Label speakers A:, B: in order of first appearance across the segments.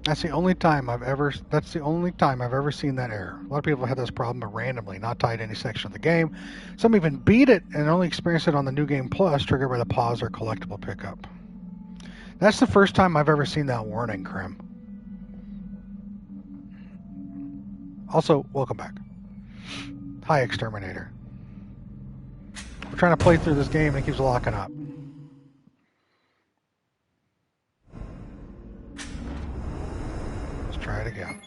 A: That's the only time I've ever. That's the only time I've ever seen that error. A lot of people have had this problem, but randomly, not tied to any section of the game. Some even beat it and only experience it on the New Game Plus, triggered by the pause or collectible pickup. That's the first time I've ever seen that warning, Krim. Also, welcome back. Hi, Exterminator. We're trying to play through this game and it keeps locking up. Let's try it again.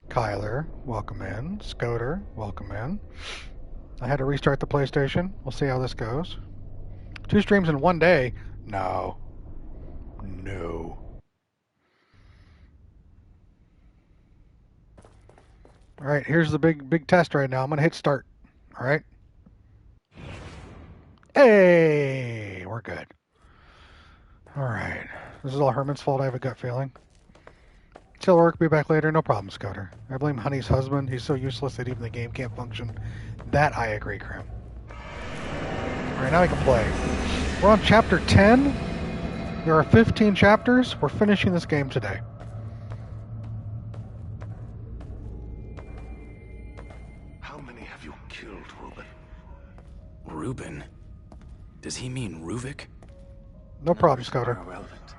A: Kyler, welcome in. Scoter, welcome in. I had to restart the PlayStation. We'll see how this goes. 2 streams in 1 day? No. No. All right, here's the big test right now. I'm going to hit start. All right. Hey, we're good. All right. This is all Herman's fault. I have a gut feeling. Still work. Be back later. No problem, Scouter. I blame Honey's husband. He's so useless that even the game can't function. That I agree, Krim. All right, now I can play. We're on chapter 10. There are 15 chapters. We're finishing this game today.
B: How many have you killed, Reuben?
C: Reuben? Does he mean Ruvik?
A: No problem, Scouter.
D: Irrelevant.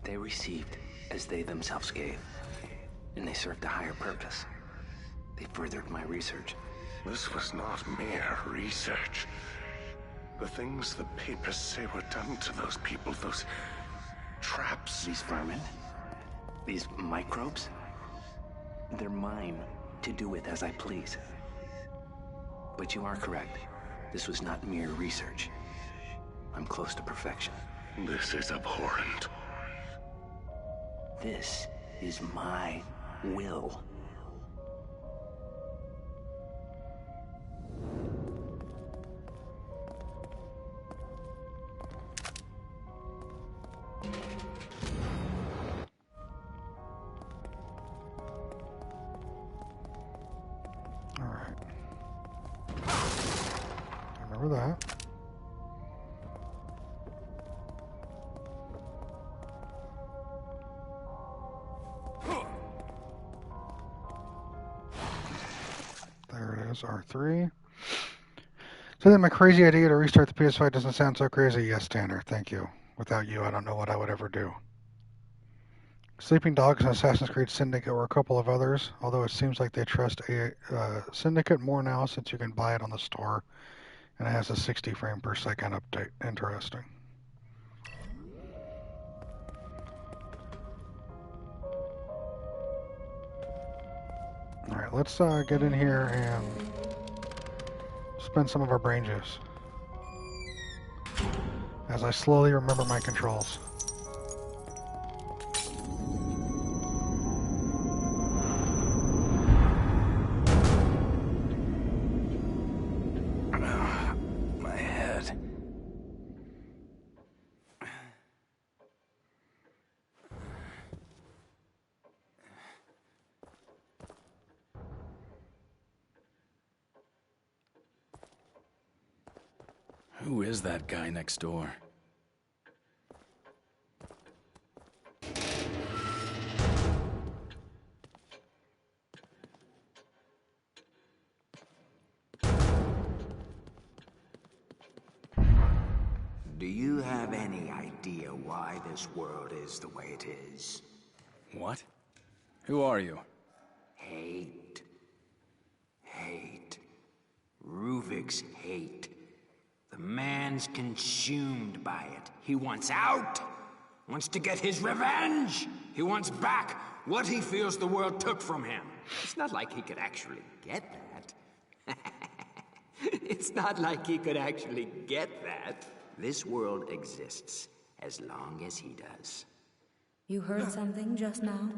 D: They received as they themselves gave, and they served a higher purpose. They furthered my research.
B: This was not mere research. The things the papers say were done to those people, those traps.
D: These vermin, these microbes, they're mine to do with as I please. But you are correct. This was not mere research. I'm close to perfection.
B: This is abhorrent.
D: This is my will.
A: All right. Remember that. There it is, R3. So then my crazy idea to restart the PS5 doesn't sound so crazy. Yes, Tanner, thank you. Without you, I don't know what I would ever do. Sleeping Dogs and Assassin's Creed Syndicate were a couple of others, although it seems like they trust Syndicate more now since you can buy it on the store and it has a 60 frame per second update. Interesting. Alright, let's get in here and spend some of our brain juice as I slowly remember my controls.
C: My head. Who is that guy next door?
E: Do you have any idea why this world is the way it is?
C: What? Who are you?
E: Hate. Hate. Ruvik's hate. The man's consumed by it. He wants out. Wants to get his revenge. He wants back what he feels the world took from him. It's not like he could actually get that. It's not like he could actually get that. This world exists as long as he does.
F: You heard something just now?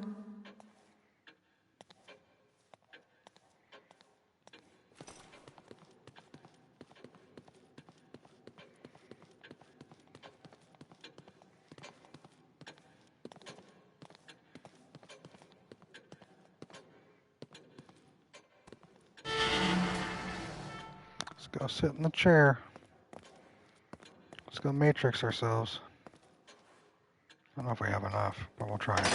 A: Let's go sit in the chair. Let's go matrix ourselves. don't know if we have enough, but we'll try it.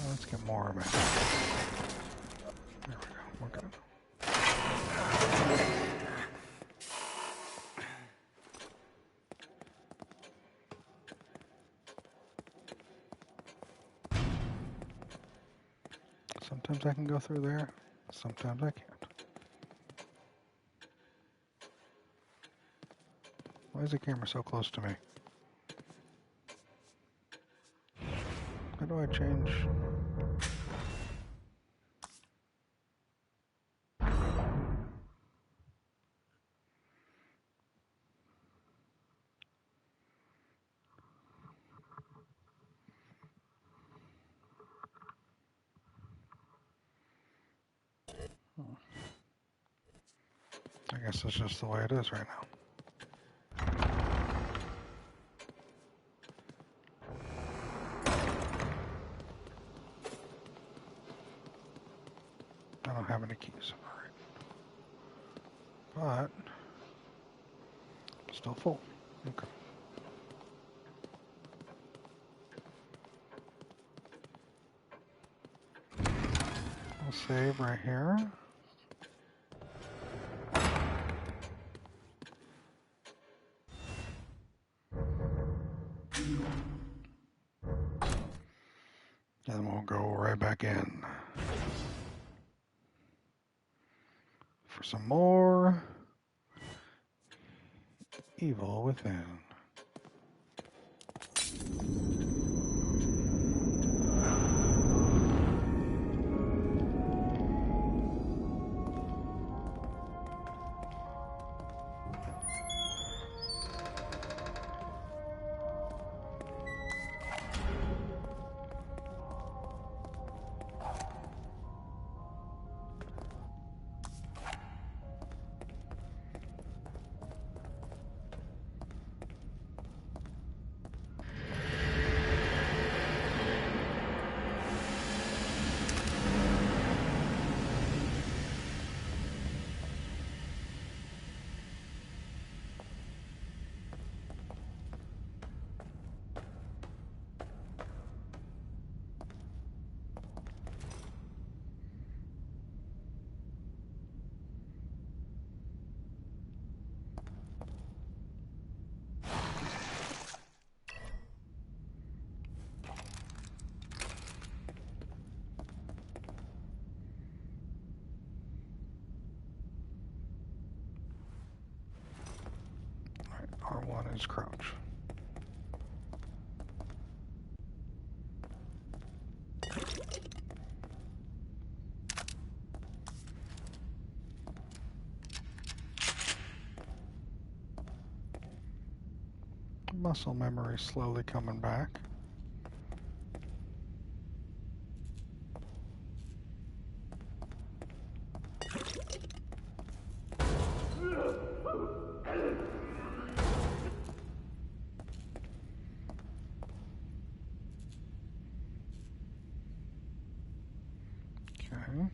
A: Let's get more of it. There we go. We're good. Sometimes I can go through there. Sometimes I can't. Why is the camera so close to me? How do I change? I guess that's just the way it is right now. I don't have any keys. Alright. But still full. Okay. We'll save right here. And we'll go right back in for some more Evil Within. R1 is crouch. Muscle memory slowly coming back. Okay.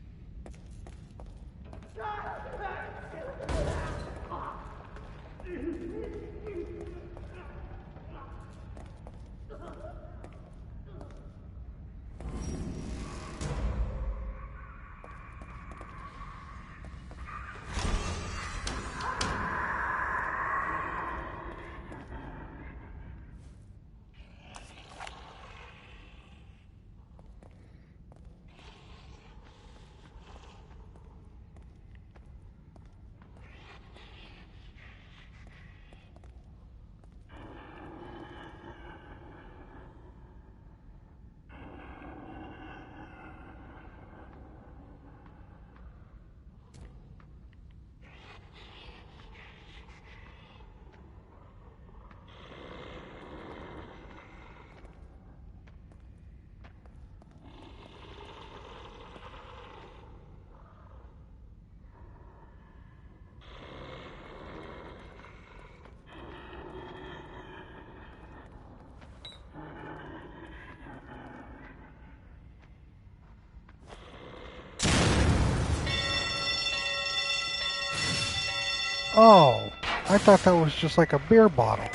A: Oh, I thought that was just like a beer bottle.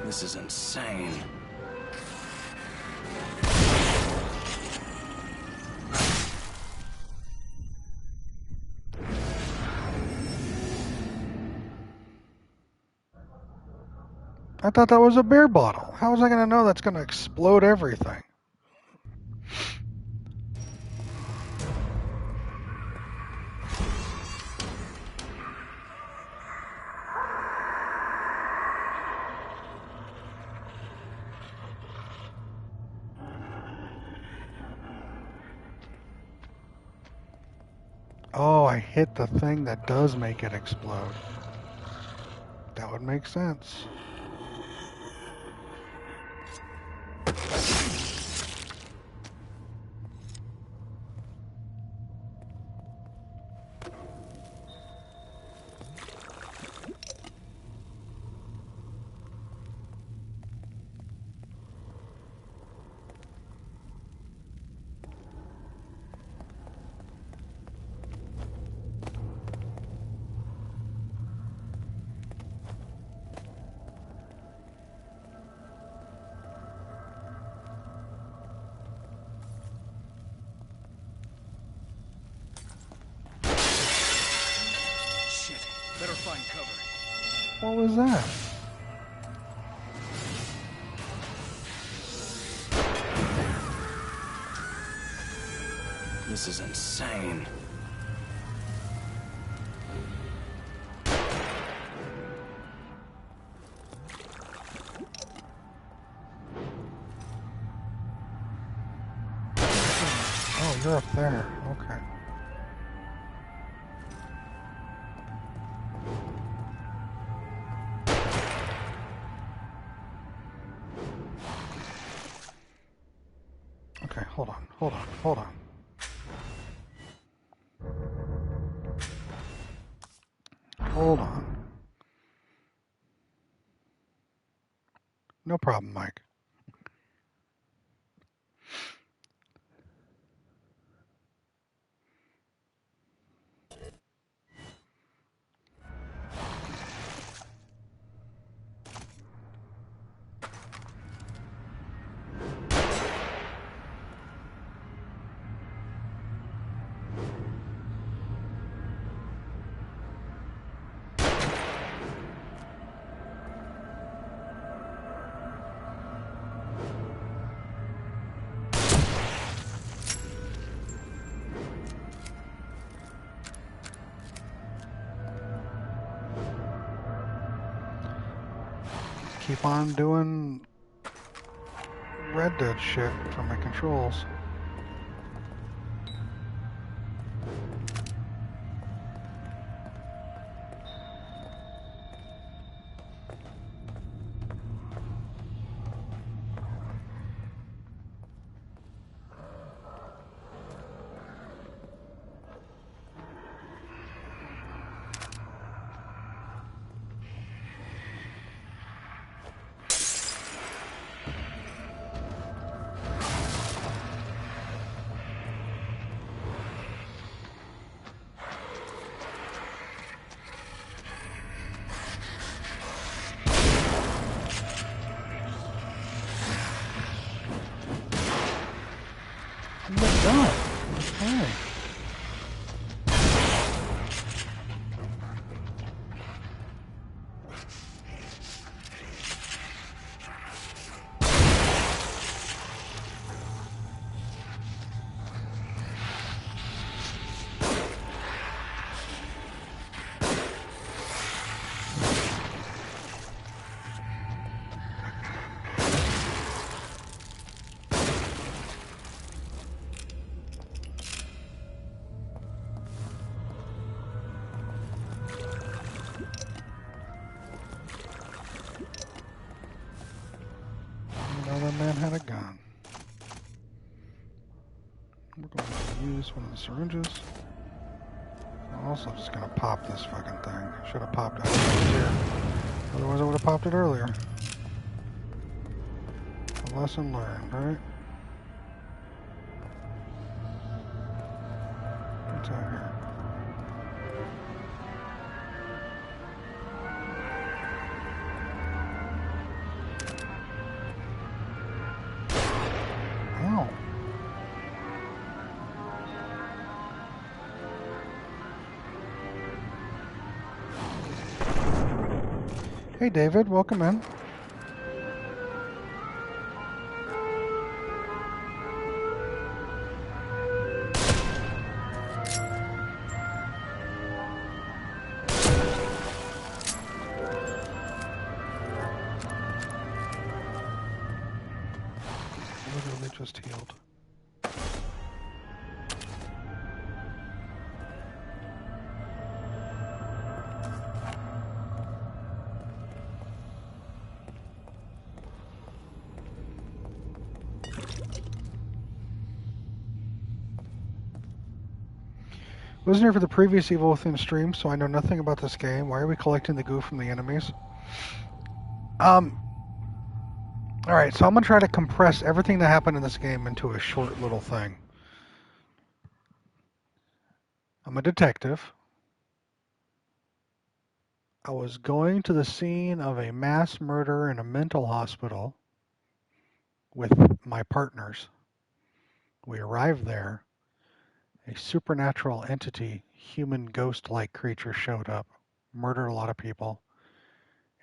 C: This is insane.
A: I thought that was a beer bottle. How was I going to know that's going to explode everything? Oh, I hit the thing that does make it explode. That would make sense.
C: Better find cover.
A: What was that?
C: This is insane.
A: Oh, you're up there. Okay. Okay, hold on. Hold on. No problem, Mike. Keep on doing Red Dead shit for my controls. Okay. Another man had a gun. We're going to use one of the syringes. I'm also just going to pop this fucking thing. Should have popped it here. Otherwise I would have popped it earlier. Lesson learned, right? What's out here? Oh. Hey David, welcome in. Literally just healed. Wasn't here for the previous Evil Within stream, so I know nothing about this game. Why are we collecting the goo from the enemies? Alright, so I'm going to try to compress everything that happened in this game into a short little thing. I'm a detective. I was going to the scene of a mass murder in a mental hospital with my partners. We arrived there. A supernatural entity, human ghost-like creature showed up, murdered a lot of people,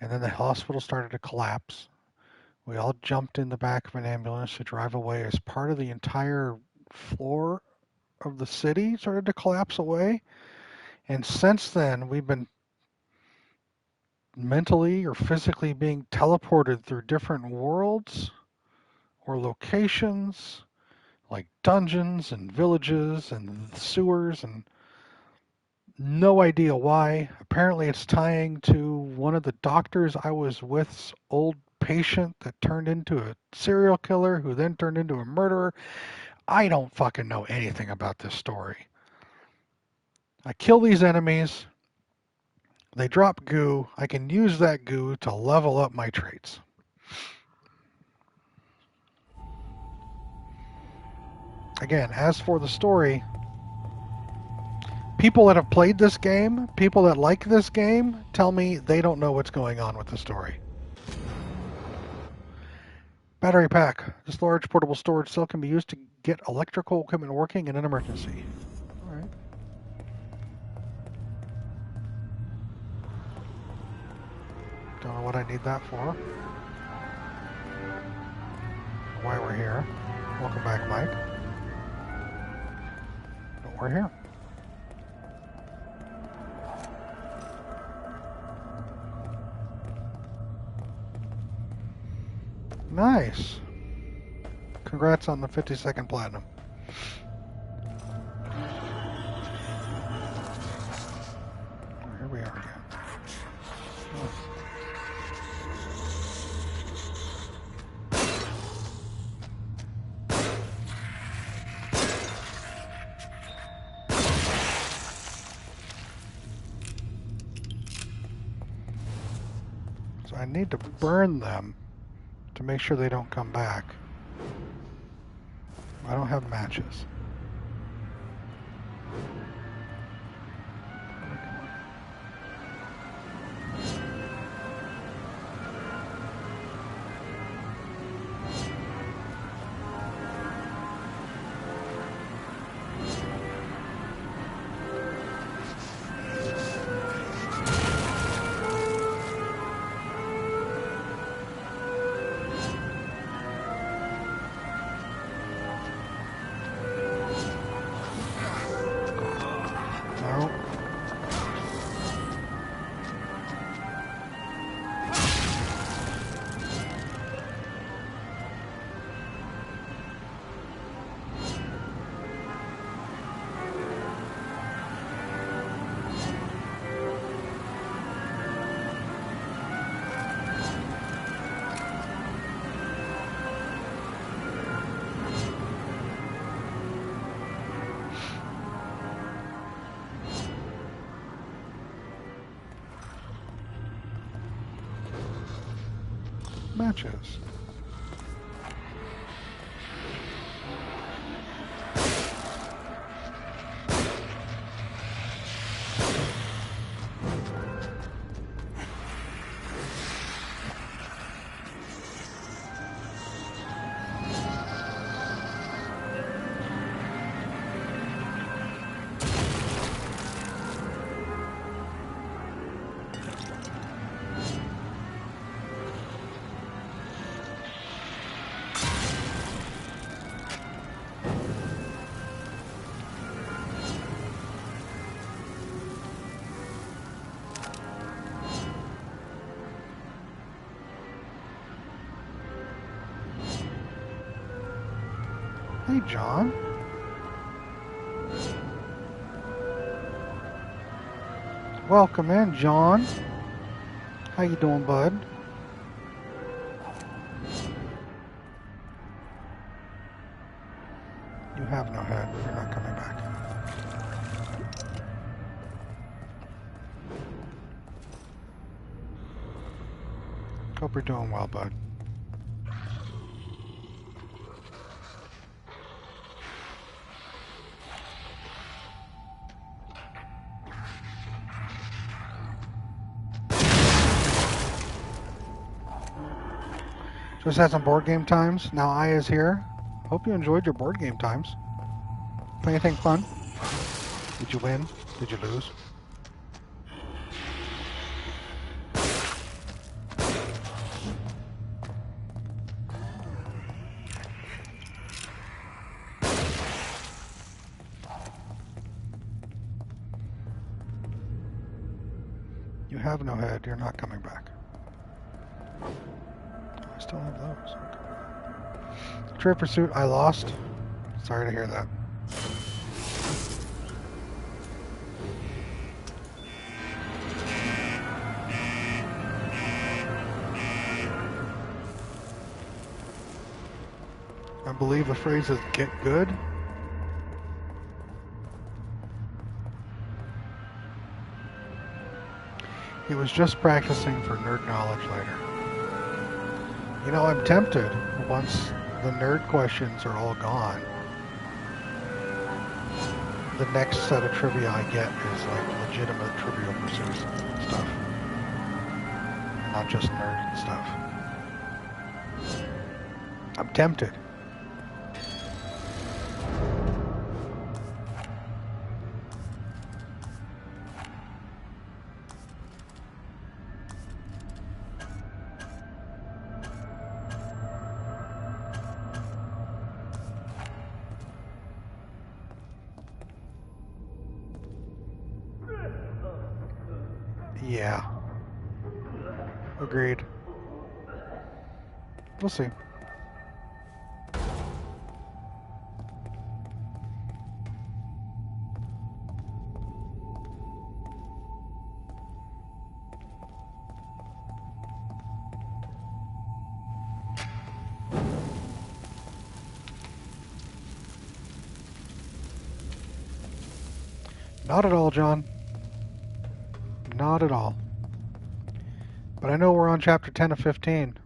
A: and then the hospital started to collapse. We all jumped in the back of an ambulance to drive away as part of the entire floor of the city started to collapse away. And since then, we've been mentally or physically being teleported through different worlds or locations, like dungeons and villages and sewers, and no idea why. Apparently it's tying to one of the doctors I was with's old patient that turned into a serial killer who then turned into a murderer. I don't fucking know anything about this story. I kill these enemies. They drop goo. I can use that goo to level up my traits. Again, as for the story, people that have played this game, people that like this game, tell me they don't know what's going on with the story. Battery pack. This large portable storage cell can be used to get electrical equipment working in an emergency. All right. Don't know what I need that for. Why we're here. Welcome back, Mike. But we're here. Nice. Congrats on the 50-second platinum. Here we are again. So I need to burn them to make sure they don't come back. I don't have matches. Matches. Hey, John. Welcome in, John. How you doing, bud? You have no head. You're not coming back. Hope you're doing well, bud. Just had some board game times. Now Aya's here. Hope you enjoyed your board game times. Play anything fun? Did you win? Did you lose? You have no head. You're not coming back. I still have those. Okay. Trade Pursuit, I lost. Sorry to hear that. I believe the phrase is get good. He was just practicing for nerd knowledge later. You know, I'm tempted, once the nerd questions are all gone, the next set of trivia I get is like legitimate Trivial Pursuit stuff. Not just nerd stuff. I'm tempted. Yeah. Agreed. We'll see. Not at all, John. Not at all. But I know we're on chapter 10 of 15,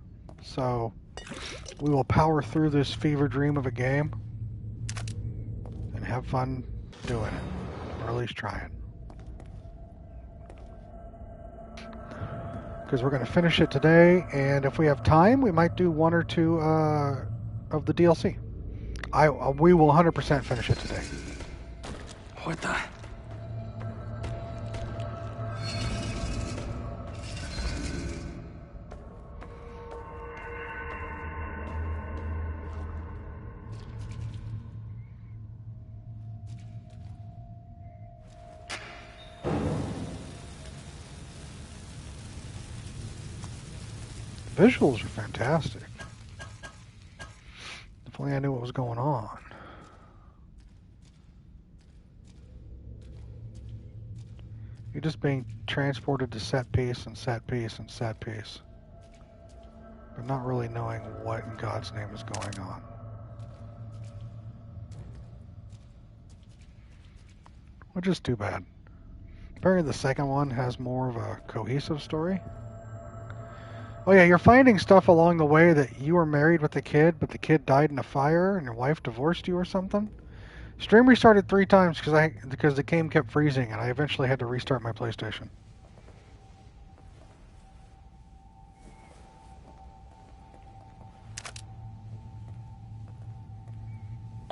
A: so we will power through this fever dream of a game and have fun doing it, or at least trying. Because we're going to finish it today, and if we have time, we might do one or two of the DLC. We will 100% finish it today.
C: What the?
A: Visuals are fantastic. If only I knew what was going on. You're just being transported to set piece and set piece and set piece, but not really knowing what in God's name is going on. Which is too bad. Apparently the second one has more of a cohesive story. Oh yeah, you're finding stuff along the way that you were married with a kid, but the kid died in a fire and your wife divorced you or something. Stream restarted 3 times because the game kept freezing and I eventually had to restart my PlayStation.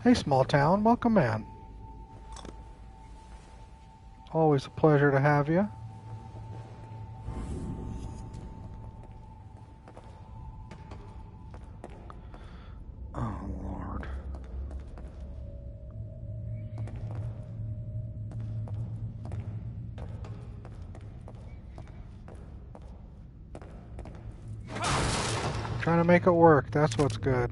A: Hey small town, welcome man. Always a pleasure to have you. Oh, Lord. Trying to make it work. That's what's good.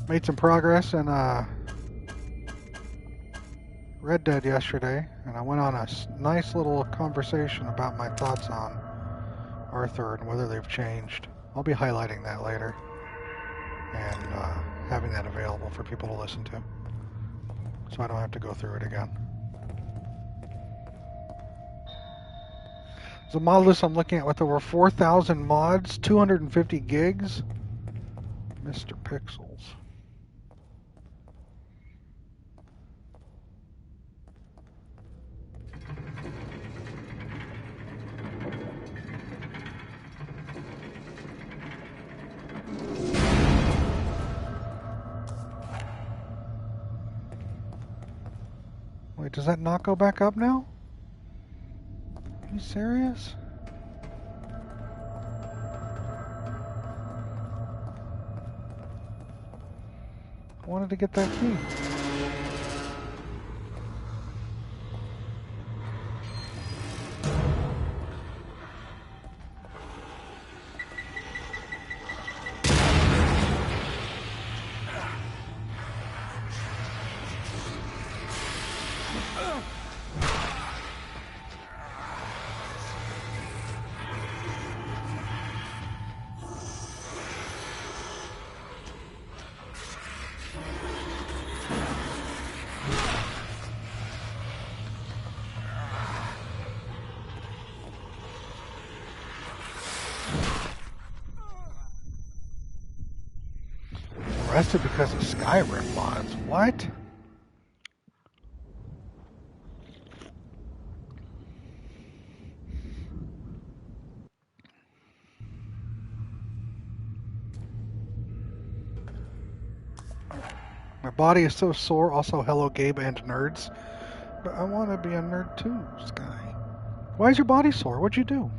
A: Made some progress in Red Dead yesterday, and I went on a nice little conversation about my thoughts on Arthur and whether they've changed. I'll be highlighting that later and having that available for people to listen to, so I don't have to go through it again. There's a mod list I'm looking at with over 4,000 mods, 250 gigs. Mr. Pixels. Wait, does that not go back up now? Are you serious? I wanted to get that key. Arrested because of Skyrim mods. What? My body is so sore. Also, hello, Gabe and nerds. But I want to be a nerd too, Sky. Why is your body sore? What'd you do?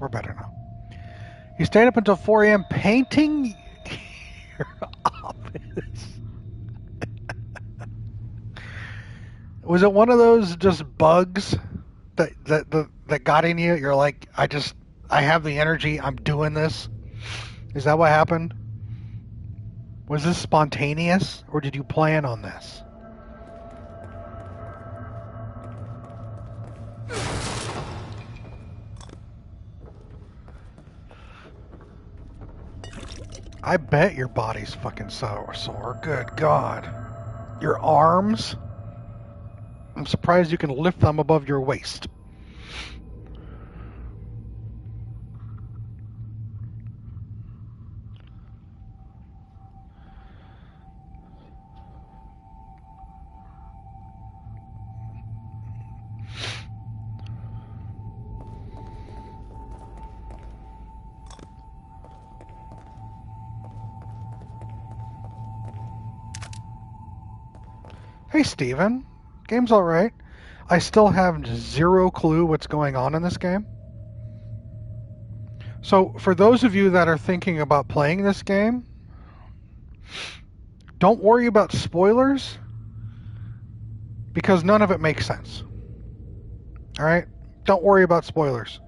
A: We're better now. You stayed up until 4 a.m. painting your office. Was it one of those just bugs that got in you? You're like, I have the energy. I'm doing this. Is that what happened? Was this spontaneous, or did you plan on this? I bet your body's fucking sore. Good God. Your arms? I'm surprised you can lift them above your waist. Hey, Steven. Game's alright. I still have zero clue what's going on in this game. So, for those of you that are thinking about playing this game, don't worry about spoilers, because none of it makes sense. Alright? Don't worry about spoilers.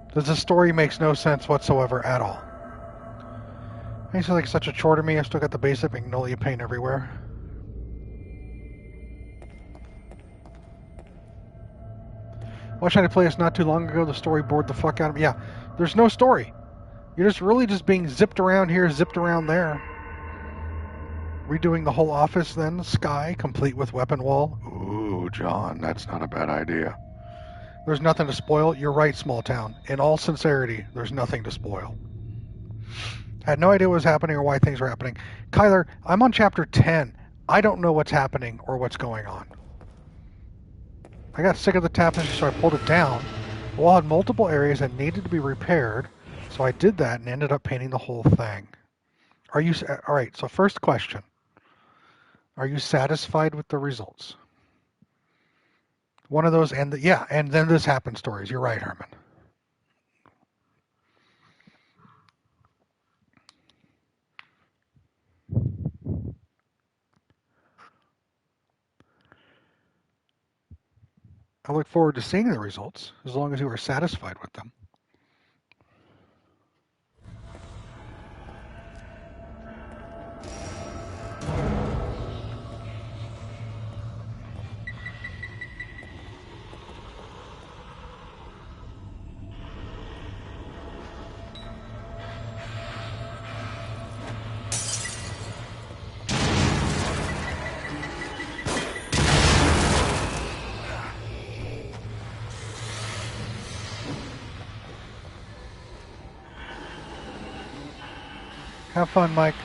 A: Because the story makes no sense whatsoever at all. It's like such a chore to me. I still got the basic Magnolia paint everywhere. Watched how to play this not too long ago. The story bored the fuck out of me. Yeah, there's no story. You're just really just being zipped around here, zipped around there. Redoing the whole office then, Sky, complete with weapon wall. Ooh, John, that's not a bad idea. There's nothing to spoil. You're right, small town. In all sincerity, there's nothing to spoil. I had no idea what was happening or why things were happening. Kyler, I'm on chapter 10. I don't know what's happening or what's going on. I got sick of the tapestry, so I pulled it down. The wall had multiple areas that needed to be repaired, so I did that and ended up painting the whole thing. Are you... All right, so first question. Are you satisfied with the results? One of those, and then this happened stories. You're right, Herman. I look forward to seeing the results, as long as you are satisfied with them. Have fun, Mike.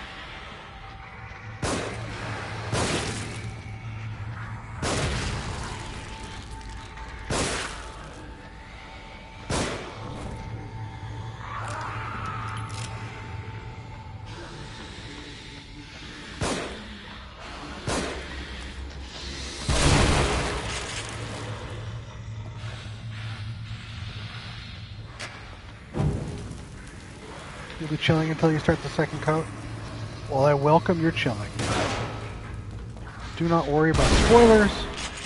A: You'll be chilling until you start the second coat? Well, I welcome your chilling. Do not worry about spoilers.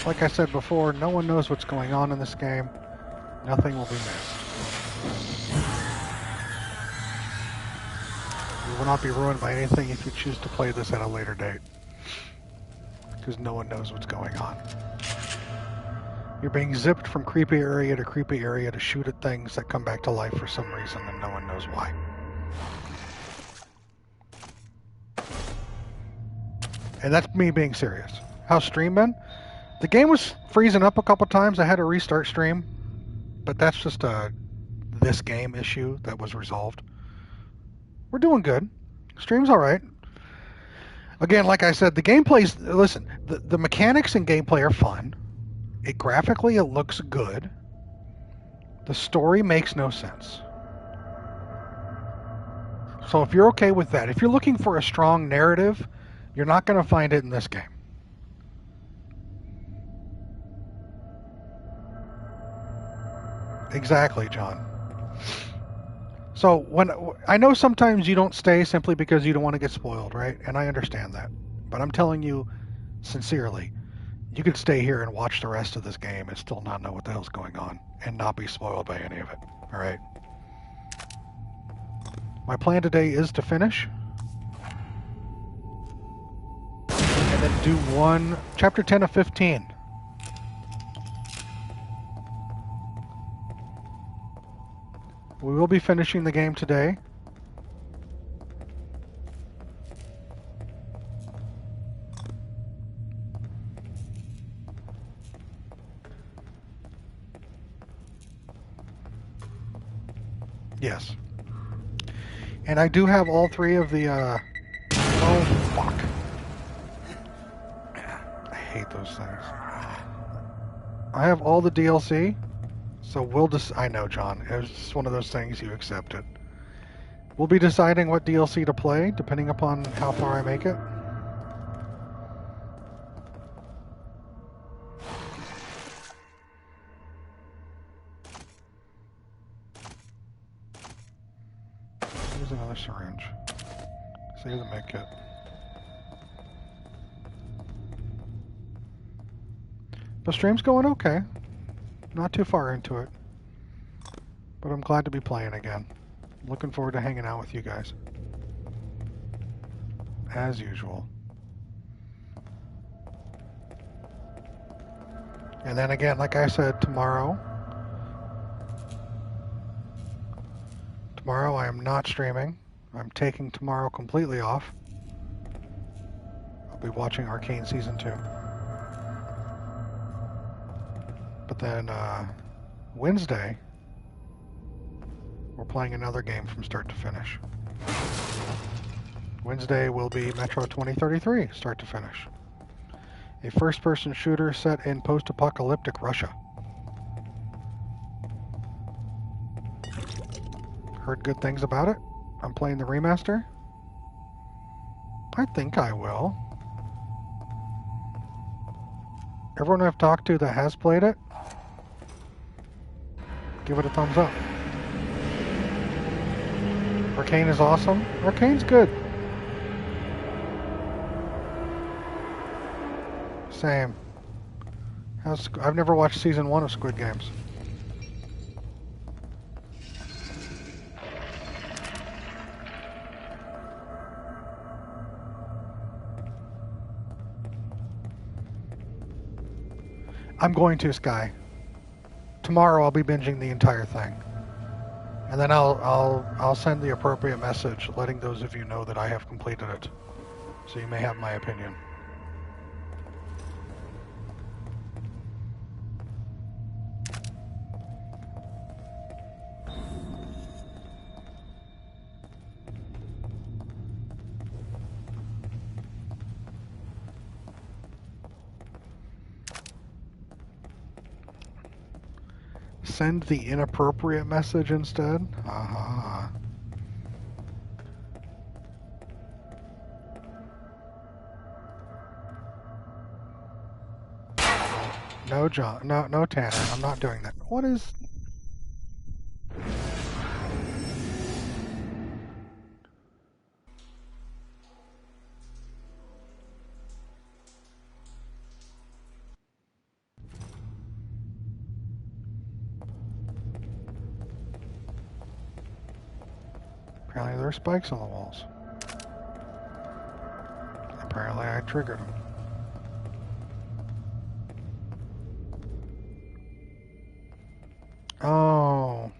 A: Like I said before, no one knows what's going on in this game. Nothing will be missed. You will not be ruined by anything if you choose to play this at a later date. Because no one knows what's going on. You're being zipped from creepy area to shoot at things that come back to life for some reason and no one knows why. And that's me being serious. How's stream been? The game was freezing up a couple times. I had to restart stream. But that's just a this game issue that was resolved. We're doing good. Stream's alright. Again, like I said, the gameplay's... Listen, the mechanics in gameplay are fun. Graphically, it looks good. The story makes no sense. So if you're okay with that, if you're looking for a strong narrative... You're not going to find it in this game. Exactly, John. So when I know sometimes you don't stay simply because you don't want to get spoiled, right? And I understand that. But I'm telling you sincerely, you could stay here and watch the rest of this game and still not know what the hell's going on and not be spoiled by any of it. All right? My plan today is to finish. And then do chapter 10 of 15. We will be finishing the game today. Yes. And I do have all three of the, oh, fuck. I hate those things. I have all the DLC, so we'll just... I know, John. It's just one of those things, you accept it. We'll be deciding what DLC to play, depending upon how far I make it. Here's another syringe. Save the med kit. The stream's going okay. Not too far into it. But I'm glad to be playing again. Looking forward to hanging out with you guys. As usual. And then again, like I said, tomorrow I am not streaming. I'm taking tomorrow completely off. I'll be watching Arcane Season 2. But then Wednesday, we're playing another game from start to finish. Wednesday will be Metro 2033, start to finish. A first-person shooter set in post-apocalyptic Russia. Heard good things about it. I'm playing the remaster. I think I will. Everyone I've talked to that has played it, give it a thumbs up. Arcane is awesome. Arcane's good. Same. I've never watched season 1 of Squid Games. I'm going to, Sky. Tomorrow I'll be binging the entire thing. And then I'll send the appropriate message letting those of you know that I have completed it. So you may have my opinion. Send the inappropriate message instead? Uh-huh. No, John. No, Tanner. I'm not doing that. What is... Apparently there are spikes on the walls. Apparently I triggered them. Oh.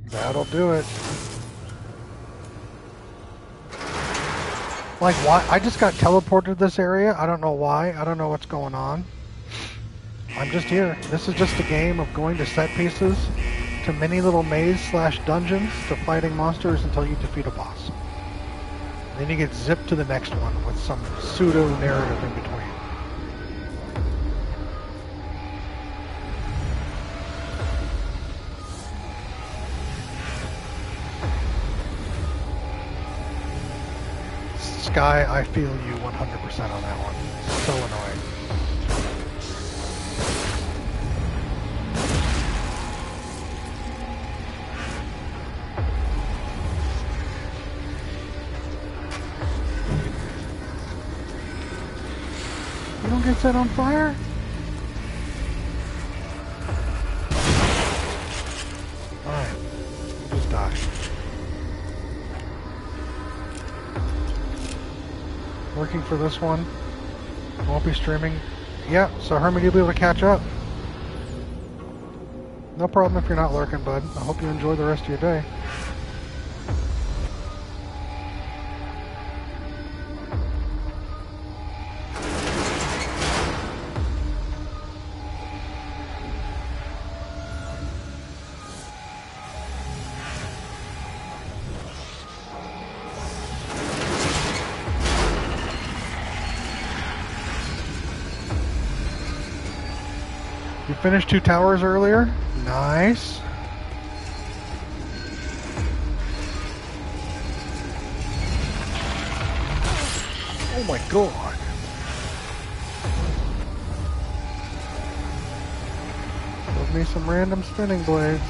A: That'll do it. Like, why? I just got teleported to this area. I don't know why. I don't know what's going on. I'm just here. This is just a game of going to set pieces, to mini little maze/dungeons, to fighting monsters until you defeat a boss. And then you get zipped to the next one with some pseudo-narrative in between. Sky, I feel you 100% on that one. So annoying. You don't get set on fire? Alright. We'll just die. Working for this one. Won't be streaming. Yeah, so Herman, you'll be able to catch up. No problem if you're not lurking, bud. I hope you enjoy the rest of your day. Finished 2 towers earlier. Nice. Oh my god. Give me some random spinning blades.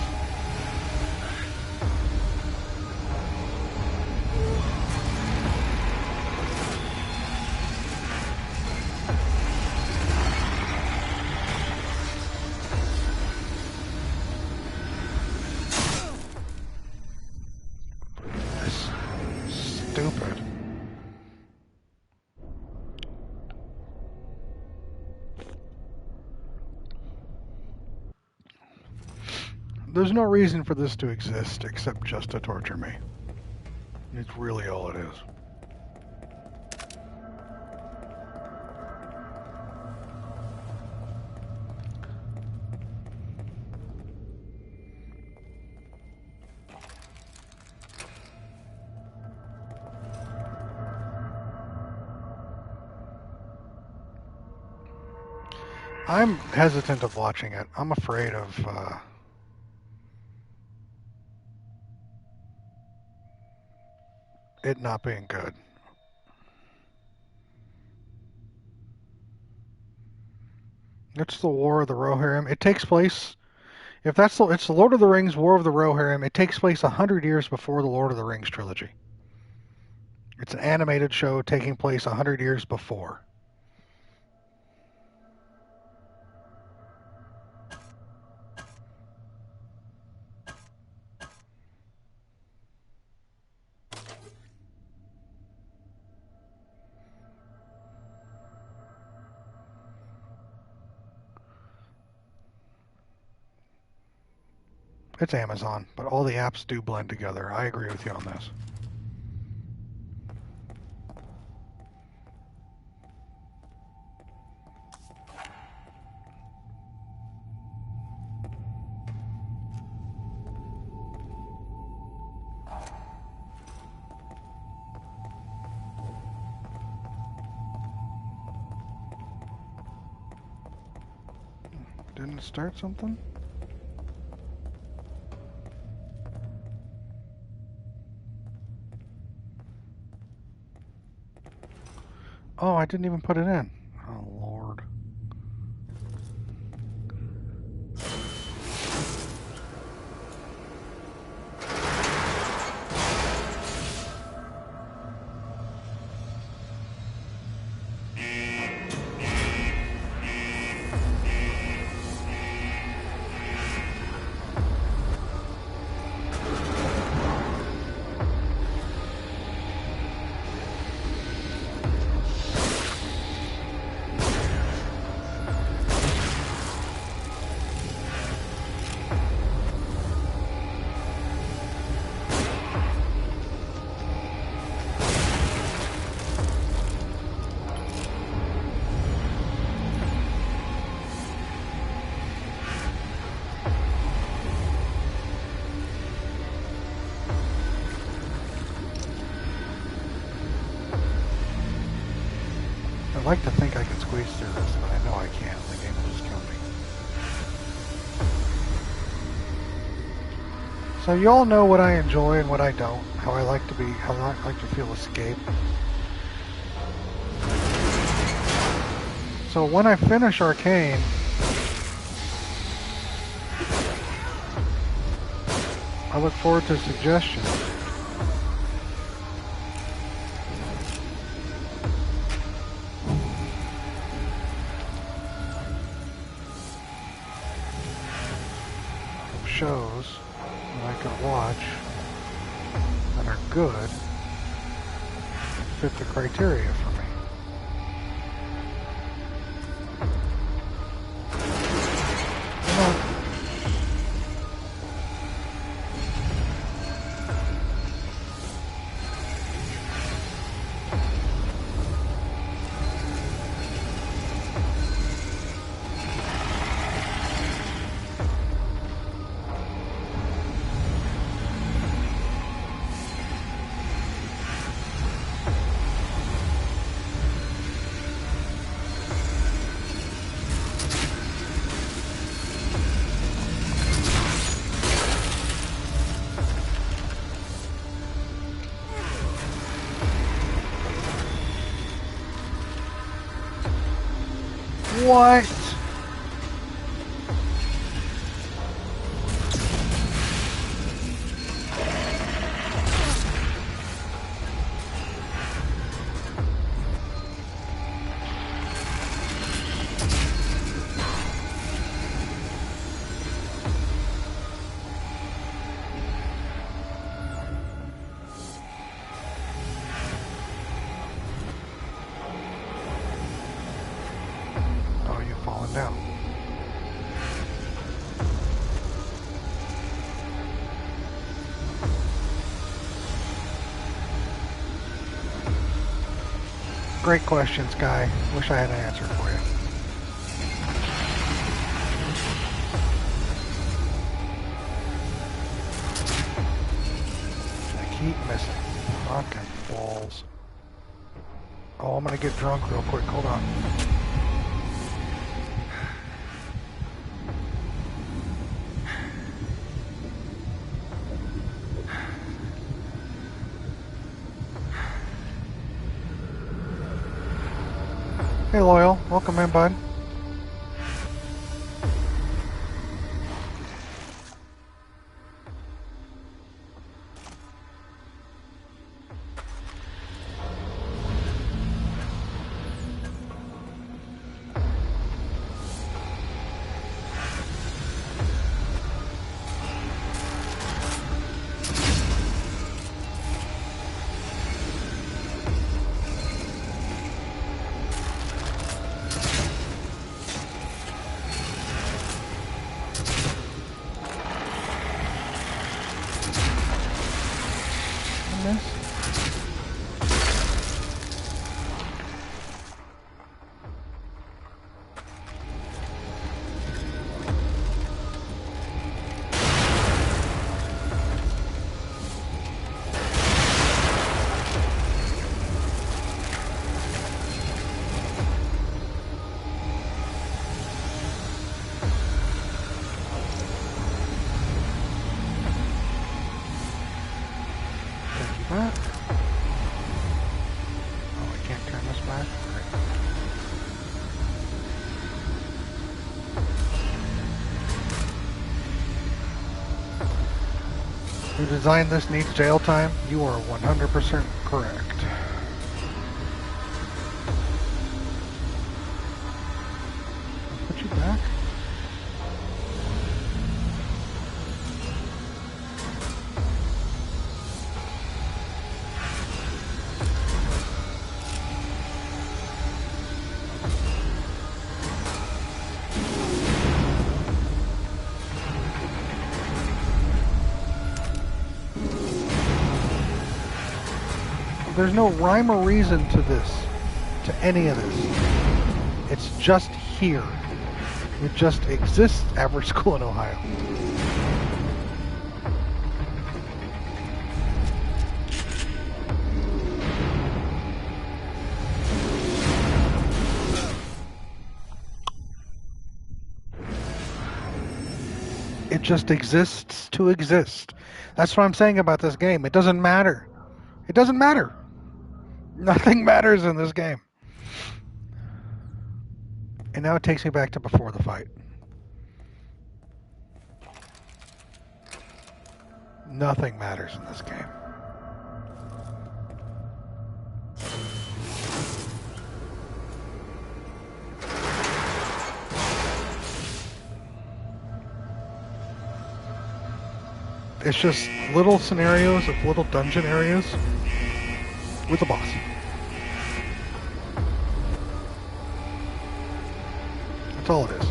A: There's no reason for this to exist except just to torture me. It's really all it is. I'm hesitant of watching it. I'm afraid of it not being good. It's the War of the Rohirrim. It takes place. If that's the, it's the Lord of the Rings War of the Rohirrim. It takes place 100 years before the Lord of the Rings trilogy. It's an animated show taking place 100 years before. It's Amazon, but all the apps do blend together. I agree with you on this. Didn't it start something? Oh, I didn't even put it in. Oh, Lord. I'd like to think I can squeeze through this, but I know I can't. The game will just kill me. So you all know what I enjoy and what I don't. How I like to be, how I like to feel escape. So when I finish Arcane, I look forward to suggestions. Shows that I could watch that are good, fit the criteria for me. You know, what? Oh, you've fallen down. Great questions, Guy. Wish I had an answer for you. I keep missing. Fucking balls. Oh, I'm gonna get drunk real quick. Hold on. Hey, Loyal. Welcome in, bud. that. Oh, I can't turn this back? Great. Who designed this needs jail time? You are 100% correct. I'll put you back. There's no rhyme or reason to this, to any of this. It's just here. It just exists, average school in Ohio. It just exists to exist. That's what I'm saying about this game. It doesn't matter. It doesn't matter. Nothing matters in this game. And now it takes me back to before the fight. Nothing matters in this game. It's just little scenarios of little dungeon areas with a boss. That's all it is.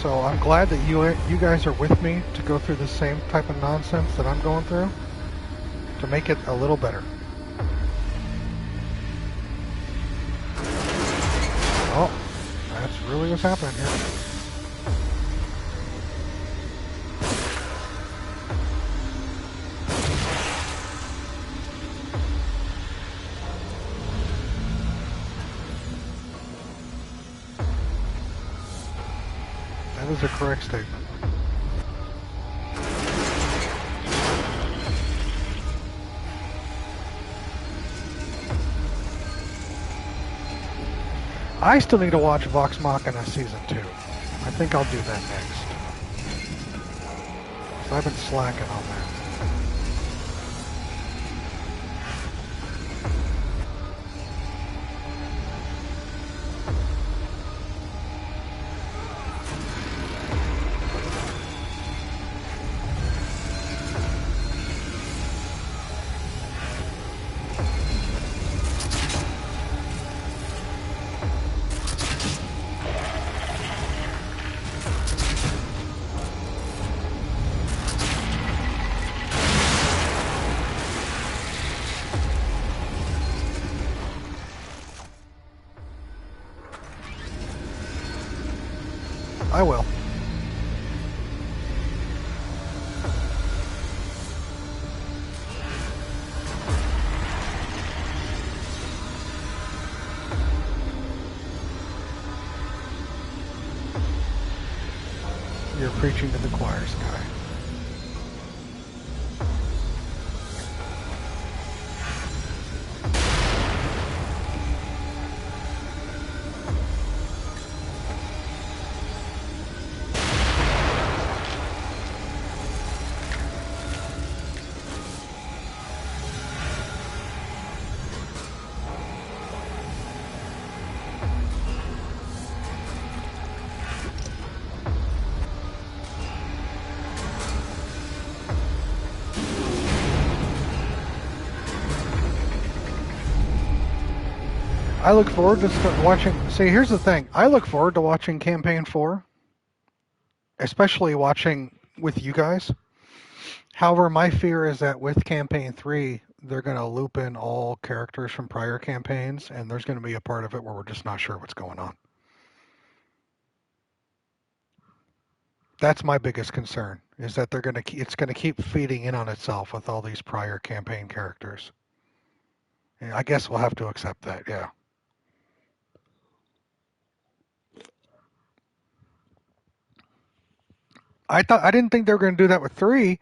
A: So I'm glad that you guys are with me to go through the same type of nonsense that I'm going through to make it a little better. Oh, that's really what's happening here. That is a correct statement. I still need to watch Vox Machina Season 2. I think I'll do that next. So I've been slacking on that. I will. You're preaching to the choir, Sky. I look forward to watching. See, here's the thing. I look forward to watching Campaign 4, especially watching with you guys. However, my fear is that with Campaign 3, they're going to loop in all characters from prior campaigns, and there's going to be a part of it where we're just not sure what's going on. That's my biggest concern, is that it's gonna keep feeding in on itself with all these prior campaign characters. And I guess we'll have to accept that, yeah. I didn't think they were going to do that with 3,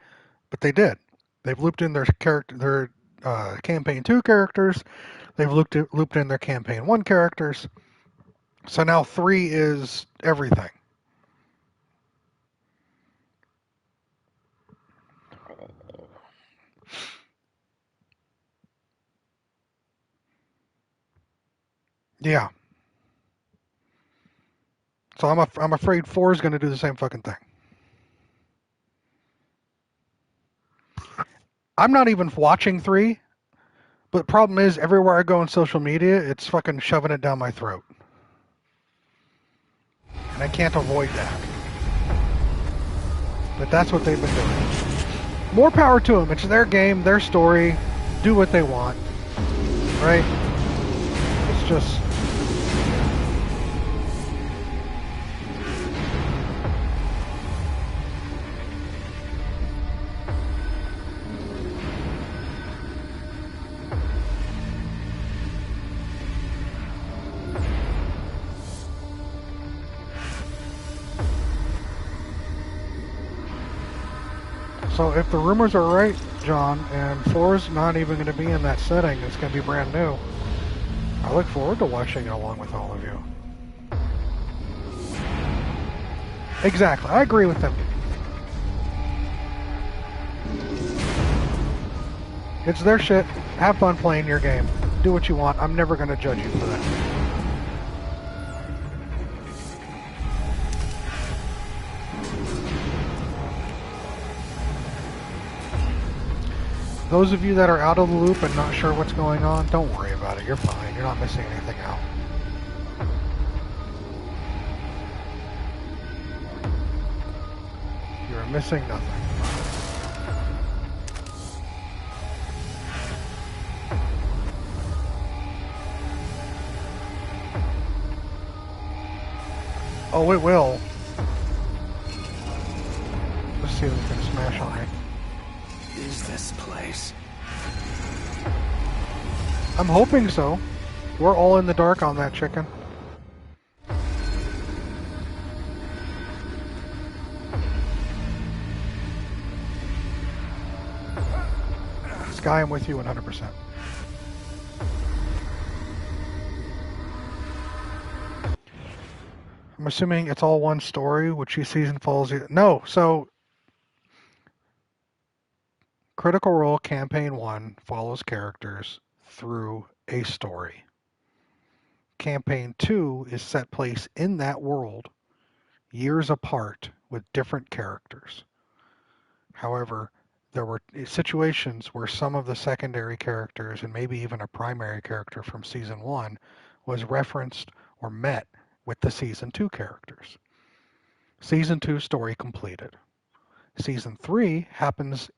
A: but they did. They've looped in their campaign 2 characters. They've looped in their campaign 1 characters. So now 3 is everything. Yeah. So I'm afraid 4 is going to do the same fucking thing. I'm not even watching 3, but the problem is everywhere I go on social media, it's fucking shoving it down my throat. And I can't avoid that. But that's what they've been doing. More power to them. It's their game, their story. Do what they want. Right? It's just... So if the rumors are right, John, and 4's not even going to be in that setting, it's going to be brand new. I look forward to watching it along with all of you. Exactly. I agree with them. It's their shit. Have fun playing your game. Do what you want. I'm never going to judge you for that. Those of you that are out of the loop and not sure what's going on, don't worry about it. You're fine. You're not missing anything out. You're missing nothing. Oh, it will. Let's see if we can smash on it.
C: Is this place?
A: I'm hoping so. We're all in the dark on that chicken. Sky, I'm with you 100%. I'm assuming it's all one story, which each season follows. No, so Critical Role Campaign 1 follows characters through a story. Campaign 2 is set place in that world, years apart, with different characters. However, there were situations where some of the secondary characters, and maybe even a primary character from Season 1, was referenced or met with the Season 2 characters. Season 2 story completed. Season 3 happens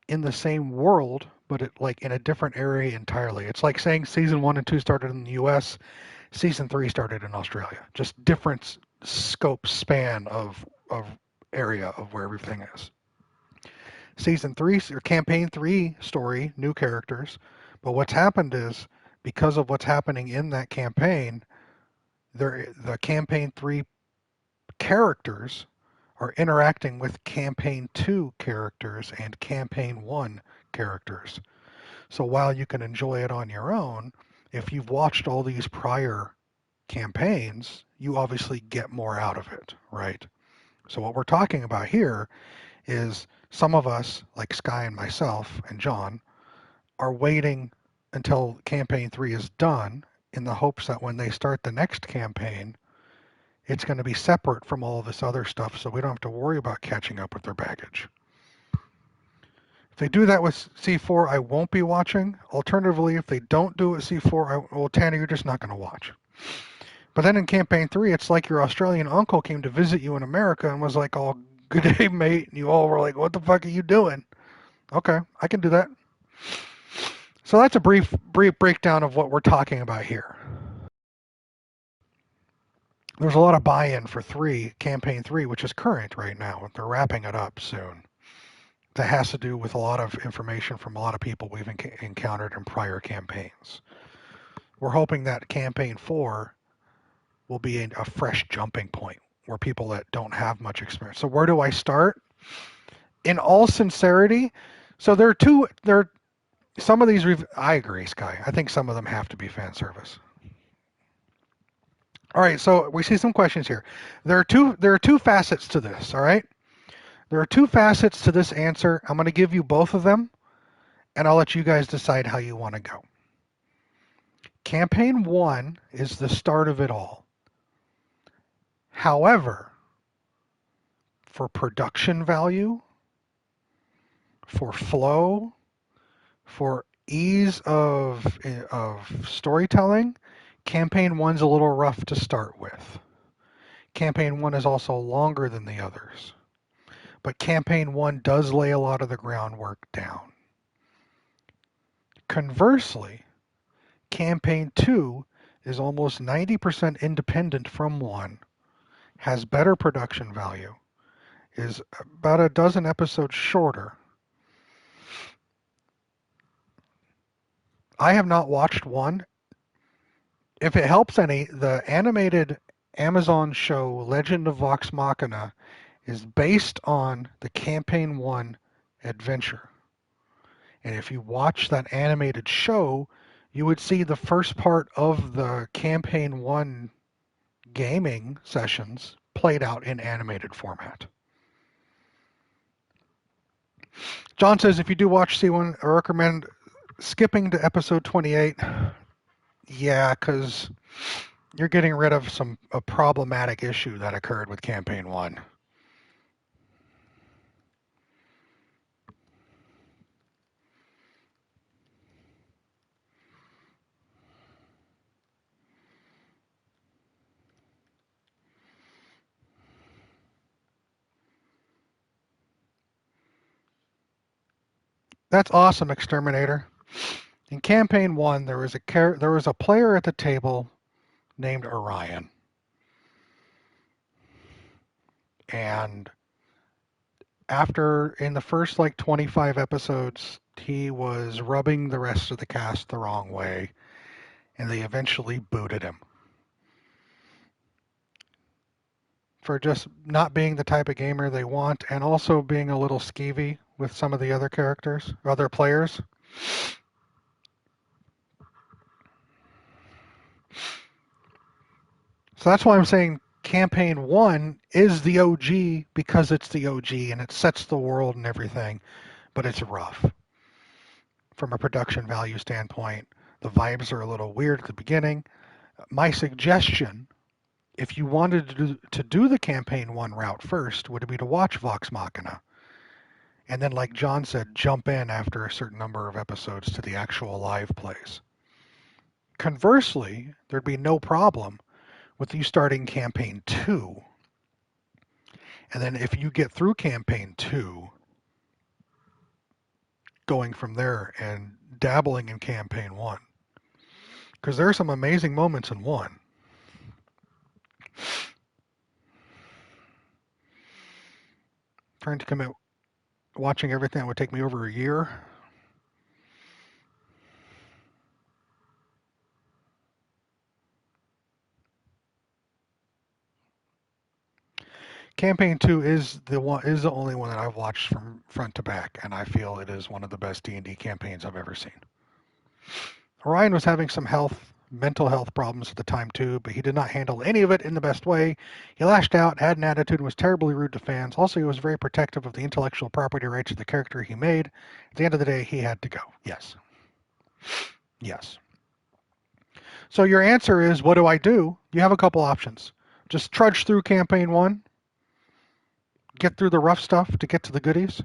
A: in the same world, but in a different area entirely. It's like saying Season 1 and 2 started in the US, Season 3 started in Australia. Just different scope span of area of where everything is. Season 3, or Campaign 3 story, new characters. But what's happened is, because of what's happening in that campaign, the Campaign 3 characters are interacting with Campaign 2 characters and Campaign 1 characters. So while you can enjoy it on your own, if you've watched all these prior campaigns, you obviously get more out of it, right? So what we're talking about here is some of us, like Sky and myself and John, are waiting until Campaign 3 is done in the hopes that when they start the next campaign, it's going to be separate from all this other stuff, so we don't have to worry about catching up with their baggage. If they do that with C4, I won't be watching. Alternatively, if they don't do it with C4, well, Tanner, you're just not going to watch. But then in Campaign 3, it's like your Australian uncle came to visit you in America and was like, "Oh, good day, mate." And you all were like, "What the fuck are you doing?" Okay, I can do that. So that's a brief breakdown of what we're talking about here. there's a lot of buy-in for campaign 3, which is current right now. They're wrapping it up soon. That has to do with a lot of information from a lot of people we've encountered in prior campaigns. We're hoping that campaign 4 will be a fresh jumping point where people that don't have much experience. So where do I start? In all sincerity, so some of these, I agree, Sky. I think some of them have to be fan service. All right, so we see some questions here. There are two facets to this, all right? There are two facets to this answer. I'm going to give you both of them, and I'll let you guys decide how you want to go. Campaign 1 is the start of it all. However, for production value, for flow, for ease of storytelling, Campaign 1's a little rough to start with. Campaign 1 is also longer than the others. But Campaign 1 does lay a lot of the groundwork down. Conversely, Campaign 2 is almost 90% independent from 1, has better production value, is about a dozen episodes shorter. I have not watched 1. If it helps any, the animated Amazon show Legend of Vox Machina is based on the Campaign 1 adventure. And if you watch that animated show, you would see the first part of the Campaign 1 gaming sessions played out in animated format. John says, if you do watch C1, I recommend skipping to episode 28. Yeah, because you're getting rid of a problematic issue that occurred with Campaign 1. That's awesome, Exterminator. In Campaign 1, there was a player at the table named Orion. And in the first 25 episodes, he was rubbing the rest of the cast the wrong way, and they eventually booted him for just not being the type of gamer they want, and also being a little skeevy with some of the other players. So that's why I'm saying Campaign 1 is the OG because it's the OG and it sets the world and everything, but it's rough. From a production value standpoint, the vibes are a little weird at the beginning. My suggestion, if you wanted to do the Campaign 1 route first, would be to watch Vox Machina. And then, like John said, jump in after a certain number of episodes to the actual live plays. Conversely, there'd be no problem with you starting Campaign 2. And then if you get through Campaign 2, going from there and dabbling in Campaign 1. Because there are some amazing moments in 1. Trying to commit watching everything would take me over a year. Campaign 2 is the only one that I've watched from front to back, and I feel it is one of the best D&D campaigns I've ever seen. Orion was having some mental health problems at the time too, but he did not handle any of it in the best way. He lashed out, had an attitude, and was terribly rude to fans. Also, he was very protective of the intellectual property rights of the character he made. At the end of the day, he had to go. Yes. Yes. So your answer is, what do I do? You have a couple options. Just trudge through Campaign 1. Get through the rough stuff to get to the goodies.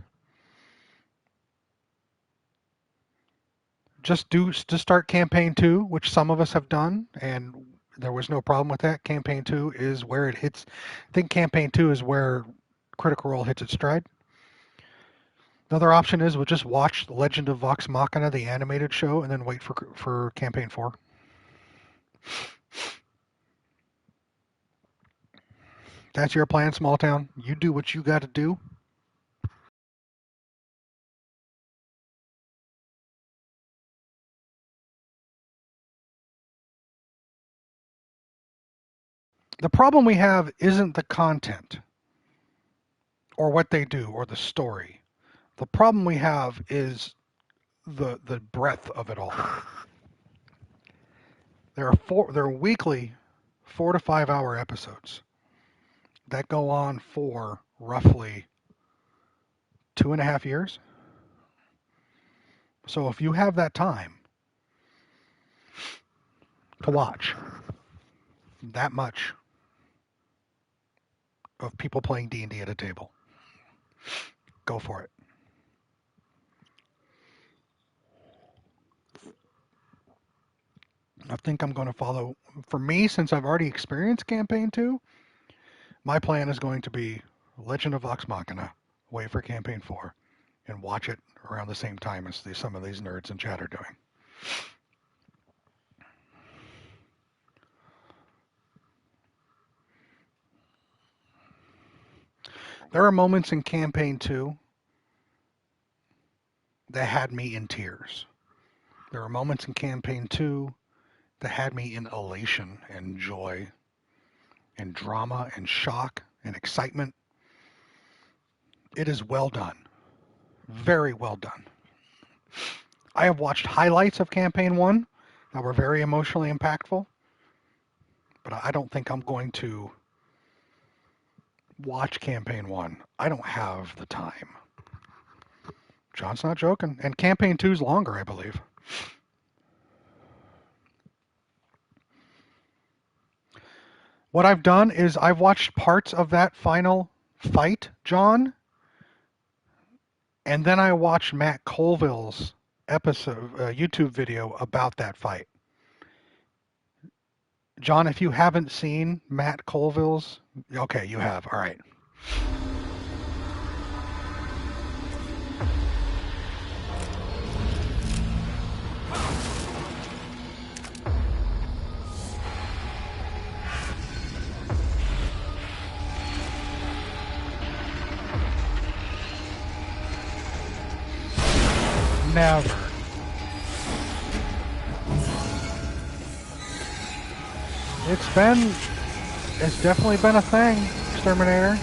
A: Just start Campaign 2, which some of us have done, and there was no problem with that. Campaign 2 is where it hits. I think Campaign 2 is where Critical Role hits its stride. Another option is we'll just watch The Legend of Vox Machina, the animated show, and then wait for Campaign 4. That's your plan, small town. You do what you got to do. The problem we have isn't the content or what they do or the story. The problem we have is the breadth of it all. There are weekly 4 to 5 hour episodes that go on for roughly 2.5 years. So if you have that time to watch that much of people playing D&D at a table, go for it. I think I'm going to follow, for me, since I've already experienced Campaign 2, my plan is going to be Legend of Vox Machina, wait for Campaign 4, and watch it around the same time as some of these nerds in chat are doing. There are moments in Campaign 2 that had me in tears. There are moments in Campaign 2 that had me in elation and joy and drama and shock and excitement. It is well done. Very well done. I have watched highlights of Campaign 1 that were very emotionally impactful, but I don't think I'm going to watch Campaign 1. I don't have the time. John's not joking. And Campaign 2 is longer, I believe. What I've done is I've watched parts of that final fight, John, and then I watched Matt Colville's YouTube video about that fight. John, if you haven't seen Matt Colville's, okay, you have. All right. Never. It's definitely been a thing, Exterminator.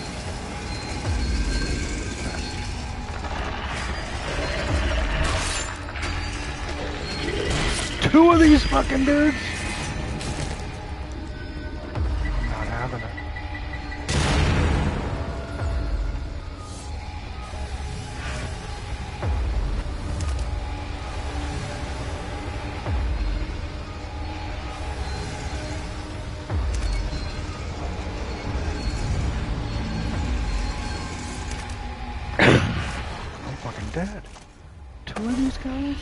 A: Two of these fucking dudes? I'm not having it. Dead. Two of these guys?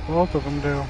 A: Both of them do.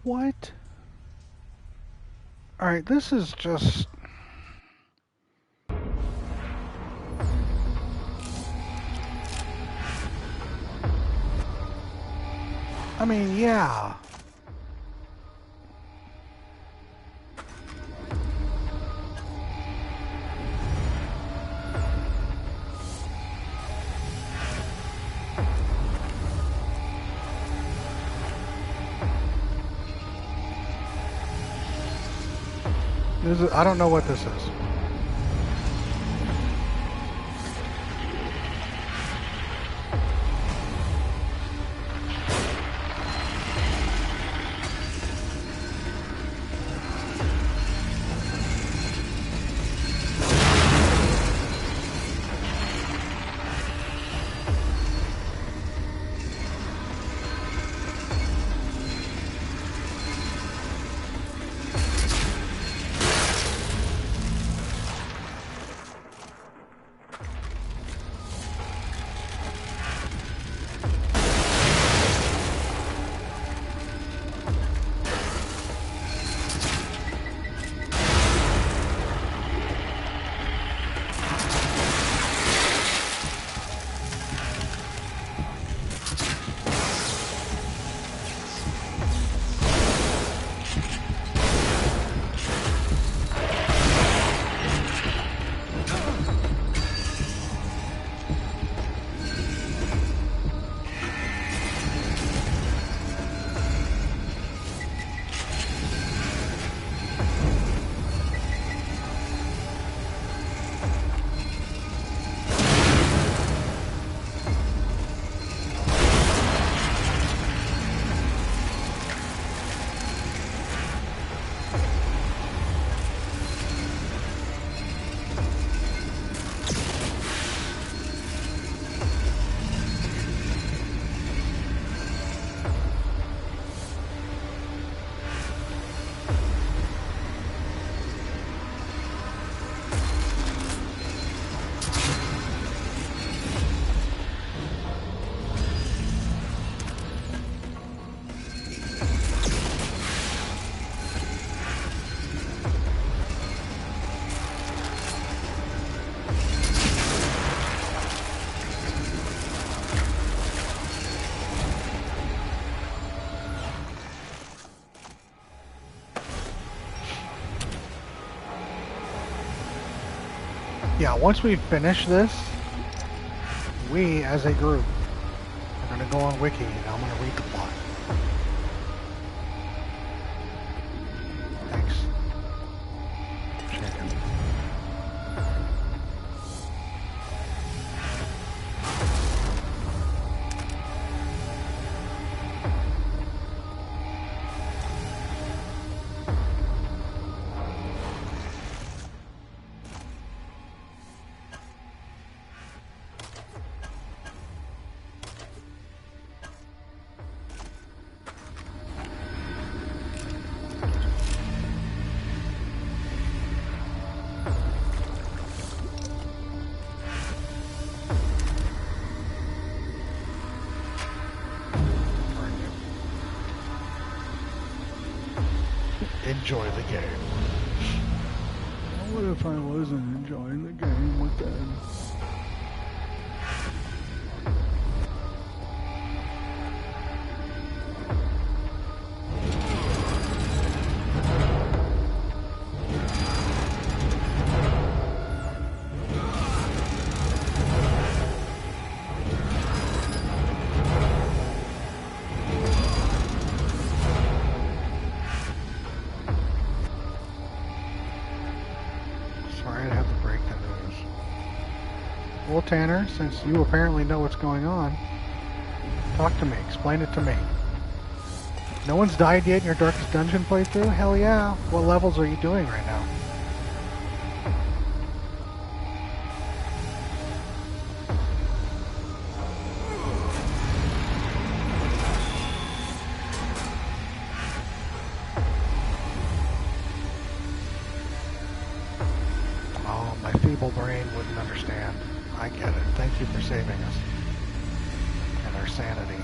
A: What? Alright, this is just... I mean, yeah. I don't know what this is. Yeah, once we finish this, we as a group are going to go on Wiki and I'm going to read the plot. Thanks. Chicken. Enjoy the game.
G: What if I wasn't enjoying the game? What then?
A: Sorry to have to break the news. Well, Tanner, since you apparently know what's going on, talk to me. Explain it to me. No one's died yet in your Darkest Dungeon playthrough? Hell yeah. What levels are you doing right now? Oh, my feeble brain wouldn't understand. I get it. Thank you for saving us. And our sanity.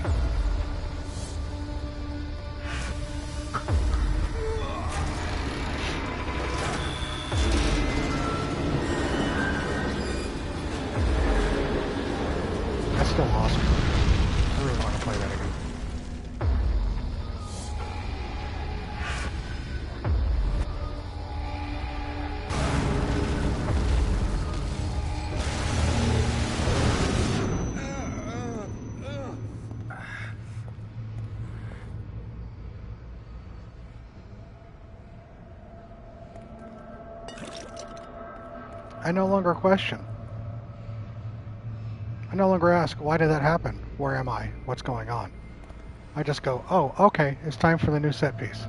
A: I no longer question. I no longer ask, why did that happen? Where am I? What's going on? I just go, oh, okay, it's time for the new set piece.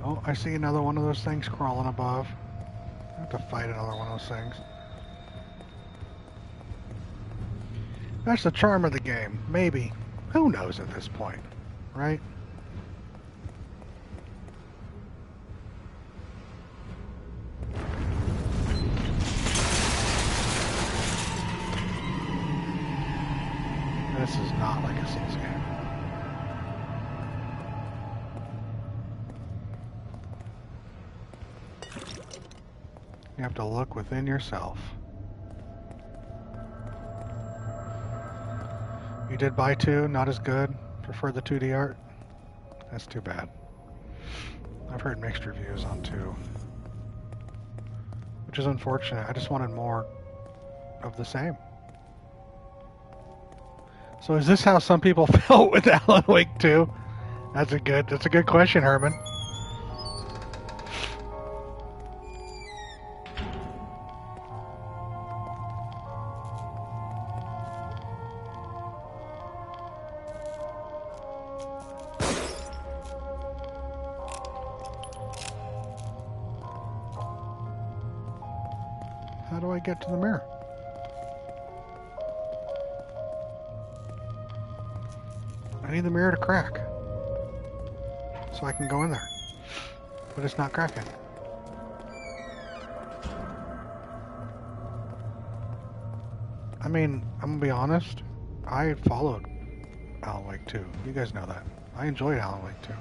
A: Oh, I see another one of those things crawling above. I have to fight another one of those things. That's the charm of the game. Maybe. Who knows at this point, right? This is not like a Souls game. You have to look within yourself. You did buy 2, not as good. Prefer the 2D art? That's too bad. I've heard mixed reviews on 2. Which is unfortunate. I just wanted more of the same. So is this how some people felt with Alan Wake 2? That's a good question, Herman. How do I get to the mirror? I need the mirror to crack so I can go in there, but it's not cracking. I mean, I'm gonna be honest, I followed Alan Wake 2. You guys know that. I enjoyed Alan Wake 2.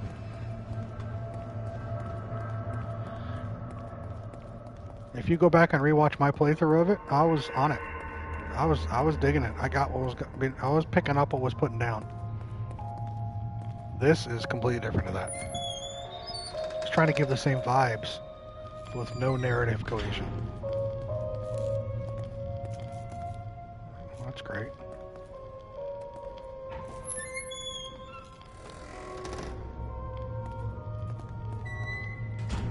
A: If you go back and rewatch my playthrough of it, I was on it. I was digging it. I got what was, I was picking up what was putting down. This is completely different to that. It's trying to give the same vibes with no narrative cohesion. Well, that's great.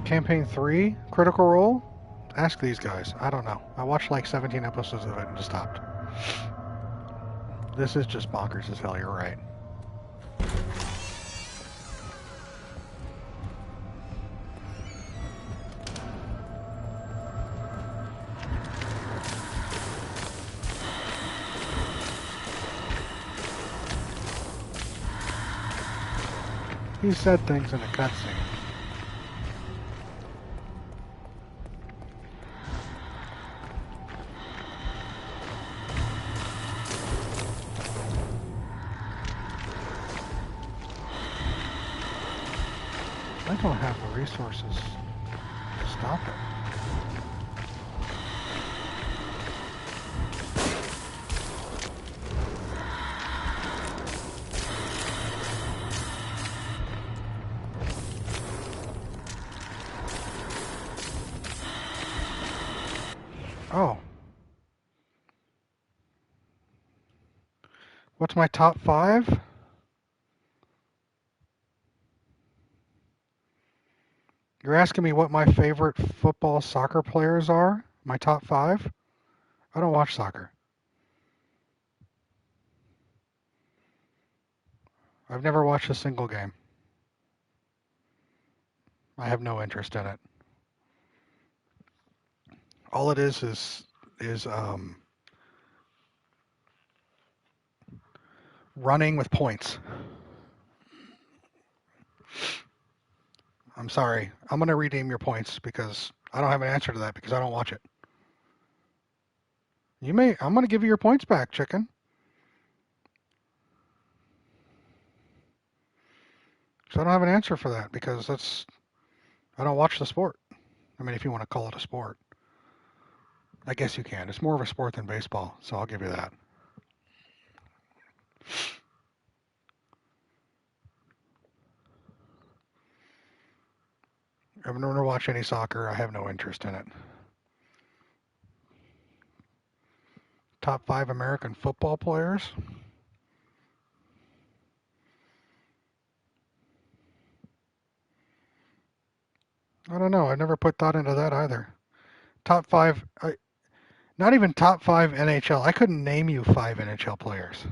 A: Campaign 3, Critical Role? Ask these guys. I don't know. I watched like 17 episodes of it and just stopped. This is just bonkers as hell, you're right. He said things in a cutscene. I don't have the resources to stop it. Oh. What's my top 5? You're asking me what my favorite football soccer players are? My top 5? I don't watch soccer. I've never watched a single game. I have no interest in it. All it is running with points. I'm sorry. I'm going to redeem your points because I don't have an answer to that because I don't watch it. I'm going to give you your points back, chicken. So I don't have an answer for that because I don't watch the sport. I mean, if you want to call it a sport. I guess you can. It's more of a sport than baseball, so I'll give you that. I've never watched any soccer. I have no interest in it. Top 5 American football players? don't know. I never put thought into that either. Top five, not even top five NHL. I couldn't name you 5 NHL players.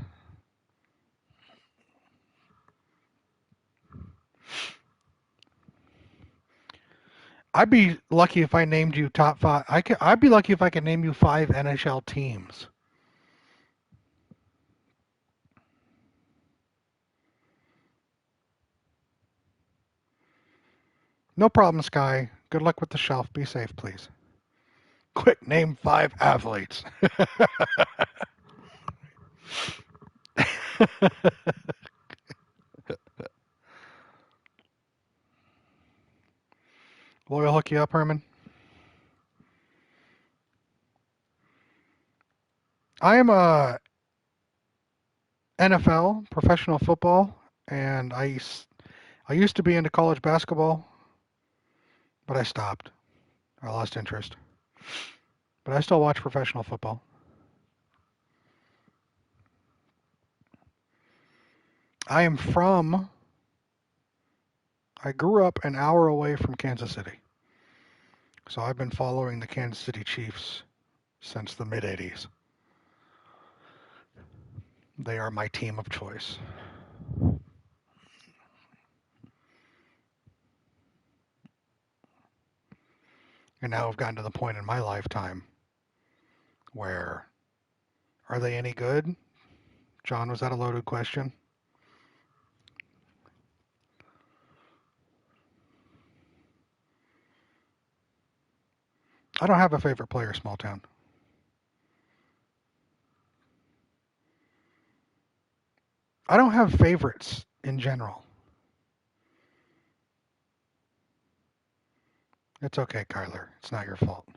A: I'd be lucky if I named you top 5. I'd be lucky if I could name you 5 NHL teams. No problem, Sky. Good luck with the shelf. Be safe, please. Quick, name 5 athletes. Loyal hook you up, Herman? I am a NFL, professional football, and I used to be into college basketball, but I stopped. I lost interest. But I still watch professional football. I grew up an hour away from Kansas City. So I've been following the Kansas City Chiefs since the mid-'80s. They are my team of choice. And now I've gotten to the point in my lifetime where, are they any good? John, was that a loaded question? I don't have a favorite player, Small Town. I don't have favorites in general. It's okay, Kyler. It's not your fault.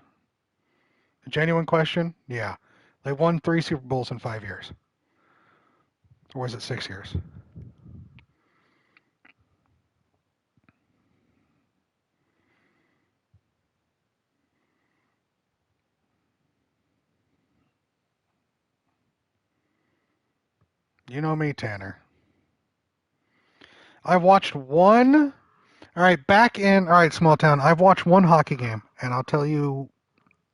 A: A genuine question? Yeah. They won 3 Super Bowls in 5 years. Or was it 6 years? You know me, Tanner. I've watched one. All right, all right, Small Town. I've watched one hockey game, and I'll tell you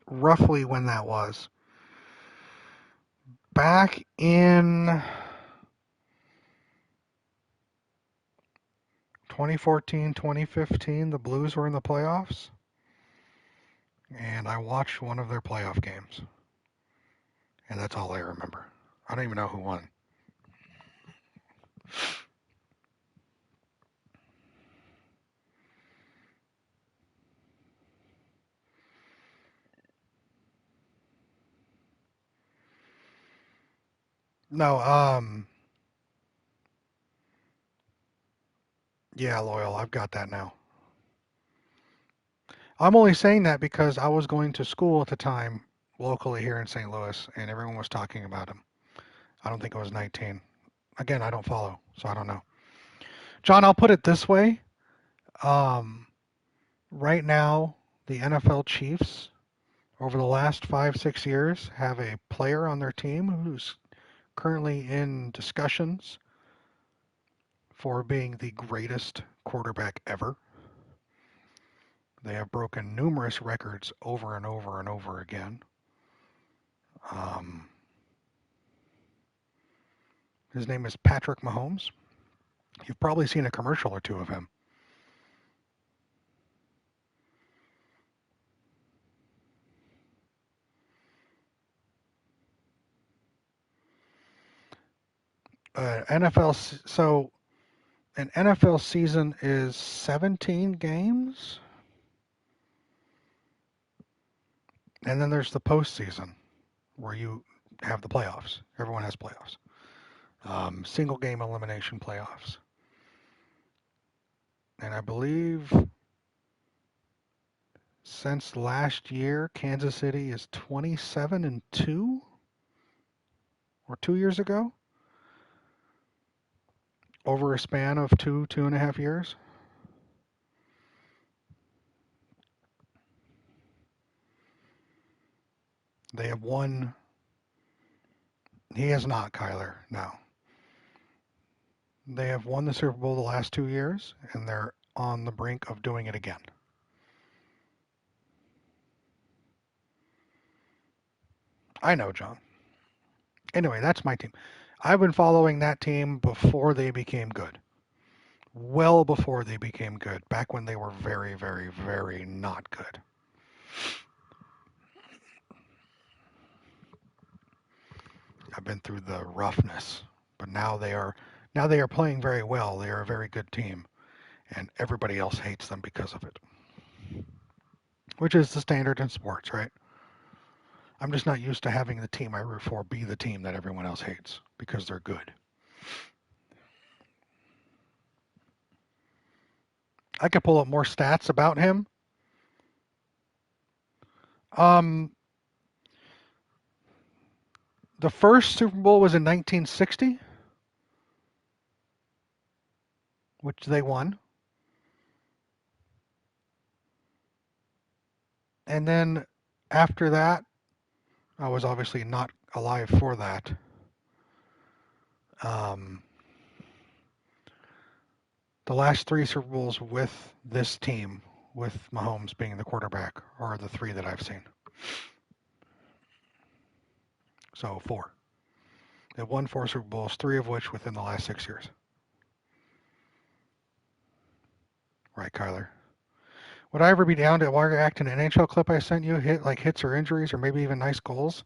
A: roughly when that was. Back in 2014, 2015, the Blues were in the playoffs, and I watched one of their playoff games, and that's all I remember. I don't even know who won. No, yeah, Loyal, I've got that now. I'm only saying that because I was going to school at the time locally here in St. Louis, and everyone was talking about him. I don't think it was 19. Again, I don't follow, so I don't know. John, I'll put it this way. Right now, the NFL Chiefs, over the last 5-6 years, have a player on their team who's currently in discussions for being the greatest quarterback ever. They have broken numerous records over and over and over again. His name is Patrick Mahomes. You've probably seen a commercial or two of him. So an NFL season is 17 games, and then there's the postseason where you have the playoffs. Everyone has playoffs. Single game elimination playoffs. And I believe since last year, Kansas City is 27-2, or 2 years ago, over a span of 2.5 years. They have won. He has not, Kyler. No. They have won the Super Bowl the last 2 years, and they're on the brink of doing it again. I know, John. Anyway, that's my team. I've been following that team before they became good. Well before they became good. Back when they were very, very, very not good. I've been through the roughness, but now they are playing very well. They are a very good team, and everybody else hates them because of it. Which is the standard in sports, right? I'm just not used to having the team I root for be the team that everyone else hates because they're good. I could pull up more stats about him. The first Super Bowl was in 1960, which they won. And then after that, I was obviously not alive for that. The last 3 Super Bowls with this team, with Mahomes being the quarterback, are the 3 that I've seen. So 4. They've won 4 Super Bowls, 3 of which within the last 6 years. Right, Kyler? Would I ever be down to wire act an NHL clip I sent you, hits or injuries, or maybe even nice goals?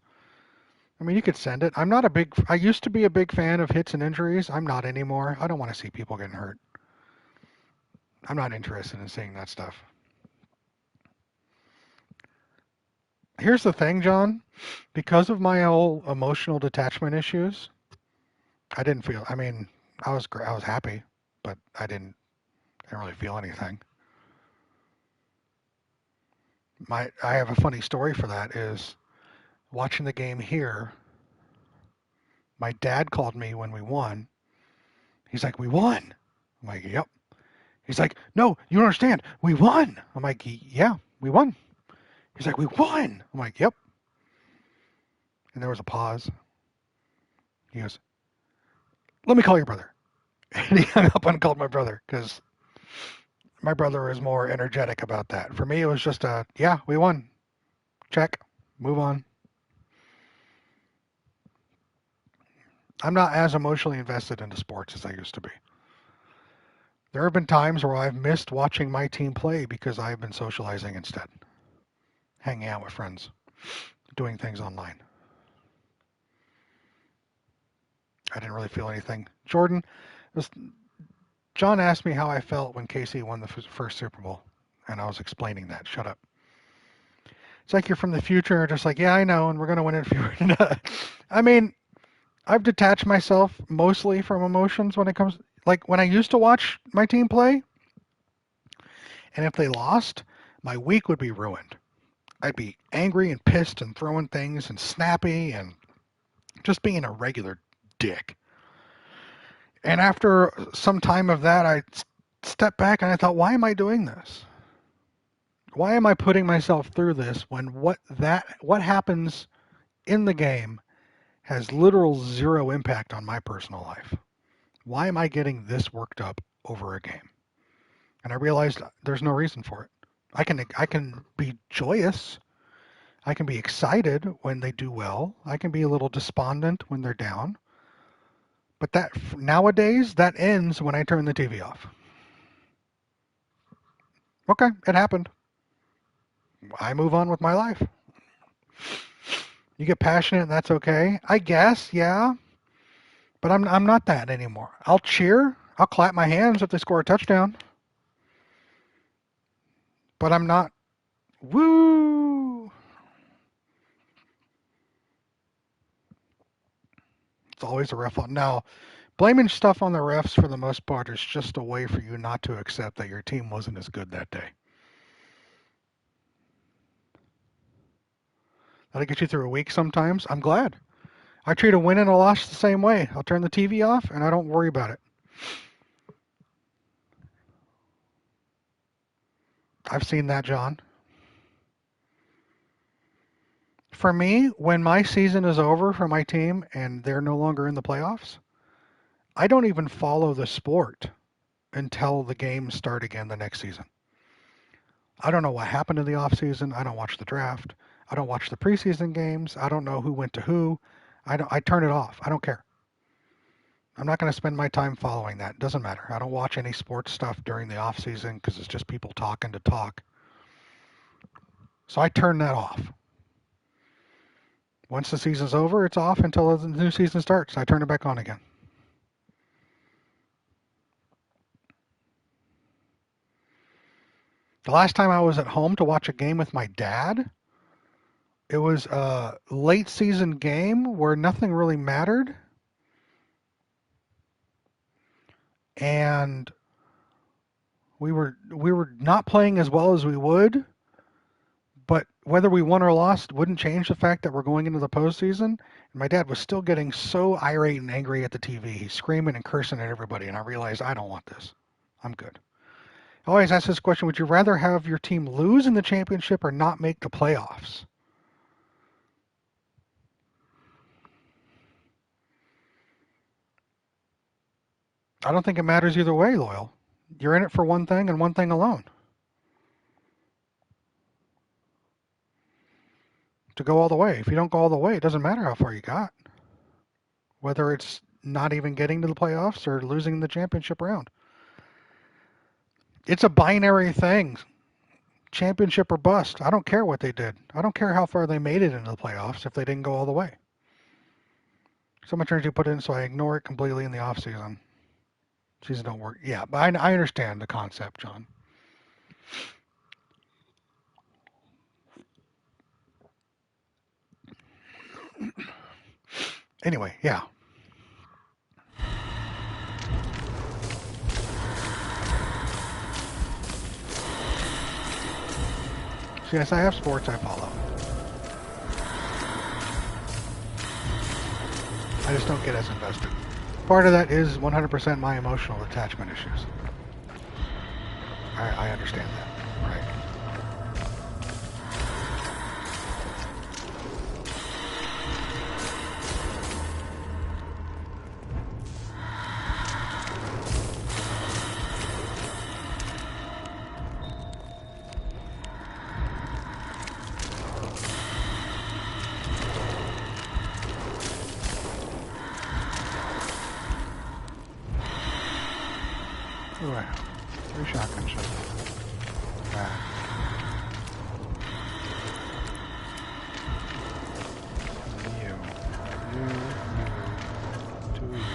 A: I mean, you could send it. I used to be a big fan of hits and injuries. I'm not anymore. I don't want to see people getting hurt. I'm not interested in seeing that stuff. Here's the thing, John. Because of my whole emotional detachment issues, I was happy, but I didn't really feel anything. I have a funny story for that is watching the game here. My dad called me when we won. He's like, "We won." I'm like, "Yep." He's like, "No, you don't understand. We won." I'm like, "Yeah, we won." He's like, "We won." I'm like, "Yep." And there was a pause. He goes, "Let me call your brother." And he hung up and called my brother because my brother is more energetic about that. For me, it was just yeah, we won. Check. Move on. I'm not as emotionally invested into sports as I used to be. There have been times where I've missed watching my team play because I've been socializing instead, hanging out with friends, doing things online. I didn't really feel anything. John asked me how I felt when KC won the first Super Bowl, and I was explaining that. Shut up. It's like you're from the future, just like, yeah, I know, and we're going to win it if you were. I mean, I've detached myself mostly from emotions when it comes, like when I used to watch my team play, and if they lost, my week would be ruined. I'd be angry and pissed and throwing things and snappy and just being a regular dick. And after some time of that, I stepped back and I thought, why am I doing this? Why am I putting myself through this when what happens in the game has literal zero impact on my personal life? Why am I getting this worked up over a game? And I realized there's no reason for it. I can be joyous. I can be excited when they do well. I can be a little despondent when they're down. But that nowadays, that ends when I turn the TV off. Okay, it happened. I move on with my life. You get passionate and that's okay. I guess, yeah. But I'm not that anymore. I'll cheer. I'll clap my hands if they score a touchdown. But I'm not, woo. It's always a ref. Now, blaming stuff on the refs for the most part is just a way for you not to accept that your team wasn't as good that day. That'll get you through a week sometimes. I'm glad. I treat a win and a loss the same way. I'll turn the TV off and I don't worry about it. I've seen that, John. For me, when my season is over for my team and they're no longer in the playoffs, I don't even follow the sport until the games start again the next season. I don't know what happened in the off season. I don't watch the draft. I don't watch the preseason games. I don't know who went to who. I turn it off. I don't care. I'm not going to spend my time following that. It doesn't matter. I don't watch any sports stuff during the off season because it's just people talking to talk. So I turn that off. Once the season's over, it's off until the new season starts. I turn it back on again. The last time I was at home to watch a game with my dad, it was a late season game where nothing really mattered. And we were not playing as well as we would, but whether we won or lost wouldn't change the fact that we're going into the postseason. And my dad was still getting so irate and angry at the TV. He's screaming and cursing at everybody, and I realized I don't want this. I'm good. I always ask this question, would you rather have your team lose in the championship or not make the playoffs? I don't think it matters either way, Loyal. You're in it for one thing and one thing alone. To go all the way. If you don't go all the way, it doesn't matter how far you got. Whether it's not even getting to the playoffs or losing the championship round. It's a binary thing. Championship or bust. I don't care what they did. I don't care how far they made it into the playoffs if they didn't go all the way. So much energy put in, so I ignore it completely in the off season. Season don't work. Yeah, but I understand the concept, John. Anyway, yeah. So yes, I have sports I follow. I just don't get as invested. Part of that is 100% my emotional attachment issues. I understand that, right? Right. 3 shotgun shots. Back. You. 2 you. 1 you.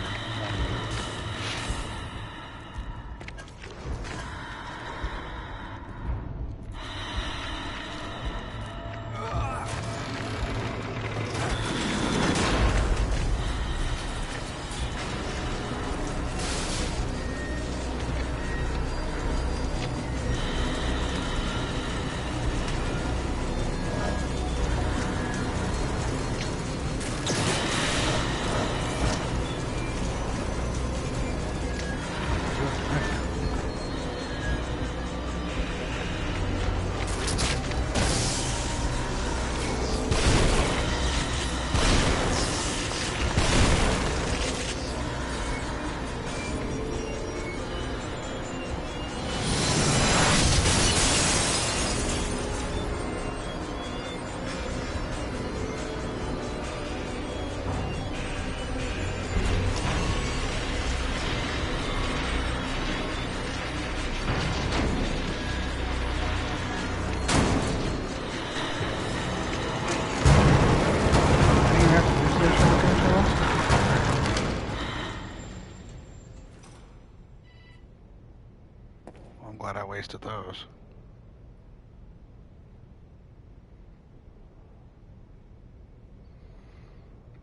A: I'm glad I wasted those.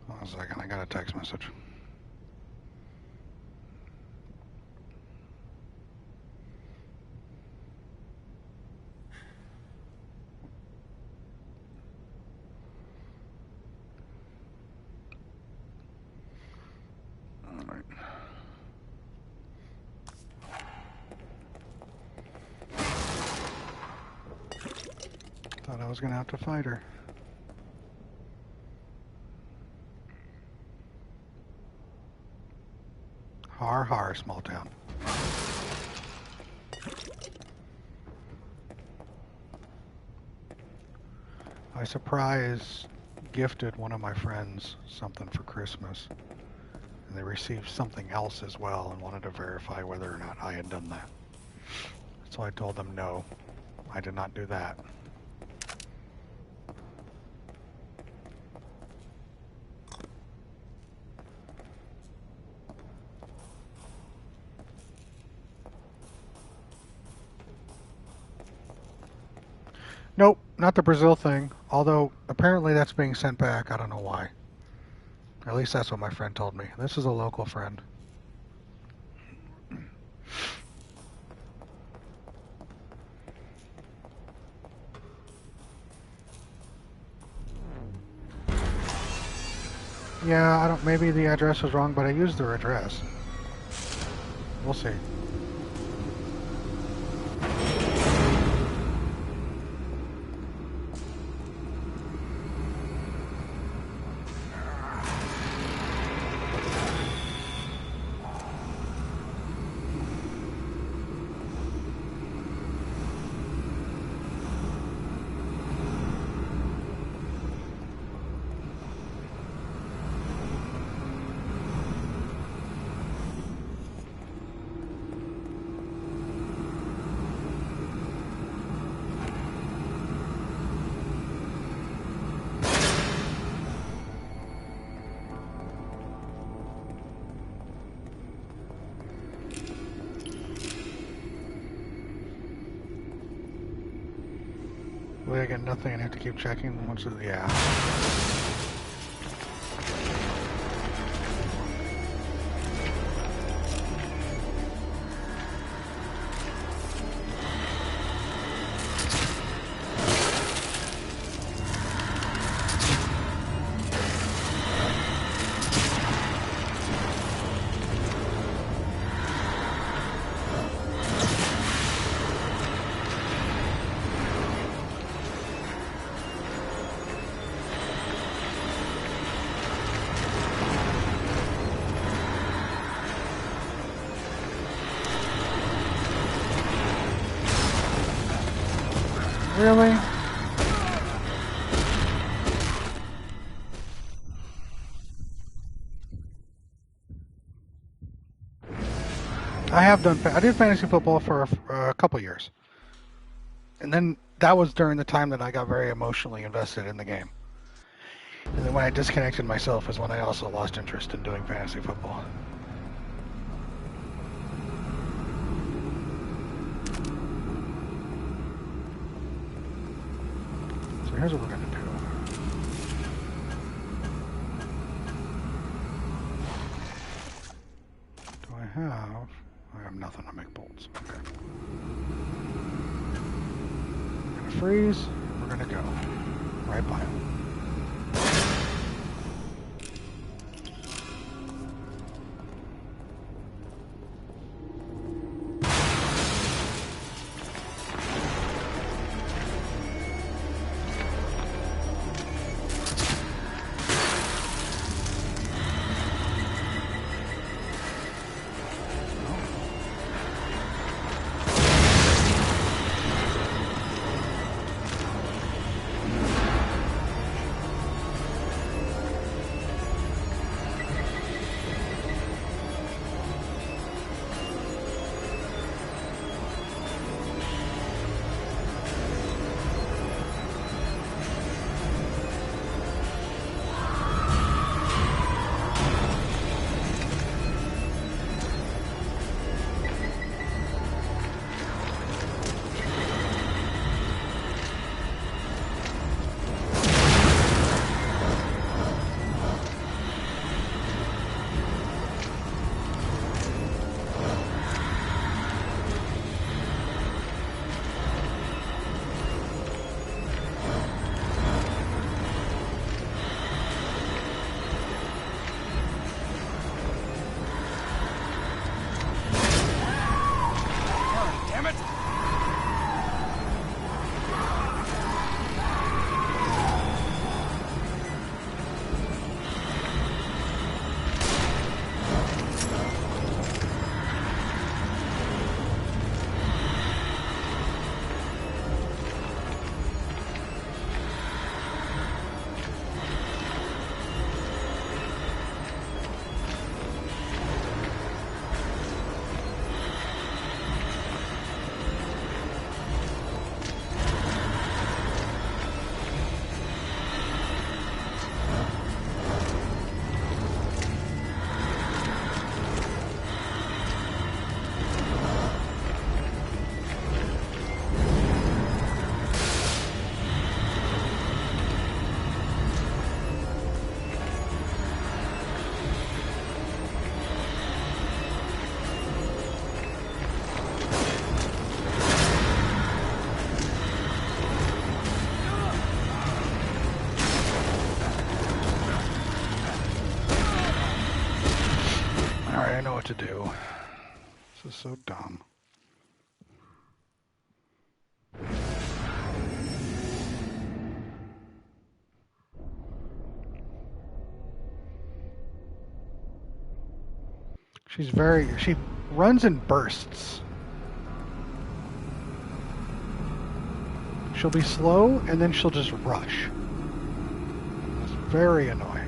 A: Hold on a second, I got a text message. All right. Thought I was gonna have to fight her. Har har, small town. I surprise gifted one of my friends something for Christmas, and they received something else as well and wanted to verify whether or not I had done that. So I told them no, I did not do that. Nope, not the Brazil thing, although apparently that's being sent back. I don't know why. At least that's what my friend told me. This is a local friend. Yeah, I don't. Maybe the address was wrong, but I used their address. We'll see. Wait, I get nothing and have to keep checking once it, yeah. Really? I did fantasy football for a couple years. And then that was during the time that I got very emotionally invested in the game. And then when I disconnected myself is when I also lost interest in doing fantasy football. So here's what we're going to do. Do I have nothing to make bolts. Okay. We're going to freeze. We're going to go right by him. I know what to do. This is so dumb. She runs in bursts. She'll be slow and then she'll just rush. It's very annoying.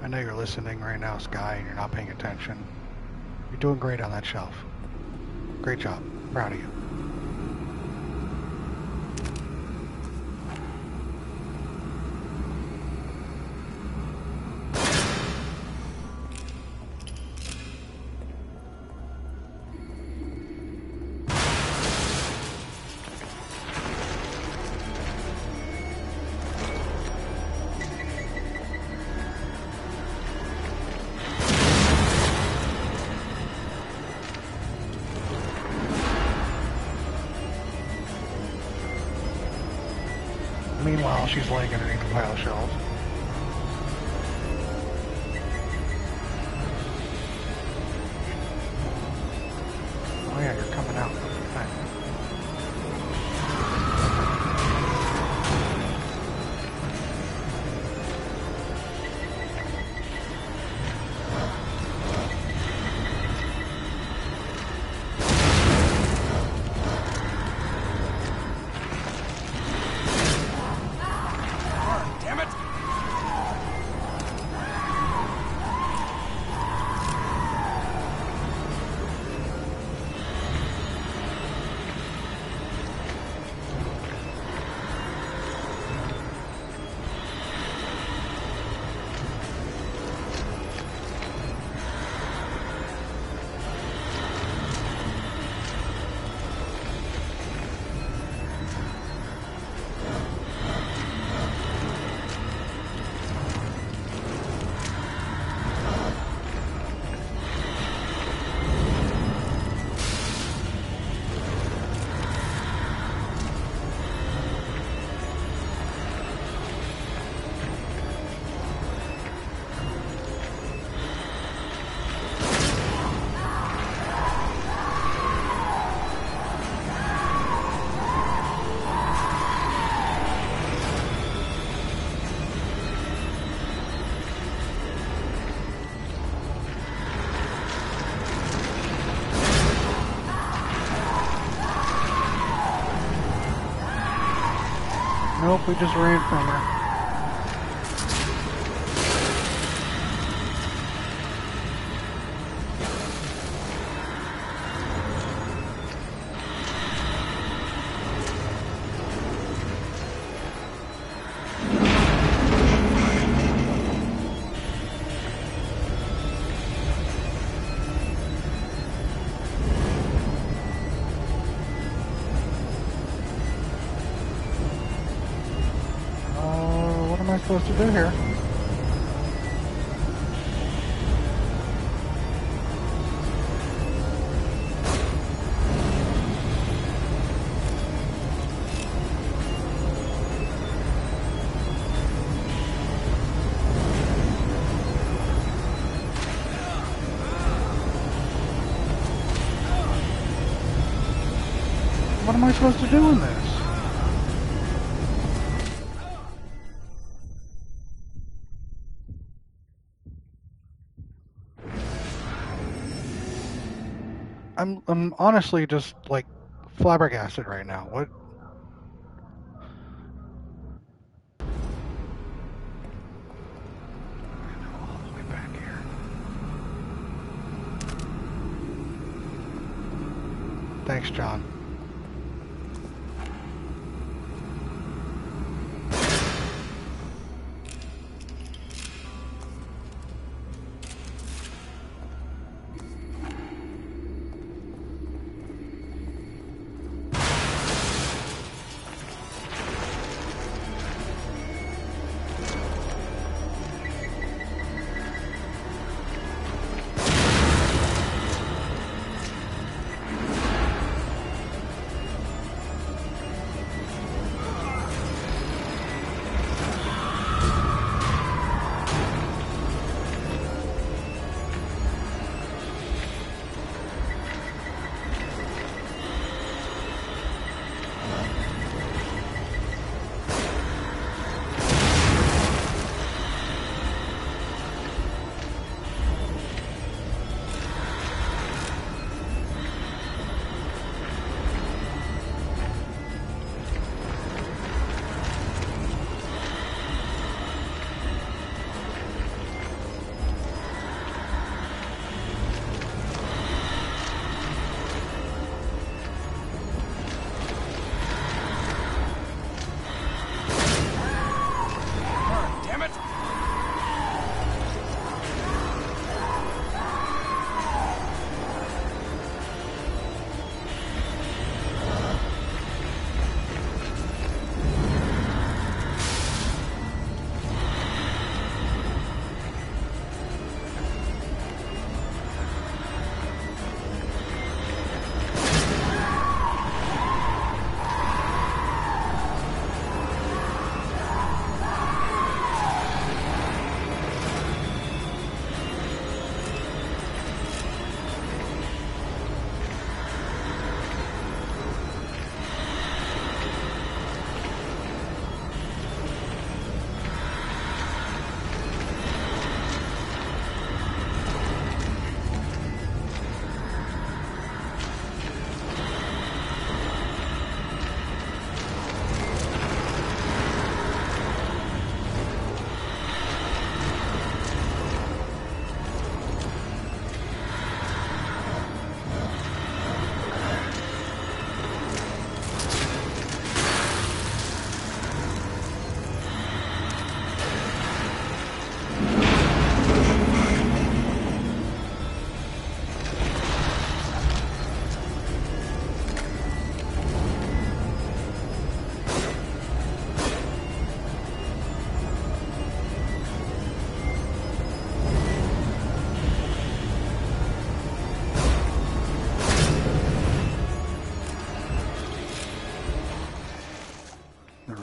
A: I know you're listening right now, Sky, and you're not paying attention. You're doing great on that shelf. Great job. Proud of you. Meanwhile, she's laying underneath a pile of shelves. Oh yeah, you're coming out. Fine. Nope, we just ran from her. What am I supposed to do here? What am I supposed to do in this? I'm honestly just like flabbergasted right now. What? Thanks, John.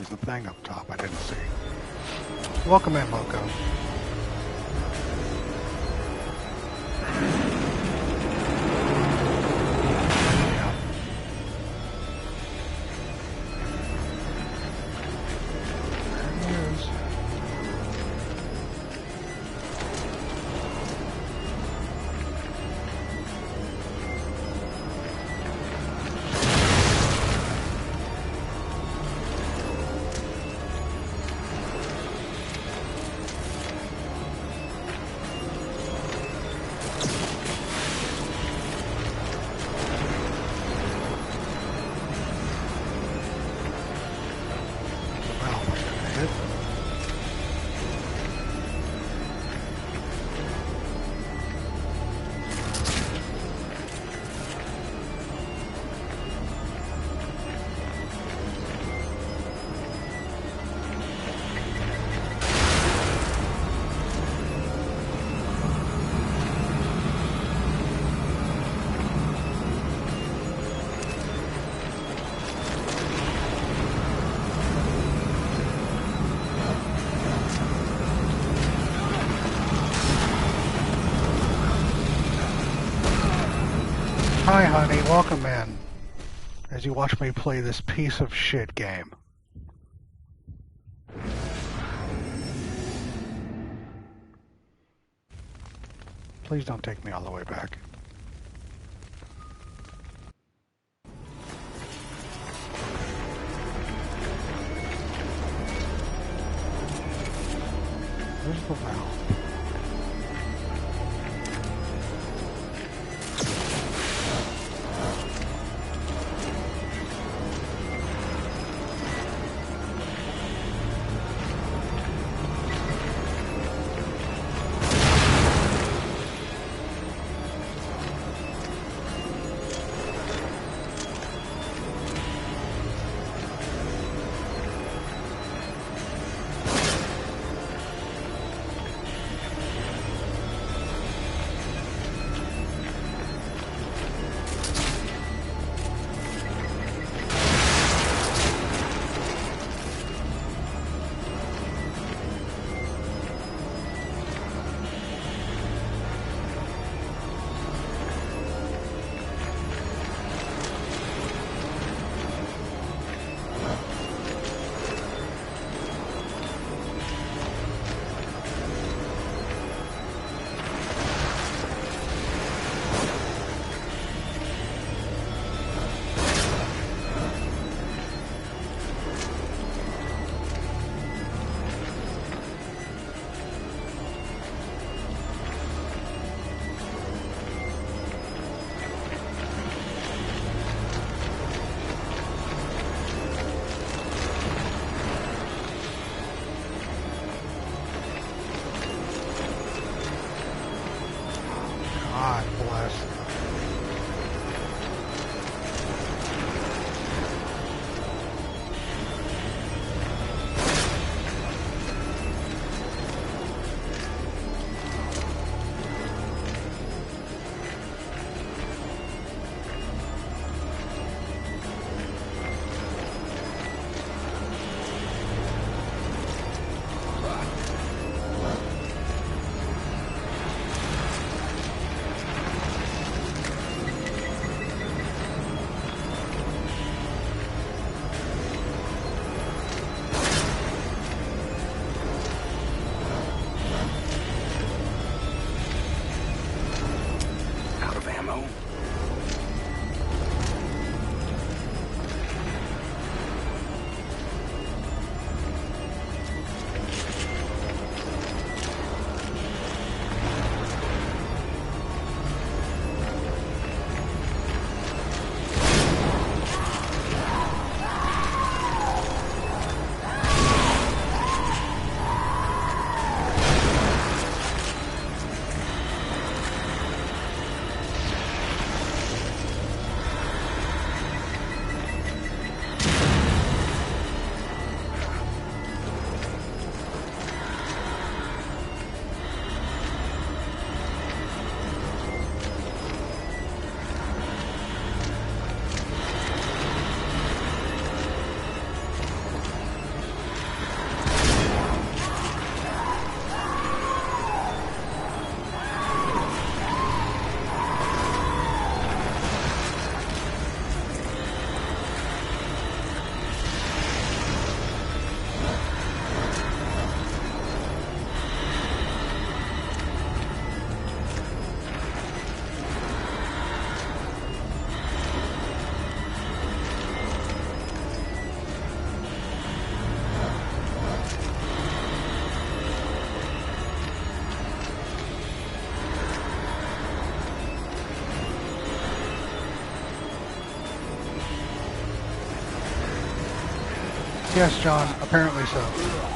A: The thing up top I didn't see. Welcome in, Loco. Yeah. There he is. Hi, honey. Welcome in. As you watch me play this piece of shit game. Please don't take me all the way back. Where's the valve? Yes, John, apparently so.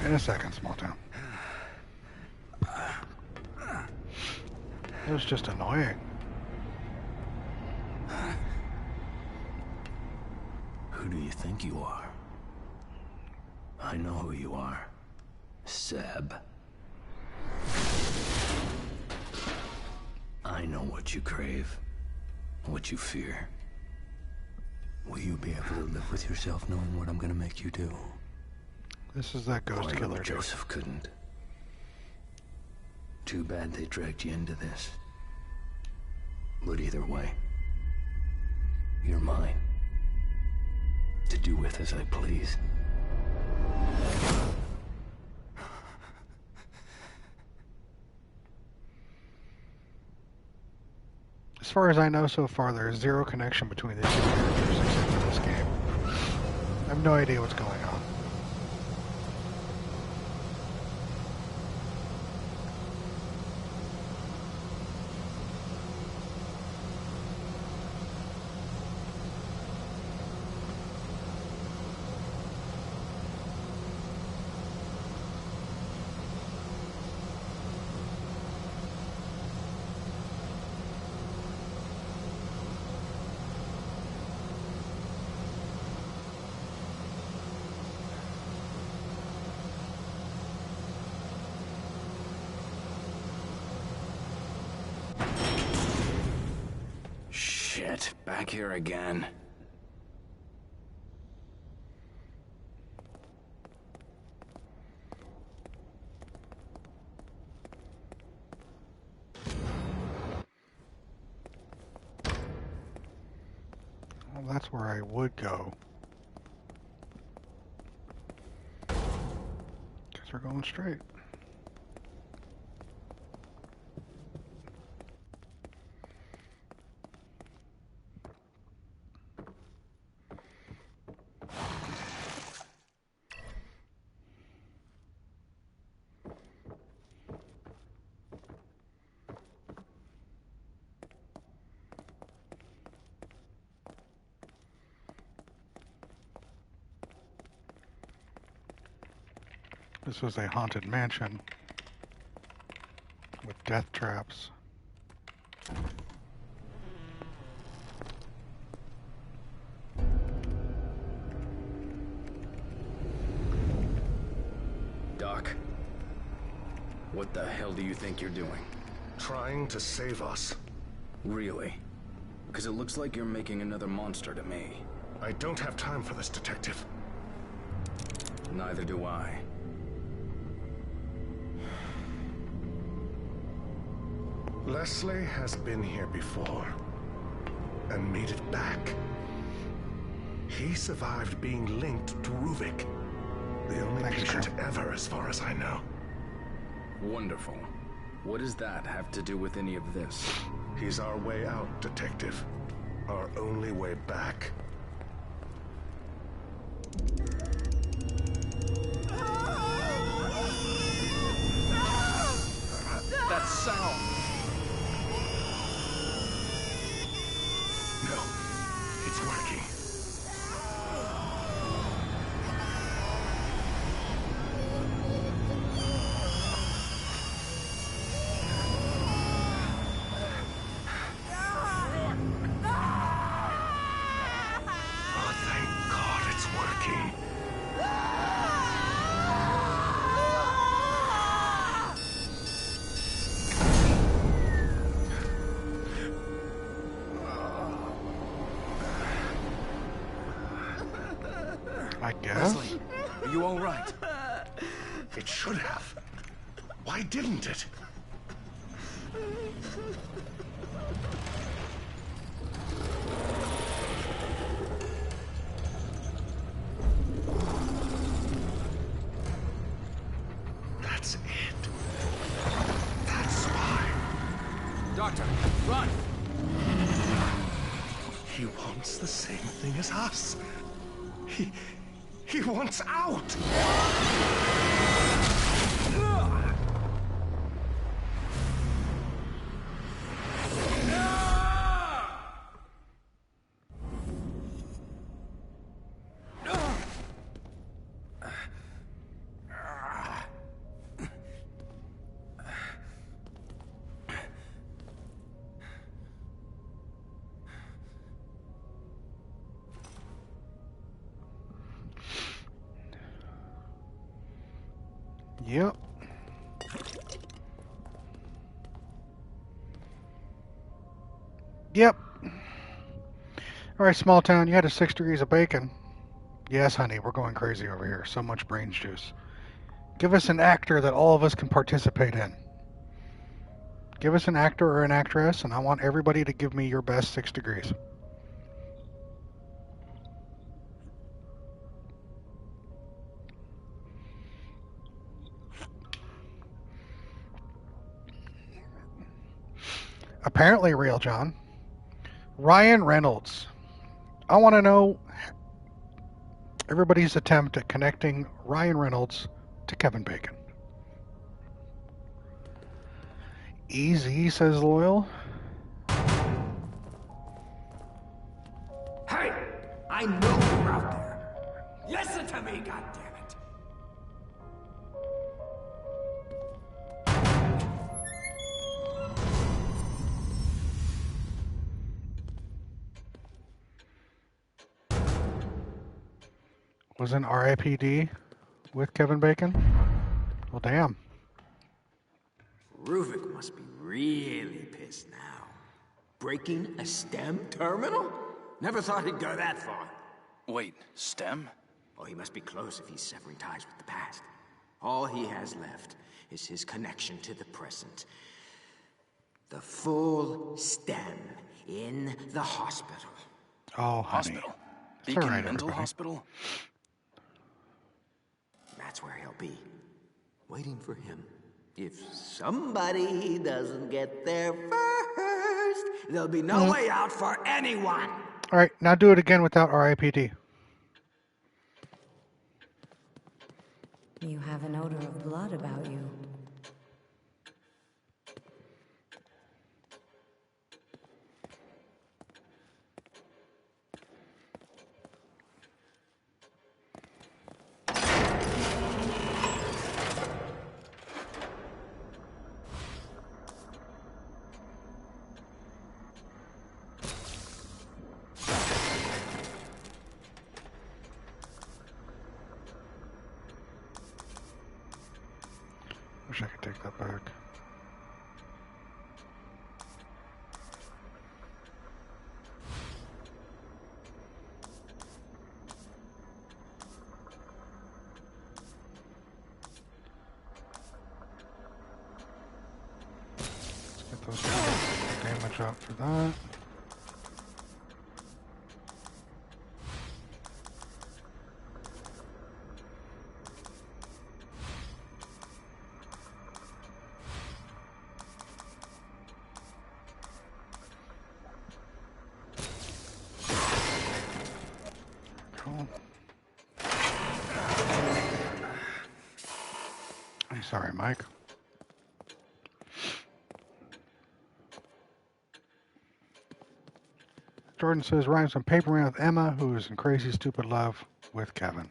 A: In a second, small town. It was just annoying.
C: Who do you think you are? I know who you are. Seb. I know what you crave, what you fear. Will you be able to live with yourself knowing what I'm gonna make you do?
A: This is that ghost killer dude.
C: Joseph couldn't. Too bad they dragged you into this. But either way, you're mine. To do with as I please.
A: As far as I know so far, there is zero connection between these two characters except in this game. I have no idea what's going on.
D: Shit, back here again.
A: Well, that's where I would go. Guess we're going straight. This was a haunted mansion with death traps.
D: Doc, what the hell do you think you're doing?
B: Trying to save us.
D: Really? Because it looks like you're making another monster to me.
B: I don't have time for this, Detective.
D: Neither do I.
B: Leslie has been here before, and made it back. He survived being linked to Ruvik. The only patient ever, as far as I know.
D: Wonderful. What does that have to do with any of this?
B: He's our way out, Detective. Our only way back.
D: That sound!
B: No, it's working. Oh, thank God it's working.
A: I guess.
D: Leslie, are you all right?
B: It should have. Why didn't it? wants the same thing as us. He wants out!
A: Yep. Yep. All right, small town, you had a 6 degrees of bacon. Yes, honey, we're going crazy over here. So much brains juice. Give us an actor that all of us can participate in. Give us an actor or an actress, and I want everybody to give me your best 6 degrees. Apparently real, John. Ryan Reynolds. I want to know everybody's attempt at connecting Ryan Reynolds to Kevin Bacon. Easy, says Loyal.
E: Hey! I know you're out there. Listen to me, goddammit!
A: Was in R.I.P.D. with Kevin Bacon? Well, damn.
E: Ruvik must be really pissed now. Breaking a STEM terminal? Never thought he'd go that far.
C: Wait, STEM?
E: Oh, he must be close if he's severing ties with the past. All he has left is his connection to the present. The full STEM in the hospital.
A: Oh, honey.
C: Hospital?
A: It's
C: Beacon
A: all right,
C: Mental
A: everybody.
C: Hospital?
E: That's where he'll be. Waiting for him. If somebody doesn't get there first, there'll be no way out for anyone.
A: All right, now do it again without R.I.P.D.
F: You have an odor of blood about you.
A: Wish I could take that back. Let's get those damage out for that. Cool. Sorry, Mike. Jordan says Ryan's on Paper Man with Emma, who is in crazy stupid love with Kevin.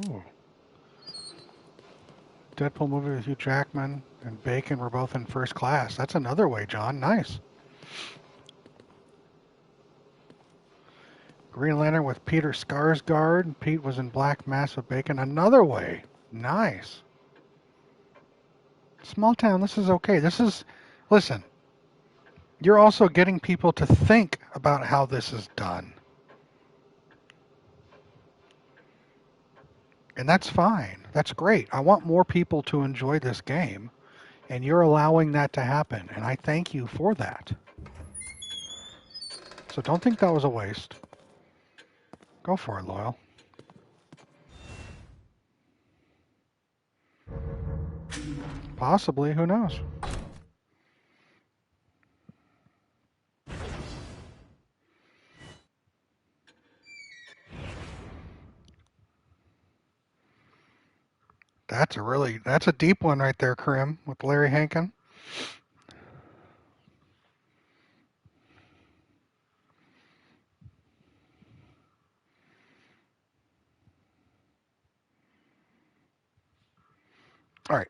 A: Ooh. Deadpool movie with Hugh Jackman and Bacon were both in first class. That's another way, John. Nice. Green Lantern with Peter Skarsgård. Pete was in Black Mass with Bacon. Another way. Nice. Small town, this is okay. This is, listen, you're also getting people to think about how this is done. And that's fine. That's great. I want more people to enjoy this game, and you're allowing that to happen, and I thank you for that. So don't think that was a waste. Go for it, Loyal. Possibly, who knows? That's a deep one right there, Krim, with Larry Hankin. All right.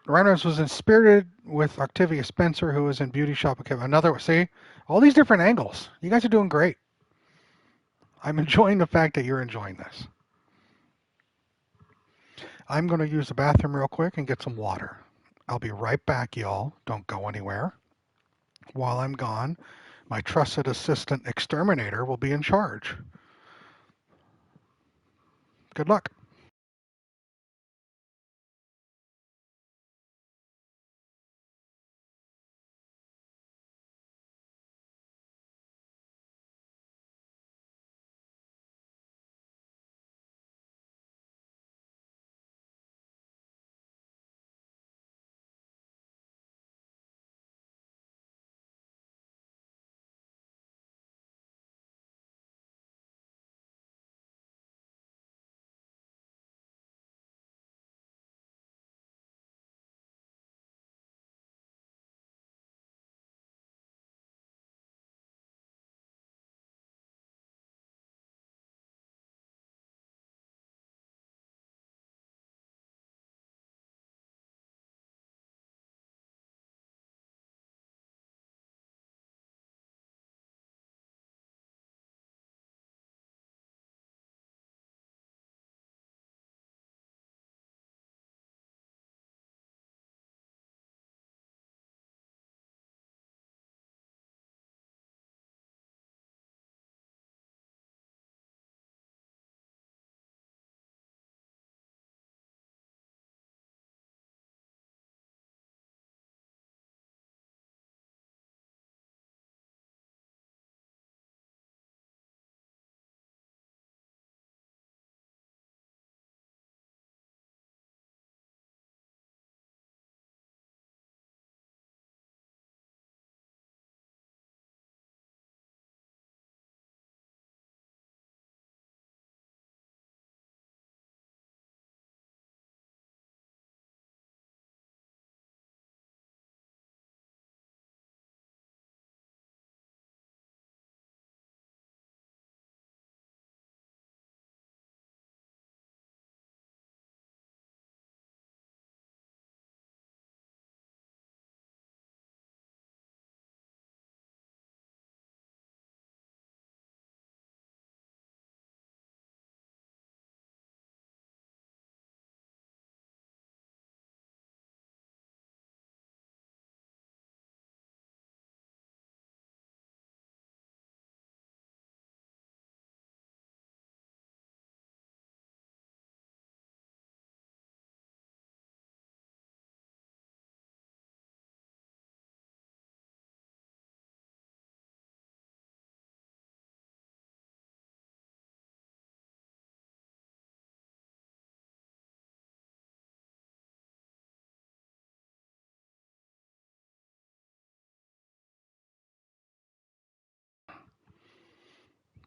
A: Reynolds was inspirited with Octavia Spencer, who was in Beauty Shop. Another, see, all these different angles. You guys are doing great. I'm enjoying the fact that you're enjoying this. I'm going to use the bathroom real quick and get some water. I'll be right back, y'all. Don't go anywhere. While I'm gone, my trusted assistant exterminator will be in charge. Good luck.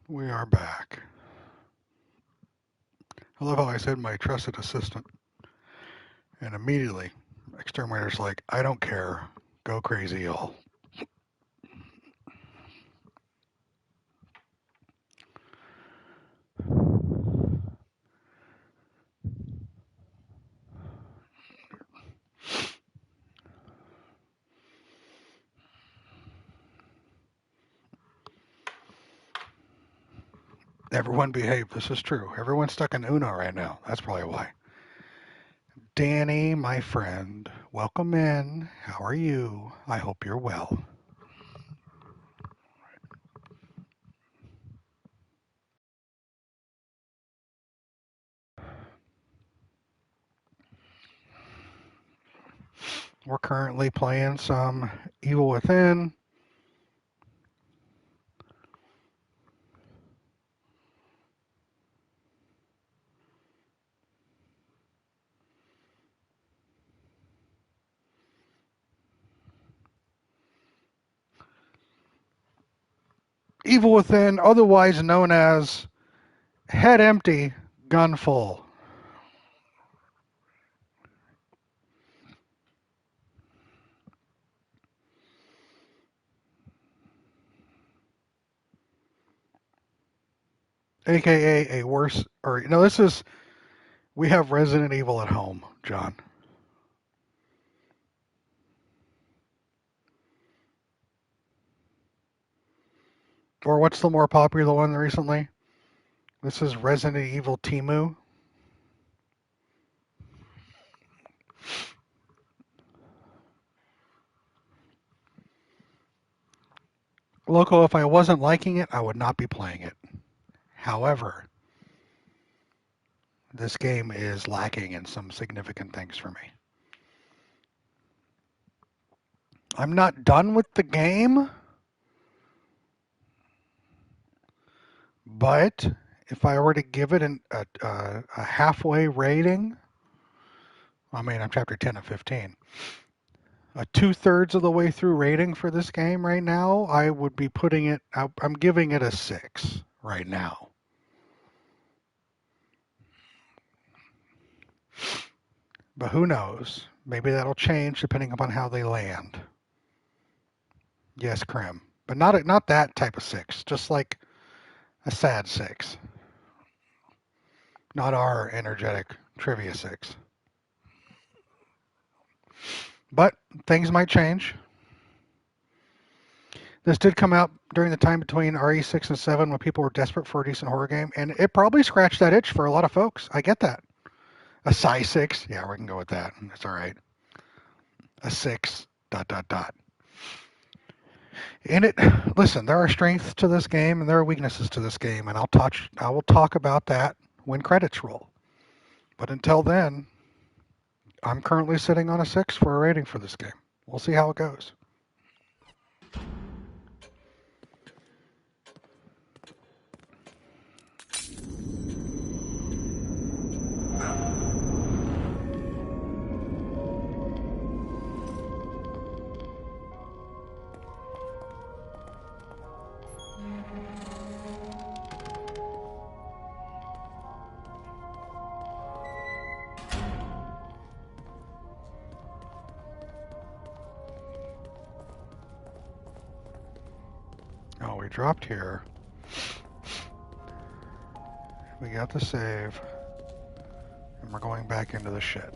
A: We are back. I love how I said my trusted assistant. And immediately, exterminator's like, I don't care. Go crazy, y'all. Everyone behave. This is true. Everyone's stuck in Uno right now. That's probably why. Danny, my friend, welcome in. How are you? I hope you're well. We're currently playing some Evil Within. Evil Within, otherwise known as Head Empty, Gun Full. AKA a worse, or no, this is, we have Resident Evil at home, John. Or what's the more popular one recently? This is Resident Evil Timu. Loco, if I wasn't liking it, I would not be playing it. However, this game is lacking in some significant things for me. I'm not done with the game, but if I were to give it a halfway rating, I mean, I'm chapter 10 of 15. A 2/3 of the way through rating for this game right now, I would be putting it, I'm giving it a 6 right now. But who knows? Maybe that'll change depending upon how they land. Yes, Krim. But not that type of 6, just like a sad 6. Not our energetic trivia 6. But things might change. This did come out during the time between RE6 and 7 when people were desperate for a decent horror game, and it probably scratched that itch for a lot of folks. I get that. A Psy 6, yeah, we can go with that. That's all right. A 6, ... In it, listen, there are strengths to this game and there are weaknesses to this game, and I will talk about that when credits roll. But until then, I'm currently sitting on a 6 for a rating for this game. We'll see how it goes. Oh, we dropped here. We got the save. And we're going back into the shed.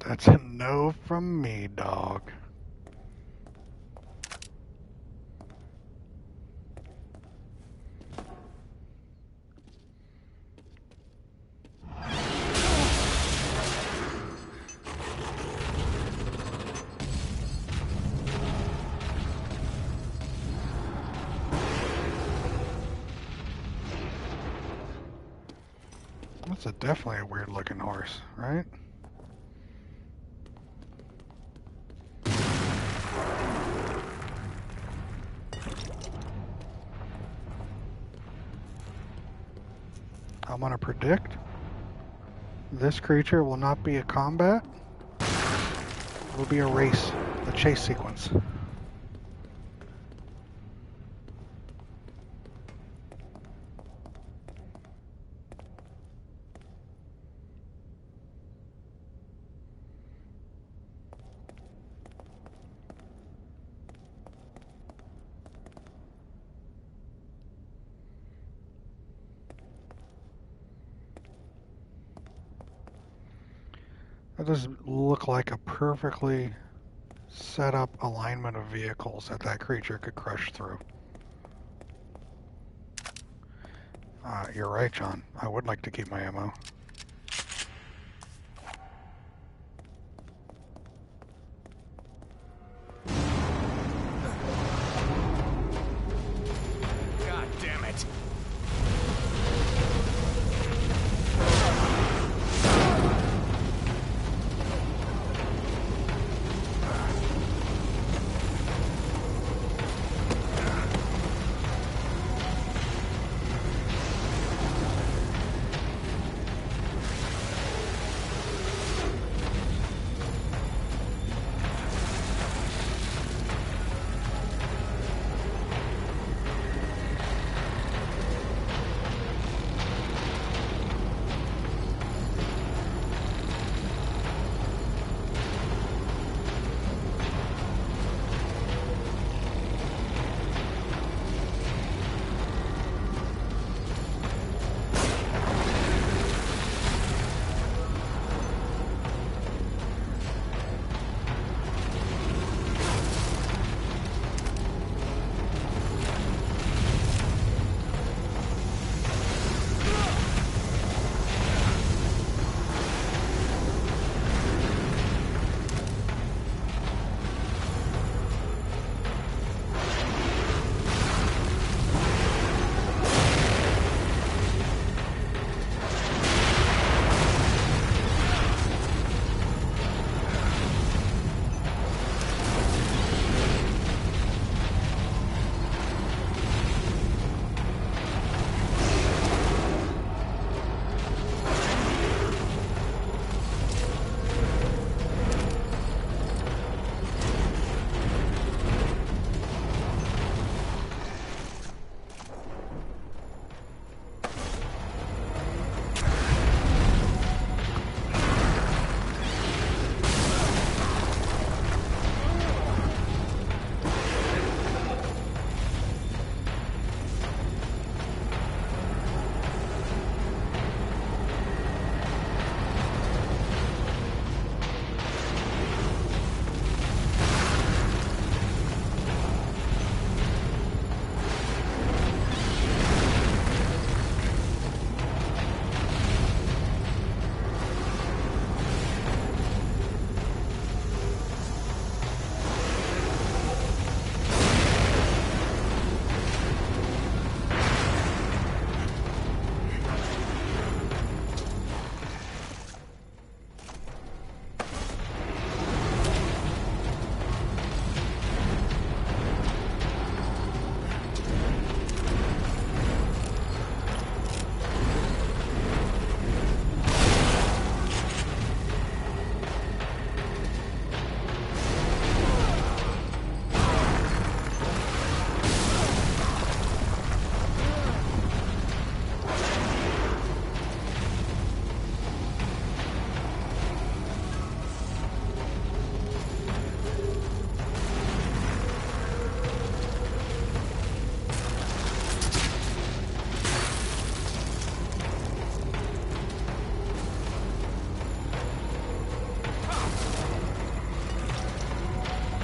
A: That's a no from me, dog. That's definitely a weird looking horse, right? I'm going to predict this creature will not be a combat. It will be a race, a chase sequence. That does look like a perfectly set up alignment of vehicles that creature could crush through. You're right, John. I would like to keep my ammo.
E: God damn it!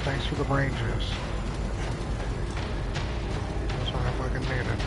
A: Thanks for the brain juice. That's what I fucking needed.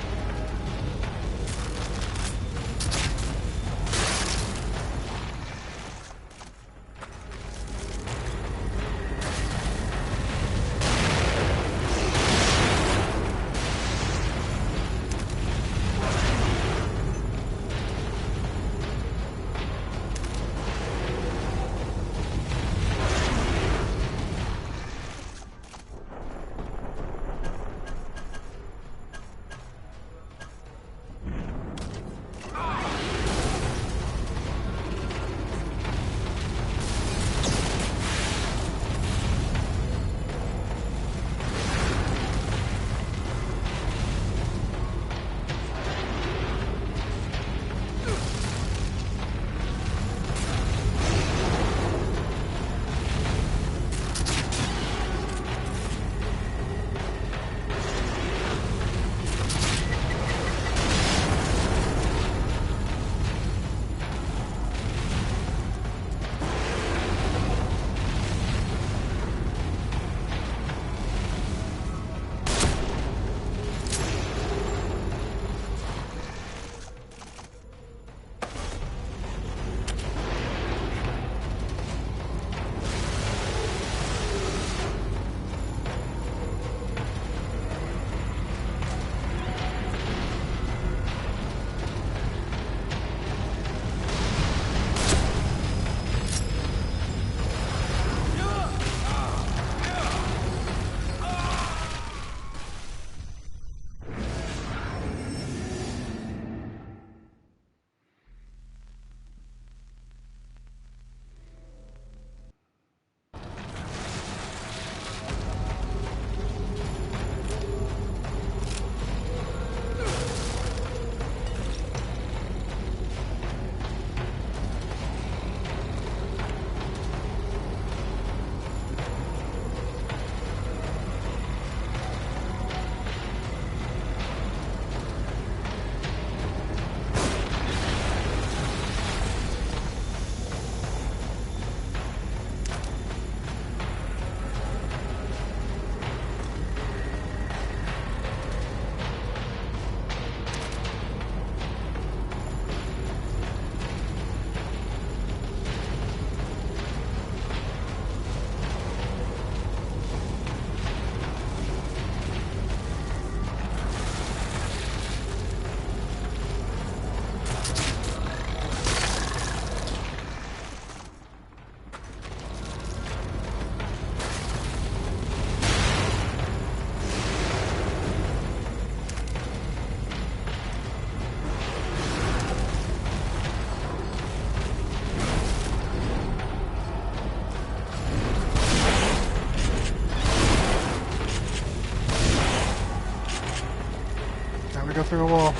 A: to go through the wall.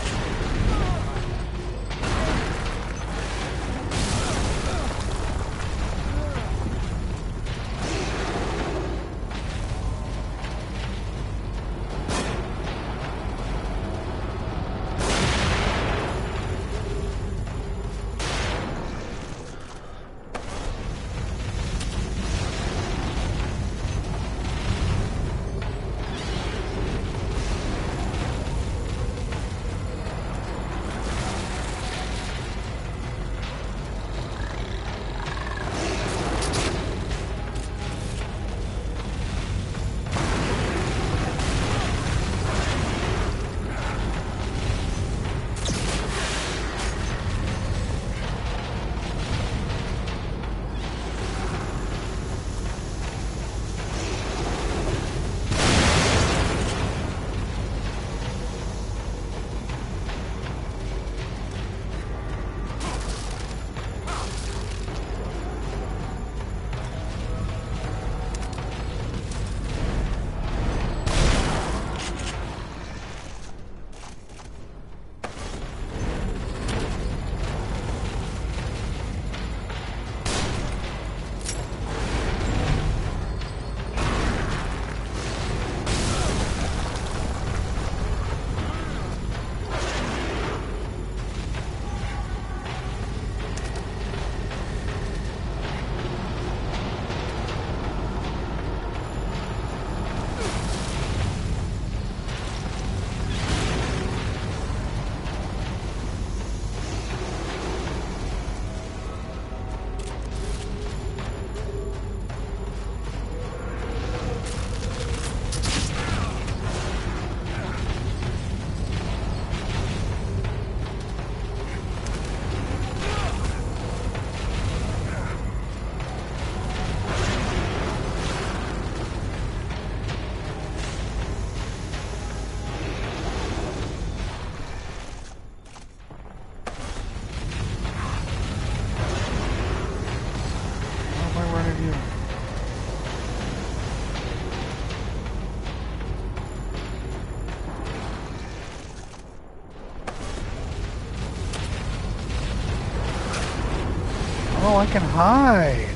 A: Oh, I can hide.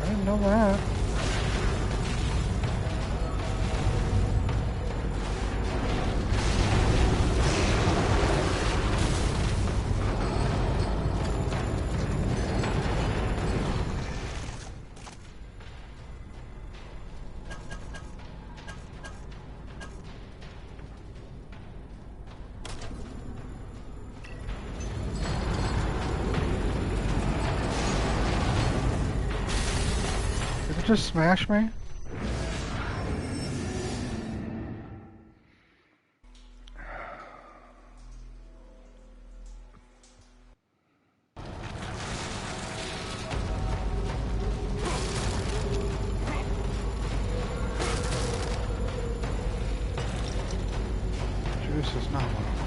A: I didn't know that. Just smash me? Juice is not one of them.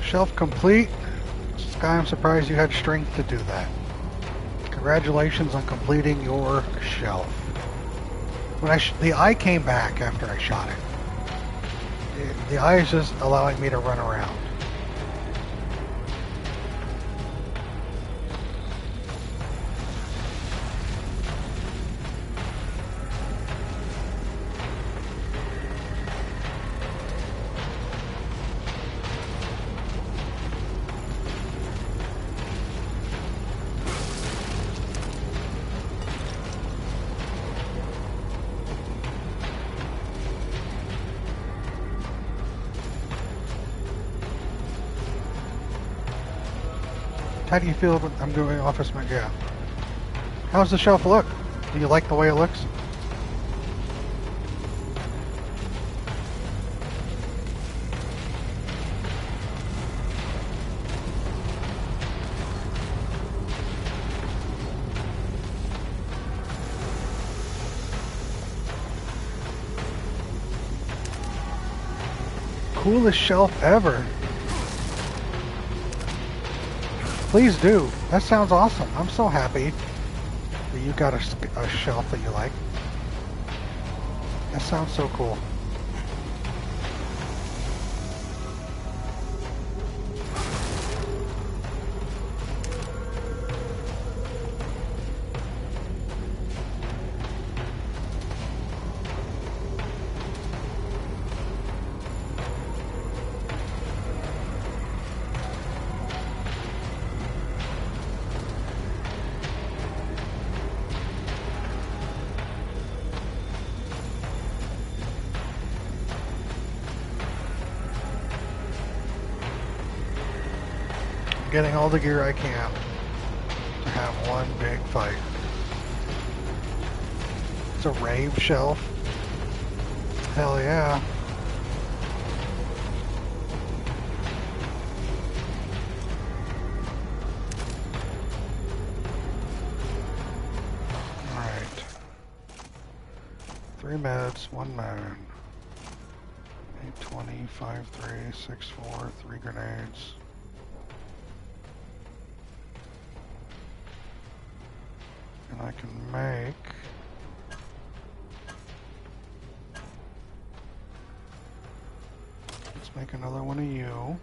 A: Shelf complete. Sky, I'm surprised you had strength to do that. Congratulations on completing your shelf. When the eye came back after I shot it. The eye is just allowing me to run around. How do you feel about I'm doing Office Mate? Yeah. How's the shelf look? Do you like the way it looks? Coolest shelf ever. Please do. That sounds awesome. I'm so happy that you got a shelf that you like. That sounds so cool. Getting all the gear I can to have one big fight. It's a rave shelf. Hell yeah. Alright. 3 meds, 1 moon. 820, 5-3, 6-4, 3 grenades. And I can make let's make another one of you.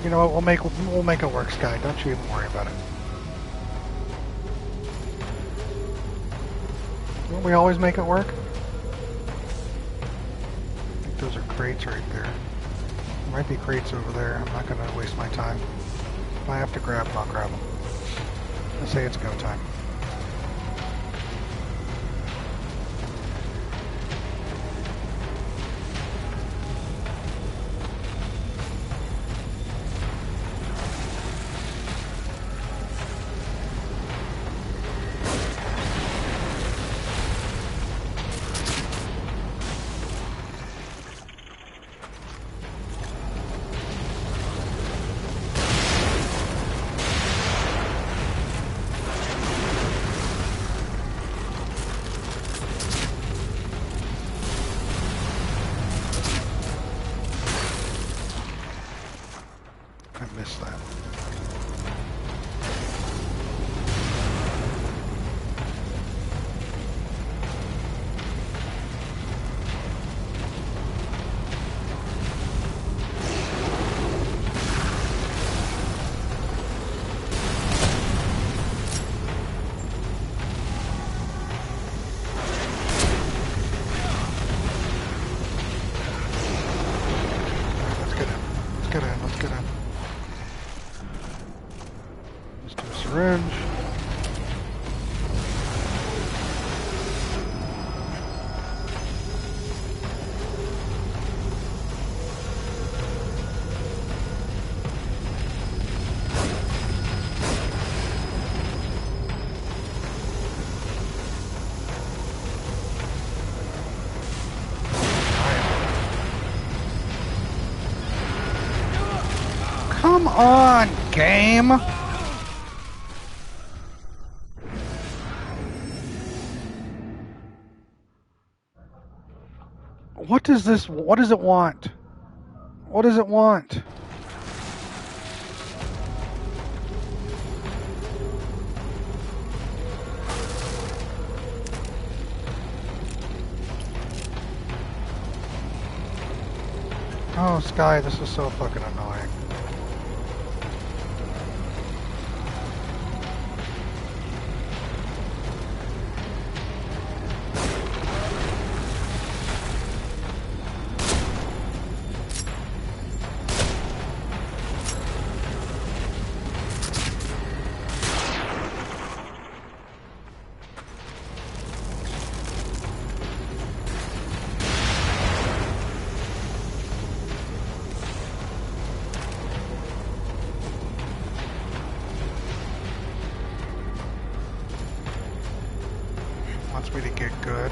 A: You know what, we'll make it work, Sky. Don't you even worry about it. Don't we always make it work? I think those are crates right there. There might be crates over there. I'm not going to waste my time. If I have to grab them, I'll grab them. Let's say it's go time. Syringe. Come on, game! What does this... What does it want? What does it want? Oh, Sky, this is so fucking annoying. Wants me to get good.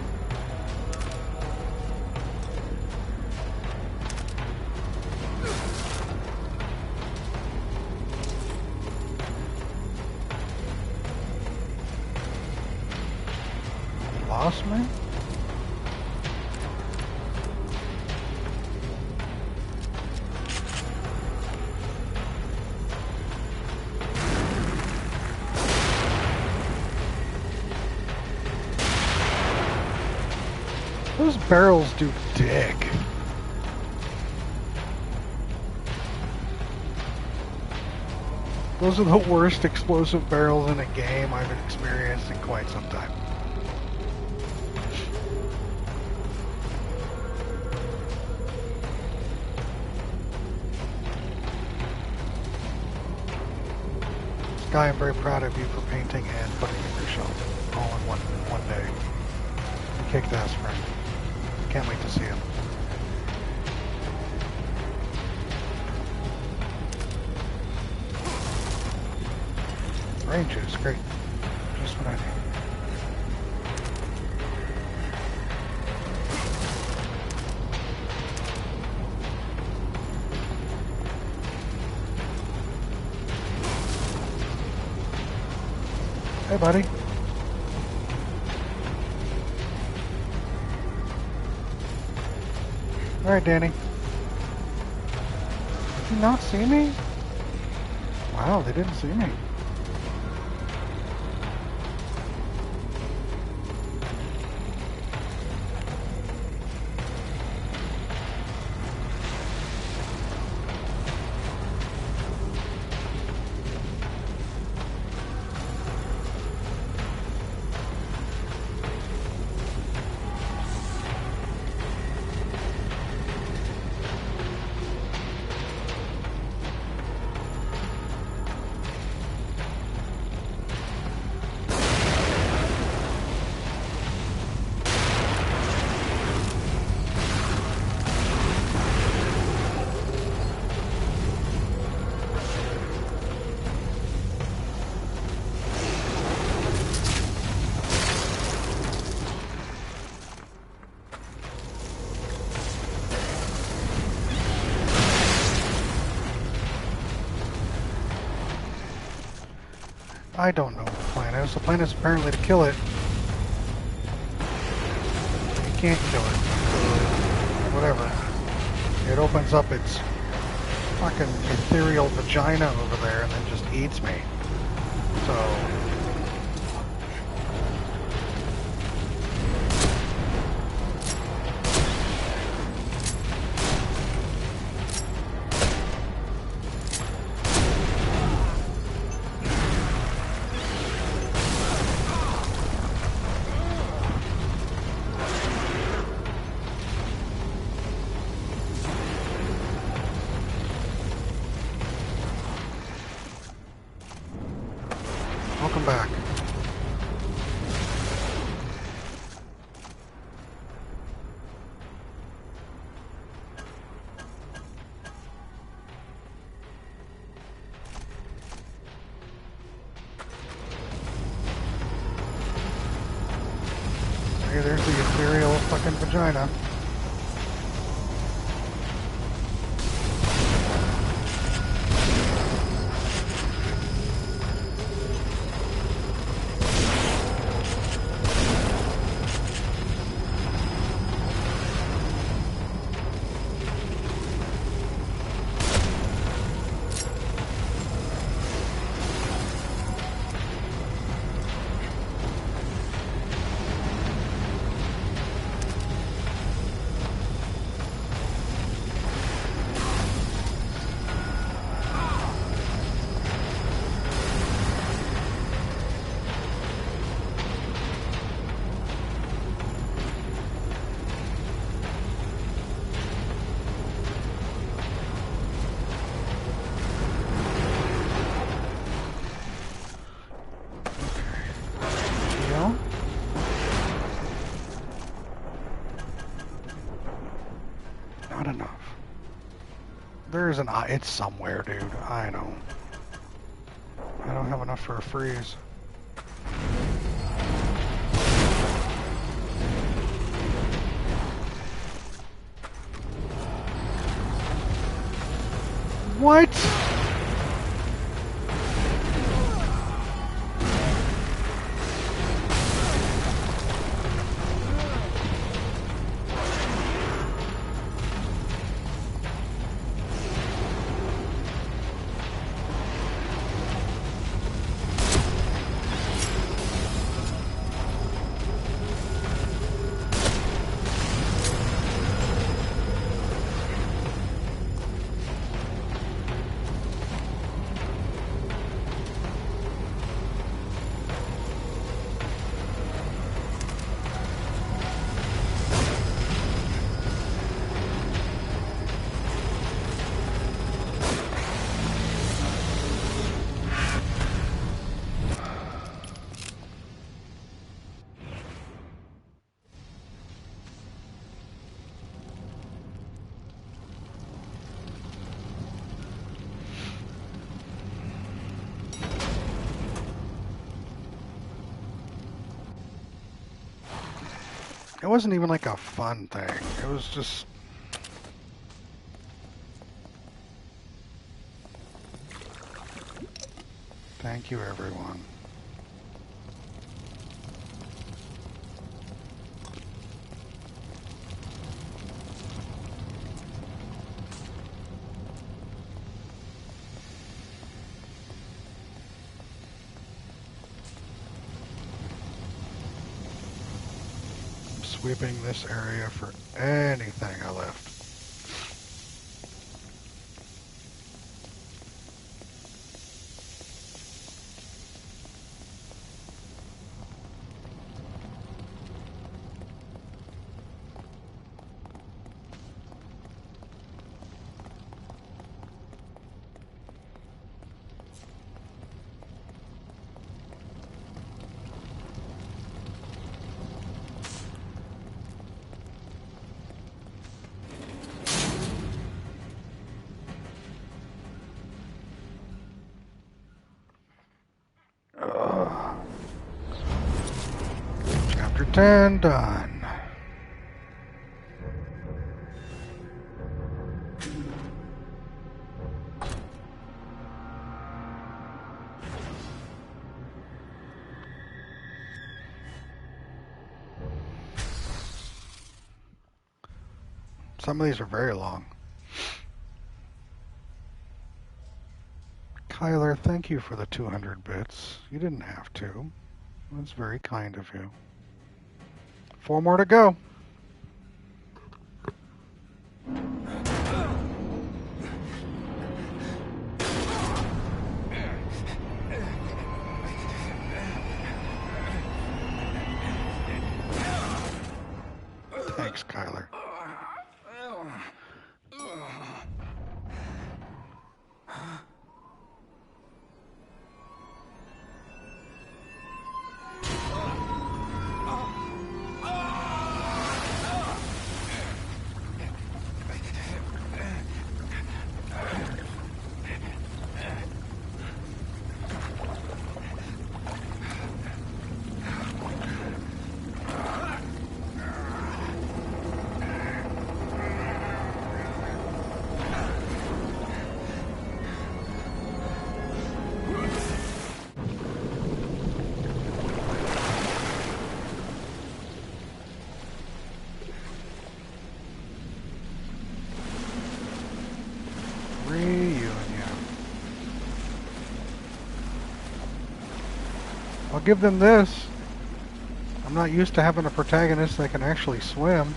A: Lost me? Those barrels do dick. Those are the worst explosive barrels in a game I've experienced in quite some time. Sky, I'm very proud of you for painting and putting in your shelf all in one day. You kicked ass, friend. Can't wait to see him. Rain juice, great. Just what I need. Hey, buddy. Alright, Danny. Did you not see me? Wow, they didn't see me. I don't know what the plan is. The plan is apparently to kill it. You can't kill it. Whatever. It opens up its fucking ethereal vagina over there and then just eats me. So... Welcome back. Hey, there's the ethereal fucking vagina. Where is an eye? It's somewhere, dude. I know. I don't have enough for a freeze. What? It wasn't even like a fun thing. It was just... Thank you, everyone. Sweeping this area for anything I left. Chapter 10 done. Some of these are very long. Kyler, thank you for the 200 bits. You didn't have to. That's very kind of you. 4 more to go. Thanks, Kyler. I'll give them this. I'm not used to having a protagonist that can actually swim.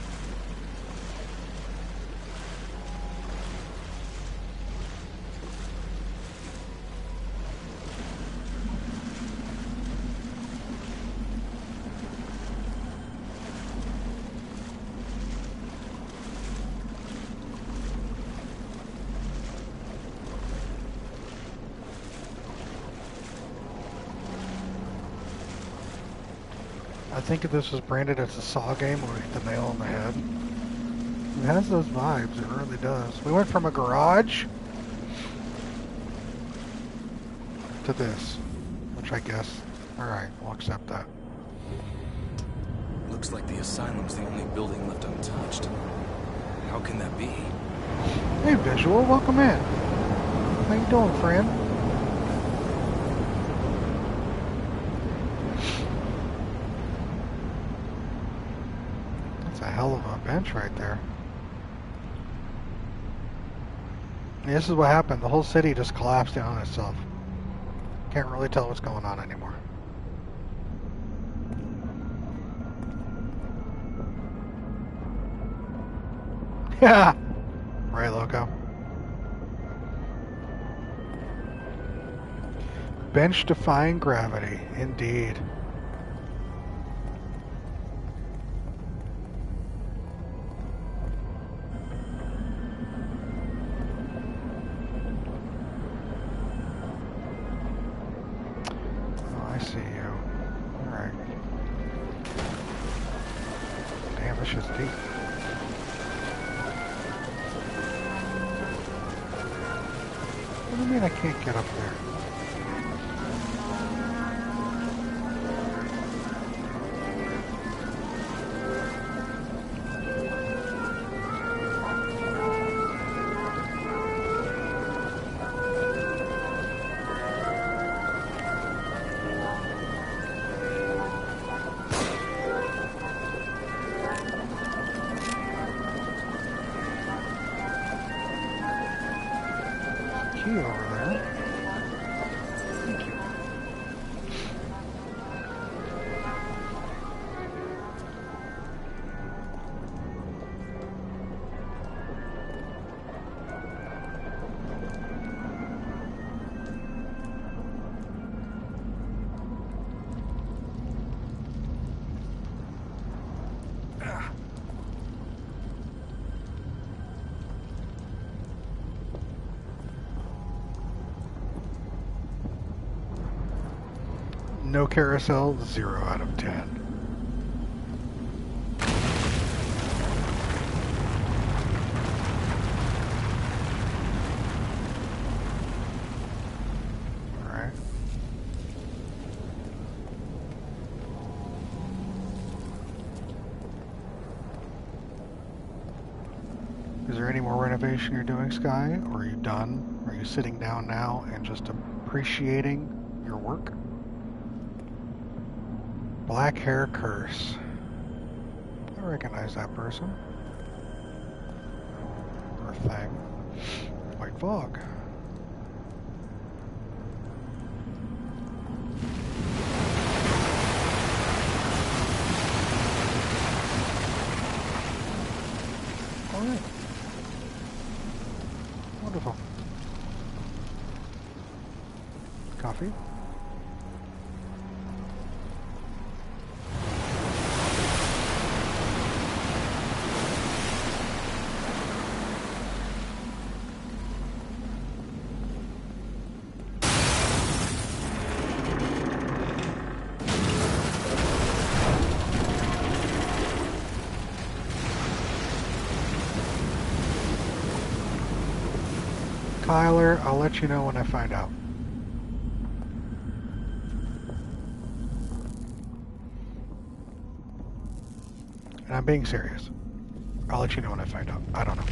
A: I think if this was branded as a Saw game, it would hit the nail on the head. It has those vibes, it really does. We went from a garage to this, which I guess, alright, we'll accept that.
H: Looks like the asylum's the only building left untouched. How can that be?
A: Hey, Visual, welcome in. How you doing, friend? That's a hell of a bench right there. And this is what happened. The whole city just collapsed in on itself. Can't really tell what's going on anymore. Yeah! Right, Loco. Bench defying gravity, indeed. Oh, I see you. Alright. Damn, this shit's deep. What do you mean I can't get up there? Over there. Thank you. No carousel, 0 out of 10. Alright. Is there any more renovation you're doing, Sky? Or are you done? Are you sitting down now and just appreciating your work? Black hair curse. I recognize that person. Or thing. White fog. Alright. Wonderful. Coffee? Tyler, I'll let you know when I find out. And I'm being serious. I'll let you know when I find out. I don't know.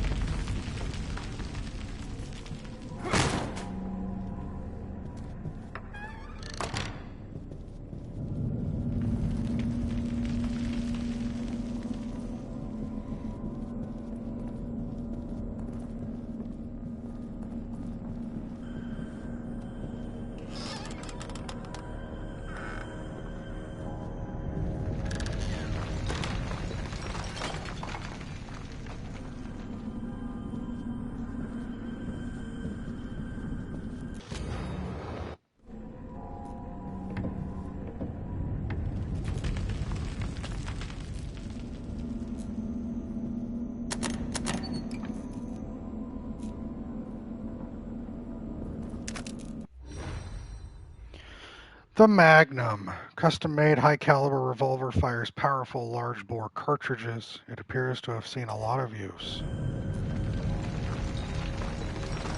A: The Magnum, custom-made high-caliber revolver, fires powerful large-bore cartridges. It appears to have seen a lot of use.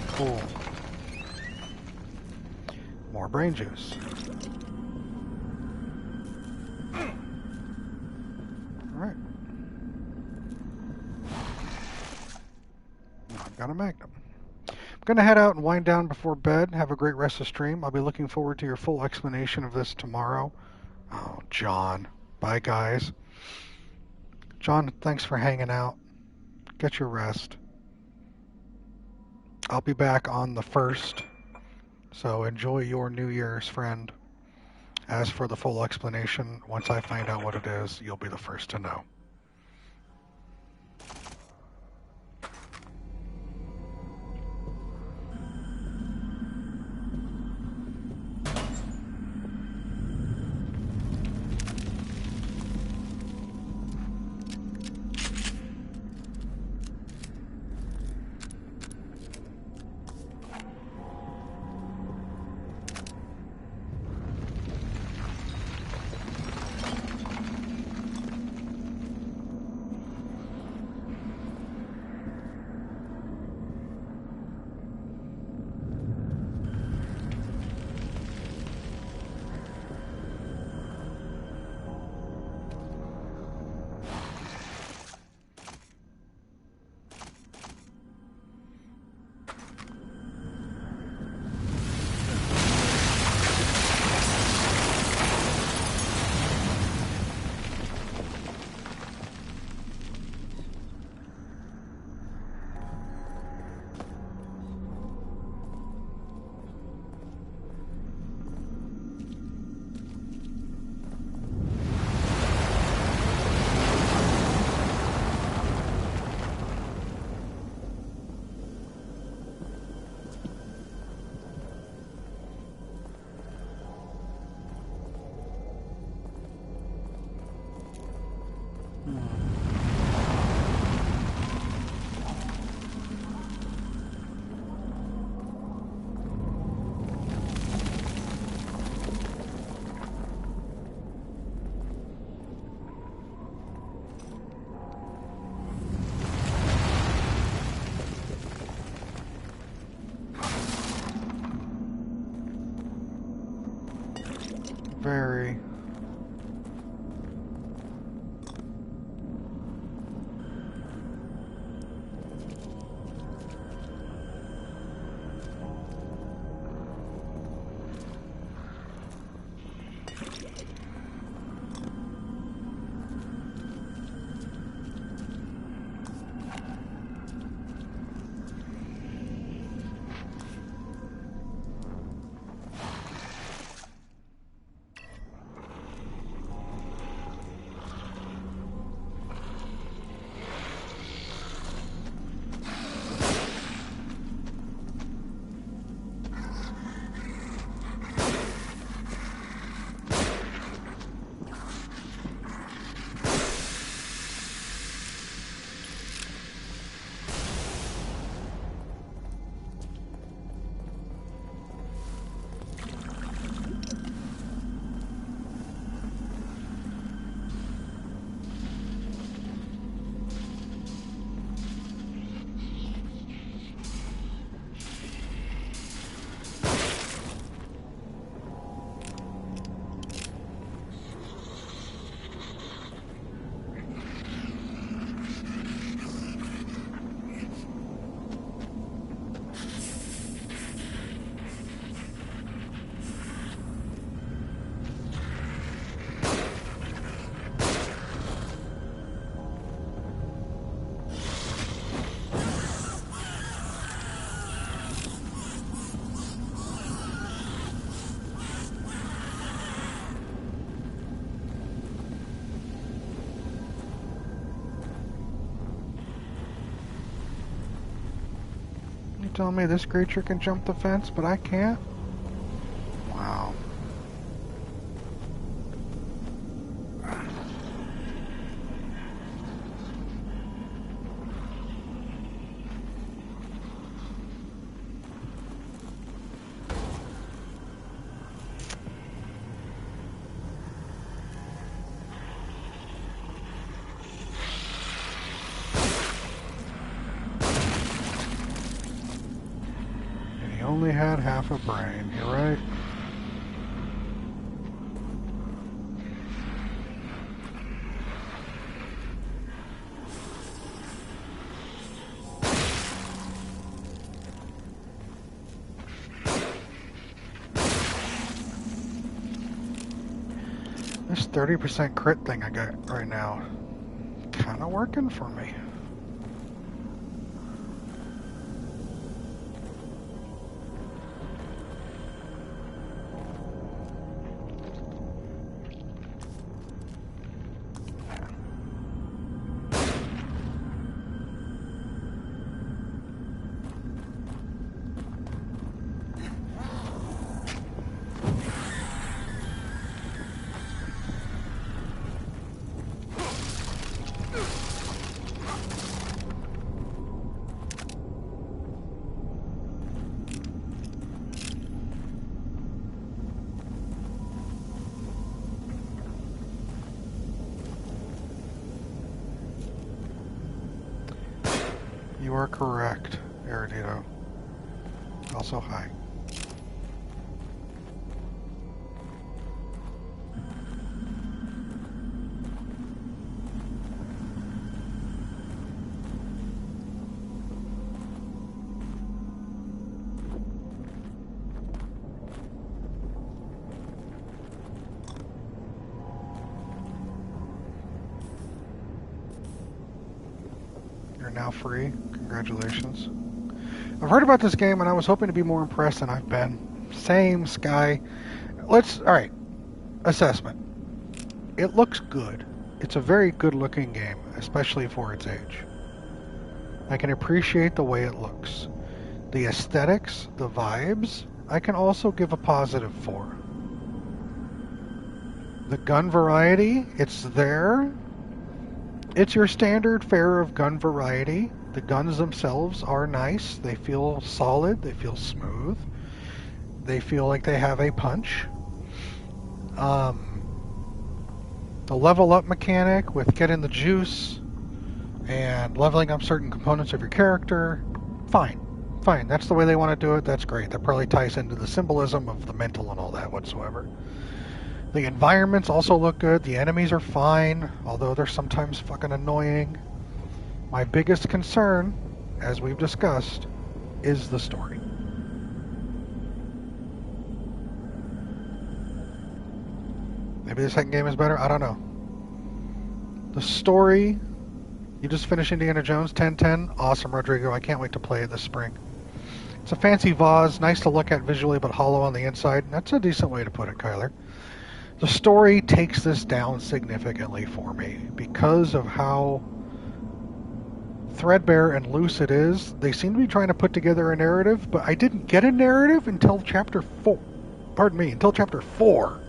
A: Cool. More brain juice. Alright. I've got a Magnum. I'm going to head out and wind down before bed. Have a great rest of the stream. I'll be looking forward to your full explanation of this tomorrow. Oh, John. Bye, guys. John, thanks for hanging out. Get your rest. I'll be back on the 1st, so enjoy your New Year's, friend. As for the full explanation, once I find out what it is, you'll be the first to know. Very. Telling me this creature can jump the fence, but I can't? Wow. Only had half a brain, you're right. This 30% crit thing I got right now, kind of working for me. You are correct, Erudito. Also, hi. You're now free. Congratulations. I've heard about this game and I was hoping to be more impressed than I've been. Same, Sky. Alright. Assessment. It looks good. It's a very good looking game, especially for its age. I can appreciate the way it looks. The aesthetics, the vibes, I can also give a positive for. The gun variety, it's there. It's your standard fare of gun variety. The guns themselves are nice. They feel solid. They feel smooth. They feel like they have a punch. The level up mechanic with getting the juice and leveling up certain components of your character, fine. Fine. That's the way they want to do it. That's great. That probably ties into the symbolism of the mental and all that whatsoever. The environments also look good. The enemies are fine, although they're sometimes fucking annoying. My biggest concern, as we've discussed, is the story. Maybe the second game is better? I don't know. The story, you just finished Indiana Jones 1010. Awesome, Rodrigo. I can't wait to play it this spring. It's a fancy vase, nice to look at visually, but hollow on the inside. That's a decent way to put it, Kyler. The story takes this down significantly for me because of how threadbare and loose it is. They seem to be trying to put together a narrative, but I didn't get a narrative until chapter 4. Pardon me, until chapter 4.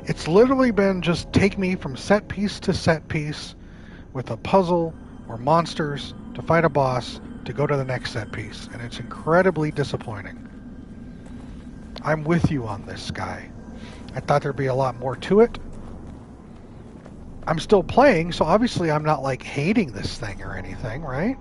A: It's literally been just take me from set piece to set piece with a puzzle or monsters to fight a boss to go to the next set piece, and it's incredibly disappointing. I'm with you on this, Sky. I thought there'd be a lot more to it. I'm still playing, so obviously I'm not like hating this thing or anything, right?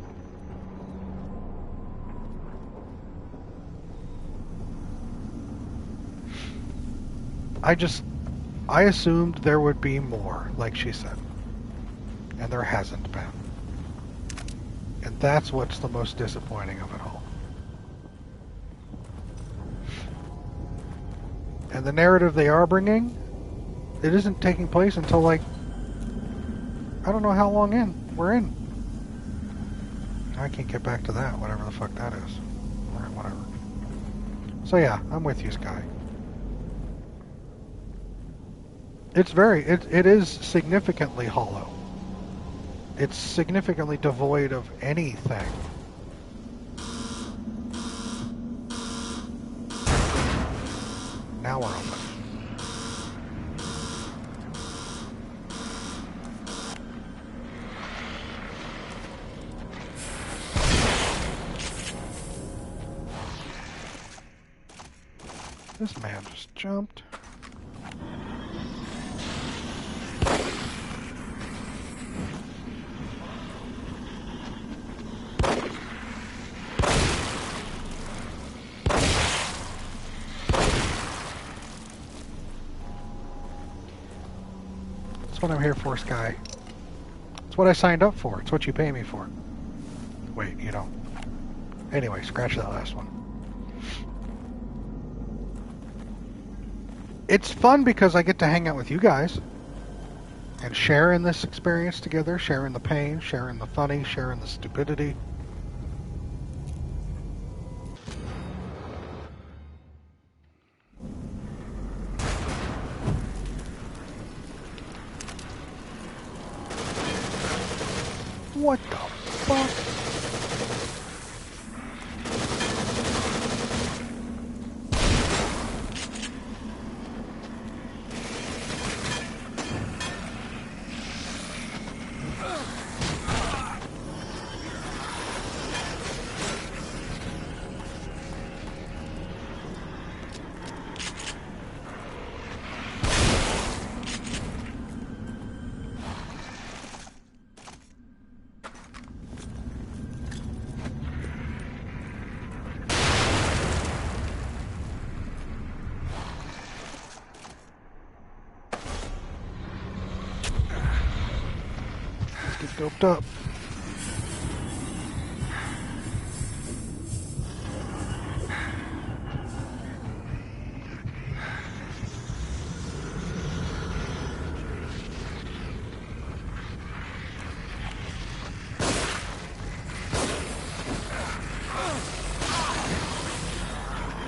A: I assumed there would be more, like she said. And there hasn't been. And that's what's the most disappointing of it all. And the narrative they are bringing, it isn't taking place until like, I don't know how long in. We're in. I can't get back to that, whatever the fuck that is. Alright, whatever. So yeah, I'm with you, Sky. It is significantly hollow. It's significantly devoid of anything. Now we're open. This man just jumped. That's what I'm here for, Sky. It's what I signed up for. It's what you pay me for. Wait, you don't. Anyway, scratch that last one. It's fun because I get to hang out with you guys and share in this experience together, sharing the pain, sharing the funny, sharing the stupidity. What the fuck? Get doped up.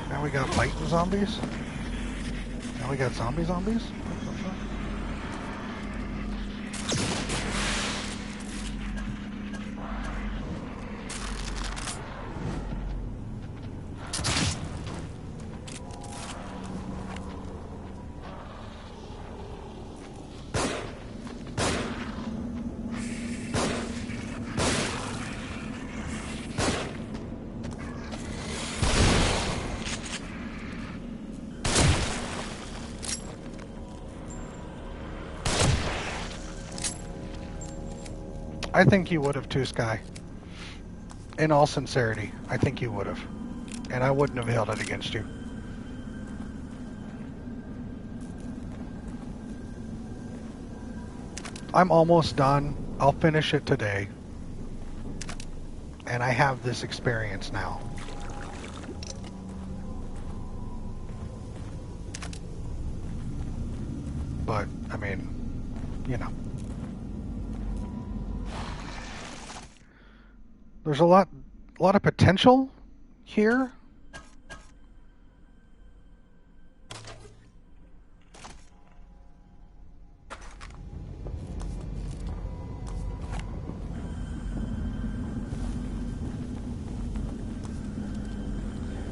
A: Now we got fighting zombies. Now we got zombies. I think you would have too, Sky. In all sincerity, I think you would have. And I wouldn't have held it against you. I'm almost done. I'll finish it today. And I have this experience now. But, I mean, you know. There's a lot of potential here.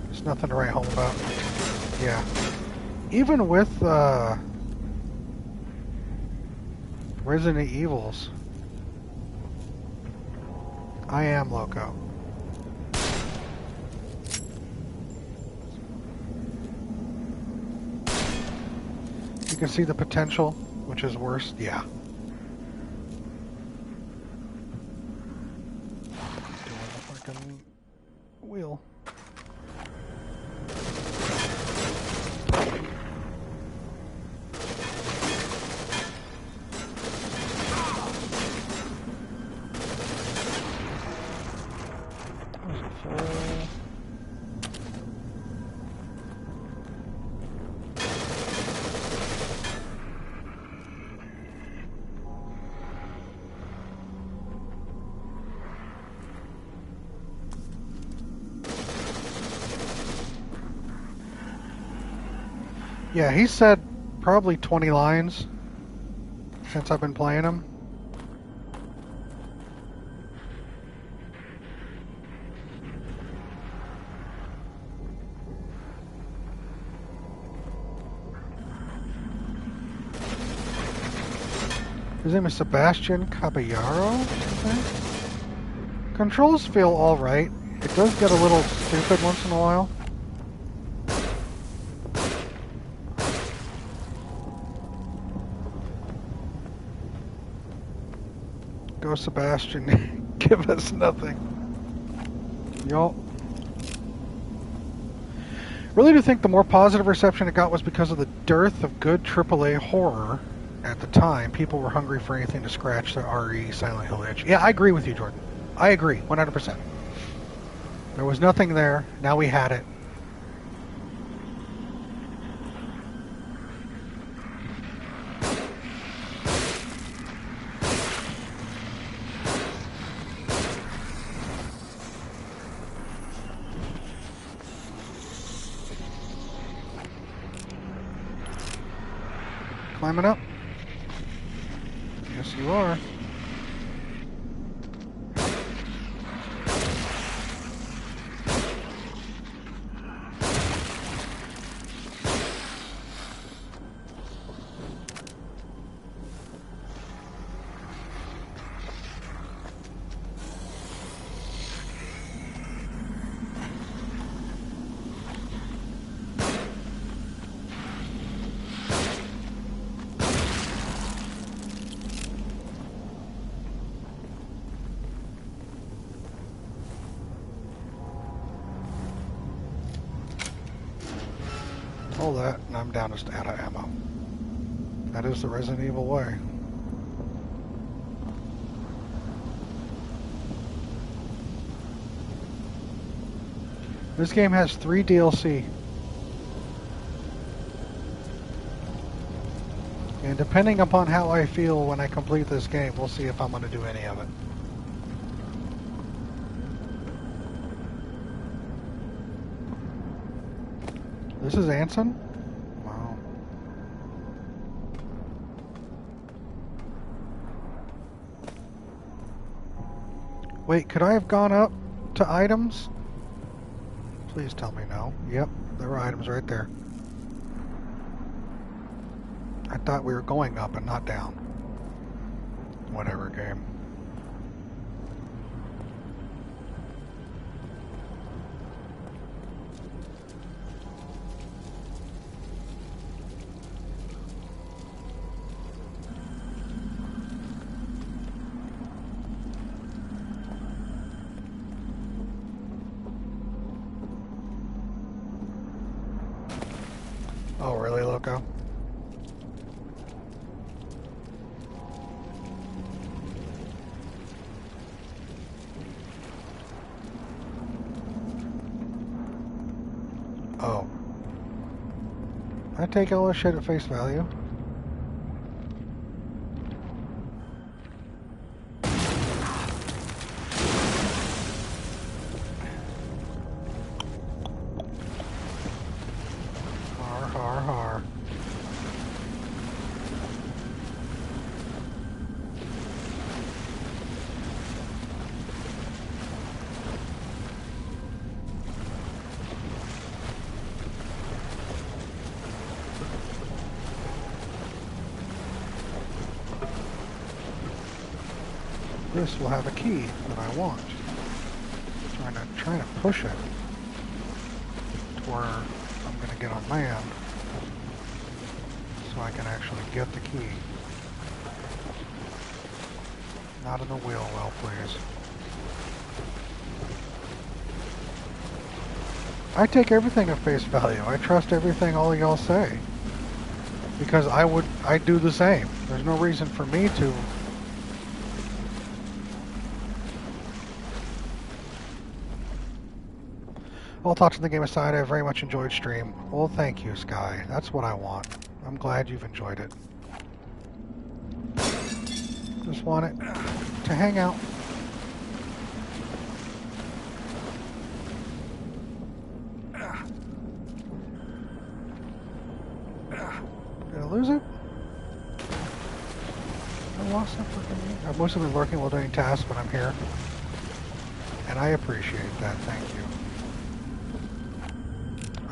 A: There's nothing to write home about. Yeah. Even with Resident Evils, I am loco. You can see the potential, which is worse. Yeah. Doing the fucking wheel. Yeah, he said probably 20 lines since I've been playing him. His name is Sebastian Caballero, I think. Controls feel alright. It does get a little stupid once in a while. Go Sebastian, give us nothing. Yo. Really do think the more positive reception it got was because of the dearth of good AAA horror at the time. People were hungry for anything to scratch the RE Silent Hill itch. Yeah, I agree with you, Jordan. I agree, 100%. There was nothing there, now we had it. Climbing up. Yes, you are. All that, and I'm down just out of ammo. That is the Resident Evil way. This game has 3 DLC. And depending upon how I feel when I complete this game, we'll see if I'm going to do any of it. This is Anson? Wow. Wait, could I have gone up to items? Please tell me no. Yep, there were items right there. I thought we were going up and not down. Whatever, game. Oh, really, Loco? Oh. I take all this shit at face value. Har, har, har. This will have a key that I want. Trying to push it to where I'm going to get on land so I can actually get the key. Not in the wheel well, please. I take everything at face value. I trust everything all y'all say. Because I'd do the same. There's no reason for me to. All thoughts on the game aside, I very much enjoyed stream. Well, thank you, Sky. That's what I want. I'm glad you've enjoyed it. Just want it to hang out. Did I lose it? I lost that fucking game. I've mostly been lurking while doing tasks, but I'm here. And I appreciate that, thank you.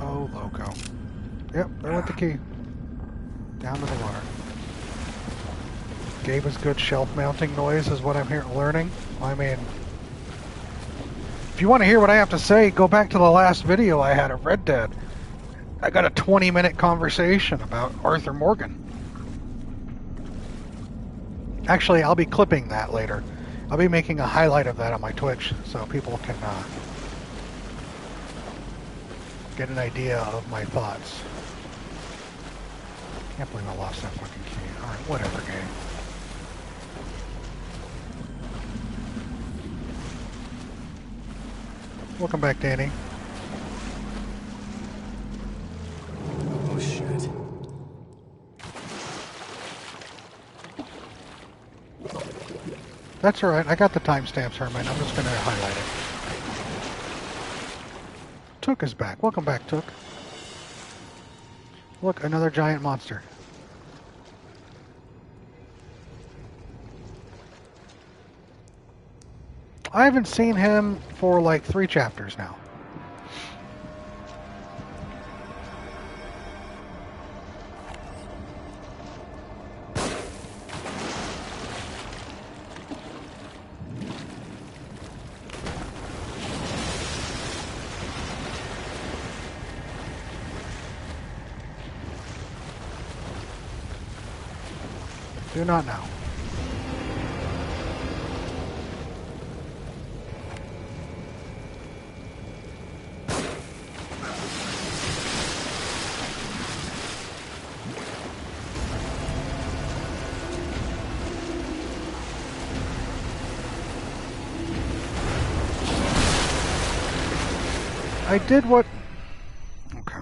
A: Oh, Loco. Yep, there went the key. Down to the water. Gave us good shelf mounting noise is what I'm learning. I mean, if you want to hear what I have to say, go back to the last video I had of Red Dead. I got a 20-minute conversation about Arthur Morgan. Actually, I'll be clipping that later. I'll be making a highlight of that on my Twitch so people can get an idea of my thoughts. Can't believe I lost that fucking key. Alright, whatever, game. Welcome back, Danny.
C: Oh, shit.
A: That's alright, I got the timestamps, Herman. I'm just gonna highlight it. Took is back. Welcome back, Took. Look, another giant monster. I haven't seen him for like 3 chapters now. Do not know. I did what... Okay.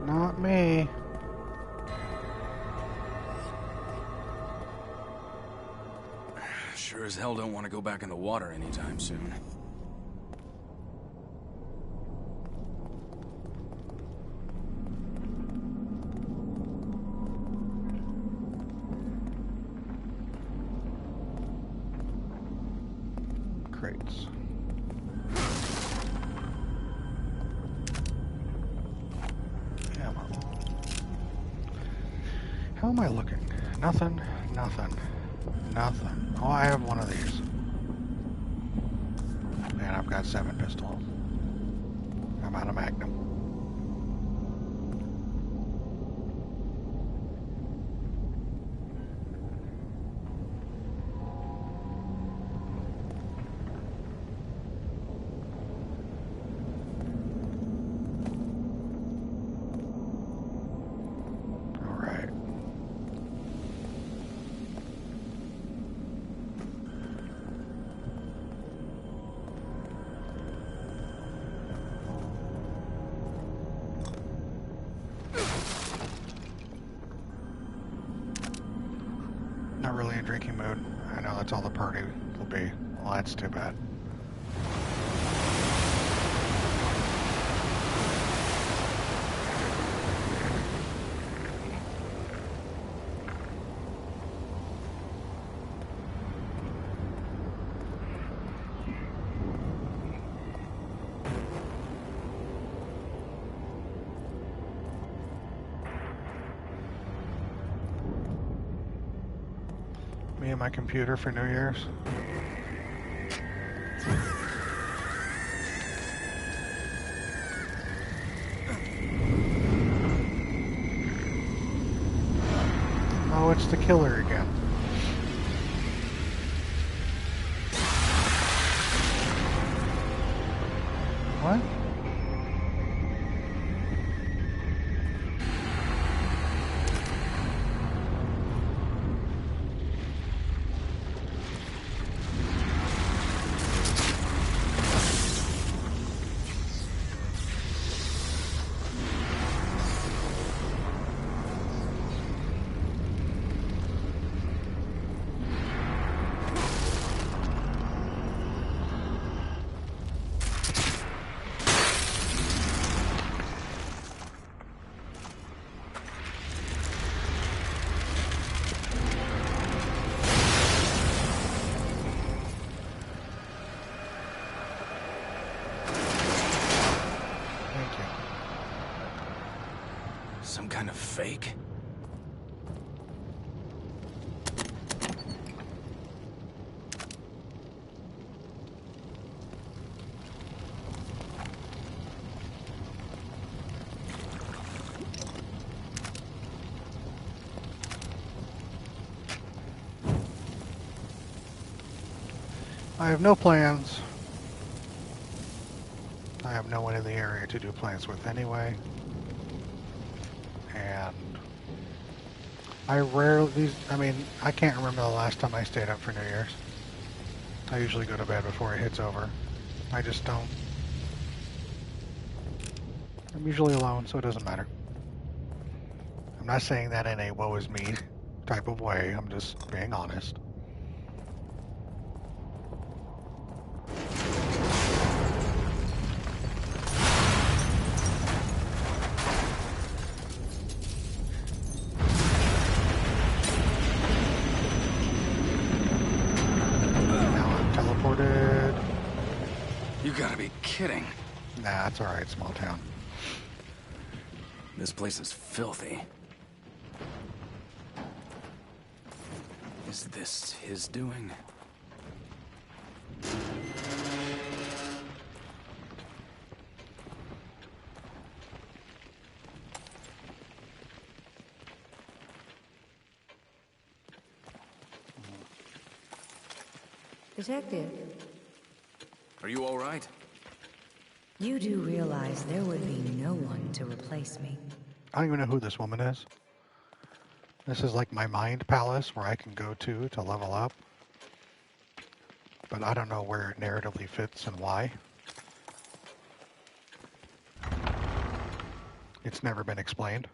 A: Not me.
H: Sure as hell don't want to go back in the water anytime soon.
A: Crates. Ammo. How am I looking? Nothing, nothing, nothing. Oh, I have one of these. And I've got 7 pistols. I'm out of Magnum. Not really in drinking mood. I know that's all the party will be. Well, that's too bad. Me and my computer for New Year's. Oh, it's the killer again.
H: some kind of fake?
A: I have no plans. I have no one in the area to do plans with anyway. And I can't remember the last time I stayed up for New Year's. I usually go to bed before it hits over. I just don't. I'm usually alone, so it doesn't matter. I'm not saying that in a woe is me type of way. I'm just being honest.
H: You gotta be kidding.
A: Nah, it's alright, small town.
H: This place is filthy. Is this his doing?
F: Detective.
H: Are you all right?
F: You do realize there would be no one to replace me.
A: I don't even know who this woman is. This is like my mind palace where I can go to level up. But I don't know where it narratively fits and why. It's never been explained.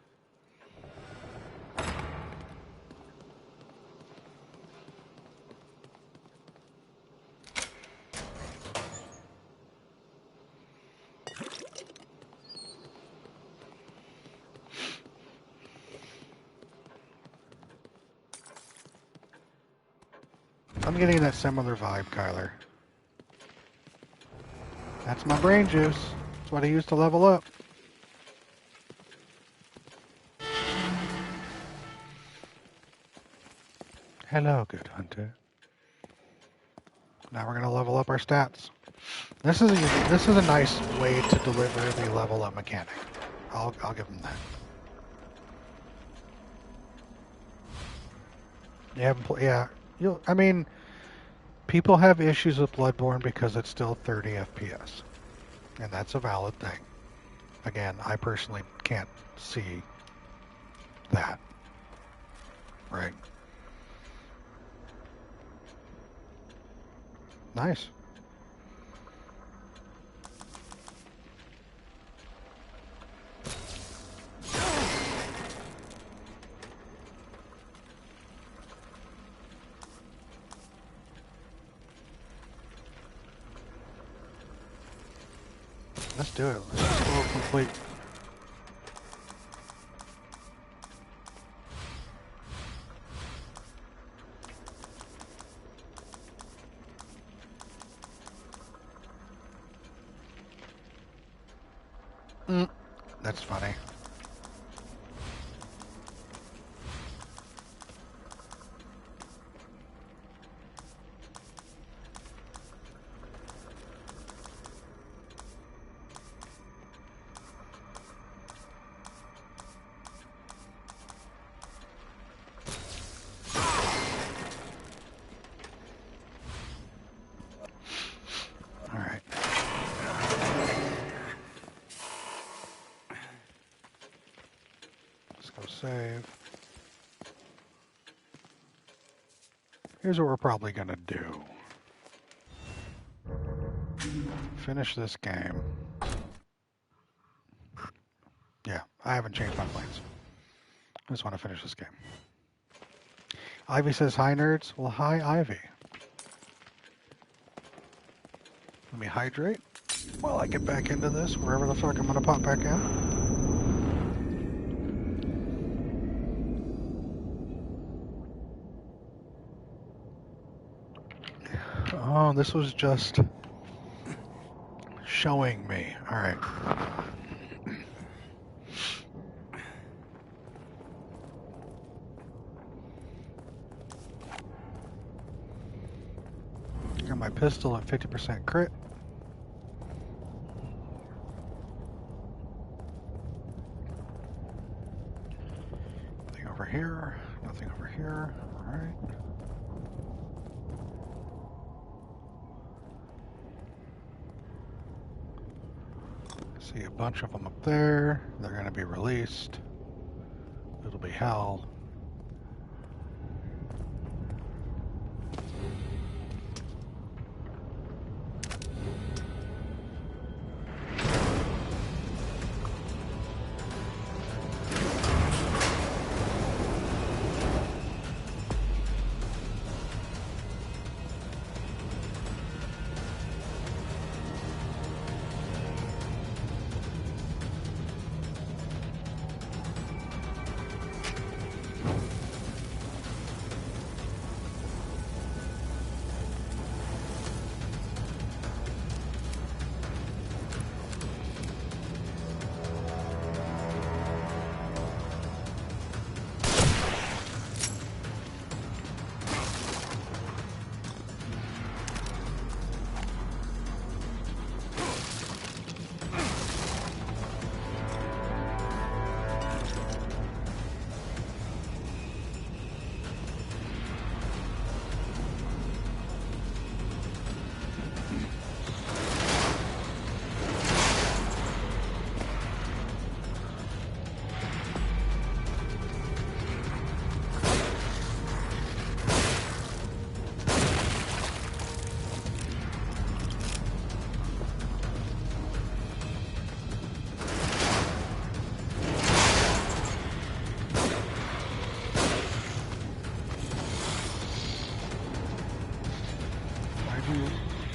A: I'm getting that similar vibe, Kyler. That's my brain juice. That's what I use to level up. Hello, good hunter. Now we're going to level up our stats. This is a nice way to deliver the level up mechanic. I'll give them that. People have issues with Bloodborne because it's still 30 FPS. And that's a valid thing. Again, I personally can't see that. Right. Nice. Let's do it. Let's just go complete. That's funny. Save. Here's what we're probably going to do. Finish this game. Yeah, I haven't changed my plans. I just want to finish this game. Ivy says, hi, nerds. Well, hi, Ivy. Let me hydrate while I get back into this, wherever the fuck I'm going to pop back in. Oh, this was just showing me. All right. my pistol at 50% crit. Nothing over here. Nothing over here. All right. See a bunch of them up there. They're going to be released. It'll be hell.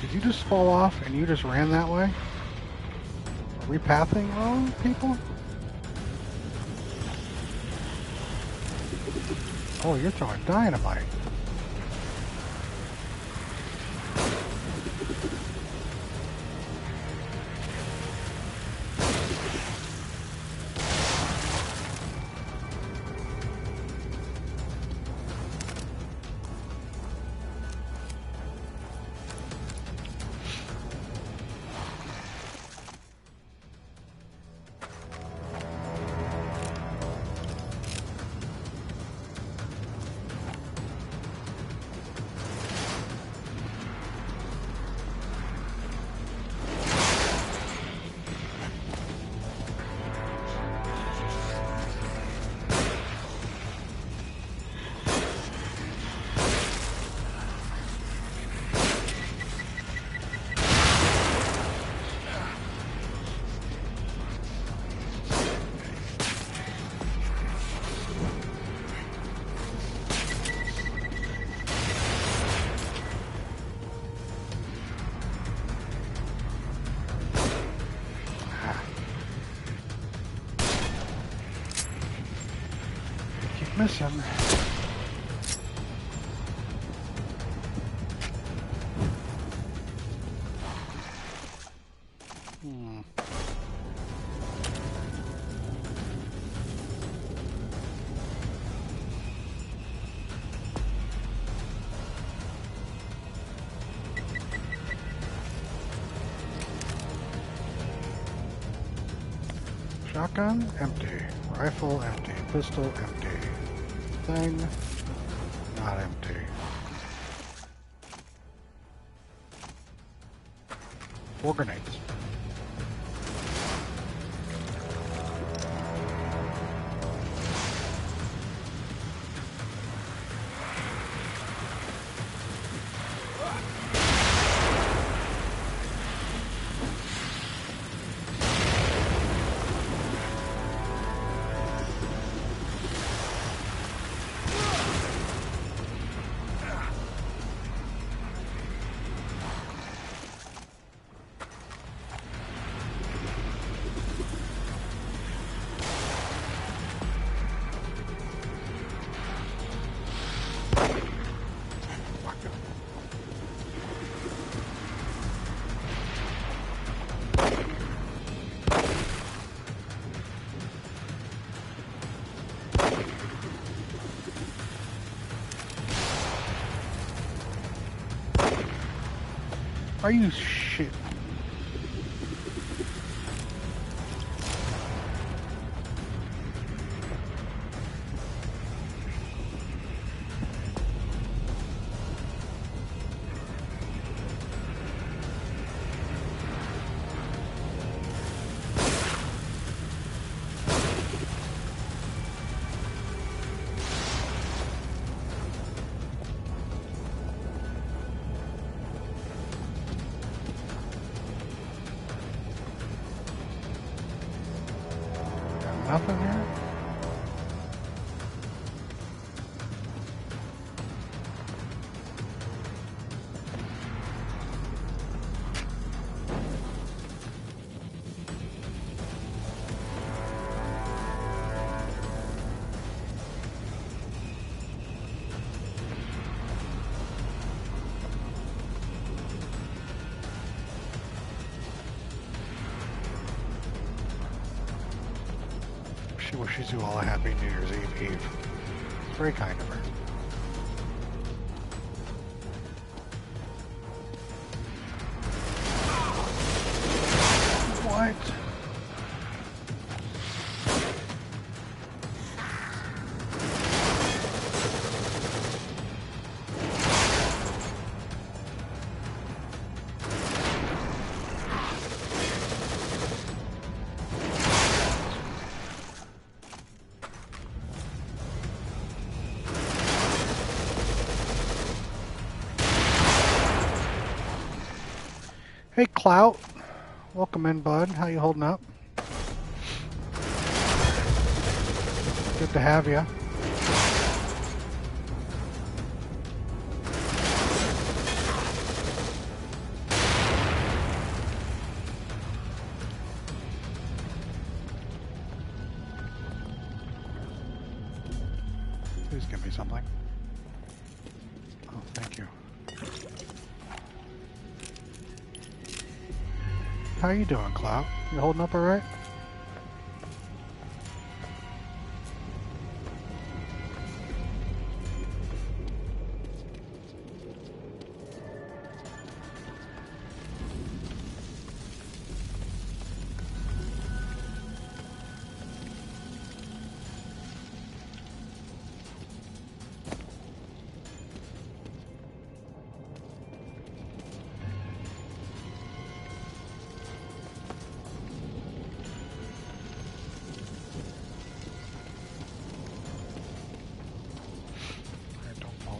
A: Did you just fall off and you just ran that way? Are we pathing wrong, people? Oh, you're throwing dynamite. Missing. Shotgun, empty. Rifle, empty. Pistol, empty. Thing, not empty. Four grenades. Are you shit? Nothing here? She wishes you all a happy New Year's Eve. It's very kind of her. What? Hey, Clout. Welcome in, bud. How you holding up? Good to have you. Please give me something. Oh, thank you. How you doing, Clout? You holding up all right?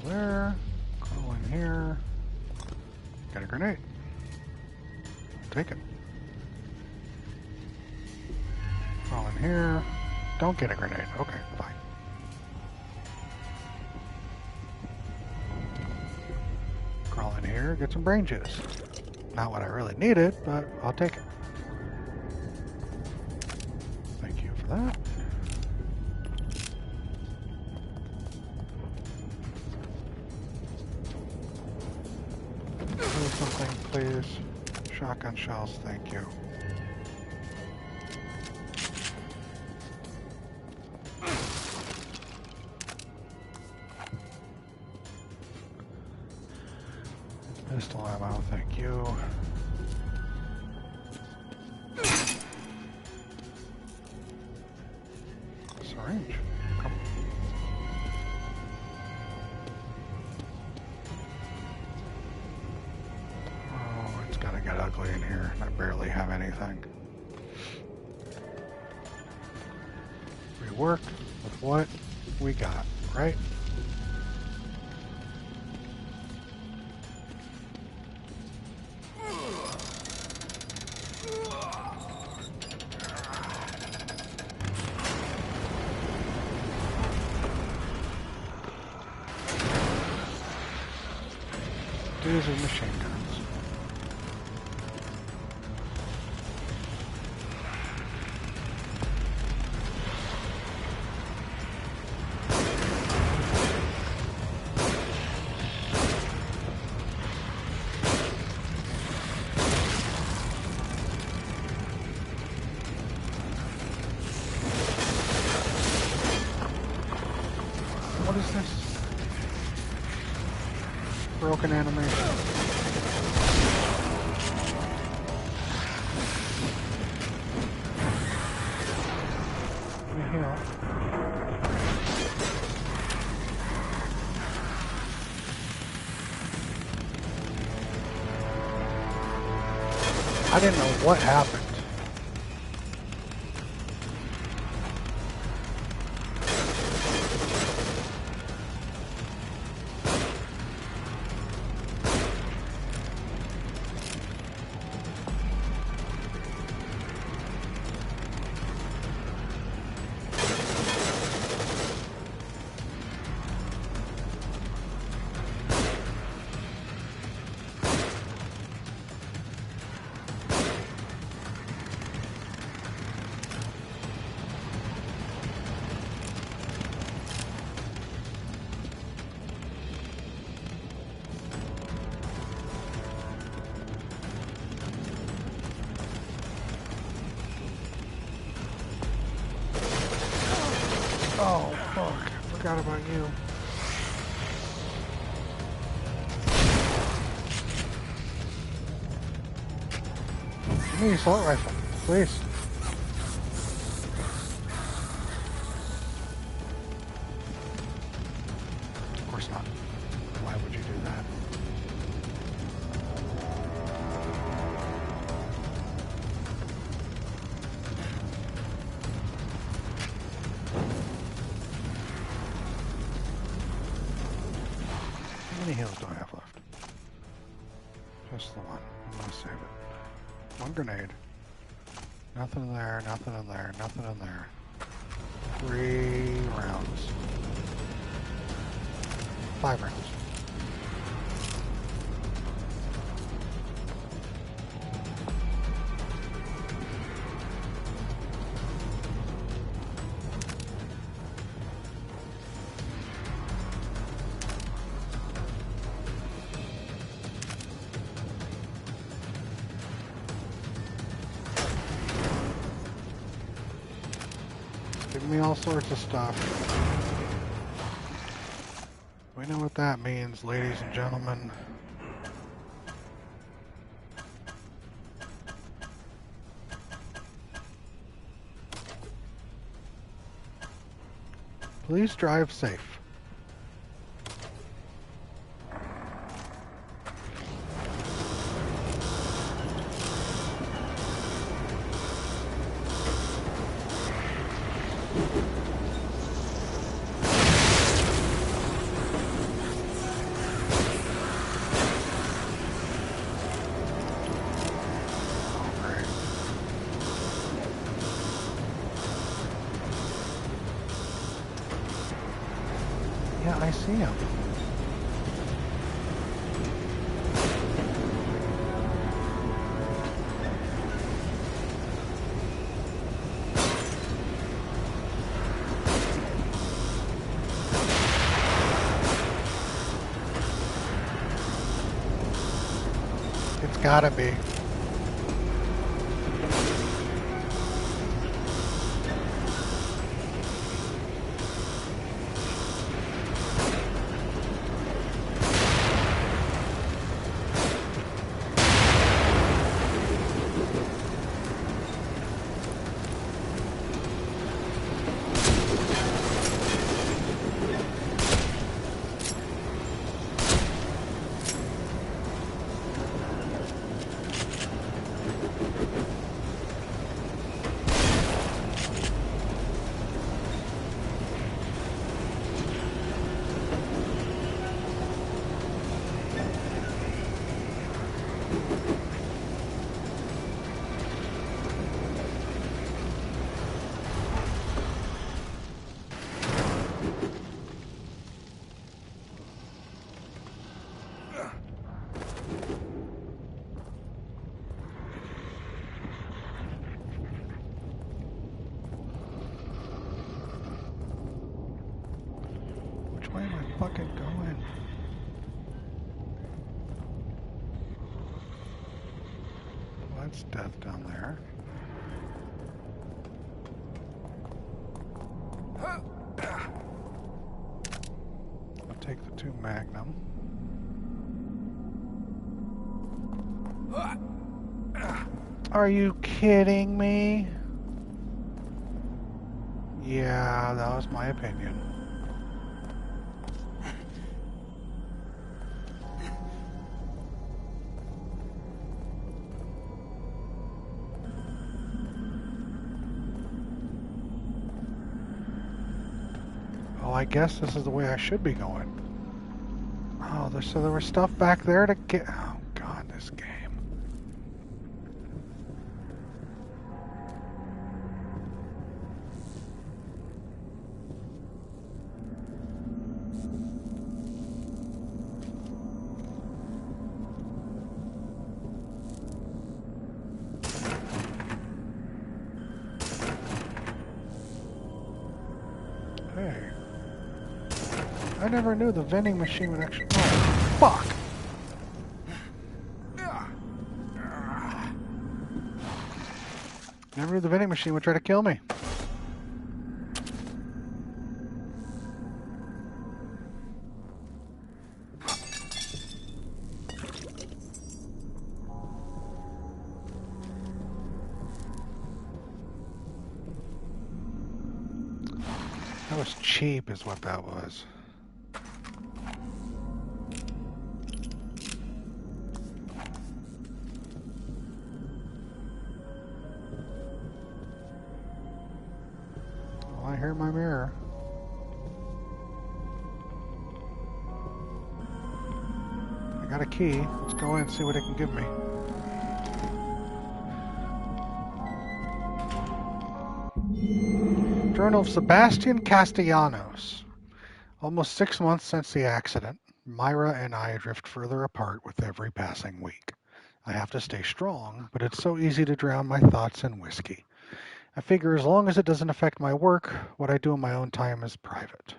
A: There, crawl in here, got a grenade, take it, crawl in here, don't get a grenade, okay, fine, crawl in here, get some brain juice, not what I really needed, but I'll take it, thank you for that. Something, please. Shotgun shells, thank you. Pistol ammo, thank you. Syringe. Come. Gonna get ugly in here. I barely have anything. We work with what we got, right? These are machine guns. What is this? Broken animation. heal. I didn't know what happened. Oh, fuck. I forgot about you. Give me an assault rifle, please. Of course not. Why would you do that? How many heals do I have left? Just the one. I'm gonna save it. One grenade. Nothing in there, nothing in there, nothing in there. 3 rounds. 5 rounds. Giving me all sorts of stuff. We know what that means, ladies and gentlemen. Please drive safe. Yeah, I see him. It's gotta be. Which way am I fucking going? Well, that's death down there. I'll take the 2 Magnum. Are you kidding me? Yeah, that was my opinion. Well, I guess this is the way I should be going. Oh, so there was stuff back there to get... Oh, God, this game. Hey. I never knew the vending machine would actually... Oh, fuck! Never knew the vending machine would try to kill me. That was cheap, is what that was. Well, I hear my mirror. I got a key. Let's go in and see what it can give me. Journal of Sebastian Castellanos. Almost 6 months since the accident, Myra and I drift further apart with every passing week. I have to stay strong, but it's so easy to drown my thoughts in whiskey. I figure as long as it doesn't affect my work, what I do in my own time is private.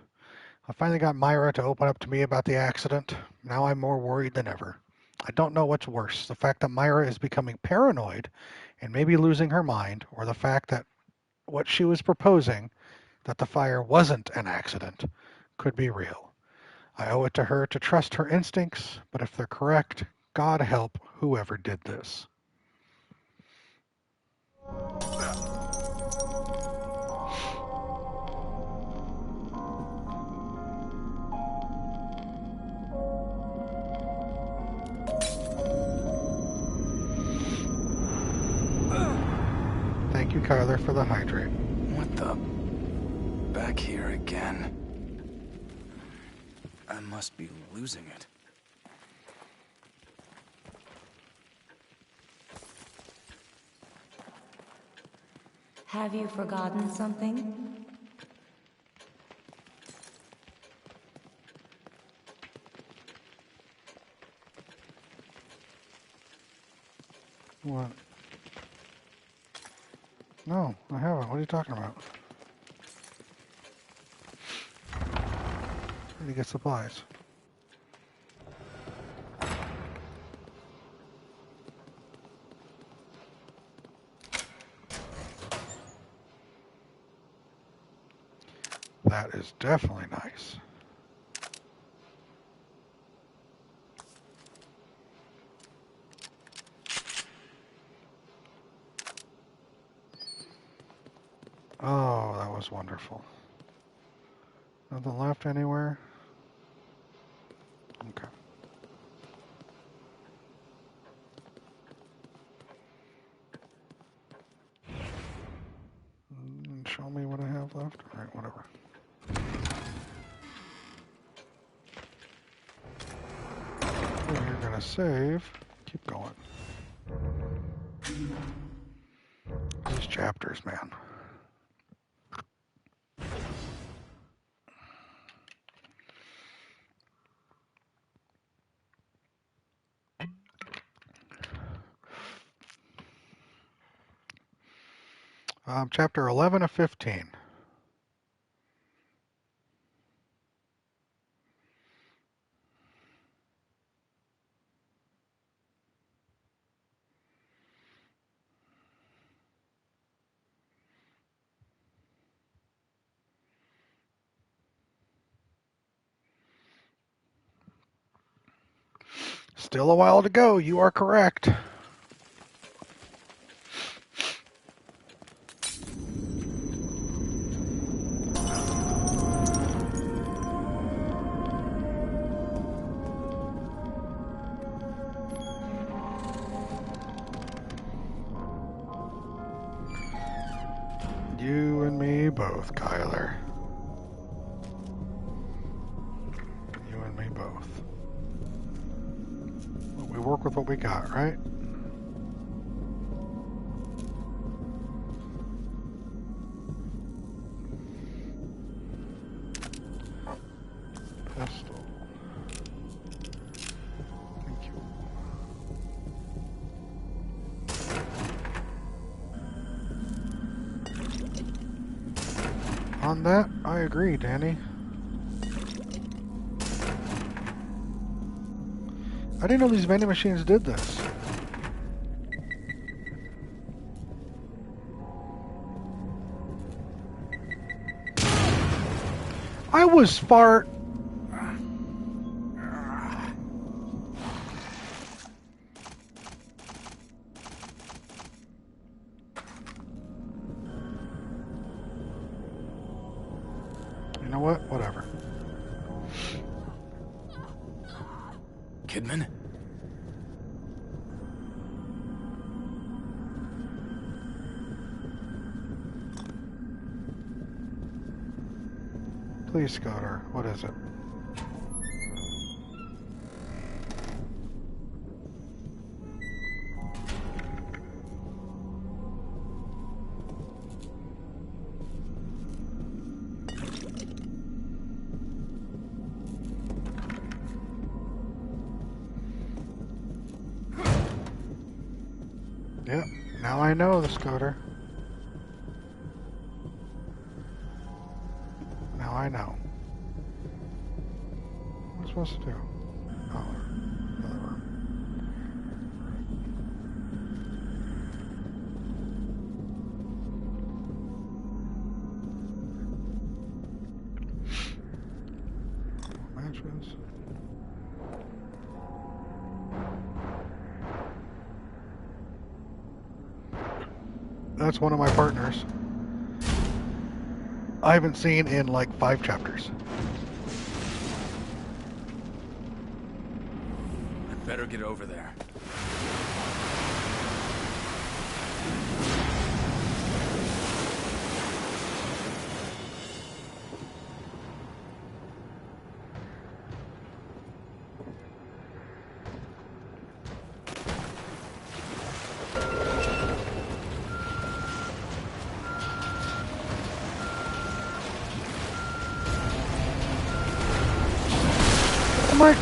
A: I finally got Myra to open up to me about the accident. Now I'm more worried than ever. I don't know what's worse, the fact that Myra is becoming paranoid and maybe losing her mind, or the fact that what she was proposing, that the fire wasn't an accident, could be real. I owe it to her to trust her instincts, but if they're correct, God help whoever did this. Thank you, Kyler, for the hydrate.
H: What the? Back here again. I must be losing it.
F: Have you forgotten something?
A: What? No, I haven't. What are you talking about? Where do you get supplies? That is definitely nice. Oh, that was wonderful. Nothing left anywhere? Okay. Show me what I have left? Alright, whatever. You're gonna save. Keep going. These chapters, man. Chapter 11 of 15. Still a while to go. You are correct. both, Kyler. You and me both. Well, we work with what we got, right? Pistol. Thank you. On that, I agree, Danny. I didn't know these vending machines did this. I was far... You know what? Whatever.
H: Kidman?
A: Please, Scudder. What is it? Yep, now I know the Scudder. Now I know. What am I supposed to do? Oh, another room. Matches. That's one of my partners. I haven't seen in like 5 chapters.
H: I'd better get over there.
A: Mike.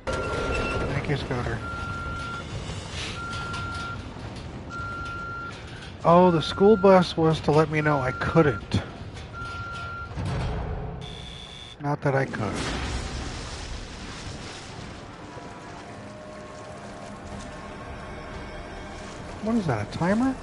A: Thank you, Scudder. Oh, the school bus was to let me know I couldn't. Not that I could. What is that, a timer?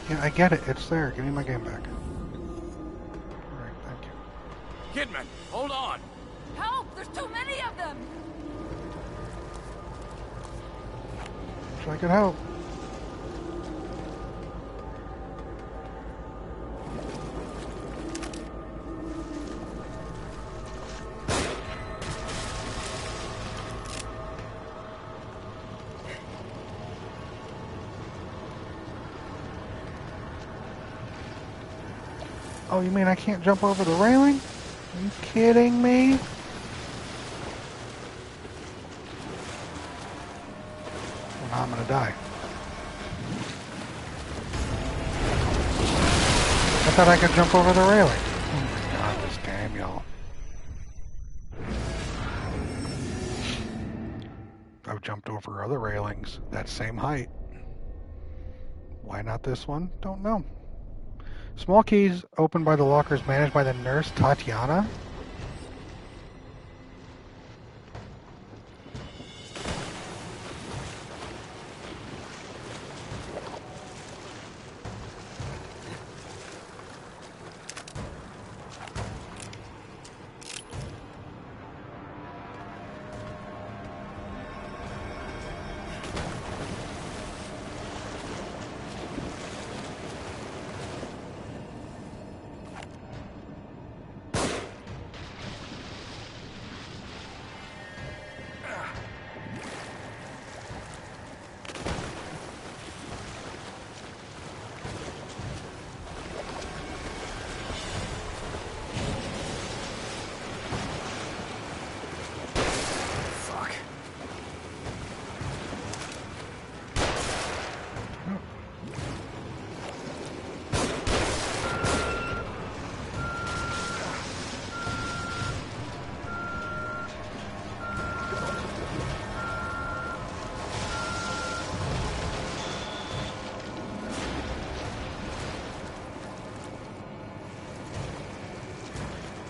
A: Yeah, I get it. It's there. Give me my game back. Alright, thank you.
H: Kidman, hold on!
I: Help! There's too many of them!
A: Wish I could help. Oh, you mean I can't jump over the railing? Are you kidding me? Well, now I'm gonna die. I thought I could jump over the railing. Oh my god, this game, y'all. I've jumped over other railings that same height. Why not this one? Don't know. Small keys opened by the lockers managed by the nurse Tatiana.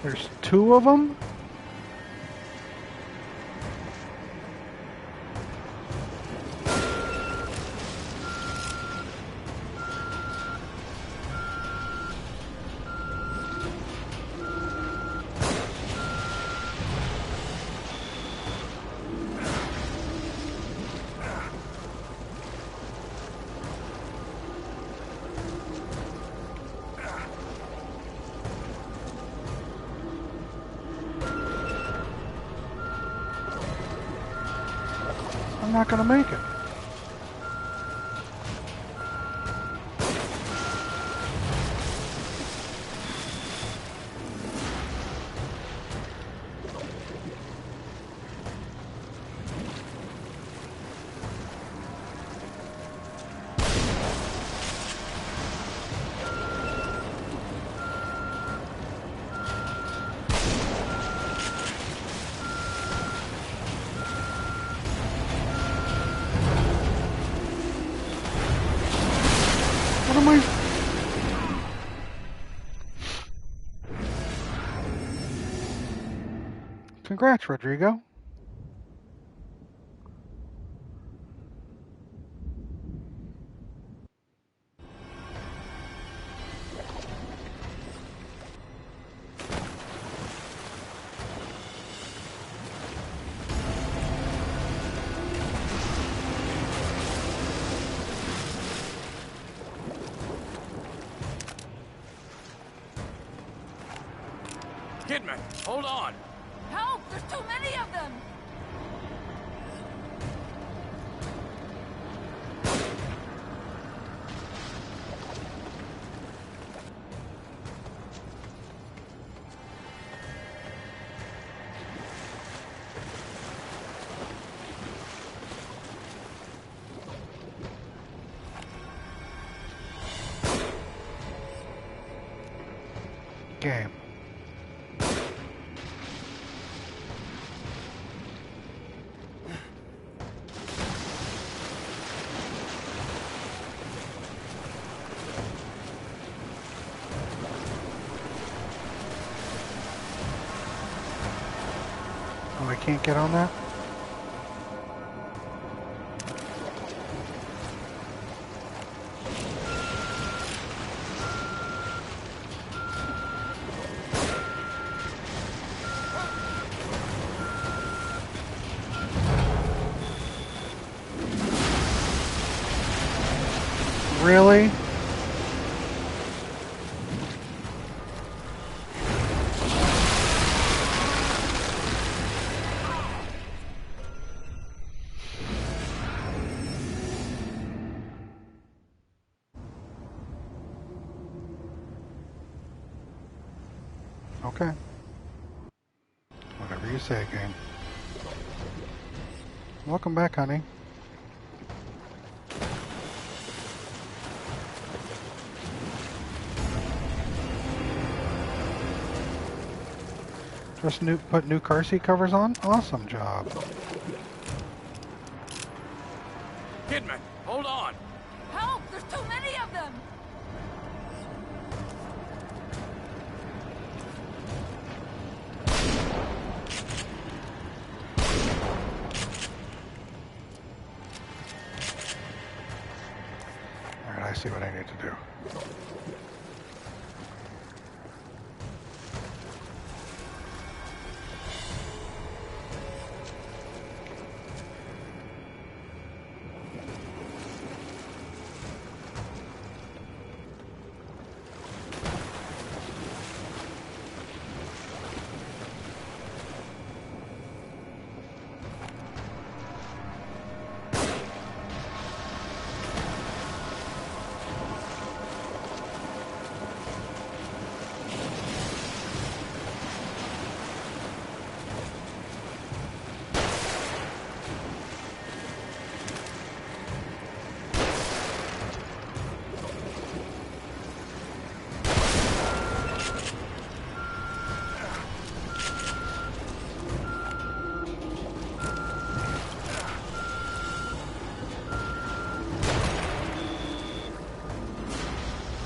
A: There's two of them? I'm not gonna make it. What am I? Congrats, Rodrigo.
H: Kidman, hold on!
I: Help! There's too many of them!
A: Game. Oh, I can't get on that? Really? Okay. Whatever you say, game. Welcome back, honey. Just put new car seat covers on? Awesome job.
H: Kidman, hold on!
I: Help! There's too many of them!
A: Alright, I see what I need to do.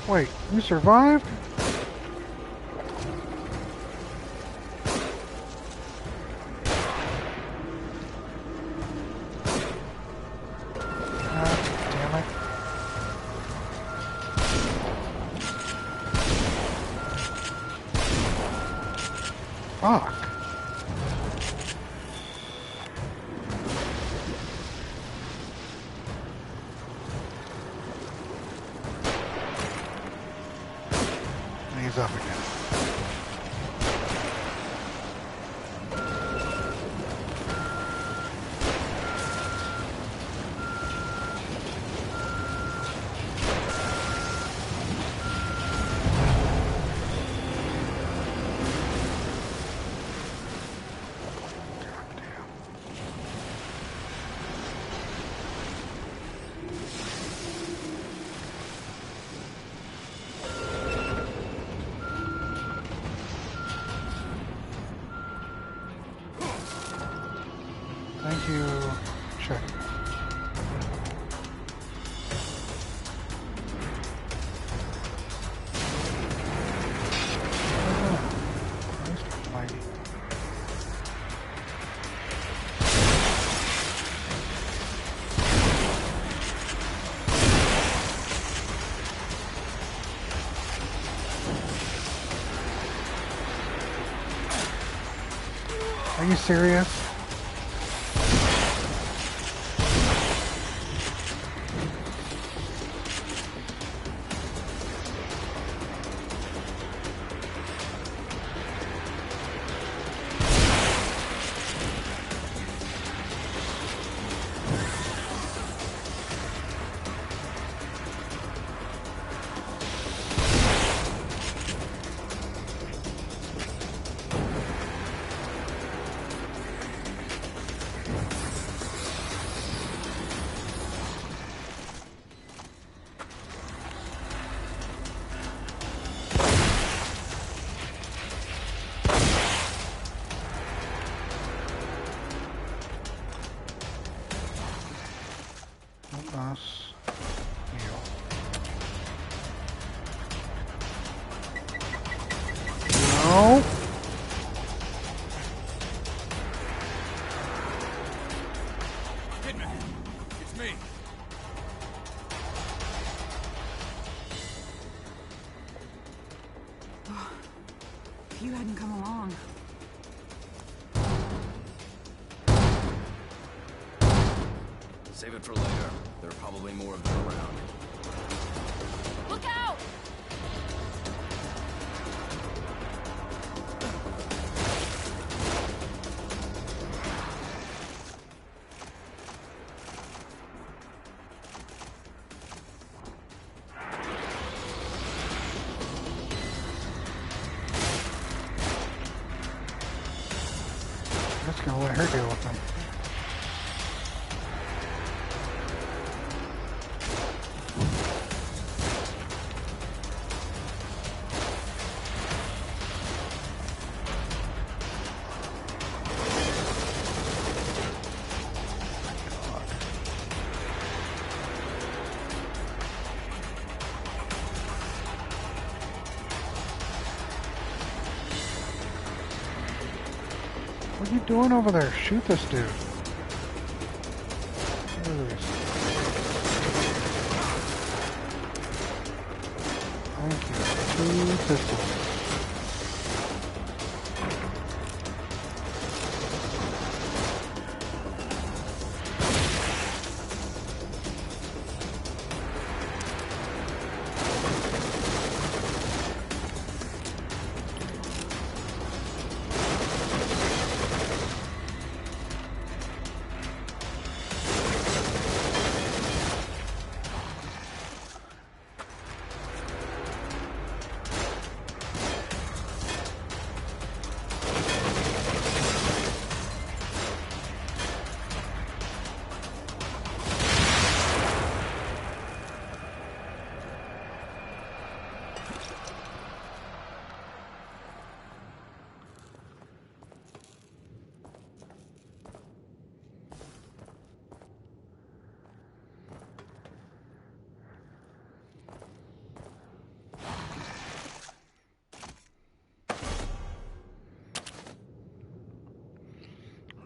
A: Wait, you survived? Damn it. Fuck. He's up again. Thank you. Check. Are you serious? Us. Heal. No.
H: Kidman, it's me.
J: If you hadn't come along.
H: Save it for later. There are probably more of them around.
I: Look out!
A: What are you doing over there? Shoot this dude. Thank you. 2 pistols.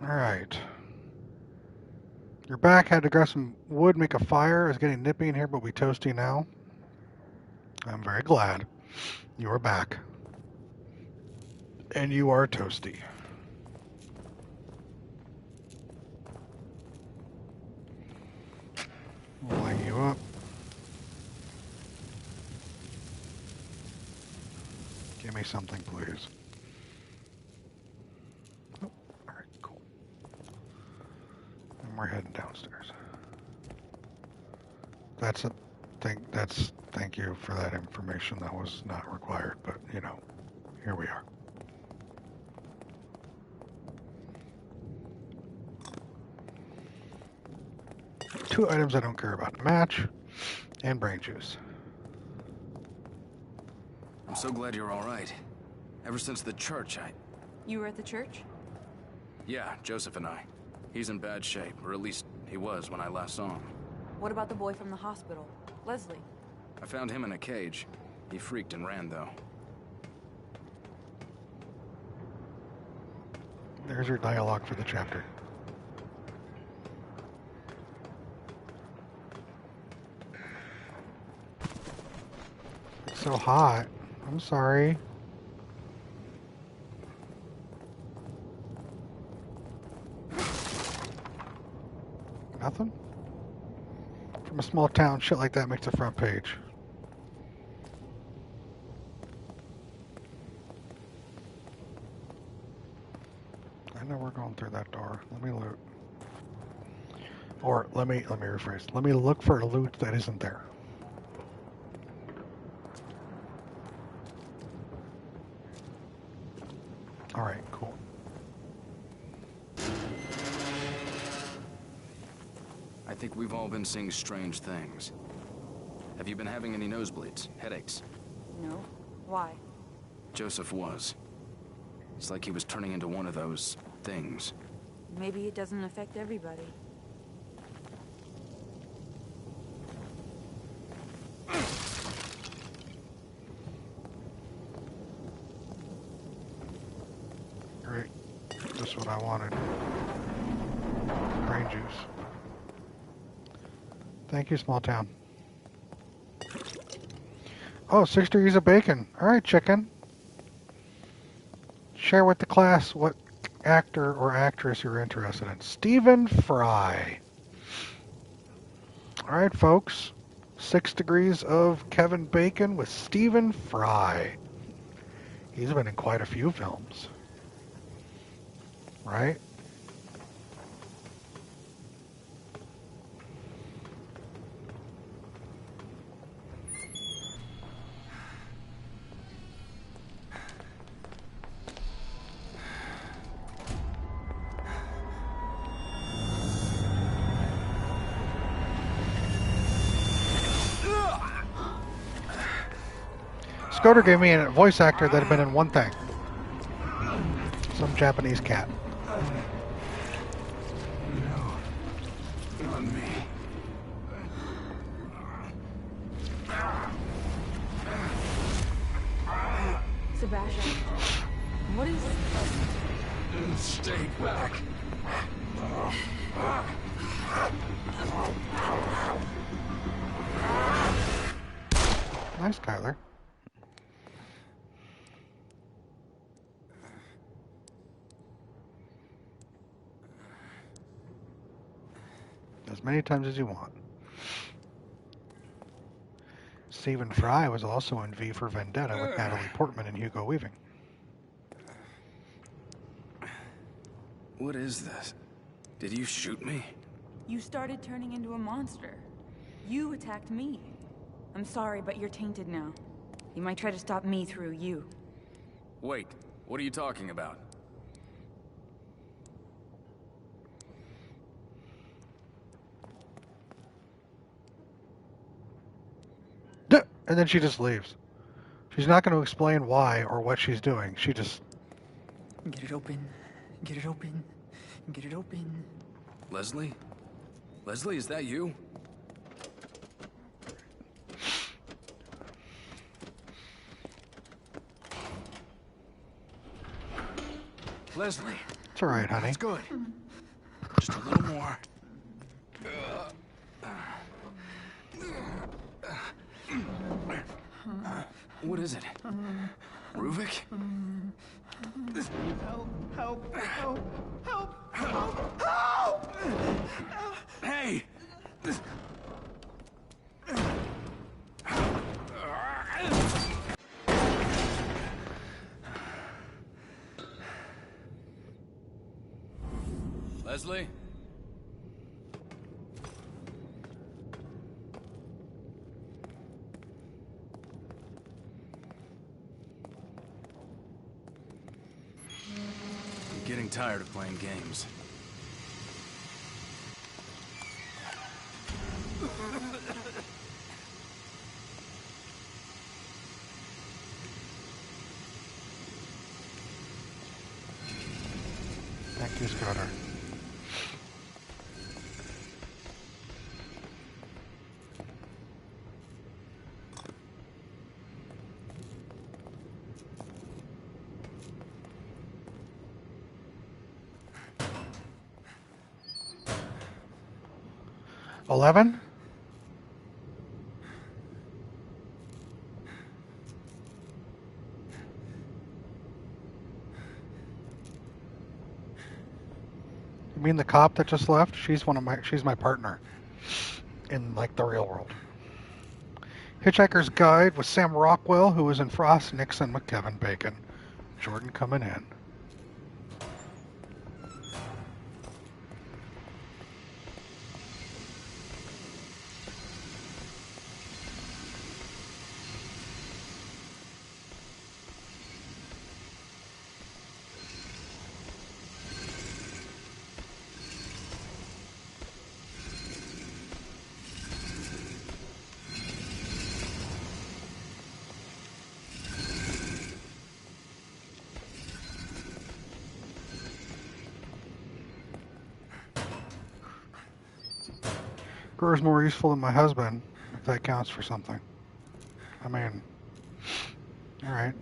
A: Alright. You're back. Had to grab some wood, make a fire. It's getting nippy in here, but we toasty now. I'm very glad you are back. And you are toasty. We'll light you up. Give me something, please. Oh, alright, cool. And we're heading downstairs. That's a thing. Thank you for that information. That was not required, but you know, here we are. Two items I don't care about. Match and brain juice.
H: I'm so glad you're all right. Ever since the church,
J: You were at the church?
H: Yeah, Joseph and I. He's in bad shape, or at least he was when I last saw him.
J: What about the boy from the hospital? Leslie?
H: I found him in a cage. He freaked and ran, though.
A: There's your dialogue for the chapter. It's so hot. I'm sorry. Nothing? From a small town, shit like that makes the front page. I know we're going through that door. Let me loot. Or let me rephrase. Let me look for a loot that isn't there. Alright, cool.
H: I think we've all been seeing strange things. Have you been having any nosebleeds, headaches?
J: No. Why?
H: Joseph was. It's like he was turning into one of those things.
J: Maybe it doesn't affect everybody.
A: Great. Just what I wanted. Brain juice. Thank you, small town. Oh, 6 degrees of bacon. Alright, chicken. Share with the class what actor or actress you're interested in. Stephen Fry. Alright, folks. 6 degrees of Kevin Bacon with Stephen Fry. He's been in quite a few films. Right? Scoter gave me a voice actor that had been in one thing. Some Japanese cat.
B: No, not me.
J: Sebastian, what is...
B: Stay
A: Hi, Skylar. As many times as you want. Stephen Fry was also in V for Vendetta with Natalie Portman and Hugo Weaving.
H: What is this? Did you shoot me?
J: You started turning into a monster. You attacked me. I'm sorry, but you're tainted now. You might try to stop me through you.
H: Wait, what are you talking about?
A: And then she just leaves. She's not going to explain why or what she's doing. She just...
K: Get it open. Get it open. Get it open.
H: Leslie? Leslie, is that you? Leslie.
A: It's all right, honey.
H: That's good. Just a little more. What is it? Ruvik?
K: Help! Help! Help! Help! Help! Help!
H: Hey! Leslie? I'm getting tired of playing games.
A: Thank you, Scudder. $11? You mean the cop that just left? She's my partner in like the real world. Hitchhiker's Guide with Sam Rockwell, who was in Frost Nixon with Kevin Bacon. Jordan coming in. Grower's more useful than my husband, if that counts for something. I mean, alright.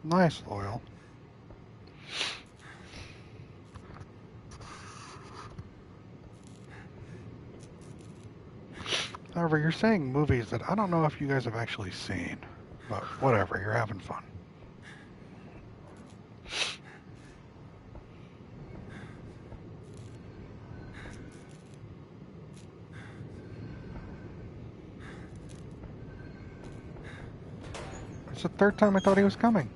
A: Nice, Loyal. However, you're saying movies that I don't know if you guys have actually seen, but whatever, you're having fun. It's the third time I thought he was coming.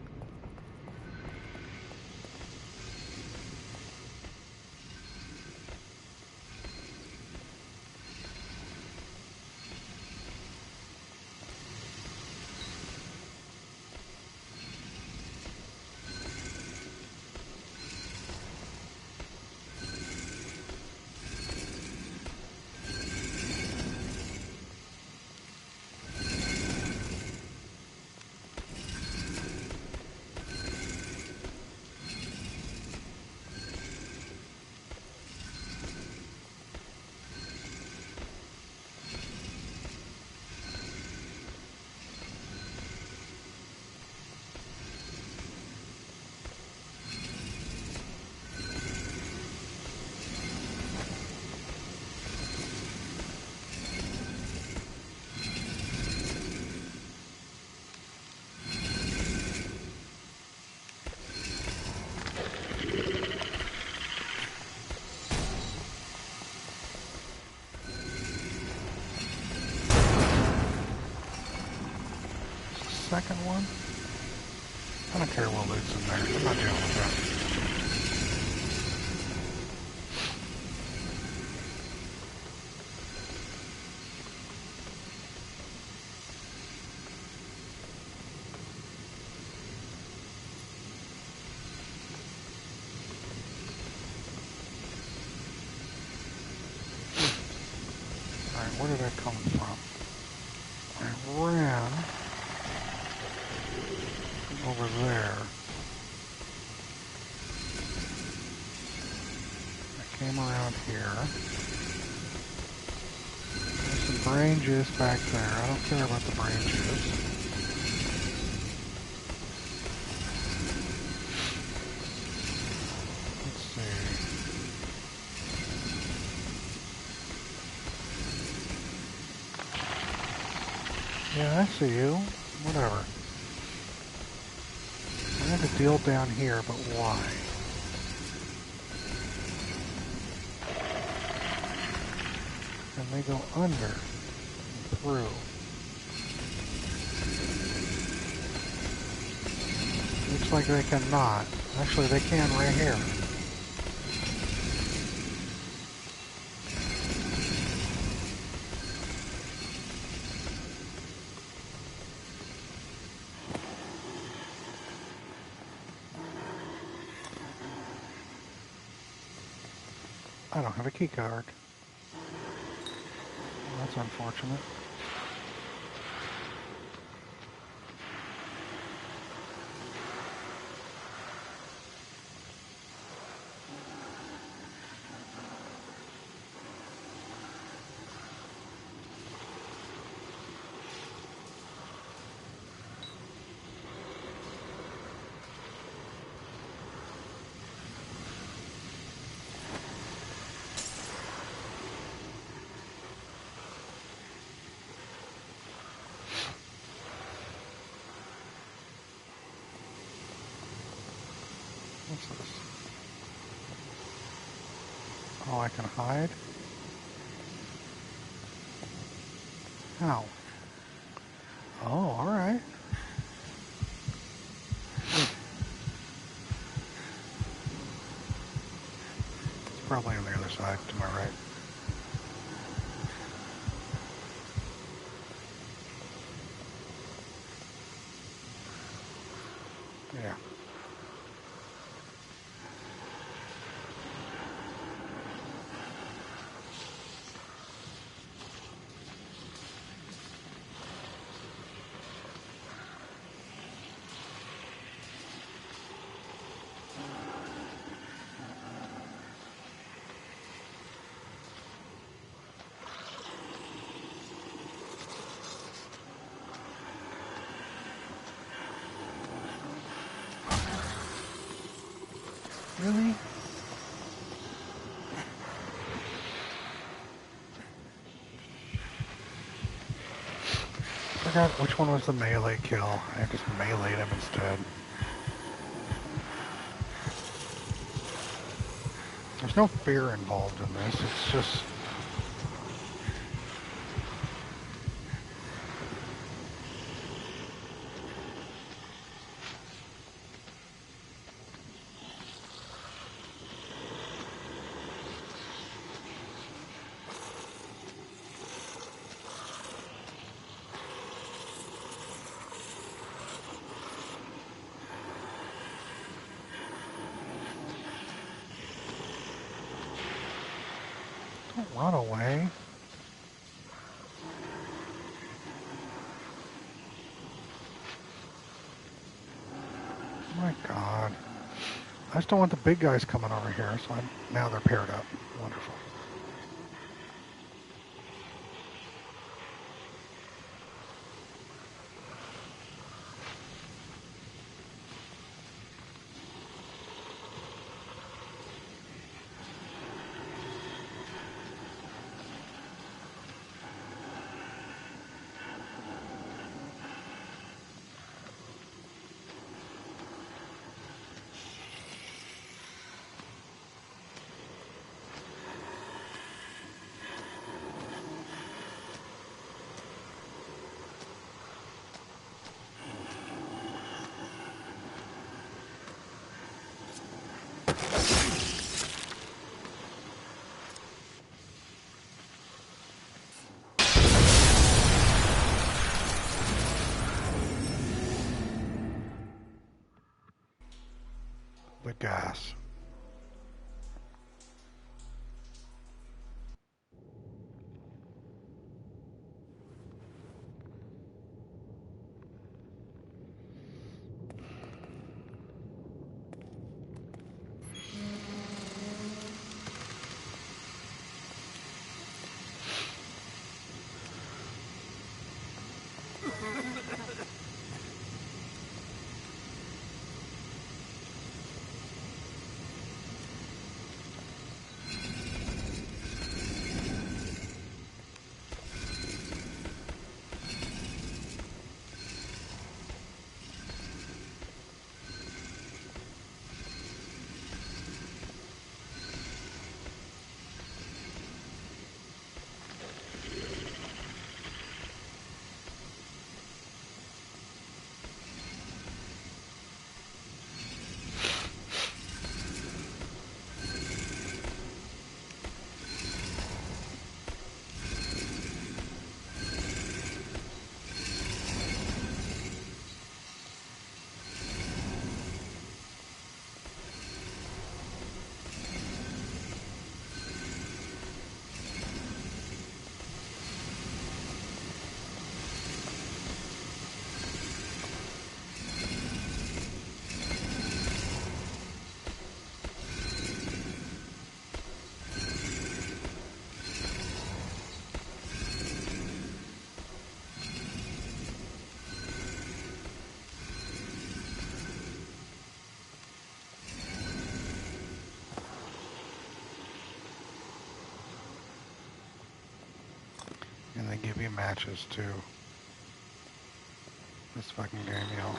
A: second one? I don't care what loot's in there. I'm not dealing with that. Alright, where did I come from? I ran over there. I came around here. There's some brain juice back there. I don't care about the brain juice. Let's see. Yeah, I see you. Whatever. I had to deal down here, but why? And they go under and through. Looks like they cannot. Actually, they can right here. I don't have a key card. Well, that's unfortunate. What's this? Oh, I can hide? How? Oh, alright. It's probably on the other side, to my right. Yeah. Really? I forgot which one was the melee kill. I just meleeed him instead. There's no fear involved in this. It's just... Don't run away. Oh my god. I just don't want the big guys coming over here, so now they're paired up. Wonderful. The gas. And they give you matches too. This fucking game, yo.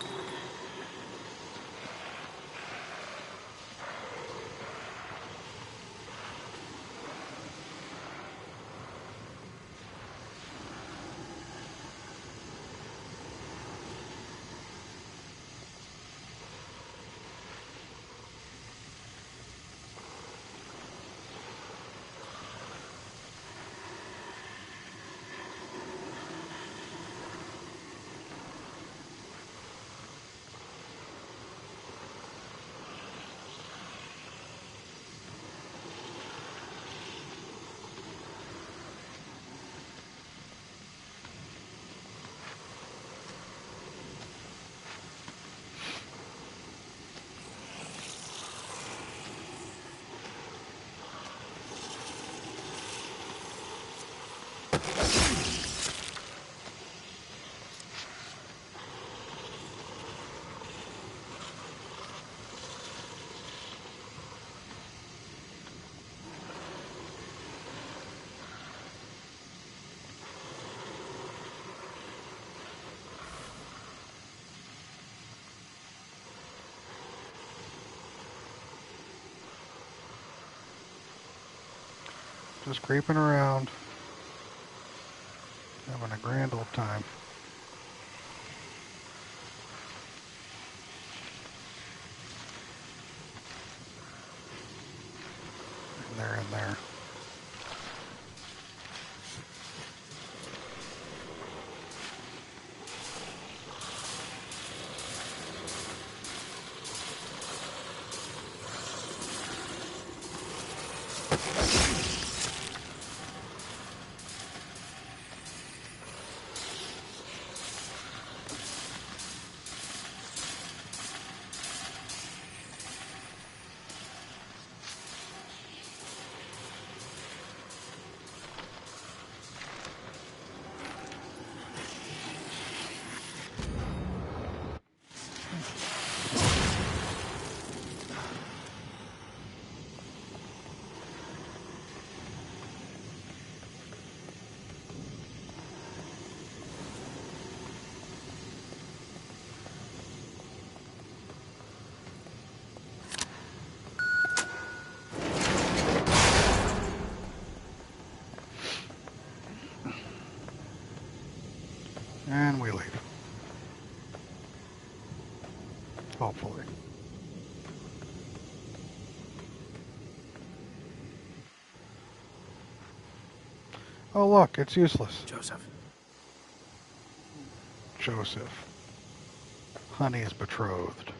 A: Just creeping around, having a grand old time. And they're in there. And we leave. Hopefully. Oh, look, it's useless.
H: Joseph.
A: Joseph. Honey's betrothed.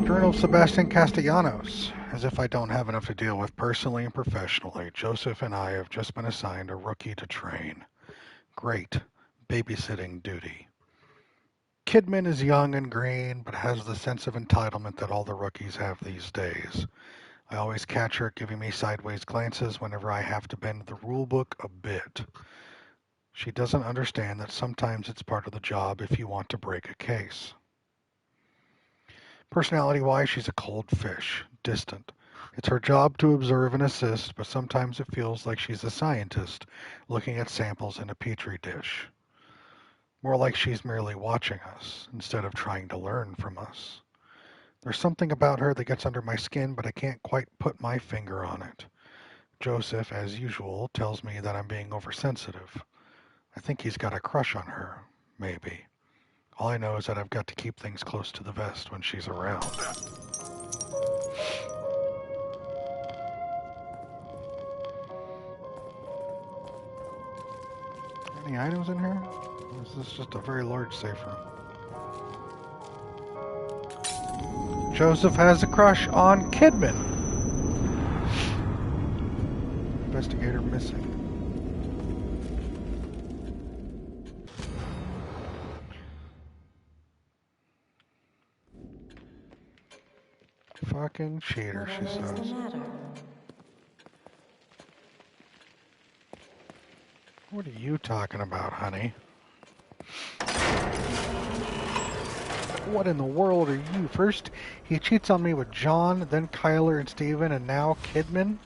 A: Journal of Sebastian Castellanos. As if I don't have enough to deal with personally and professionally, Joseph and I have just been assigned a rookie to train. Great. Babysitting duty. Kidman is young and green, but has the sense of entitlement that all the rookies have these days. I always catch her giving me sideways glances whenever I have to bend the rule book a bit. She doesn't understand that sometimes it's part of the job if you want to break a case. Personality-wise, she's a cold fish, distant. It's her job to observe and assist, but sometimes it feels like she's a scientist, looking at samples in a petri dish. More like she's merely watching us, instead of trying to learn from us. There's something about her that gets under my skin, but I can't quite put my finger on it. Joseph, as usual, tells me that I'm being oversensitive. I think he's got a crush on her, maybe. All I know is that I've got to keep things close to the vest when she's around. Any items in here? Or is this just a very large safe room? Joseph has a crush on Kidman. Investigator missing. Fucking cheater, she says. What are you talking about, honey? What in the world are you? First, he cheats on me with John, then Kyler and Steven, and now Kidman?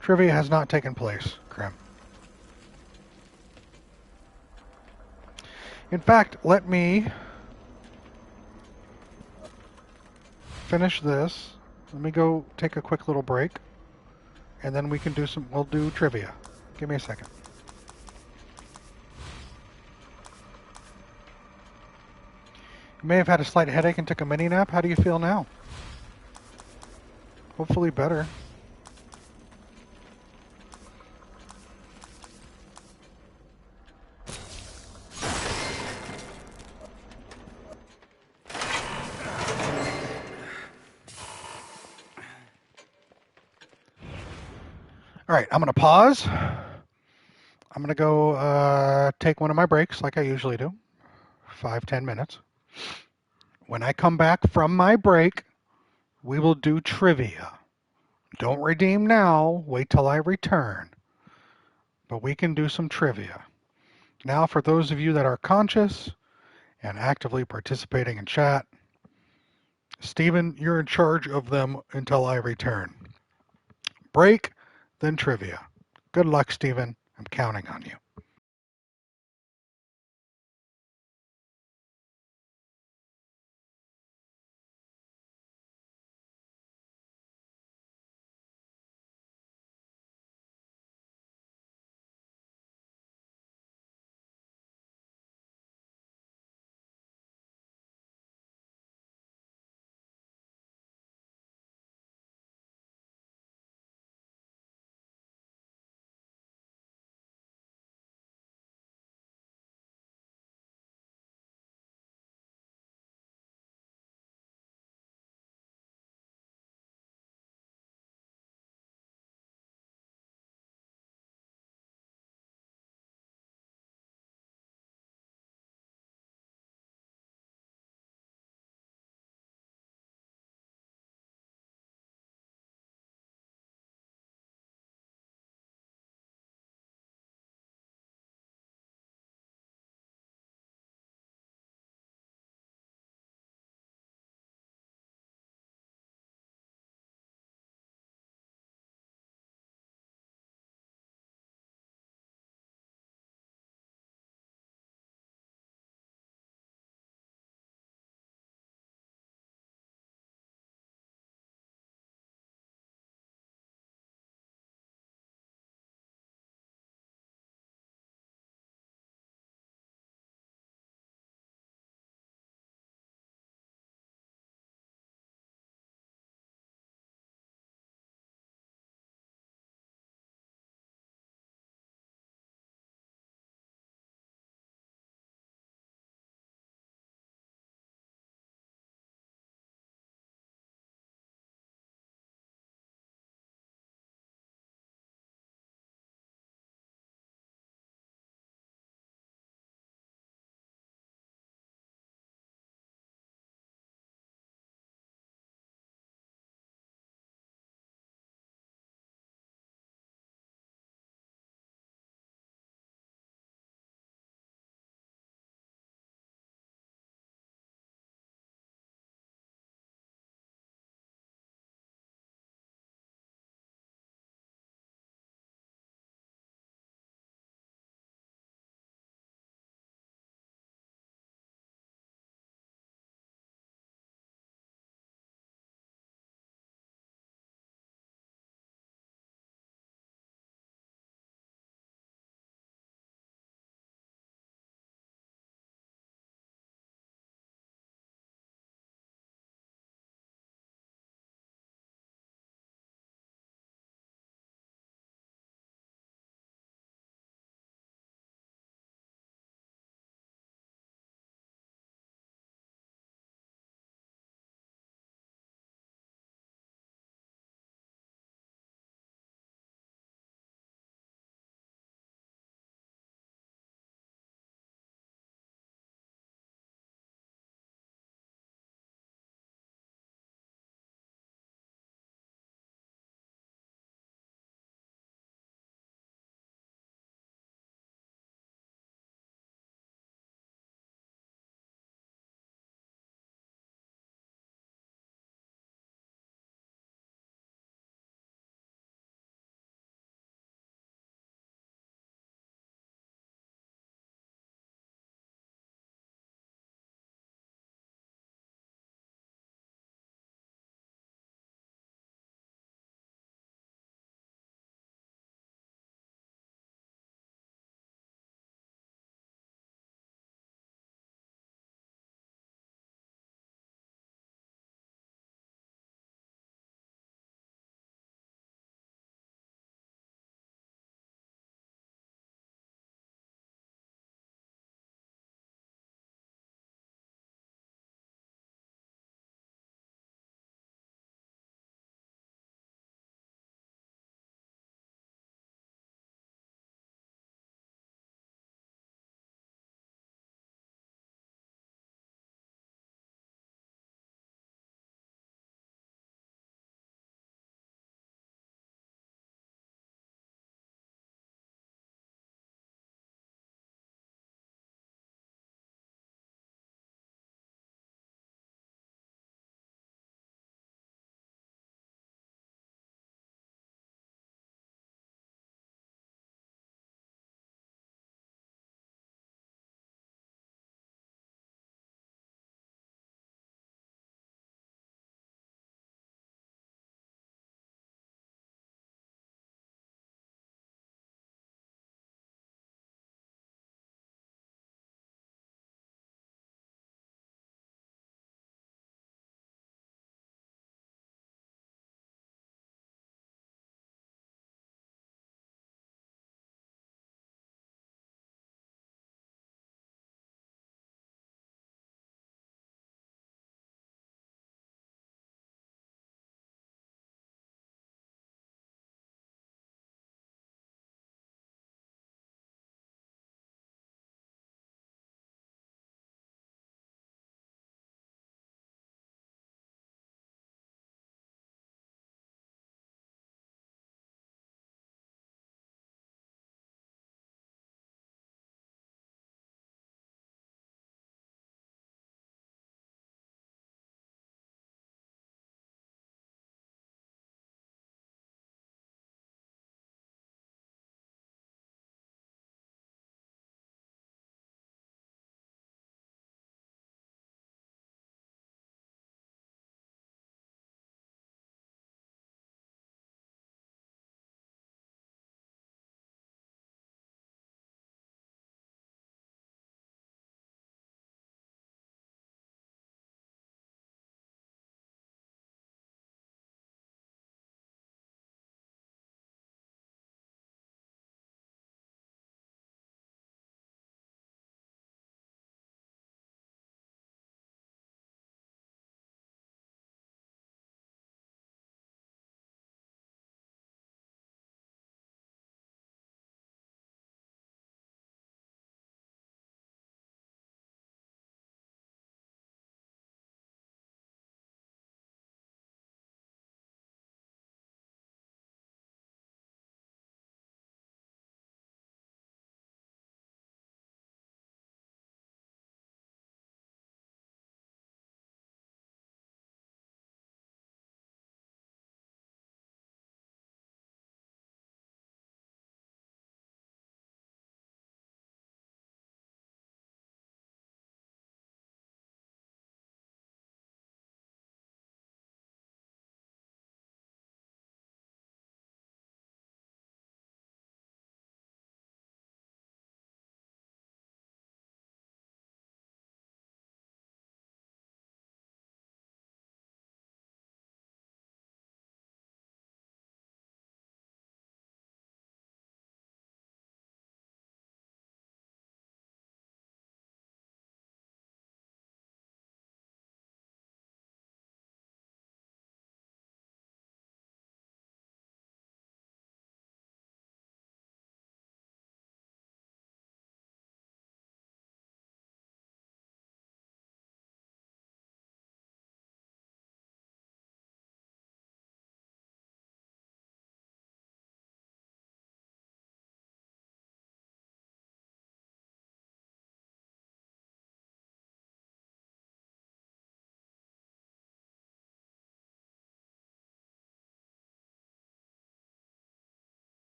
A: Trivia has not taken place, Krim. In fact, let me finish this. Let me go take a quick little break, and then we'll do trivia. Give me a second. You may have had a slight headache and took a mini nap. How do you feel now? Hopefully better. All right, I'm going to pause. I'm going to go take one of my breaks like I usually do. 5-10 minutes. When I come back from my break, we will do trivia. Don't redeem now. Wait till I return. But we can do some trivia. Now, for those of you that are conscious and actively participating in chat, Steven, you're in charge of them until I return. Break, then trivia. Good luck, Steven. I'm counting on you.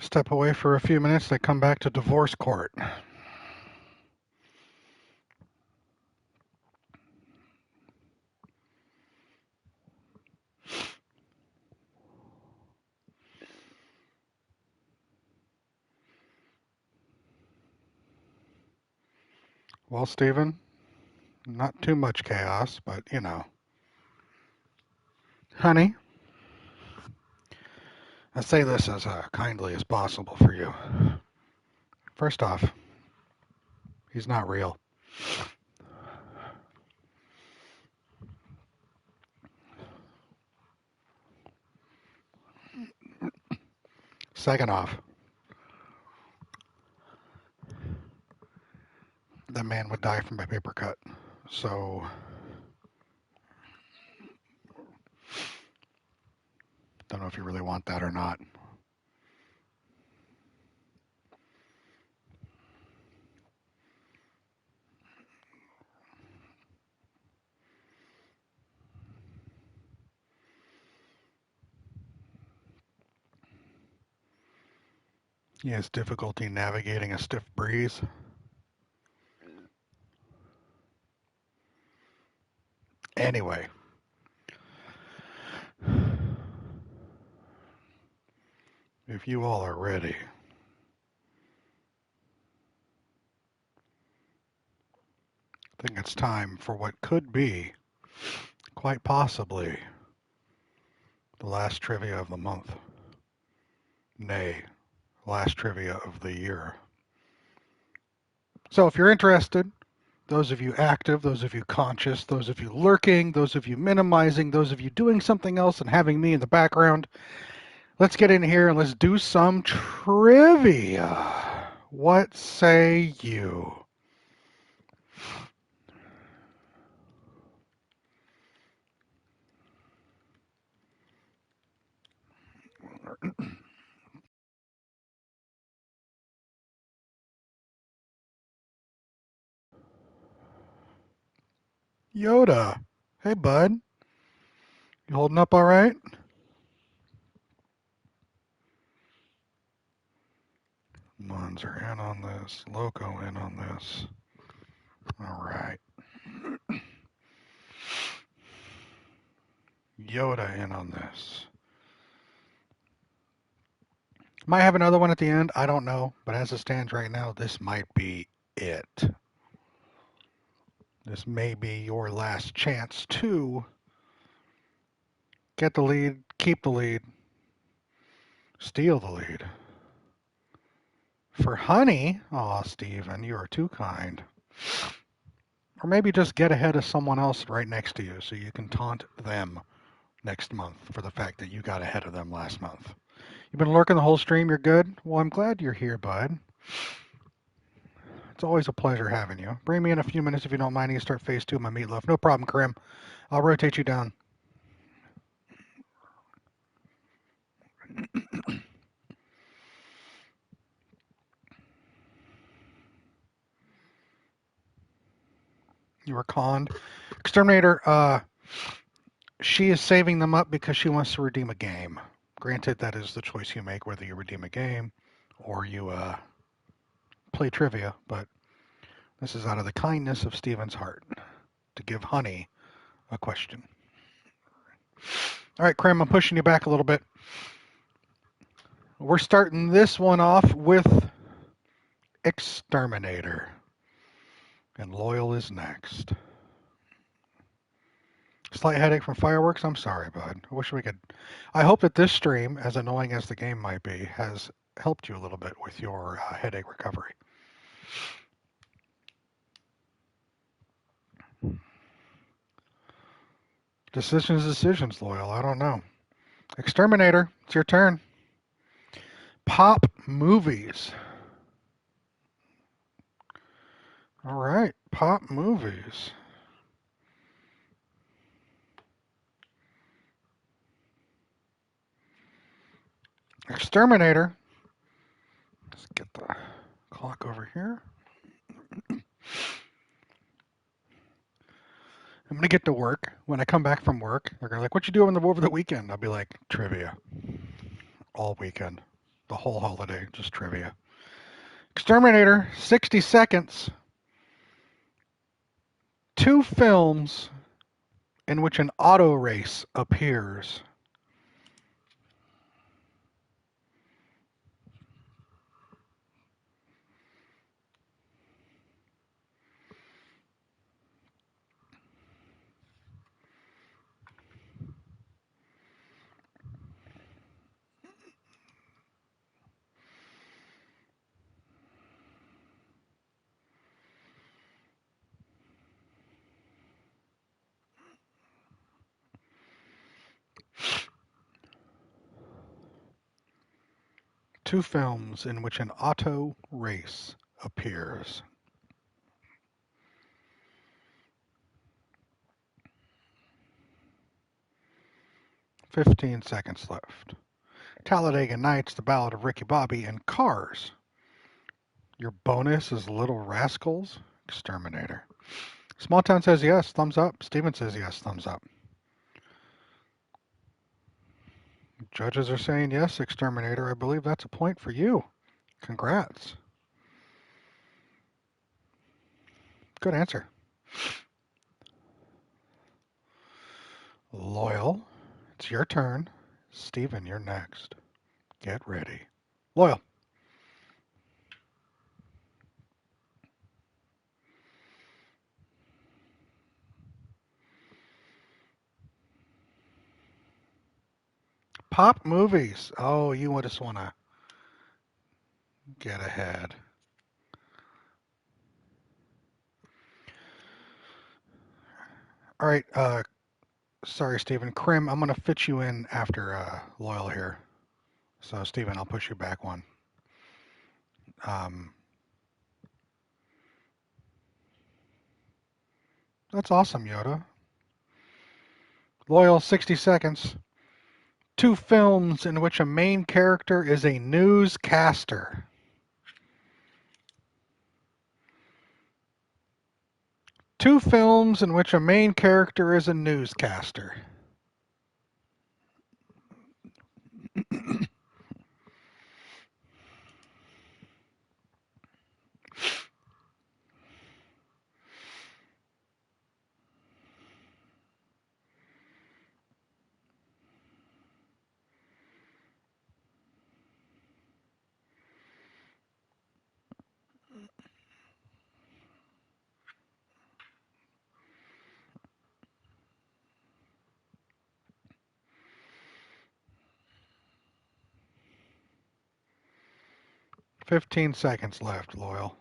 A: Step away for a few minutes, they come back to divorce court. Well, Stephen, not too much chaos, but you know. Honey, I say this as kindly as possible for you. First off, he's not real. Second off, that man would die from a paper cut. So, don't know if you really want that or not. He has difficulty navigating a stiff breeze. Anyway, if you all are ready, I think it's time for what could be, quite possibly, the last trivia of the month. Nay, last trivia of the year. So if you're interested, those of you active, those of you conscious, those of you lurking, those of you minimizing, those of you doing something else and having me in the background, let's get in here and let's do some trivia. What say you? Yoda. Hey, bud. You holding up all right? Mons are in on this. Loco in on this. All right. Yoda in on this. Might have another one at the end. I don't know. But as it stands right now, this might be it. This may be your last chance to get the lead, keep the lead, steal the lead. For Honey, aw, Steven, you are too kind. Or maybe just get ahead of someone else right next to you so you can taunt them next month for the fact that you got ahead of them last month. You've been lurking the whole stream, you're good? Well, I'm glad you're here, bud. It's always a pleasure having you. Bring me in a few minutes if you don't mind. You start phase 2 of my meatloaf. No problem, Krim. I'll rotate you down. You were conned. Exterminator, she is saving them up because she wants to redeem a game. Granted, that is the choice you make, whether you redeem a game or you play trivia, but this is out of the kindness of Steven's heart to give Honey a question. All right, Krim, I'm pushing you back a little bit. We're starting this one off with Exterminator, and Loyal is next. Slight headache from fireworks? I'm sorry, bud. I wish we could. I hope that this stream, as annoying as the game might be, has helped you a little bit with your headache recovery. Decisions, Loyal. I don't know. Exterminator, it's your turn. Pop movies. All right, pop movies. Exterminator. Let's get the clock over here. I'm going to get to work. When I come back from work, they're going to be like, what you doing over the weekend? I'll be like, trivia. All weekend. the whole holiday, just trivia. Exterminator, 60 seconds. 2 films in which an auto race appears. Two films in which an auto race appears. "15 seconds left. Talladega Nights, The Ballad of Ricky Bobby, and Cars. Your bonus is Little Rascals? Exterminator. Small Town says yes, thumbs up. Steven says yes, thumbs up. Judges are saying yes, Exterminator. I believe that's a point for you. Congrats. Good answer. Loyal, it's your turn. Steven, you're next. Get ready. Loyal. Pop movies. Oh, you just want to get ahead. All right. Sorry, Steven. Krim, I'm going to fit you in after Loyal here. So, Steven, I'll push you back one. That's awesome, Yoda. Loyal, 60 seconds. 2 films in which a main character is a newscaster. Two films in which a main character is a newscaster. "15 seconds left, Loyal.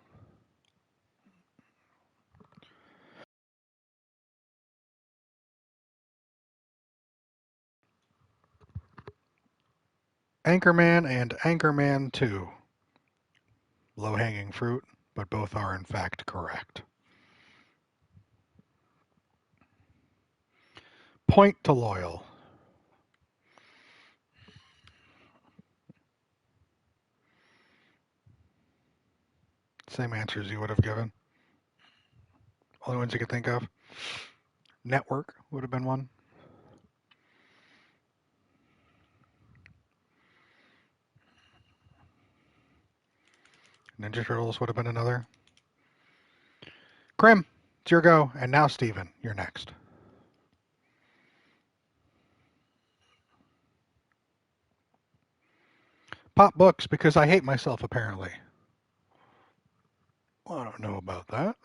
A: Anchorman and Anchorman 2. Low-hanging fruit, but both are in fact correct. Point to Loyal. Same answers you would have given. Only ones you could think of. Network would have been one. Ninja Turtles would have been another. Krim, it's your go. And now, Steven, you're next. Pop books, because I hate myself, apparently. Well, I don't know about that.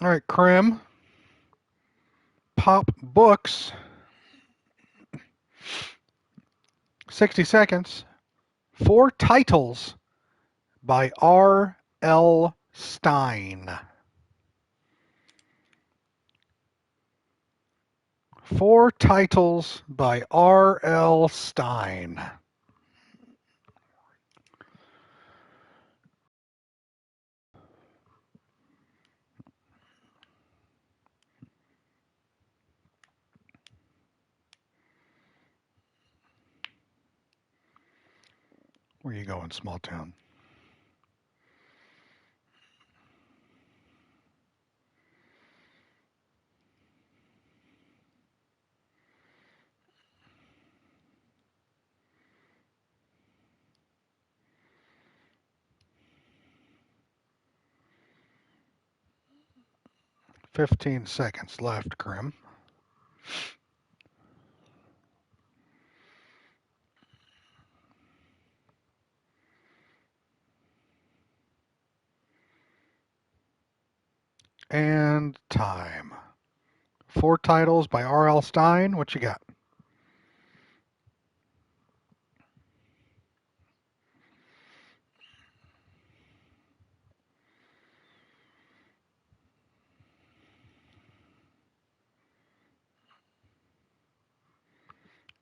A: All right, Krim. Pop books. 60 seconds. 4 titles by R.L. Stine. 4 titles by R.L. Stine. Where you going, small town? "15 seconds left, Grim." And time. 4 titles by R.L. Stine. What you got?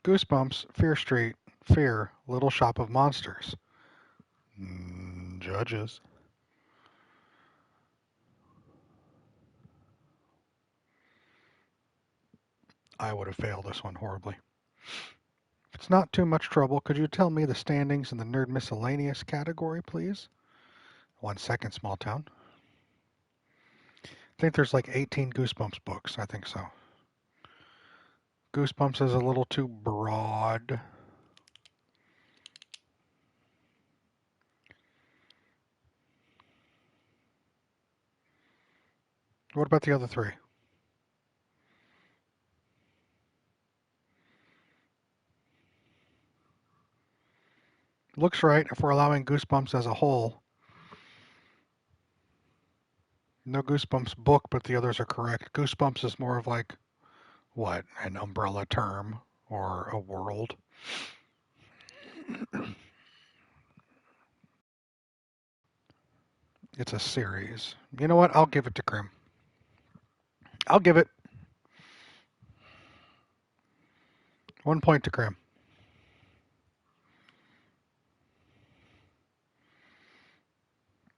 A: Goosebumps, Fear Street, Fear, Little Shop of Monsters. Judges. I would have failed this one horribly. If it's not too much trouble, could you tell me the standings in the Nerd Miscellaneous category, please? 1 second, small town. I think there's like 18 Goosebumps books. I think so. Goosebumps is a little too broad. What about the other 3? Looks right if we're allowing Goosebumps as a whole. No Goosebumps book, but the others are correct. Goosebumps is more of like, what, an umbrella term or a world? It's a series. You know what? I'll give it to Grim. I'll give it 1 point to Grim.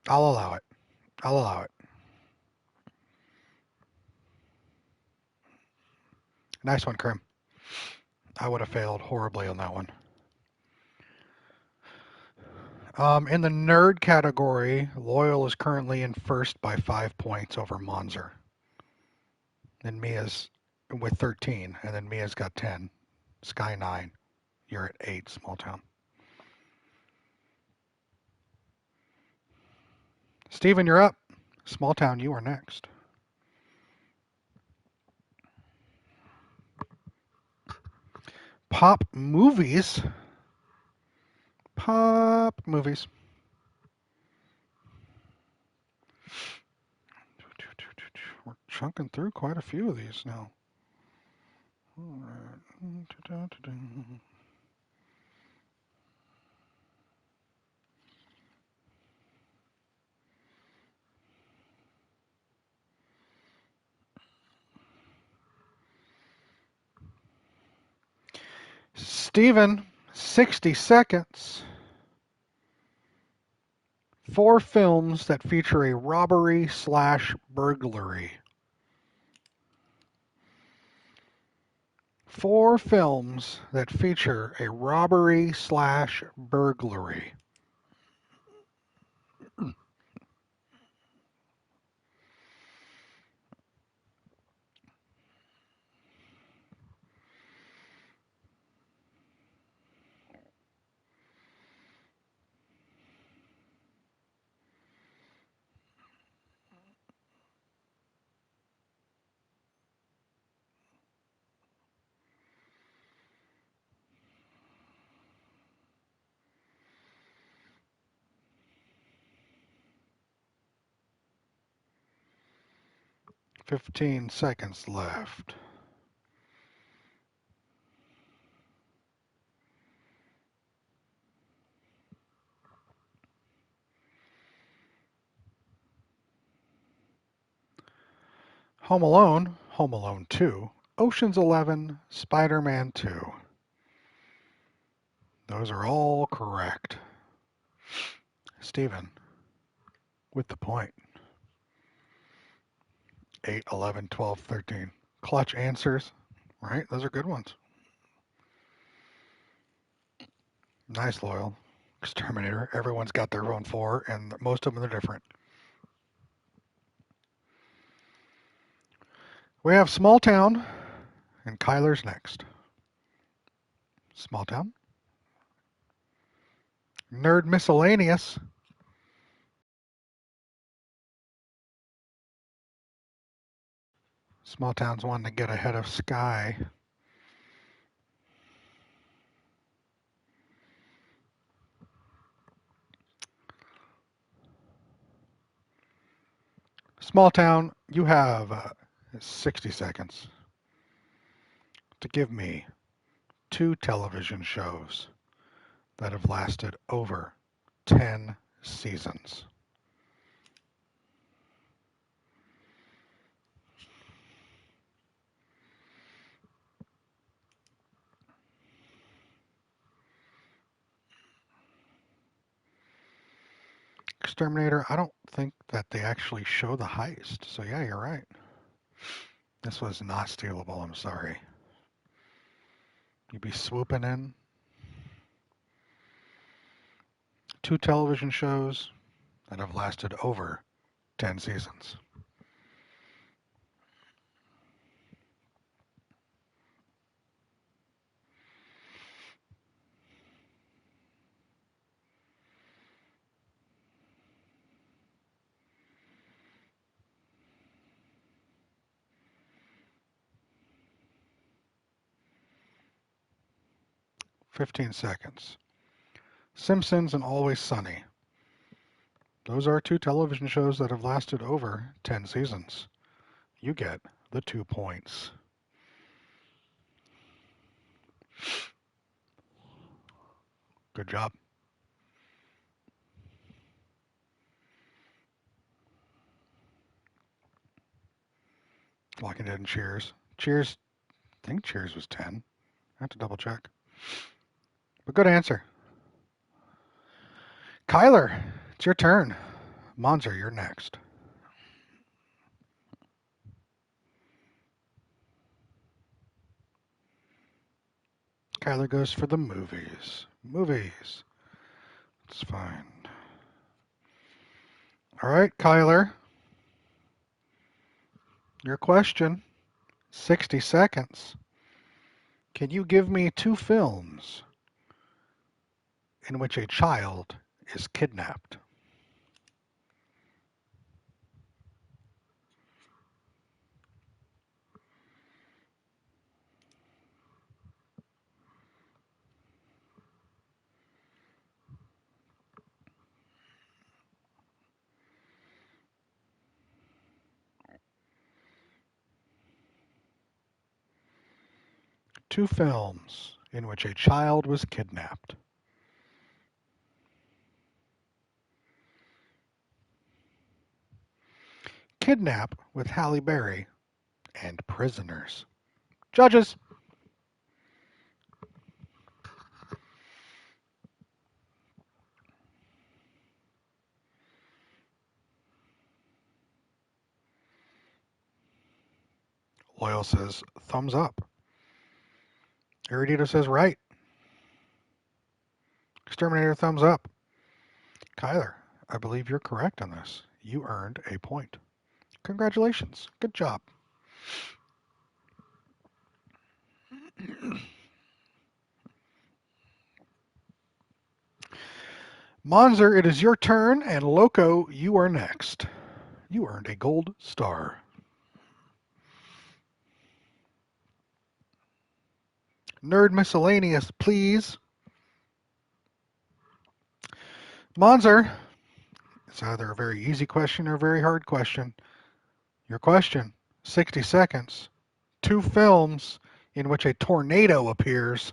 A: I'll allow it. I'll allow it. Nice one, Grim. I would have failed horribly on that one. In the nerd category, Loyal is currently in first by 5 points over Monzer. And Mia's with 13, and then Mia's got 10. Sky 9. You're at 8, small town. Steven, you're up. Small town, you are next. Pop movies. Pop movies. We're chunking through quite a few of these now. All right. 60 seconds. 4 films that feature a robbery/burglary. 4 films that feature a robbery/burglary. "15 seconds left. Home Alone, Home Alone 2, Ocean's 11, Spider-Man 2. Those are all correct. Steven, with the point. 8, 11, 12, 13. Clutch answers, right? Those are good ones. Nice, Loyal. Exterminator. Everyone's got their own 4, and most of them are different. We have Small Town, and Kyler's next. Small Town. Nerd Miscellaneous. Small Town's wanting to get ahead of Sky. Small Town, you have 60 seconds to give me 2 television shows that have lasted over 10 seasons. Exterminator, I don't think that they actually show the heist. So yeah, you're right. This was not stealable, I'm sorry. You'd be swooping in. 2 television shows that have lasted over 10 seasons. "15 seconds. Simpsons and Always Sunny. Those are 2 television shows that have lasted over 10 seasons. You get the 2 points. Good job. Walking Dead and Cheers. Cheers, I think Cheers was 10. I have to double check. But good answer. Kyler, it's your turn. Monzer, you're next. Kyler goes for the movies. Movies. It's fine. All right, Kyler. Your question. 60 seconds. Can you give me 2 films in which a child is kidnapped? Two films in which a child was kidnapped. Kidnap with Halle Berry and Prisoners. Judges. Loyal says thumbs up. Erudito says right. Exterminator thumbs up. Kyler, I believe you're correct on this. You earned a point. Congratulations. Good job. Monzer, it is your turn, and Loco, you are next. You earned a gold star. Nerd Miscellaneous, please. Monzer, it's either a very easy question or a very hard question. Your question, 60 seconds. 2 films in which a tornado appears.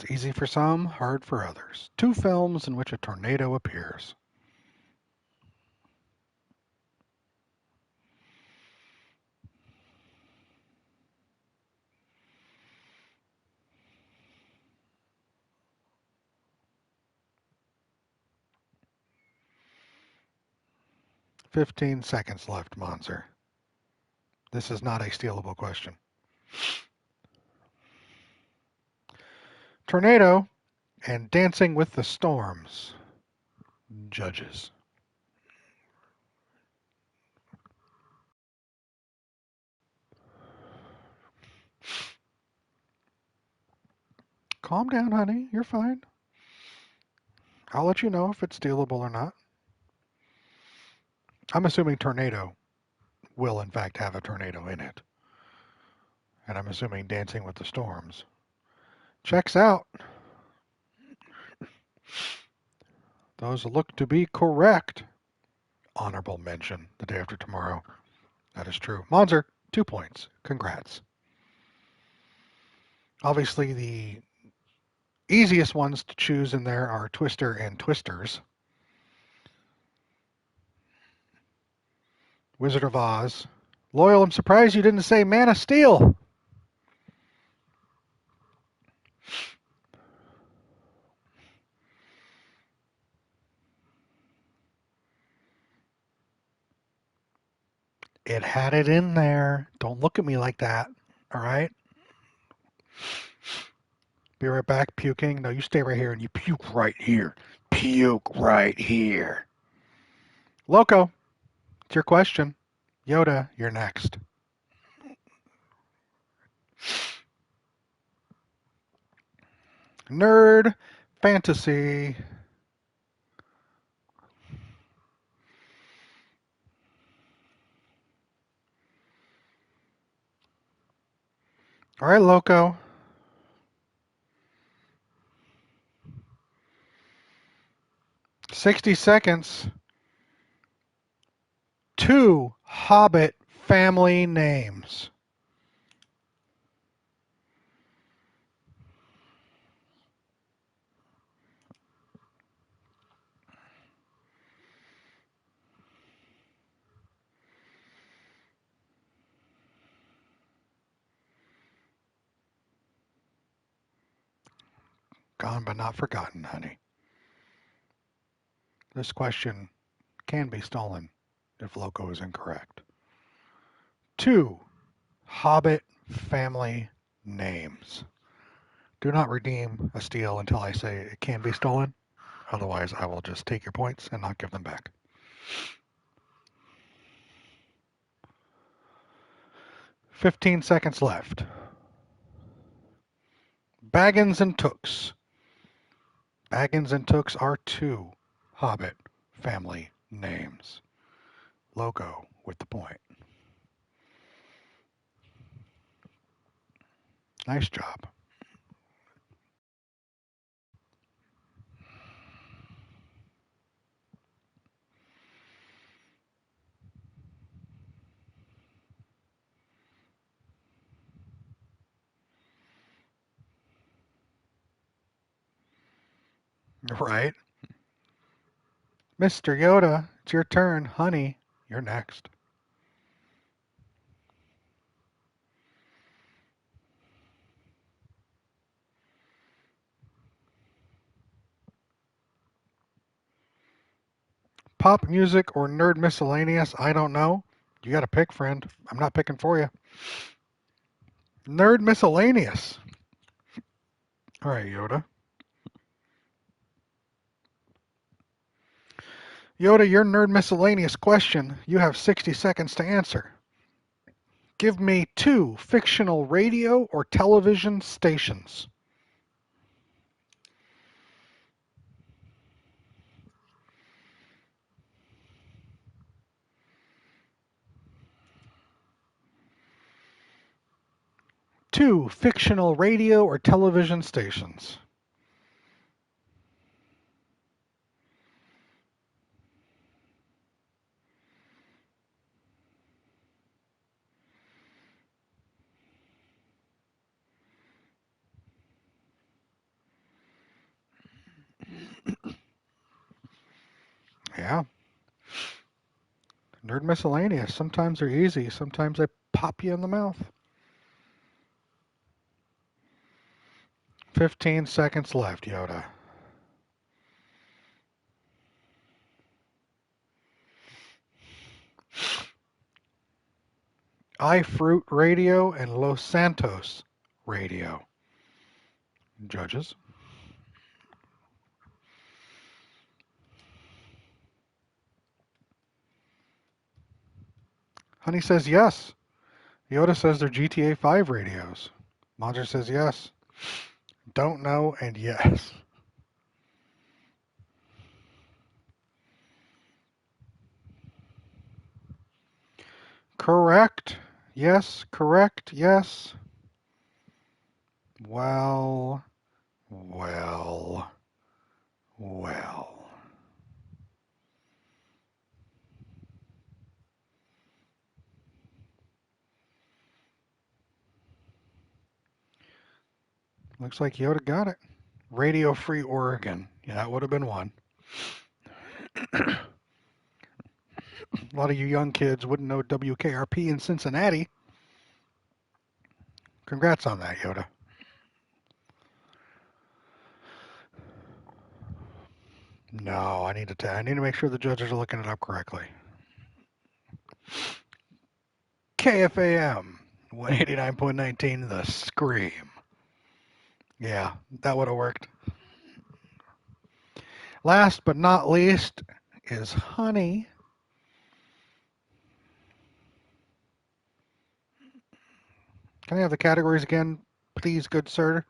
A: It's easy for some, hard for others. 2 films in which a tornado appears. 15 seconds left, Monzer. This is not a stealable question. Tornado and Dancing with the Storms. Judges. Calm down, honey. You're fine. I'll let you know if it's stealable or not. I'm assuming Tornado will, in fact, have a tornado in it. And I'm assuming Dancing with the Storms checks out. Those look to be correct. Honorable mention The Day After Tomorrow. That is true. Monzer, 2 points. Congrats. Obviously, the easiest ones to choose in there are Twister and Twisters. Wizard of Oz. Loyal, I'm surprised you didn't say Man of Steel. It had it in there. Don't look at me like that. All right? Be right back, puking. No, you stay right here and you puke right here. Puke right here. Loco, it's your question. Yoda, you're next. Nerd fantasy. All right, Loco. "60 seconds. 2 Hobbit family names." Gone but not forgotten, honey. This question can be stolen if Loco is incorrect. 2 Hobbit family names. Do not redeem a steal until I say it can be stolen. Otherwise, I will just take your points and not give them back. 15 seconds left. Baggins and Tooks. Baggins and Tooks are 2 Hobbit family names. Loco with the point. Nice job. Right? Mr. Yoda, it's your turn. Honey, you're next. Pop music or nerd miscellaneous? I don't know. You got to pick, friend. I'm not picking for you. Nerd miscellaneous. All right, Yoda. Yoda, your nerd miscellaneous question. You have 60 seconds to answer. Give me 2 fictional radio or television stations. Two fictional radio or television stations. Yeah. Nerd miscellaneous. Sometimes they're easy. Sometimes they pop you in the mouth. 15 seconds left, Yoda. iFruit Radio and Los Santos Radio. Judges. Honey says yes. Yoda says they're GTA 5 radios. Monster says yes. Don't know and yes. Correct. Yes. Correct. Yes. Well. Looks like Yoda got it. Radio Free Oregon. Yeah, that would have been one. A lot of you young kids wouldn't know WKRP in Cincinnati. Congrats on that, Yoda. No, I need to make sure the judges are looking it up correctly. KFAM 189.19 The Scream. Yeah, that would have worked. Last but not least is Honey. Can I have the categories again, please, good sir?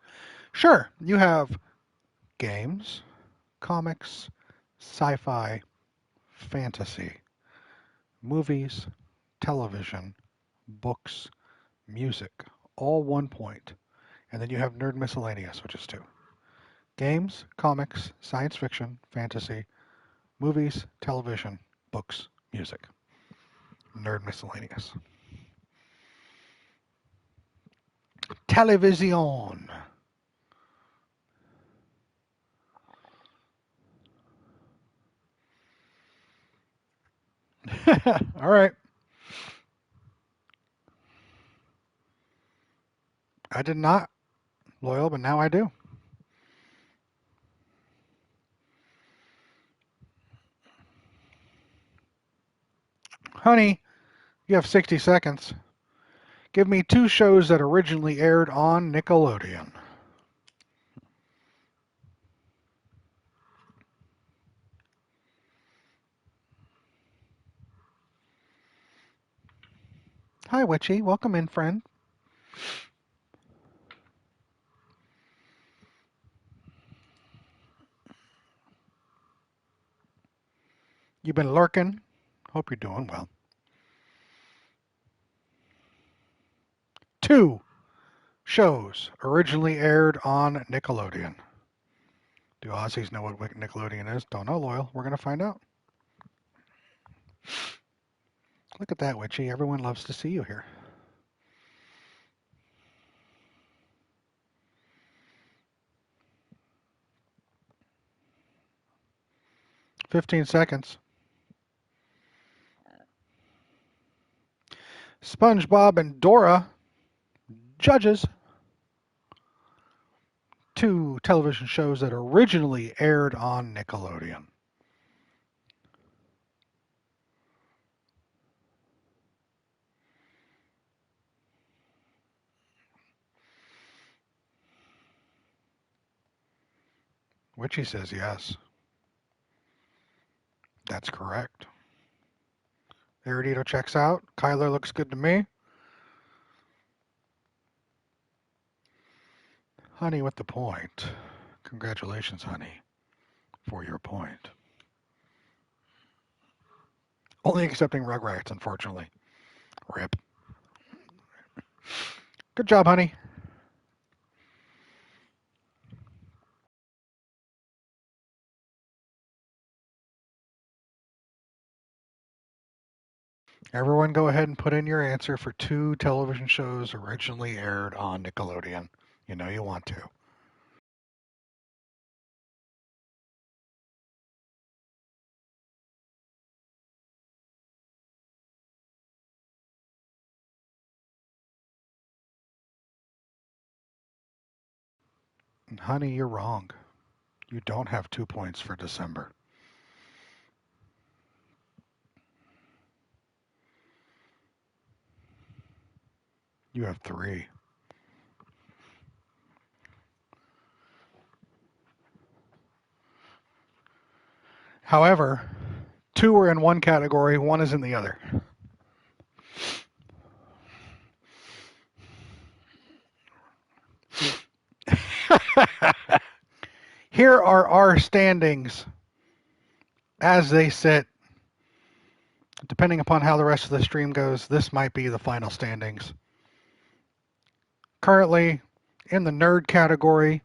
A: Sure. You have games, comics, sci-fi, fantasy, movies, television, books, music, all 1 point. And then you have Nerd Miscellaneous, which is 2. Games, comics, science fiction, fantasy, movies, television, books, music. Nerd Miscellaneous. Television. All right. I did not, Loyal, but now I do. Honey, you have 60 seconds. Give me 2 shows that originally aired on Nickelodeon. Hi, Witchy. Welcome in, friend. You've been lurking. Hope you're doing well. 2 shows originally aired on Nickelodeon. Do Aussies know what Nickelodeon is? Don't know, Loyal. We're going to find out. Look at that, Witchy. Everyone loves to see you here. "15 seconds. SpongeBob and Dora. Judges. 2 television shows that originally aired on Nickelodeon. Witchy says yes. That's correct. Erudito checks out. Kyler looks good to me. Honey with the point. Congratulations, Honey, for your point. Only accepting Rugrats, unfortunately. RIP. Good job, Honey. Everyone go ahead and put in your answer for 2 television shows originally aired on Nickelodeon. You know you want to. And Honey, you're wrong. You don't have 2 points for December. You have 3. However, 2 are in one category, 1 is in the other. Here are our standings as they sit. Depending upon how the rest of the stream goes, this might be the final standings. Currently, in the nerd category,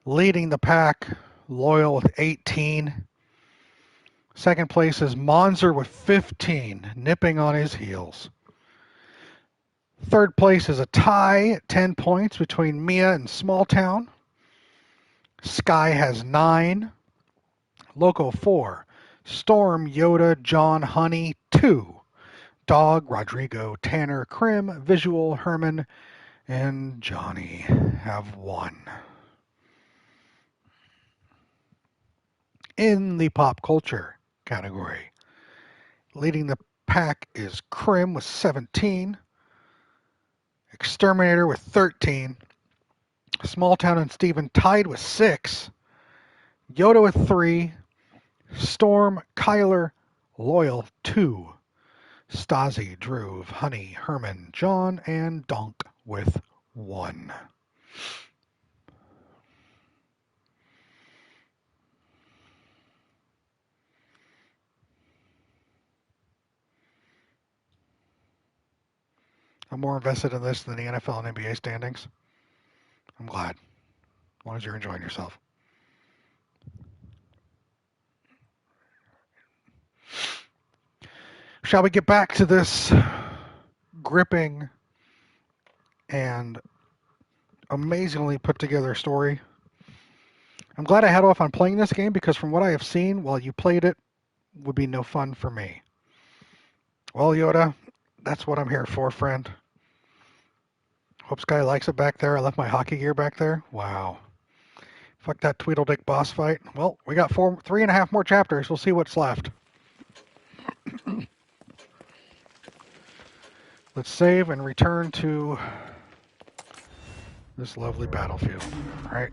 A: leading the pack, Loyal with 18. Second place is Monzer with 15, nipping on his heels. Third place is a tie at 10 points between Mia and Small Town. Sky has 9. Loco 4. Storm, Yoda, John, Honey 2. Dog, Rodrigo, Tanner, Krim, Visual, Herman, and Johnny have 1. In the pop culture category, leading the pack is Krim with 17. Exterminator with 13. Small Town and Steven tied with 6. Yoda with 3. Storm, Kyler, Loyal 2. Stasi, Drew, Honey, Herman, John, and Donk with 1. I'm more invested in this than the NFL and NBA standings. I'm glad. As long as you're enjoying yourself. Shall we get back to this gripping and amazingly put together story? I'm glad I had off on playing this game because from what I have seen while you played it would be no fun for me. Well, Yoda, that's what I'm here for, friend. Hope Sky likes it back there. I left my hockey gear back there. Wow. Fuck that Tweedledick boss fight. Well, we got 3.5 more chapters. We'll see what's left. Let's save and return to this lovely battlefield. All right.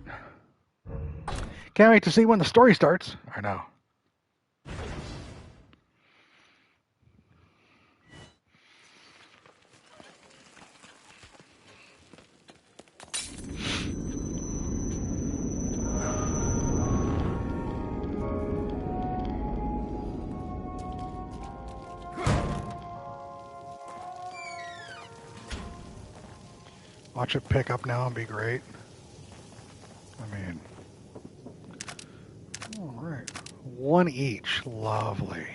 A: Can't wait to see when the story starts. I know. Watch it pick up now and be great. I mean, all right. 1 each. Lovely.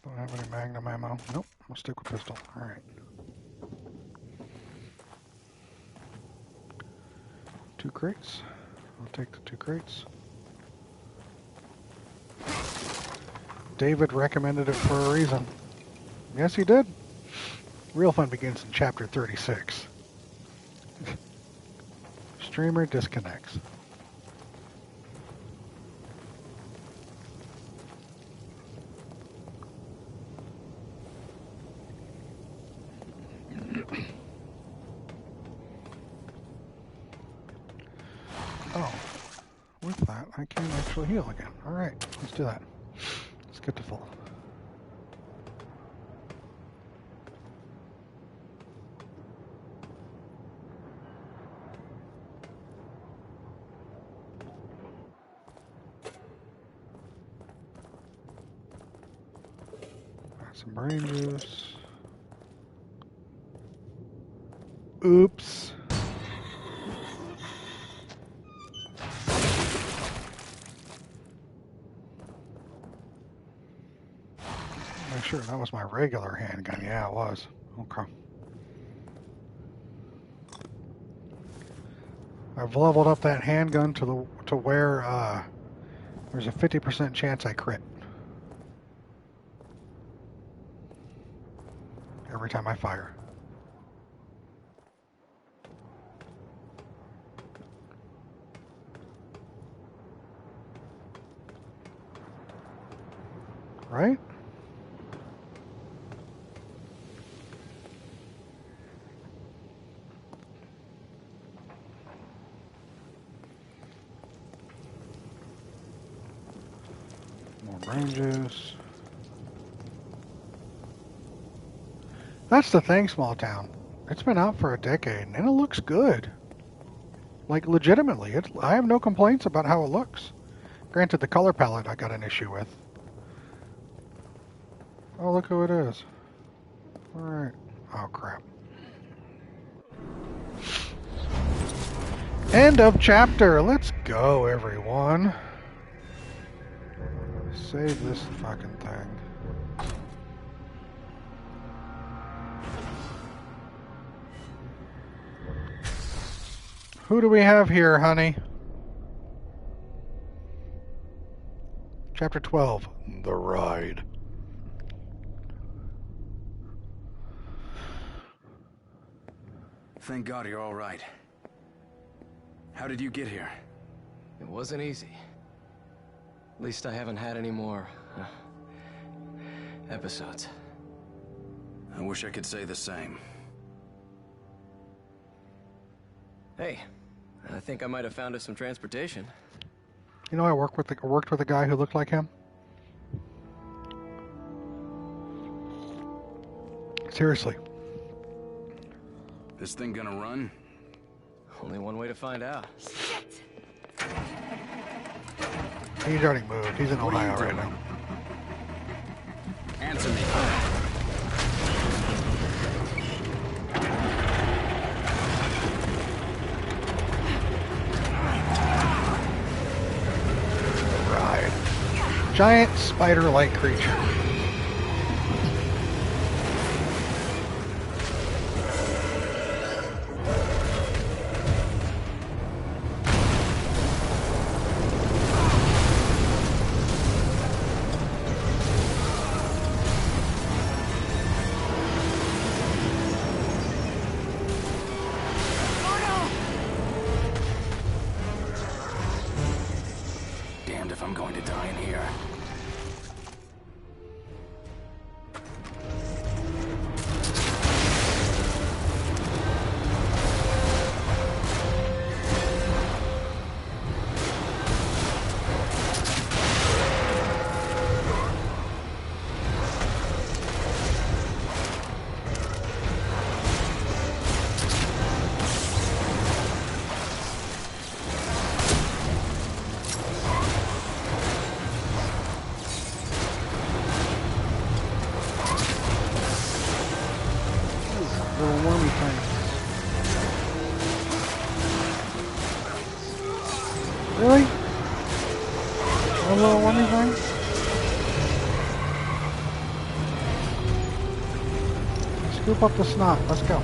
A: Don't have any magnum ammo. Nope. I'll stick with pistol. All right. 2 crates. I'll take the 2 crates. David recommended it for a reason. Yes, he did. Real fun begins in chapter 36. Streamer disconnects. Oh, with that, I can actually heal again. All right, let's do that. Let's get to full. Got some brain juice. Oops. Sure, that was my regular handgun. Yeah, it was. Okay. I've leveled up that handgun to where there's a 50% chance I crit every time I fire. right? More brain juice. That's the thing, Small Town. It's been out for a decade, and it looks good. Like, legitimately. I have no complaints about how it looks. Granted, the color palette I got an issue with. Oh, look who it is. Alright. Oh, crap. End of chapter. Let's go, everyone. Save this fucking thing. Who do we have here, honey? Chapter 12. The Ride.
H: Thank God you're all right. How did you get here?
L: It wasn't easy. At least I haven't had any more episodes.
H: I wish I could say the same.
L: Hey, I think I might have found us some transportation.
A: You know, I worked with a guy who looked like him. Seriously.
H: This thing gonna run?
L: Only one way to find out.
I: Shit!
A: He's already moved. He's in Ohio right now.
H: Answer me.
A: Ride. Giant spider-like creature.
H: Damned if I'm going to die in here.
A: Little wormy thing. Really? A little wormy thing? Scoop up the snot. Let's go.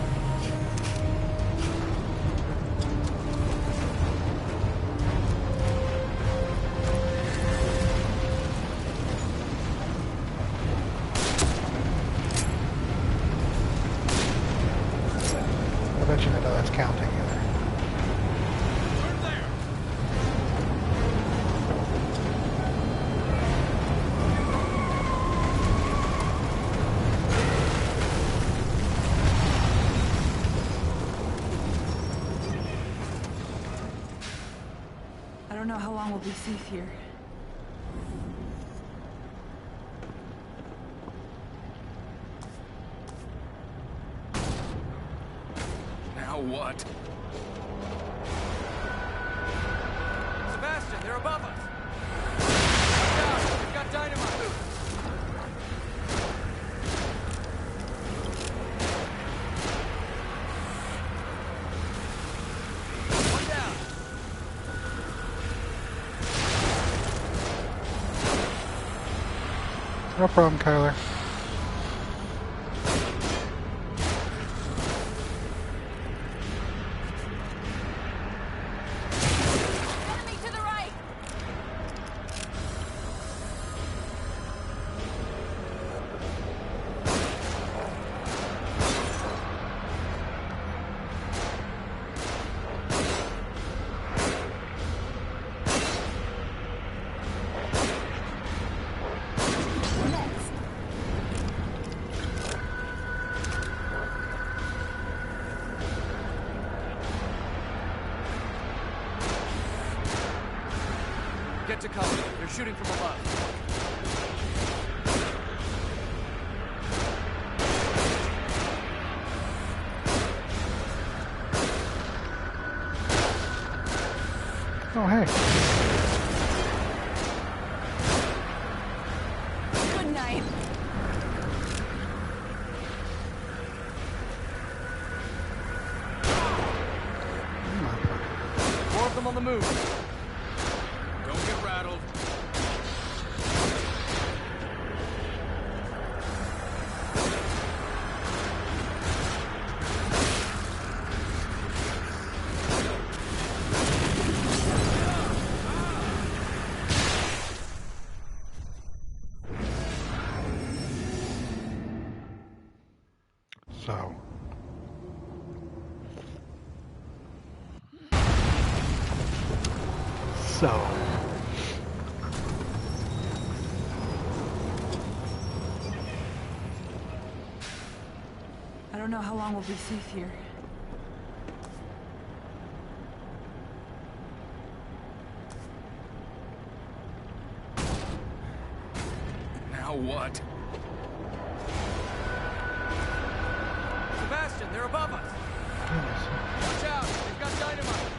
A: I bet you know that's counting either.
J: I don't know how long we'll be safe here.
H: Now what?
L: Sebastian, they're above us! Watch out, they've got dynamite! One down!
A: No problem, Kyler.
I: Enemy to the right!
L: Get to cover. They're shooting from above.
A: Oh, hey.
J: Good night.
L: More of them on the move. Don't get rattled.
A: So.
J: I don't know how long we'll be safe here.
H: Now what?
L: Sebastian, they're above us. Watch out, they've got dynamite.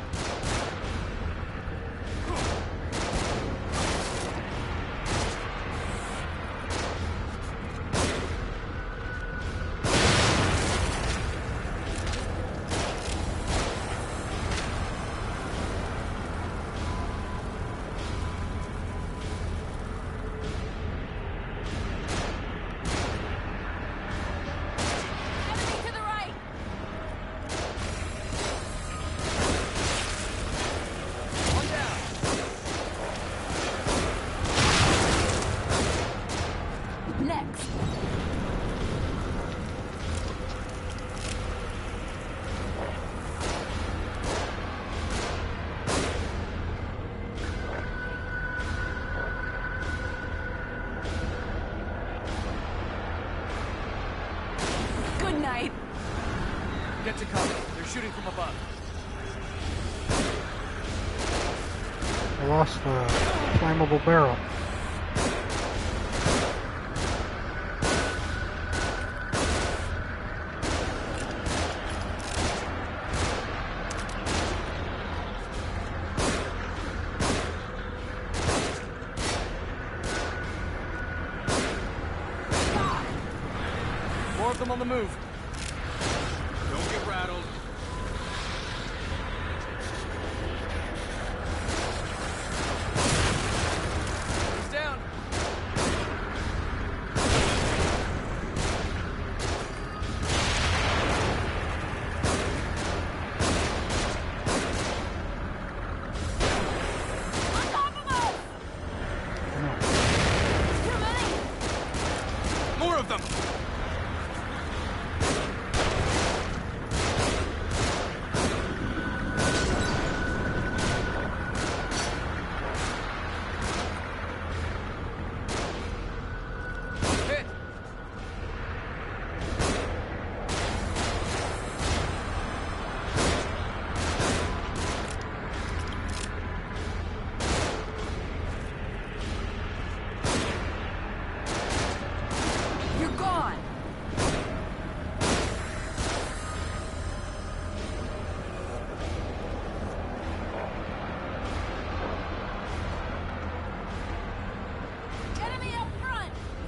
L: Get to cover. They're shooting from above.
A: I lost the flammable barrel.
L: More of them on the move. Don't get rattled. He's down.
I: On top of us! Too many!
L: More of them!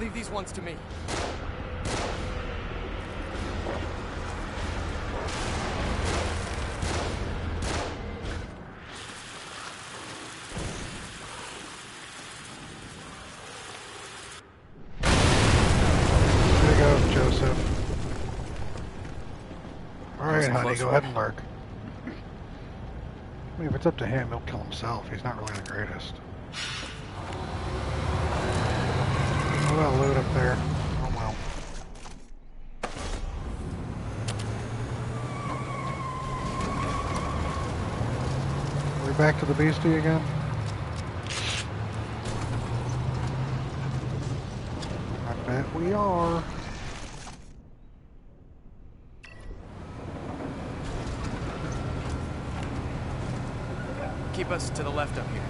L: Leave these ones to me.
A: There you go, Joseph. Alright, honey, go ahead and lurk. I mean, if it's up to him, he'll kill himself. He's not really the greatest. What about loot up there? Oh well. Are we back to the beastie again? I bet we are.
L: Keep us to the left up here.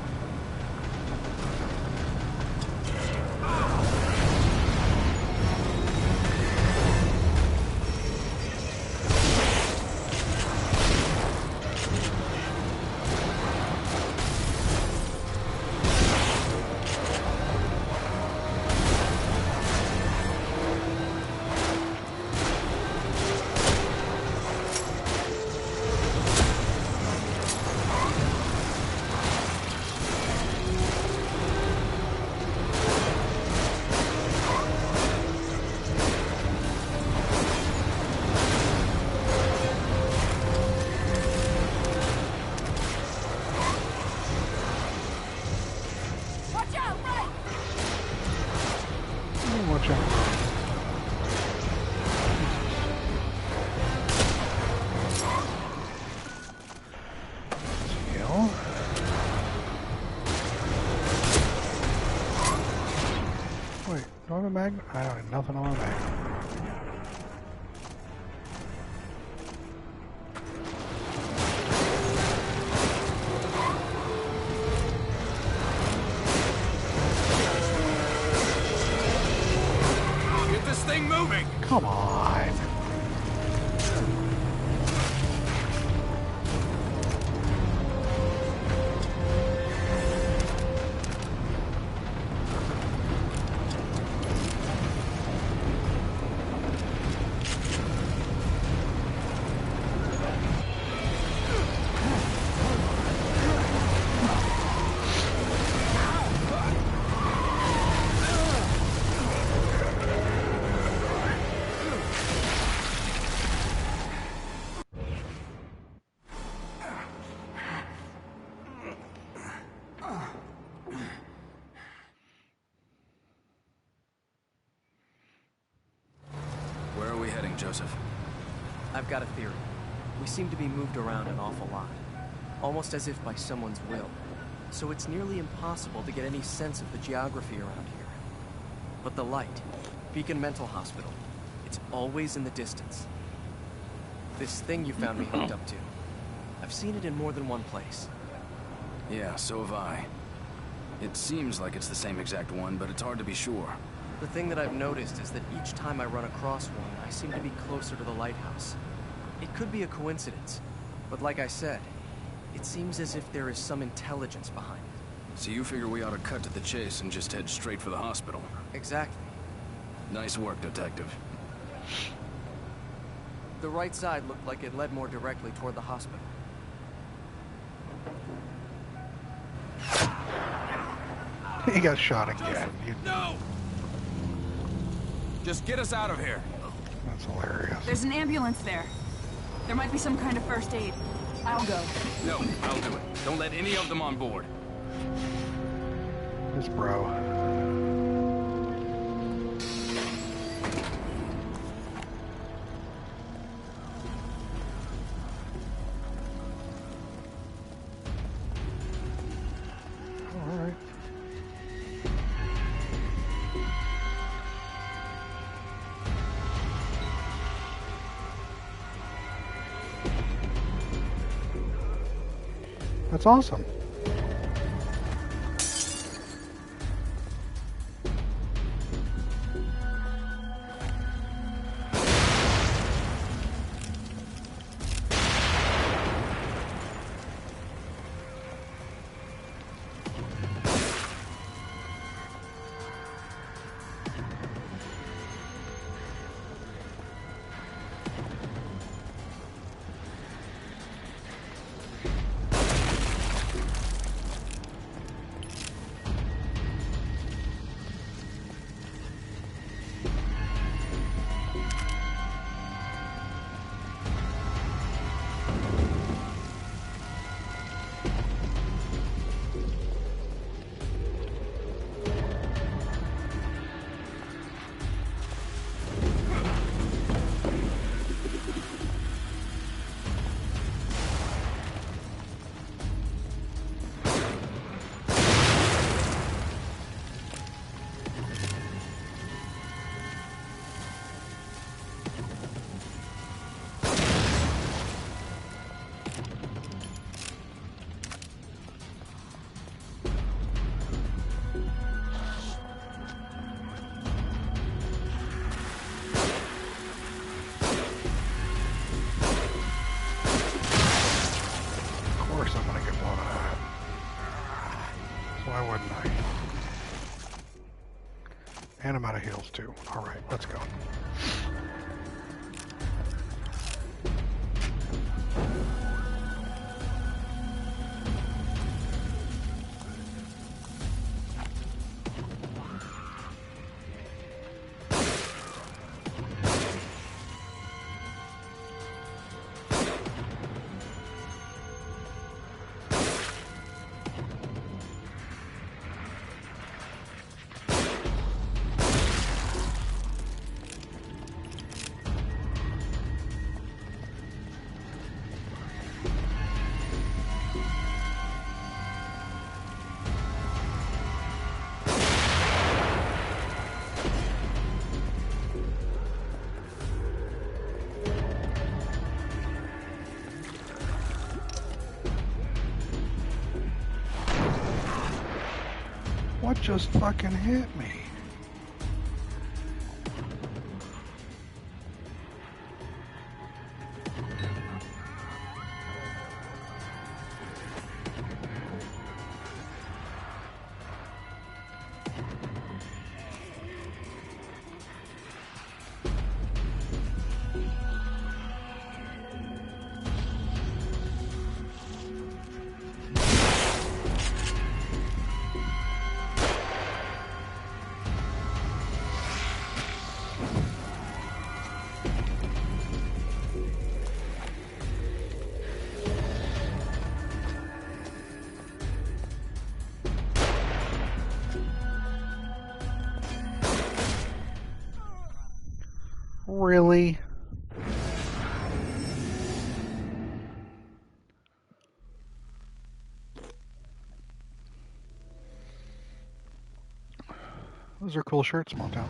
A: mag? I don't have nothing on my mag.
H: Get this thing moving!
A: Come on.
H: Joseph.
L: I've got a theory. We seem to be moved around an awful lot. Almost as if by someone's will. So it's nearly impossible to get any sense of the geography around here. But the light, Beacon Mental Hospital, it's always in the distance. This thing you found me hooked up to, I've seen it in more than one place.
H: Yeah, so have I. It seems like it's the same exact one, but it's hard to be sure.
L: The thing that I've noticed is that each time I run across one, I seem to be closer to the lighthouse. It could be a coincidence, but like I said, it seems as if there is some intelligence behind it.
H: So you figure we ought to cut to the chase and just head straight for the hospital?
L: Exactly.
H: Nice work, Detective.
L: The right side looked like it led more directly toward the hospital.
A: He got shot again.
H: No! Just get us out of here.
A: That's hilarious.
J: There's an ambulance there. There might be some kind of first aid. I'll go.
H: No, I'll do it. Don't let any of them on board.
A: This bro. That's awesome. And I'm out of heals too. Alright, let's go. just fucking hit me. Really? Those are cool shirts, Small Town.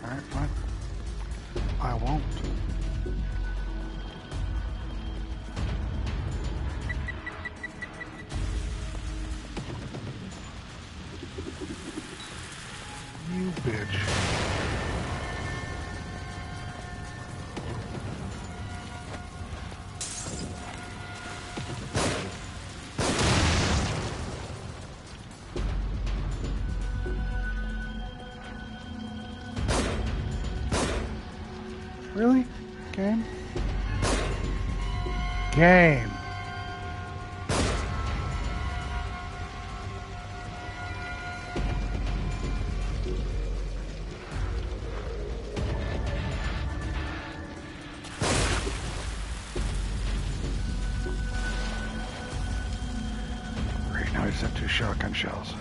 A: Alright, fine. I won't. You bitch. Really? Game? Game. Great, now I just have 2 shotgun shells.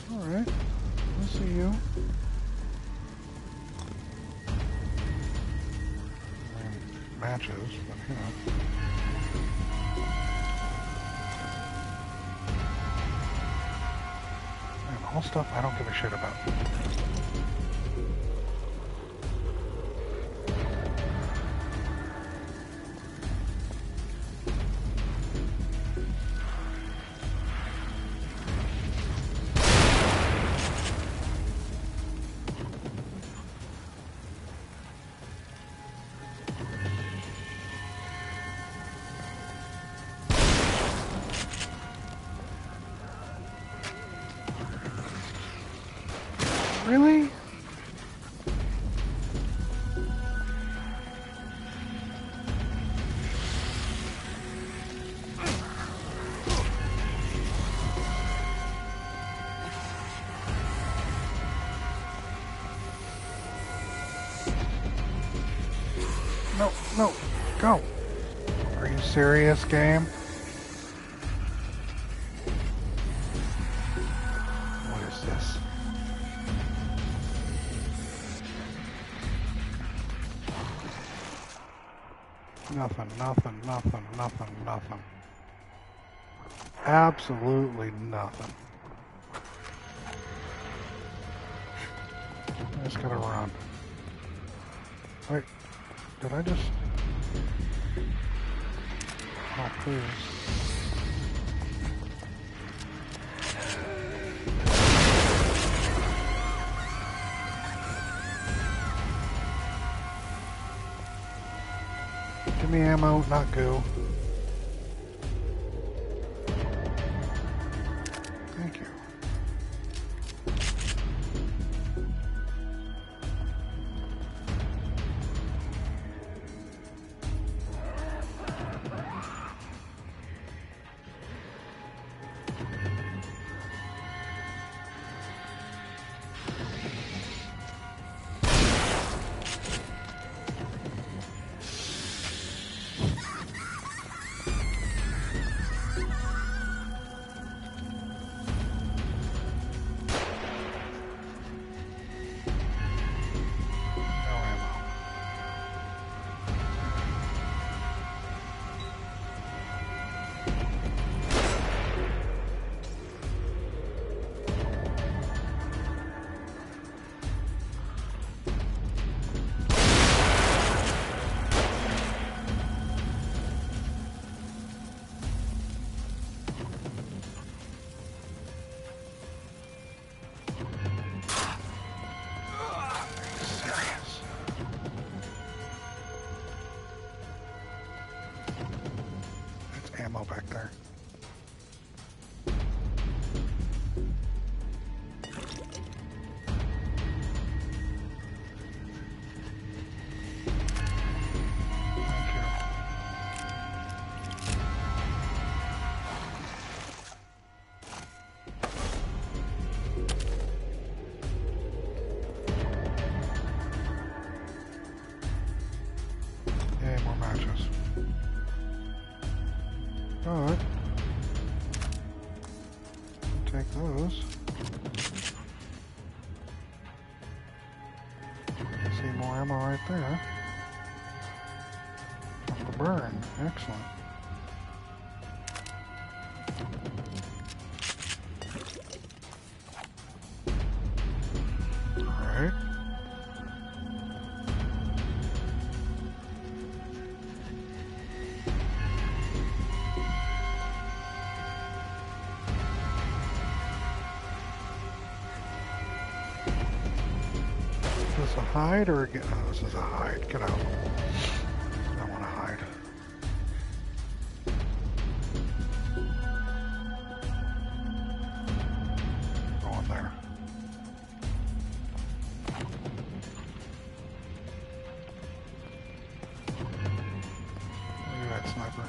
A: Alright, I see you. Matches, but you know. And all stuff I don't give a shit about. Really? No, no, go. Are you serious, game? Nothing, nothing, nothing, nothing, nothing. Absolutely nothing. I just gotta run. Wait, did I just... Oh, please. Give me ammo, not goo. Thank you. Ammo back there. Yay, more matches. But take those. See more ammo right there. From the burn. Excellent. Alright. Is this a hide or again? Oh, this is a hide. Get out. I don't want to hide. Go in there. Look at that sniper.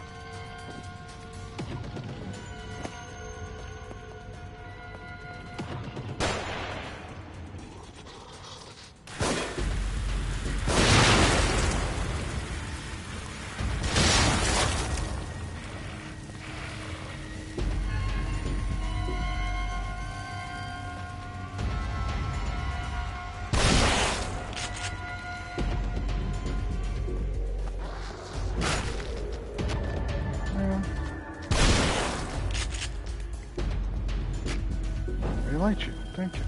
A: I like you. Thank you.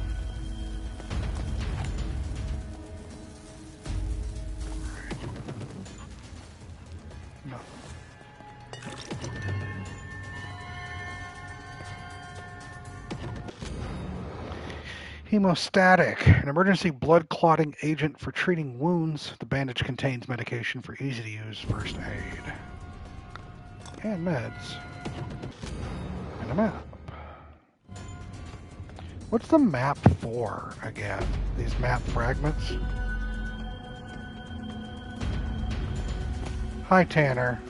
A: No. Hemostatic, an emergency blood clotting agent for treating wounds. The bandage contains medication for easy to use first aid. And meds. And a map. What's the map for, again? These map fragments? Hi, Tanner.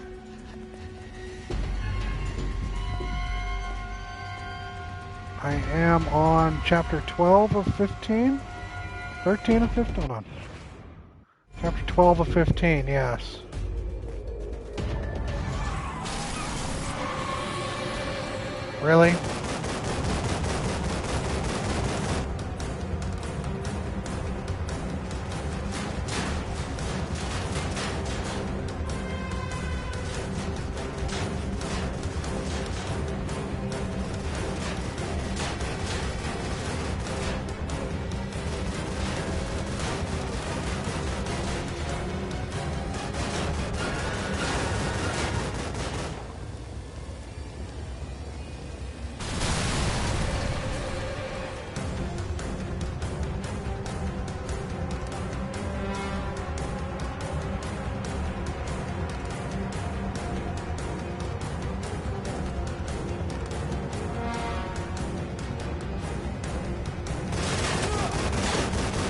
A: I am on chapter 12 of 15? 13 of 15? Hold on. Chapter 12 of 15, yes. Really?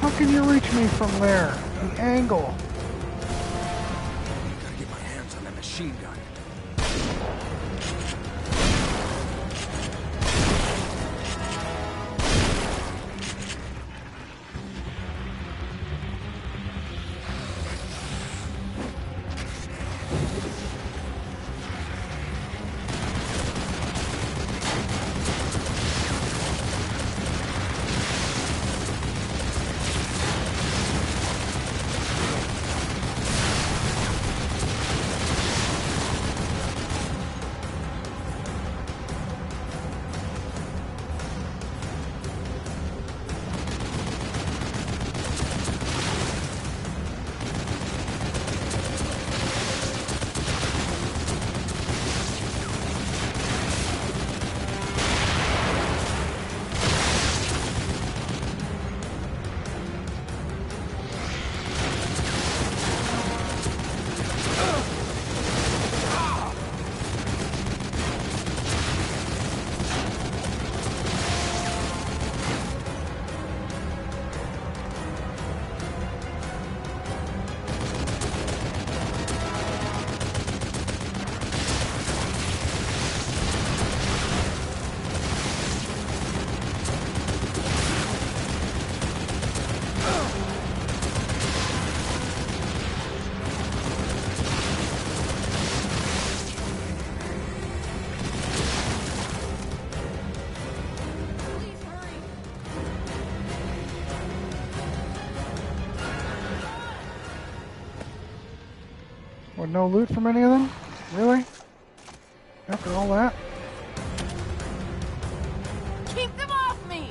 A: How can you reach me from there? The angle.
C: Gotta get my hands on that machine gun.
A: Well, no loot from any of them? Really? After all that?
I: Keep them off me!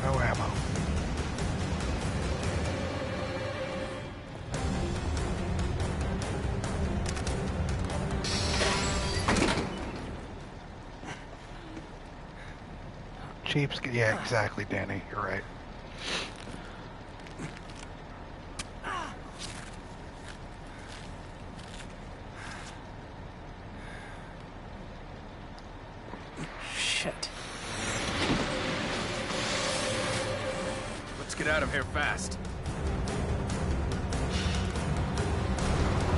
A: No ammo. Cheapskate. Yeah, exactly, Danny. You're right.
L: Shit.
H: Let's get out of here fast.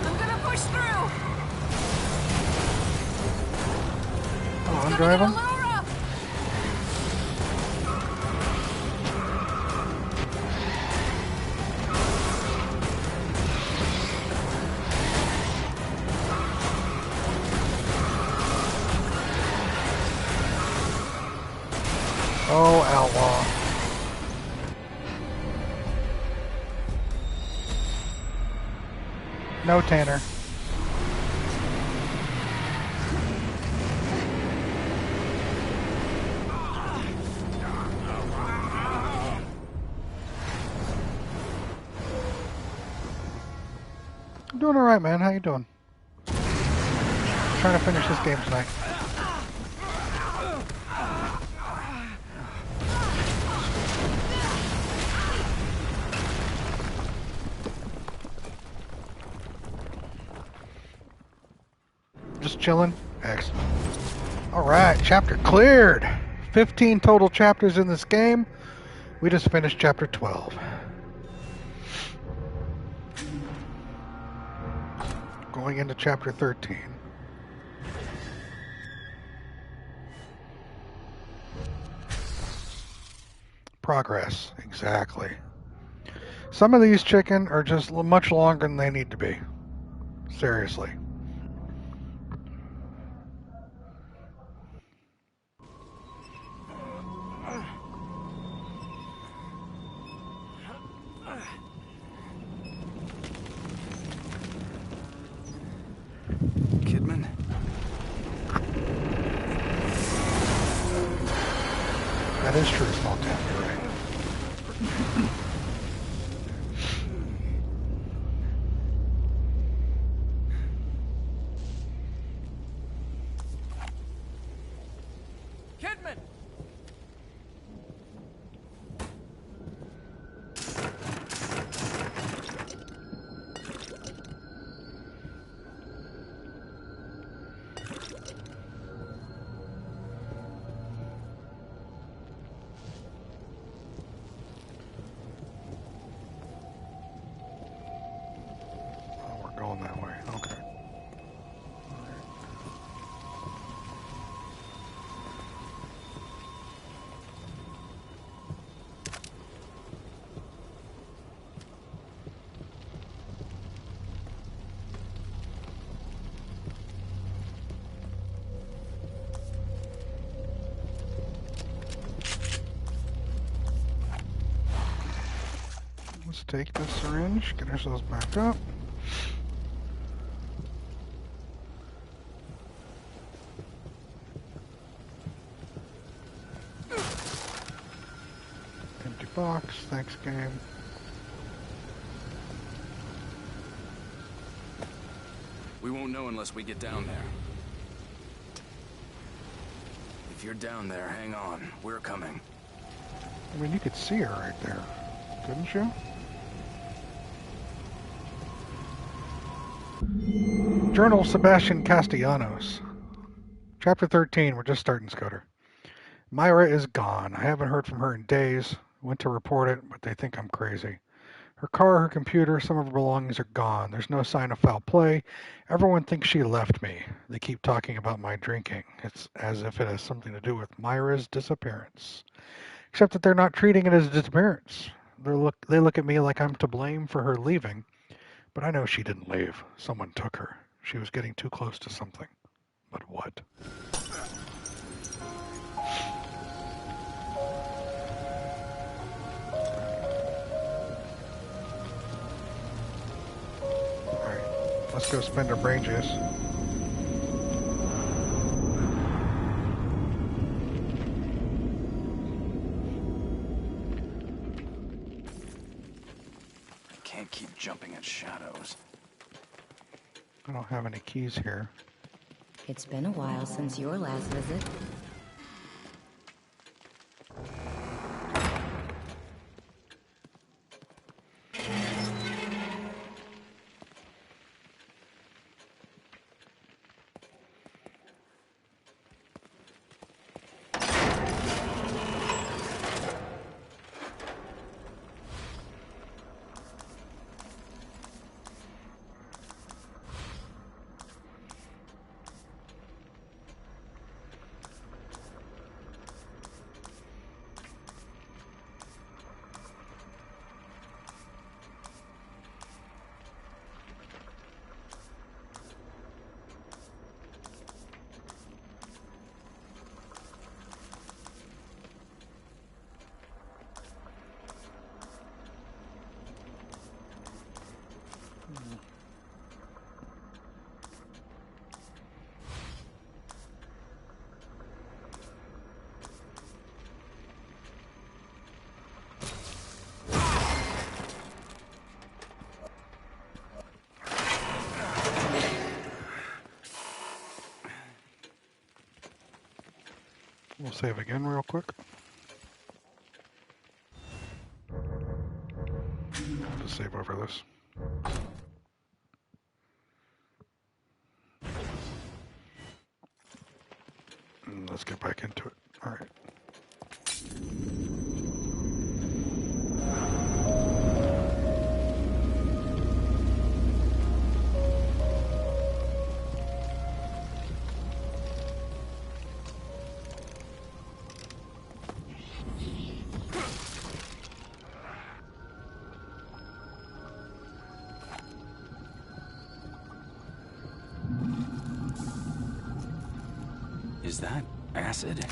I: I'm gonna push through!
A: Oh, I'm driving?
I: A little rough.
A: Oh, outlaw. No, Tanner. I'm doing all right, man. How you doing? Trying to finish this game tonight. Just chilling. Excellent. All right, chapter cleared. 15 total chapters in this game. We just finished chapter 12. Going into chapter 13. Progress, exactly. Some of these chicken are just much longer than they need to be. Seriously.
H: Kidman?
A: That is true, small town, you're right.
L: Kidman!
A: Going that way. Okay. Let's take this syringe, get ourselves back up. Box, thanks game.
H: We won't know unless we get down there. If you're down there, hang on. We're coming.
A: I mean, you could see her right there, couldn't you? Journal of Sebastian Castellanos. Chapter 13, we're just starting, Scooter. Myra is gone. I haven't heard from her in days. Went to report it, but they think I'm crazy. Her car, her computer, some of her belongings are gone. There's no sign of foul play. Everyone thinks she left me. They keep talking about my drinking. It's as if it has something to do with Myra's disappearance. Except that they're not treating it as a disappearance. They look at me like I'm to blame for her leaving. But I know she didn't leave. Someone took her. She was getting too close to something. But what? Let's go spend our brain juice.
H: I can't keep jumping at shadows.
A: I don't have any keys here.
F: It's been a while since your last visit.
A: We'll save again real quick. I'll just save over this. And let's get back into it. All right.
H: Is that acid?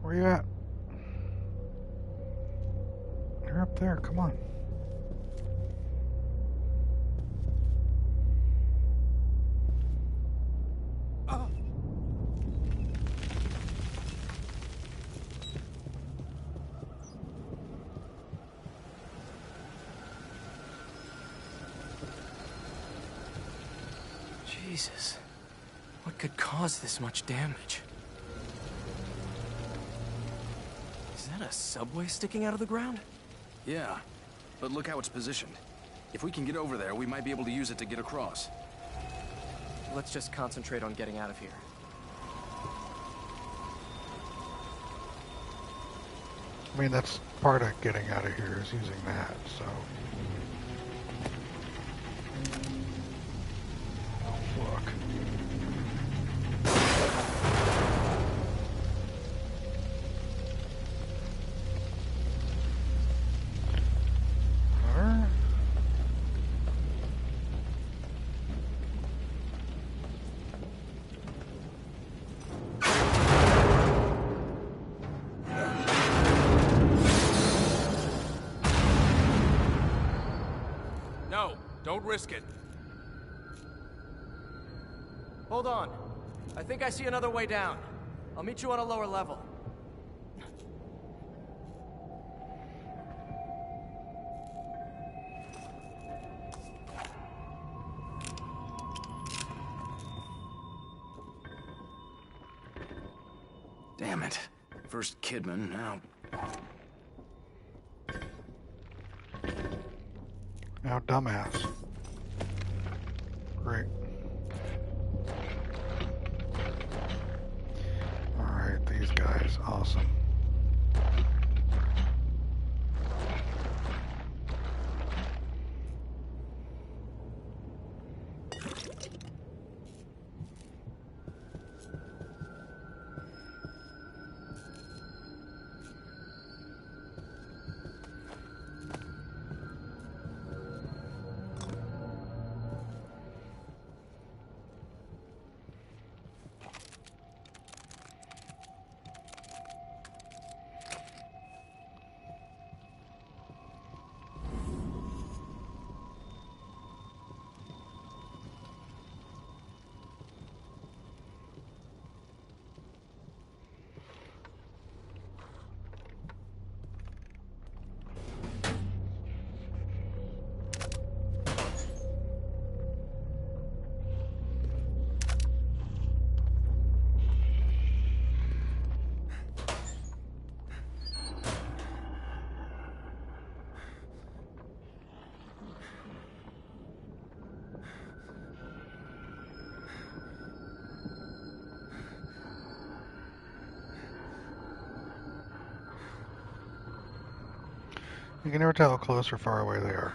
A: Where you at? You're up there, come on.
L: Jesus. What could cause this much damage? Is that a subway sticking out of the ground?
H: Yeah, but look how it's positioned. If we can get over there, we might be able to use it to get across.
L: Let's just concentrate on getting out of here.
A: I mean, that's part of getting out of here is using that, so. Oh, fuck. Alright.
M: No, don't risk it.
L: Hold on. I think I see another way down. I'll meet you on a lower level.
H: Damn it. First Kidman, now...
A: Now dumbass. Great. Alright, these guys, awesome. You can never tell how close or far away they are.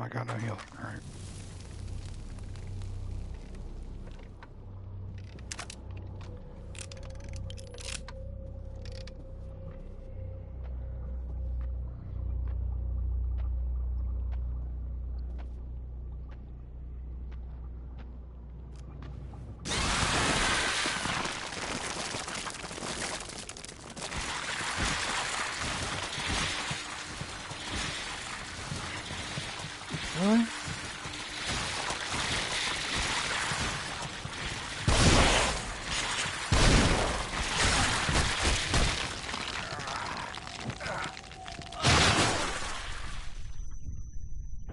A: I got no healing. Alright. Really?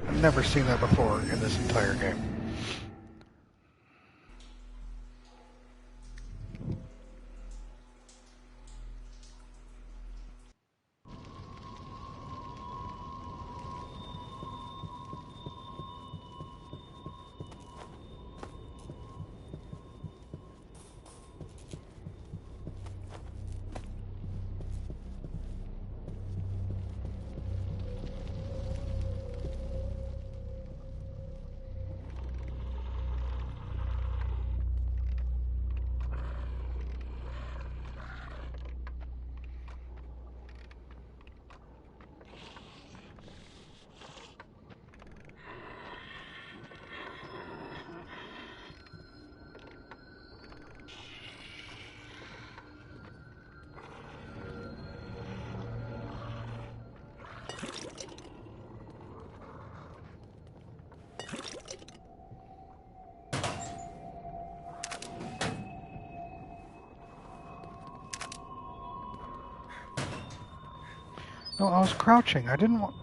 A: I've never seen that before in this entire game. No, I was crouching. I didn't want...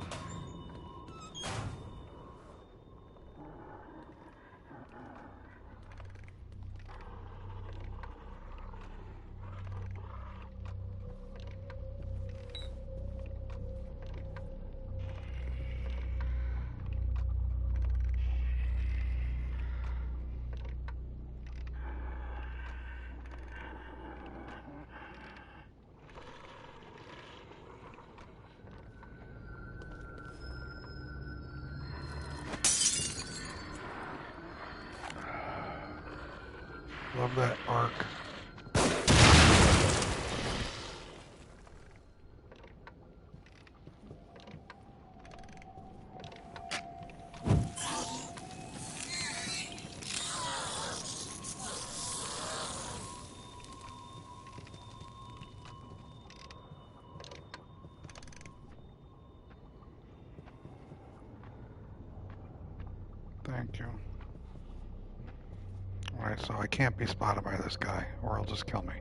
A: Love that arc. Thank you. Alright, so I can't be spotted by this guy, or he'll just kill me.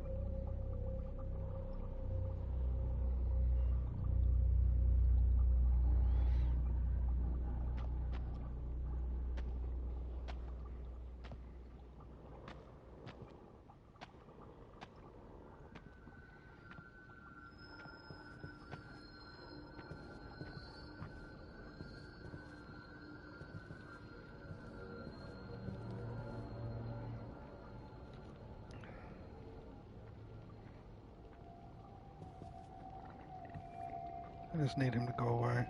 A: I just need him to go away.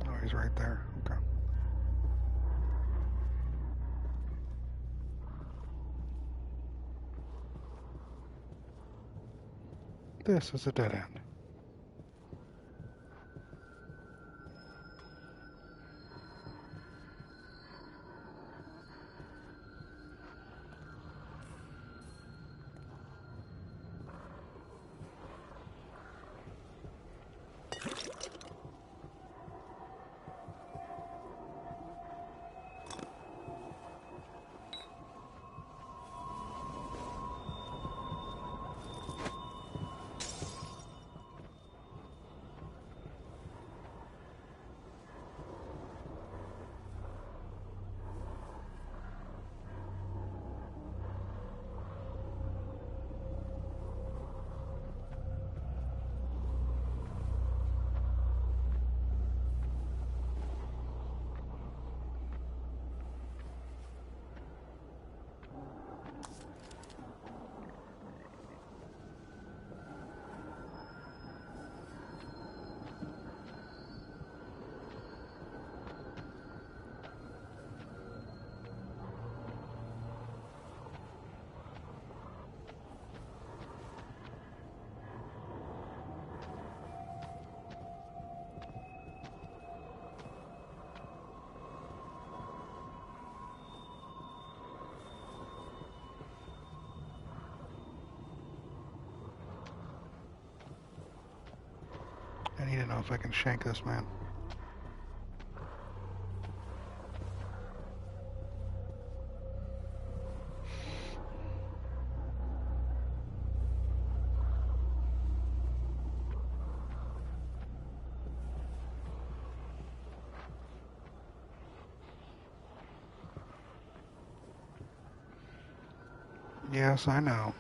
A: Oh, he's right there. Okay. This is a dead end. I need to know if I can shank this man. Yes, I know.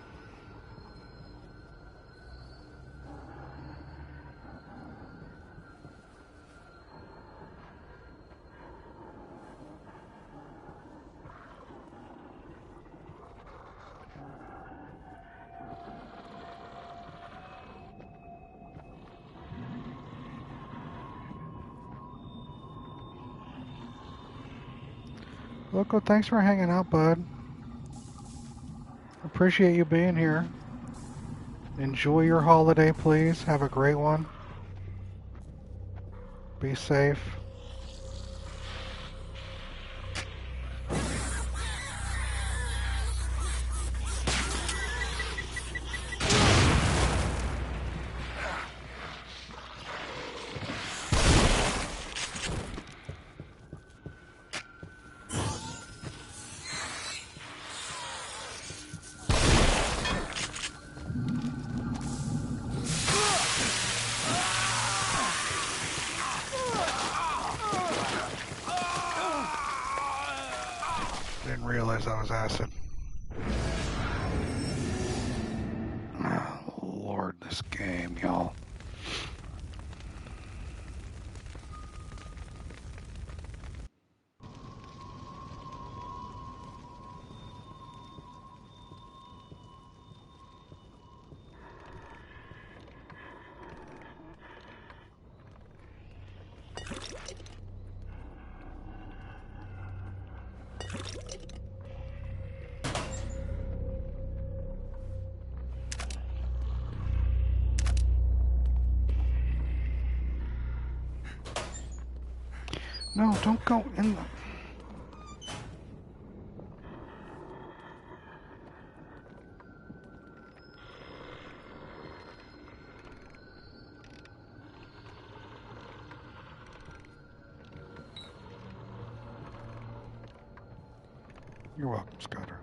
A: Loco, thanks for hanging out, bud. Appreciate you being here. Enjoy your holiday, please. Have a great one. Be safe. Didn't realize that was acid. Oh, Lord, this game, y'all. No, don't go in the... You're welcome, Scudder.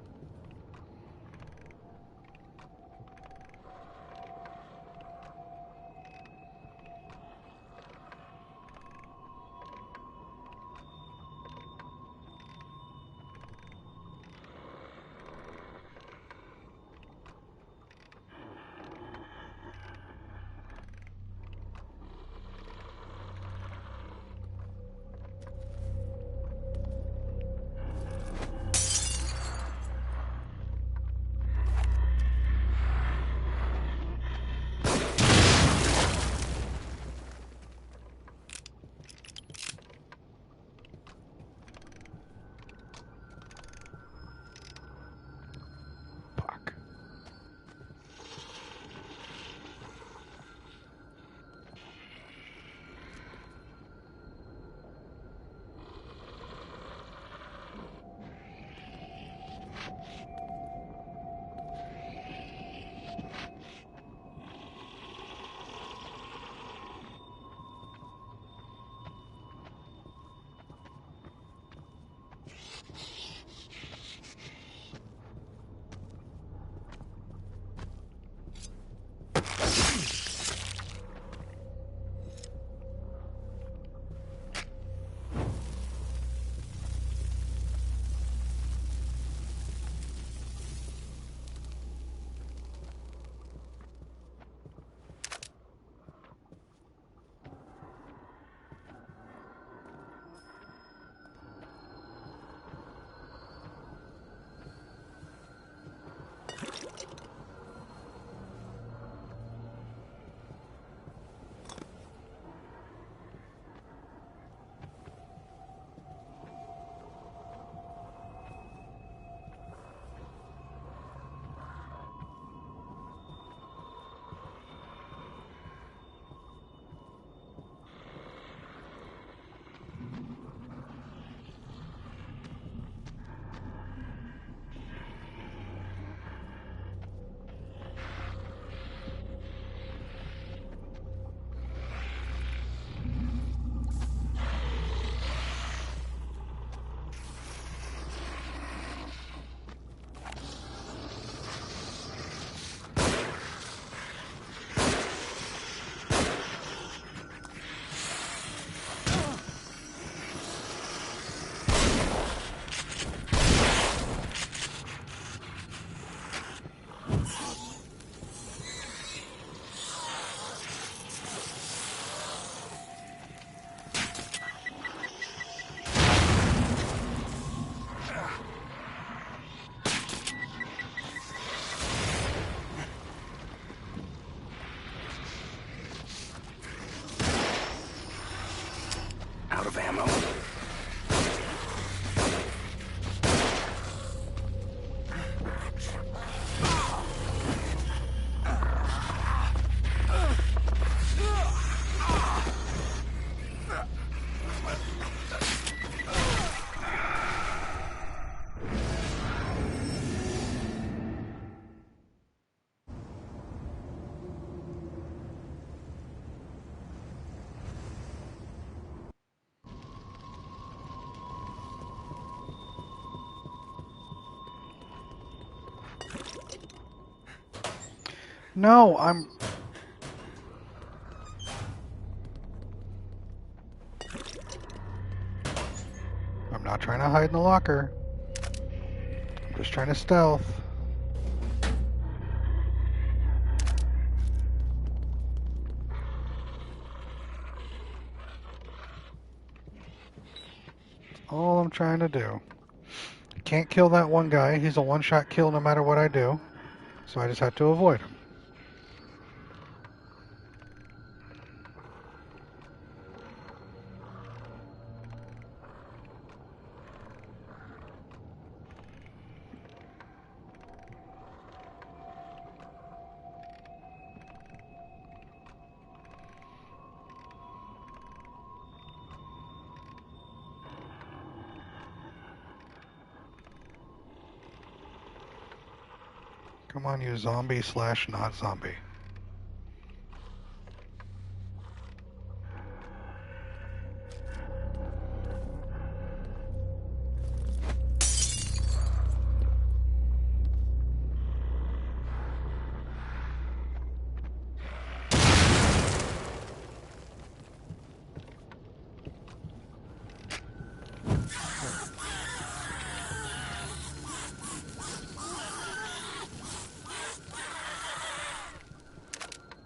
C: out of ammo.
A: No, I'm not trying to hide in the locker. I'm just trying to stealth. All I'm trying to do. Can't kill that one guy. He's a one-shot kill no matter what I do. So I just have to avoid him. Come on, you zombie / not zombie.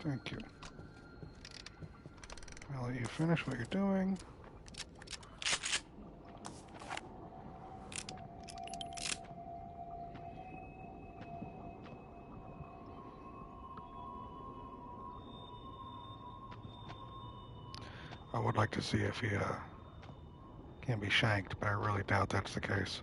A: Thank you. I'll let you finish what you're doing. I would like to see if he can be shanked, but I really doubt that's the case.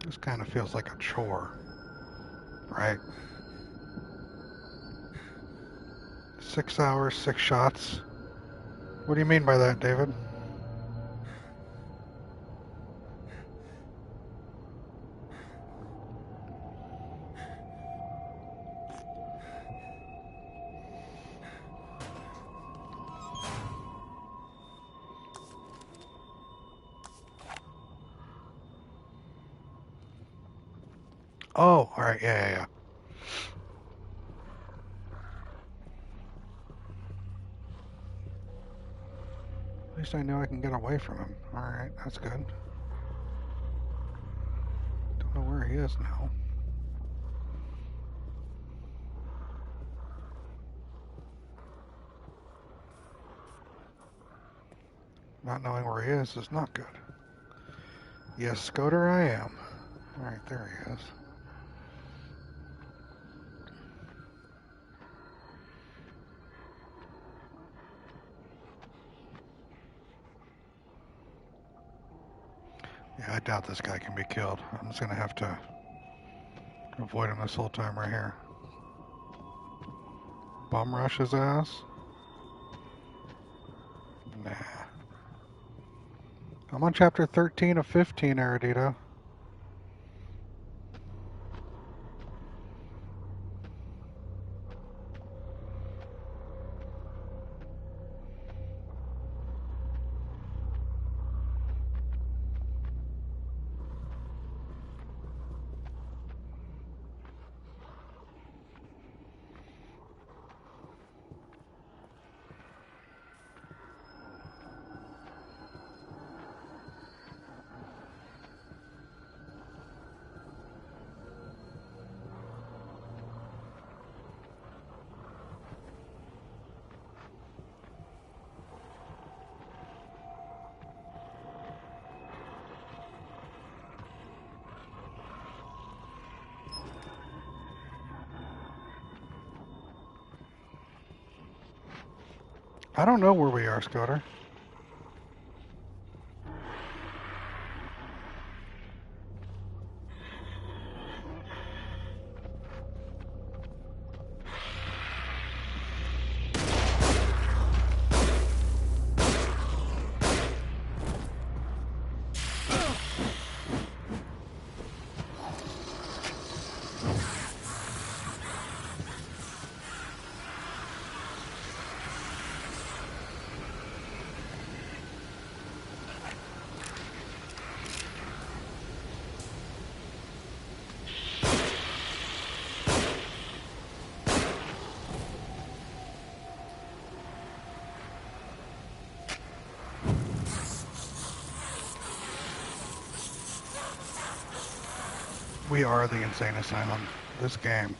A: This kind of feels like a chore, right? 6 hours, 6 shots. What do you mean by that, David? Oh, alright, yeah. At least I know I can get away from him. Alright, that's good. Don't know where he is now. Not knowing where he is not good. Yes, Scoter, I am. Alright, there he is. Yeah, I doubt this guy can be killed. I'm just gonna have to avoid him this whole time right here. Bum rush his ass? Nah. I'm on chapter 13 of 15, Erudito. I don't know where we are, Scoter. We are the insane asylum. This game.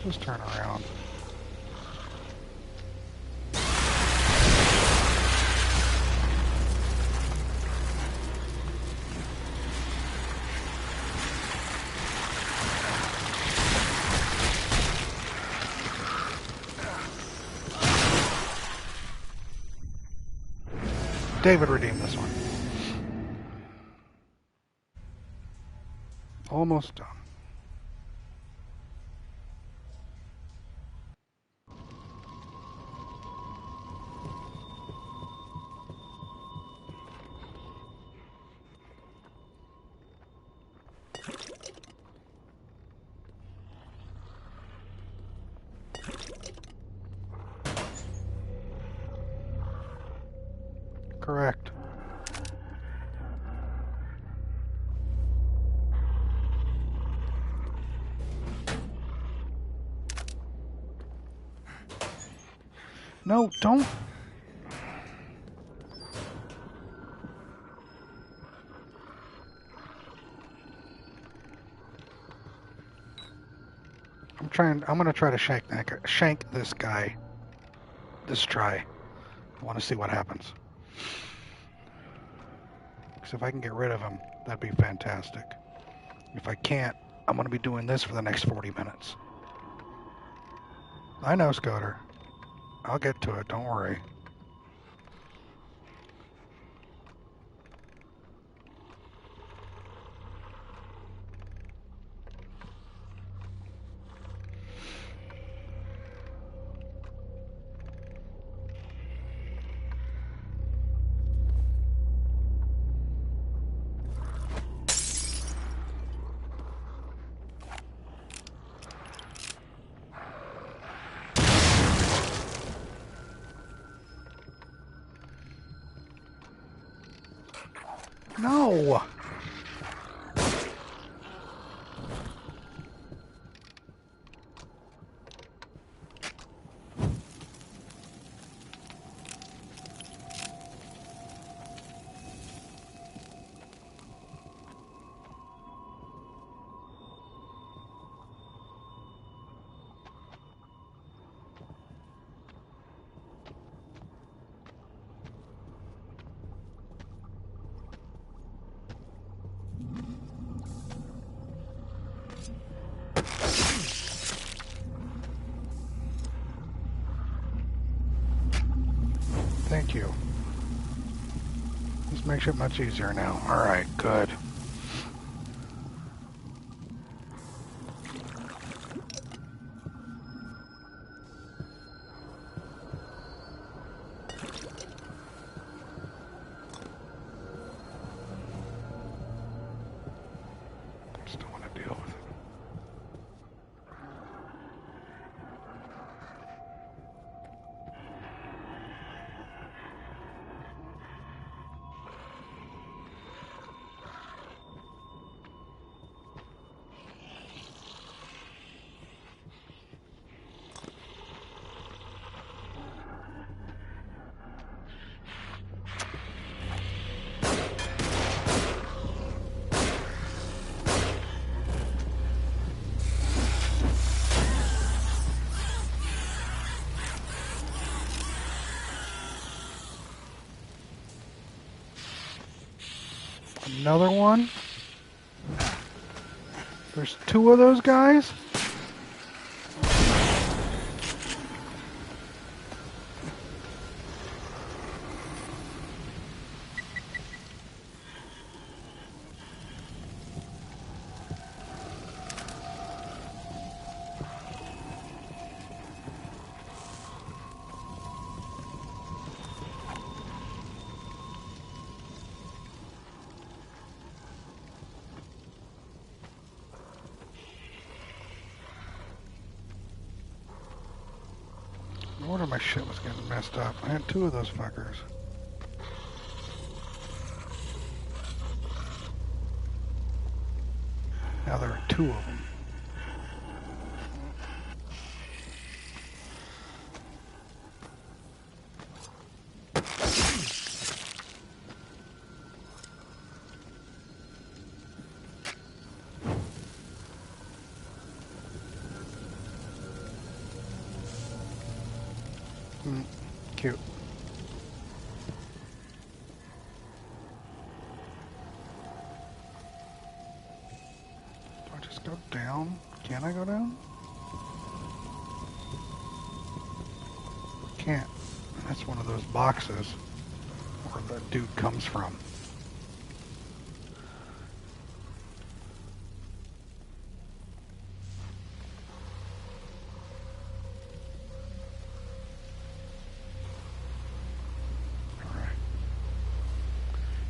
A: Just turn around. David redeemed this one. Almost done. Correct. No, don't. I'm gonna try to shank this guy. This try. I want to see what happens. Because if I can get rid of him, that'd be fantastic. If I can't, I'm gonna be doing this for the next 40 minutes. I know, Scoter. I'll get to it, don't worry. No! Thank you. This makes it much easier now. Alright, good. Still want to deal with it. Another one? There's two of those guys? No wonder my shit was getting messed up. I had two of those fuckers. Now there are two of them. Cute. Do I just go down? Can I go down? Can't. That's one of those boxes where the dude comes from.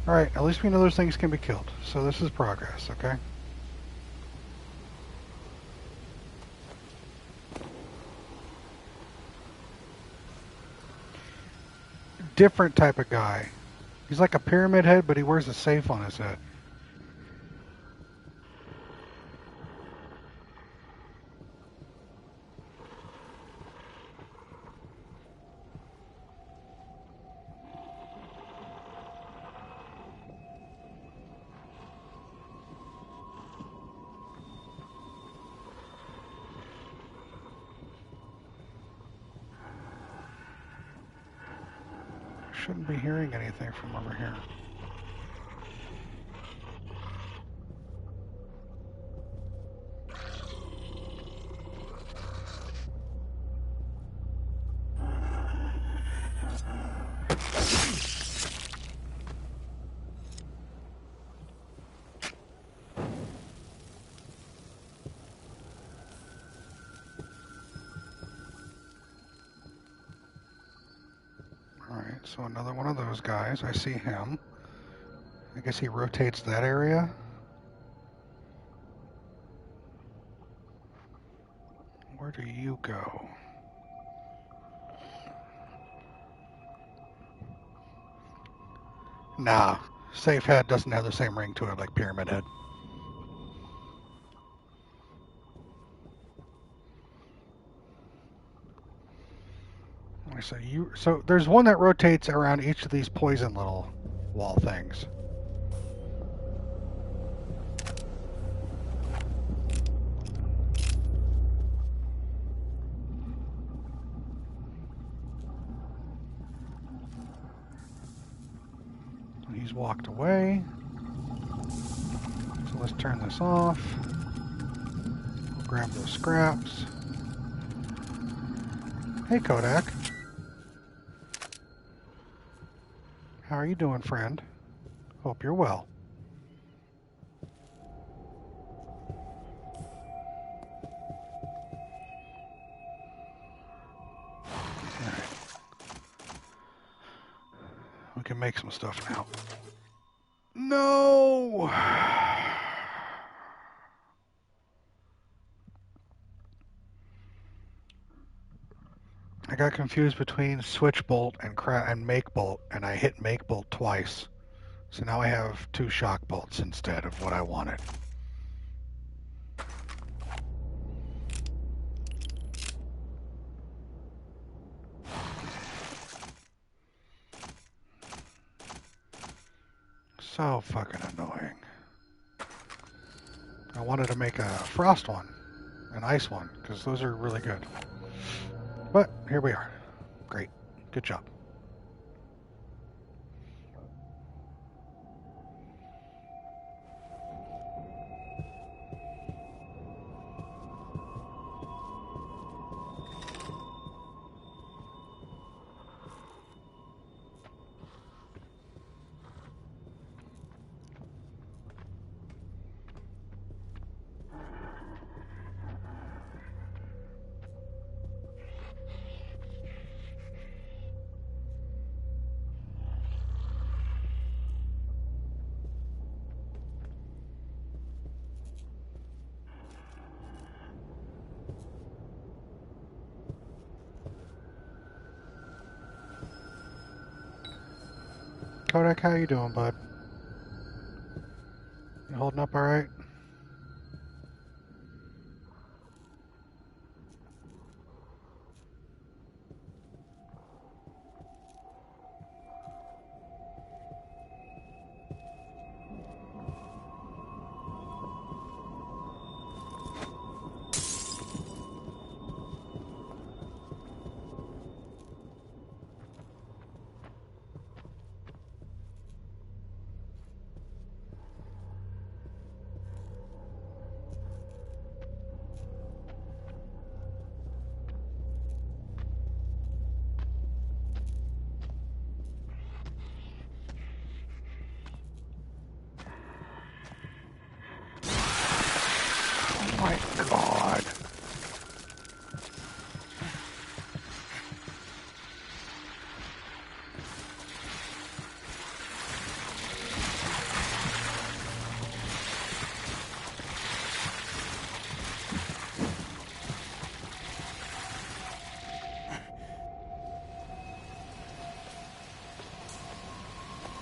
A: Alright, at least we know those things can be killed. So this is progress, okay? Different type of guy. He's like a pyramid head, but he wears a safe on his head. Shouldn't be hearing anything from over here. So another one of those guys. I see him. I guess he rotates that area. Where do you go? Nah. Safe Head doesn't have the same ring to it like Pyramid Head. So there's one that rotates around each of these poison little wall things. He's walked away. So let's turn this off. We'll grab those scraps. Hey, Kodak. How are you doing, friend? Hope you're well. Alright. We can make some stuff now. No! I got confused between switch bolt and make bolt, and I hit make bolt twice. So now I have 2 shock bolts instead of what I wanted. So fucking annoying. I wanted to make a frost one, an ice one, because those are really good. But here we are. Great. Good job. Kodak, how you doing, bud? You holding up all right?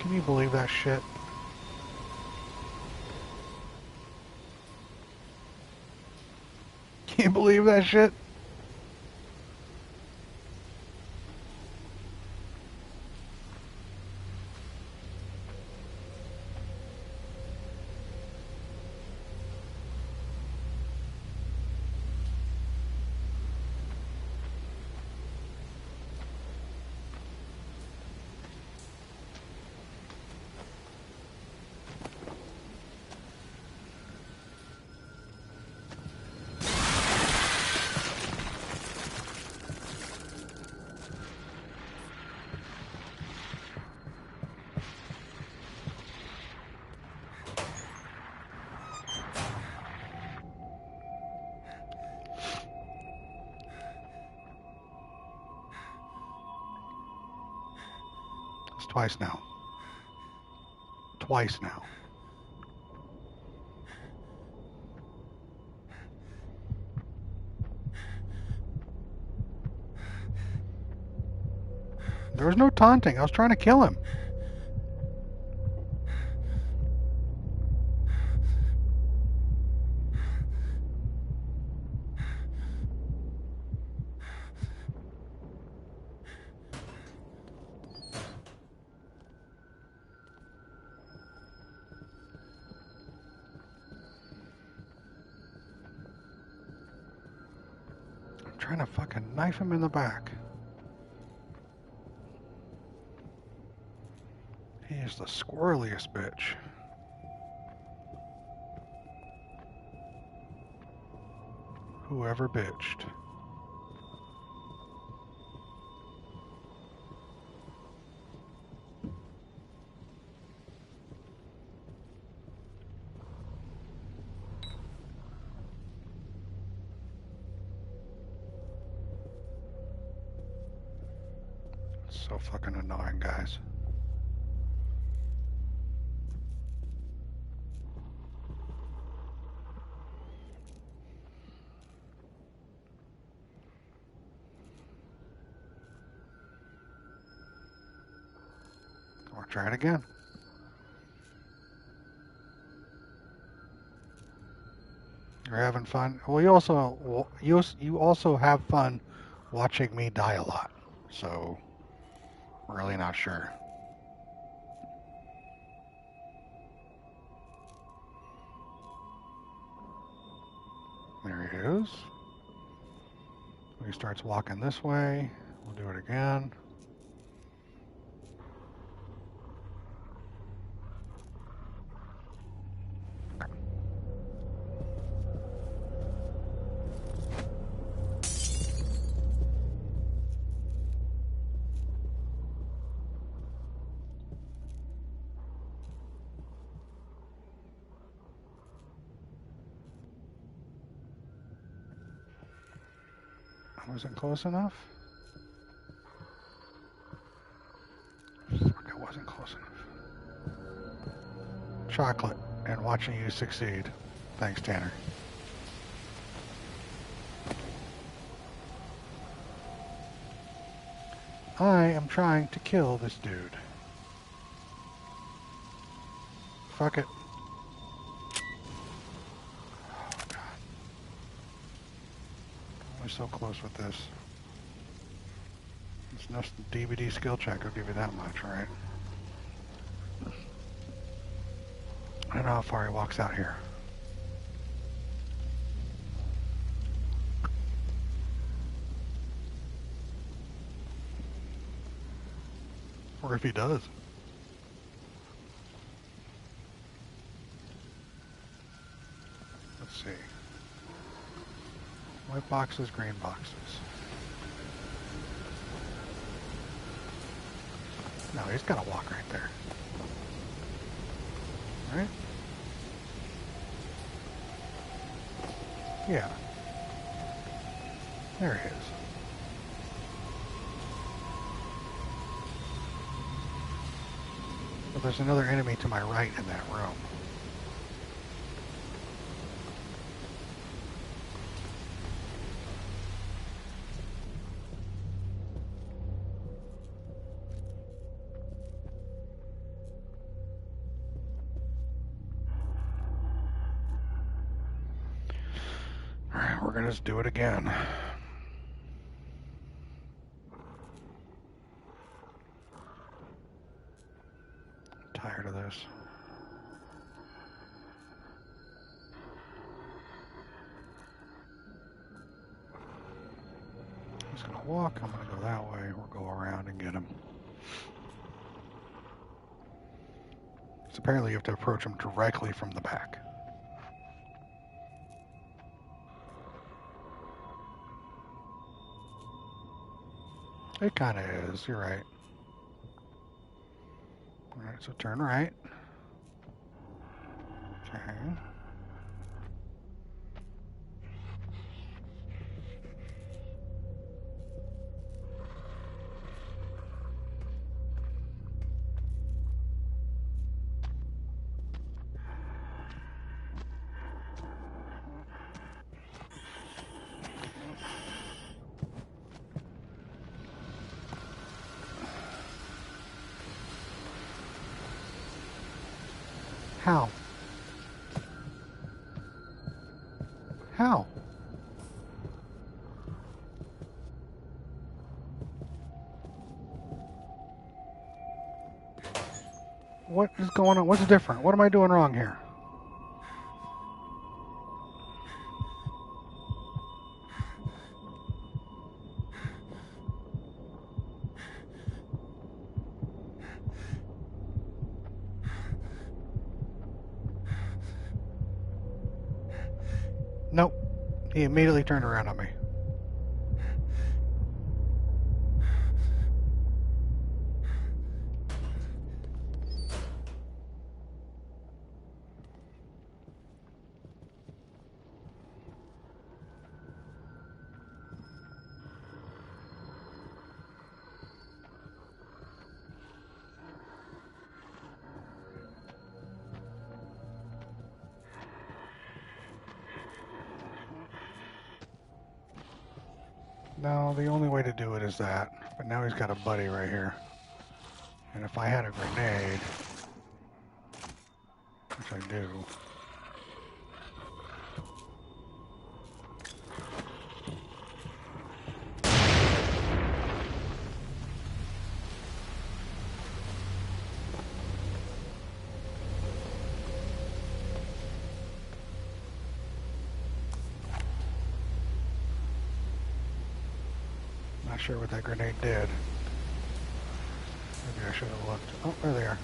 A: Can you believe that shit? Can you believe that shit? Twice now. Twice now. There was no taunting. I was trying to kill him. I'm trying to fucking knife him in the back. He is the squirreliest bitch. Whoever bitched. So fucking annoying, guys. Or try it again. You're having fun. Well, you also have fun watching me die a lot. So, really not sure. There he is. He starts walking this way. We'll do it again. Wasn't close enough? Fuck, I wasn't close enough. Chocolate and watching you succeed. Thanks, Tanner. I am trying to kill this dude. Fuck it. So close with this. It's no DVD skill check, I'll give you that much, right? I don't know how far he walks out here. Or if he does. Let's see. White boxes, green boxes. No, he's got to walk right there. Right? Yeah. There he is. But there's another enemy to my right in that room. We're gonna just do it again. I'm tired of this. He's gonna walk, I'm gonna go that way, we'll go around and get him. So apparently you have to approach him directly from the back. It kind of is, you're right. Alright, so turn right. Okay. How? How? What is going on? What's different? What am I doing wrong here? Nope. He immediately turned around on me. No, the only way to do it is that. But now he's got a buddy right here. And if I had a grenade, which I do. Not sure what that grenade did. Maybe I should have looked. Oh, there they are.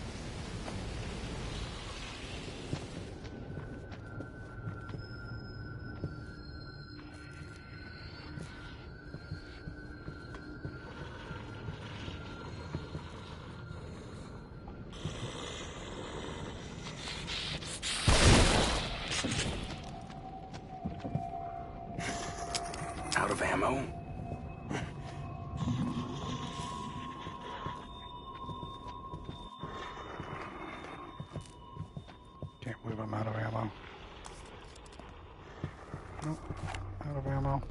C: Out of ammo?
A: Can't believe I'm out of ammo. Nope, out of ammo.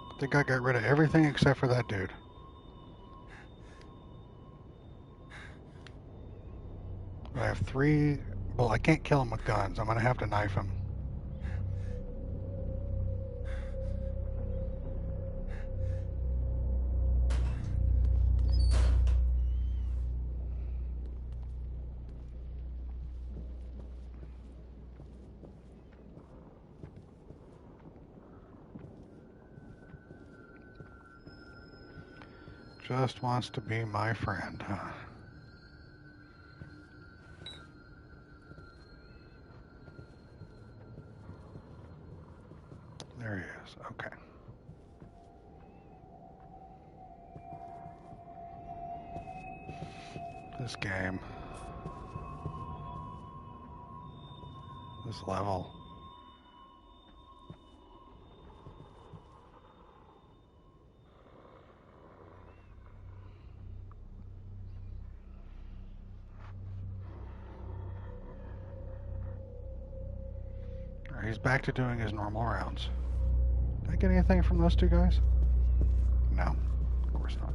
A: I think I got rid of everything except for that dude. I have 3... Well, I can't kill him with guns. I'm going to have to knife him. Just wants to be my friend, huh? There he is. Okay. This game. This level. Alright, he's back to doing his normal rounds. Did I get anything from those two guys? No, of course not.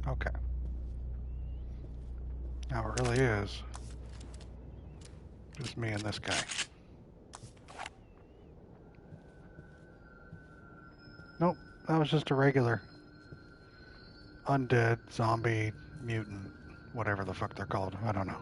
A: Okay. Now it really is just me and this guy. Nope, that was just a regular undead, zombie, mutant, whatever the fuck they're called. I don't know.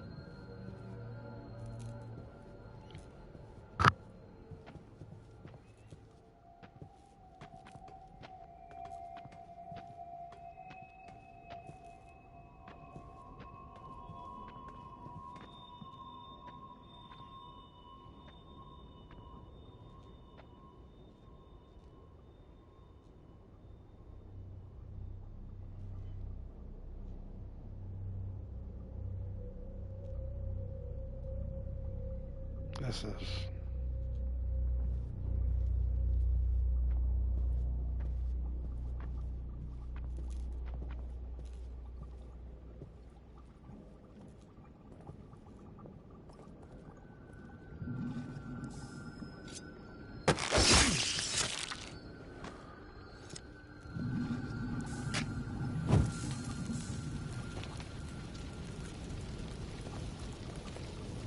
A: This is...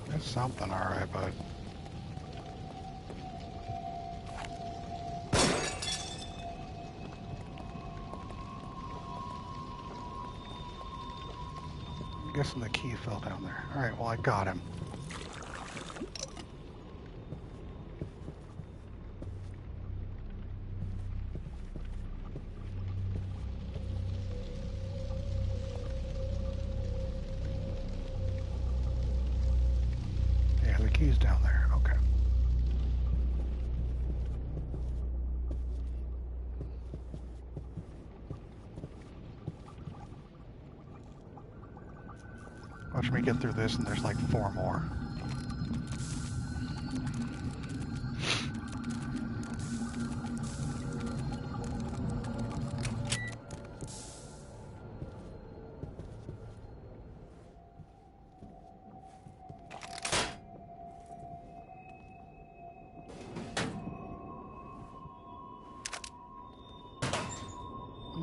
A: That's something, alright, bud. I'm guessing the key fell down there. Alright, well I got him. Yeah, the key's down there. Okay. Watch me get through this and there's like 4 more.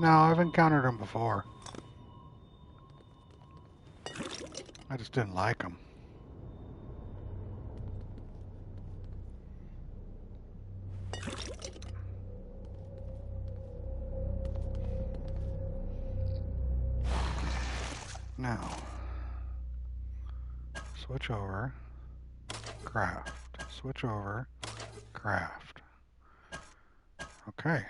A: No, I've encountered them before. I just didn't like them. Now, switch over, craft, switch over, craft. Okay.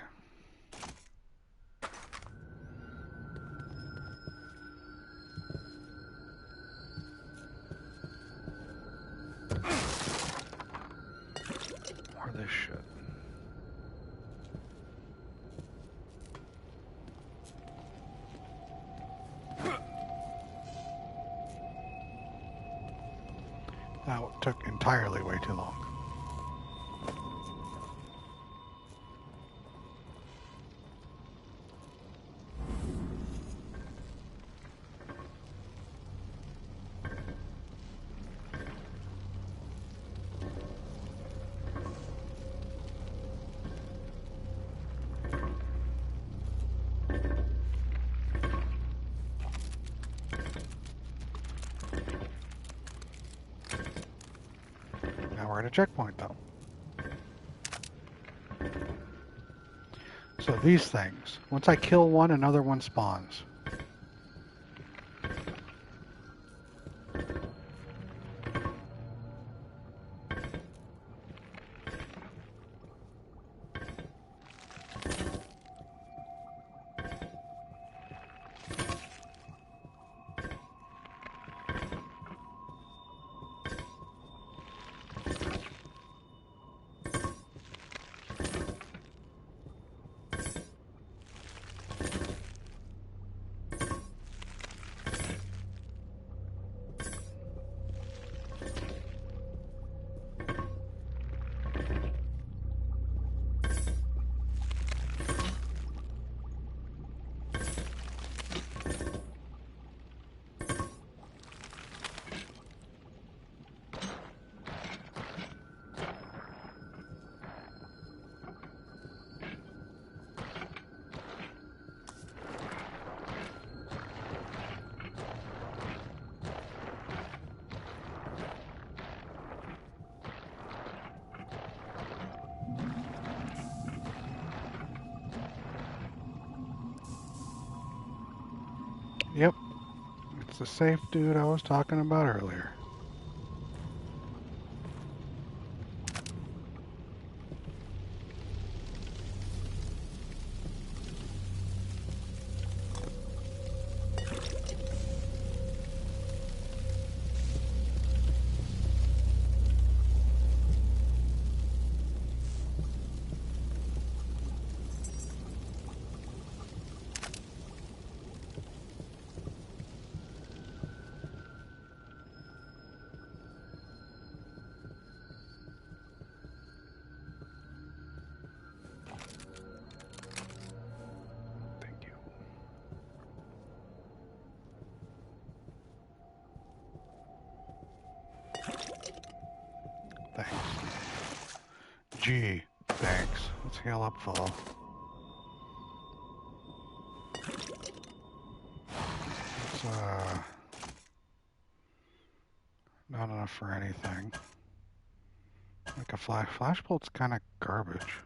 A: More of this shit. That took entirely way too long. We're at a checkpoint though. So these things, once I kill one, another one spawns. Yep, it's the safe dude I was talking about earlier. Gee, thanks. Let's heal up full. It's, not enough for anything. Like a flashbolt's kind of garbage.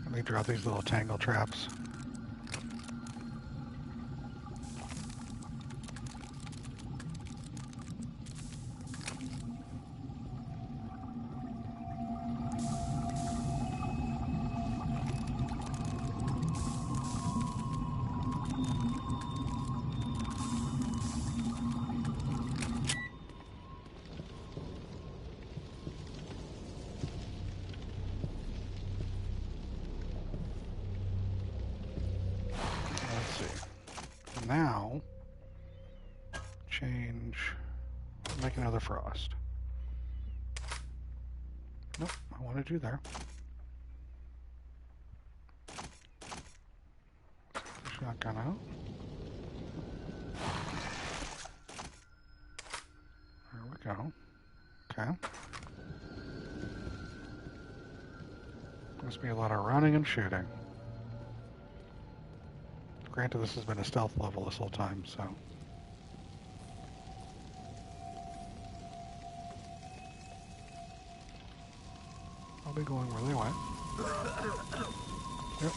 A: Let me drop these little tangle traps. Now, change Make another frost. Nope, I want to do there. Shotgun out. There we go. Okay. Must be a lot of running and shooting. Granted, this has been a stealth level this whole time, so... I'll be going where they went. Yep.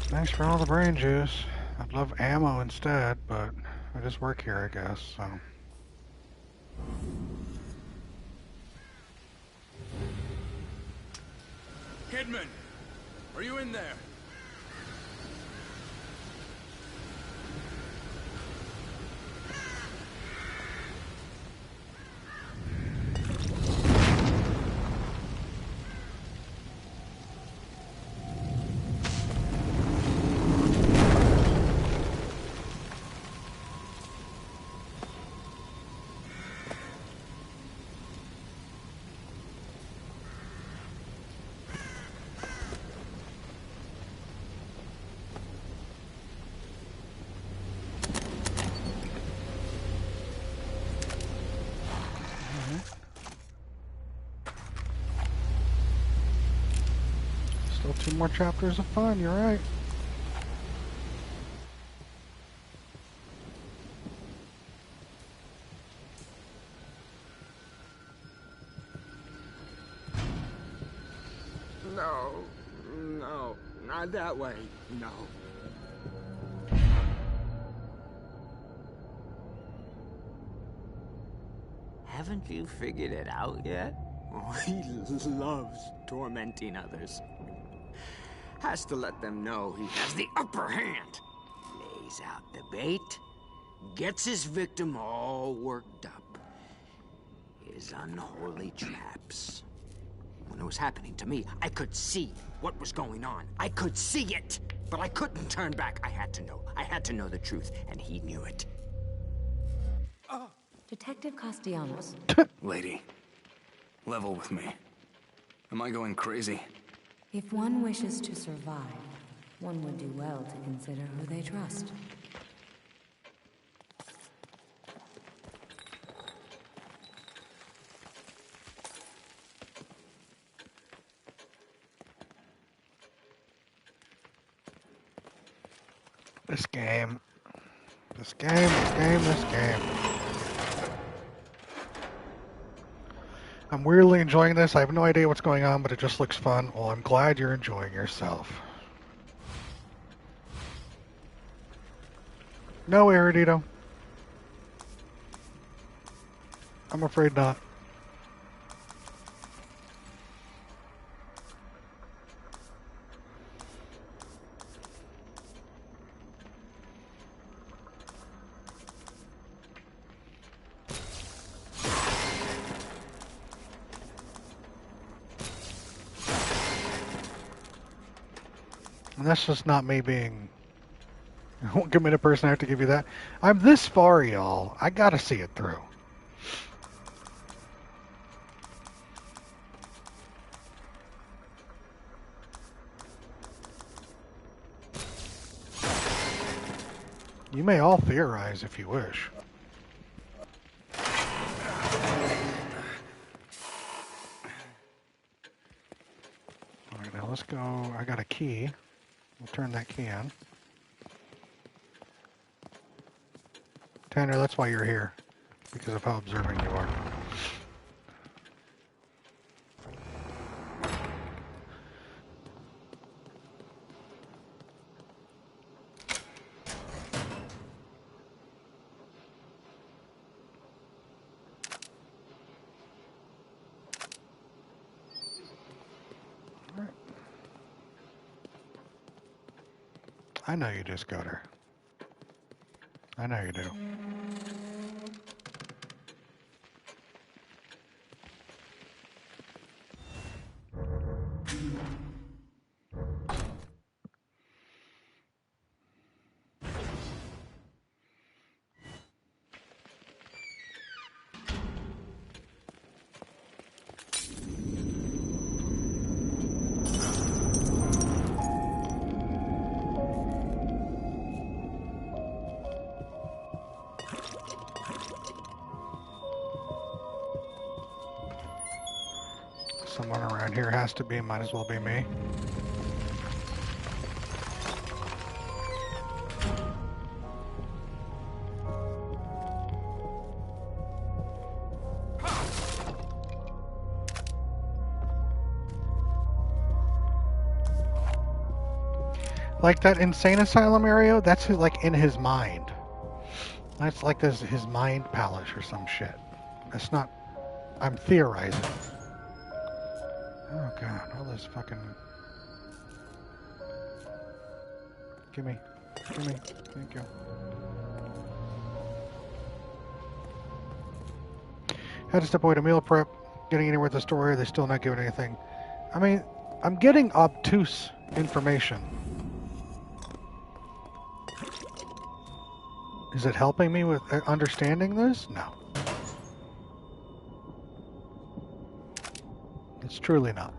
A: Thanks for all the brain juice. I'd love ammo instead, but I just work here, I guess, so...
M: Kidman, are you in there? Still 2 more chapters of fun, you're right.
E: No, no, not that way, no. Haven't you figured it out yet? Oh, he loves tormenting others. Has to let them know he has the upper hand. Lays out the bait, gets his victim all worked up. His unholy traps. When it was happening to me, I could see what was going on. I could see it, but I couldn't turn back. I had to know. I had to know the truth, and he knew it.
F: Detective Castellanos.
H: Lady, level with me. Am I going crazy?
F: If one wishes to survive, one would do well to consider who they trust.
A: This game. This game, this game, this game. I'm weirdly enjoying this. I have no idea what's going on, but it just looks fun. Well, I'm glad you're enjoying yourself. No, Erudito. I'm afraid not. And that's just not me being a committed person. I have to give you that. I'm this far, y'all. I gotta see it through. You may all theorize if you wish. Alright, now let's go. I got a key. We'll turn that key on. Tanner, that's why you're here. Because of how observant you are. I know you just got her. I know you do. Someone around here has to be, might as well be me. Like that insane asylum area, that's like in his mind. That's like this his mind palace or some shit. That's not, I'm theorizing. Oh god, all this fucking... Gimme. Thank you. Had to step away to meal prep. Getting anywhere with the story, they're still not giving anything. I mean, I'm getting obtuse information. Is it helping me with understanding this? No. It's truly not.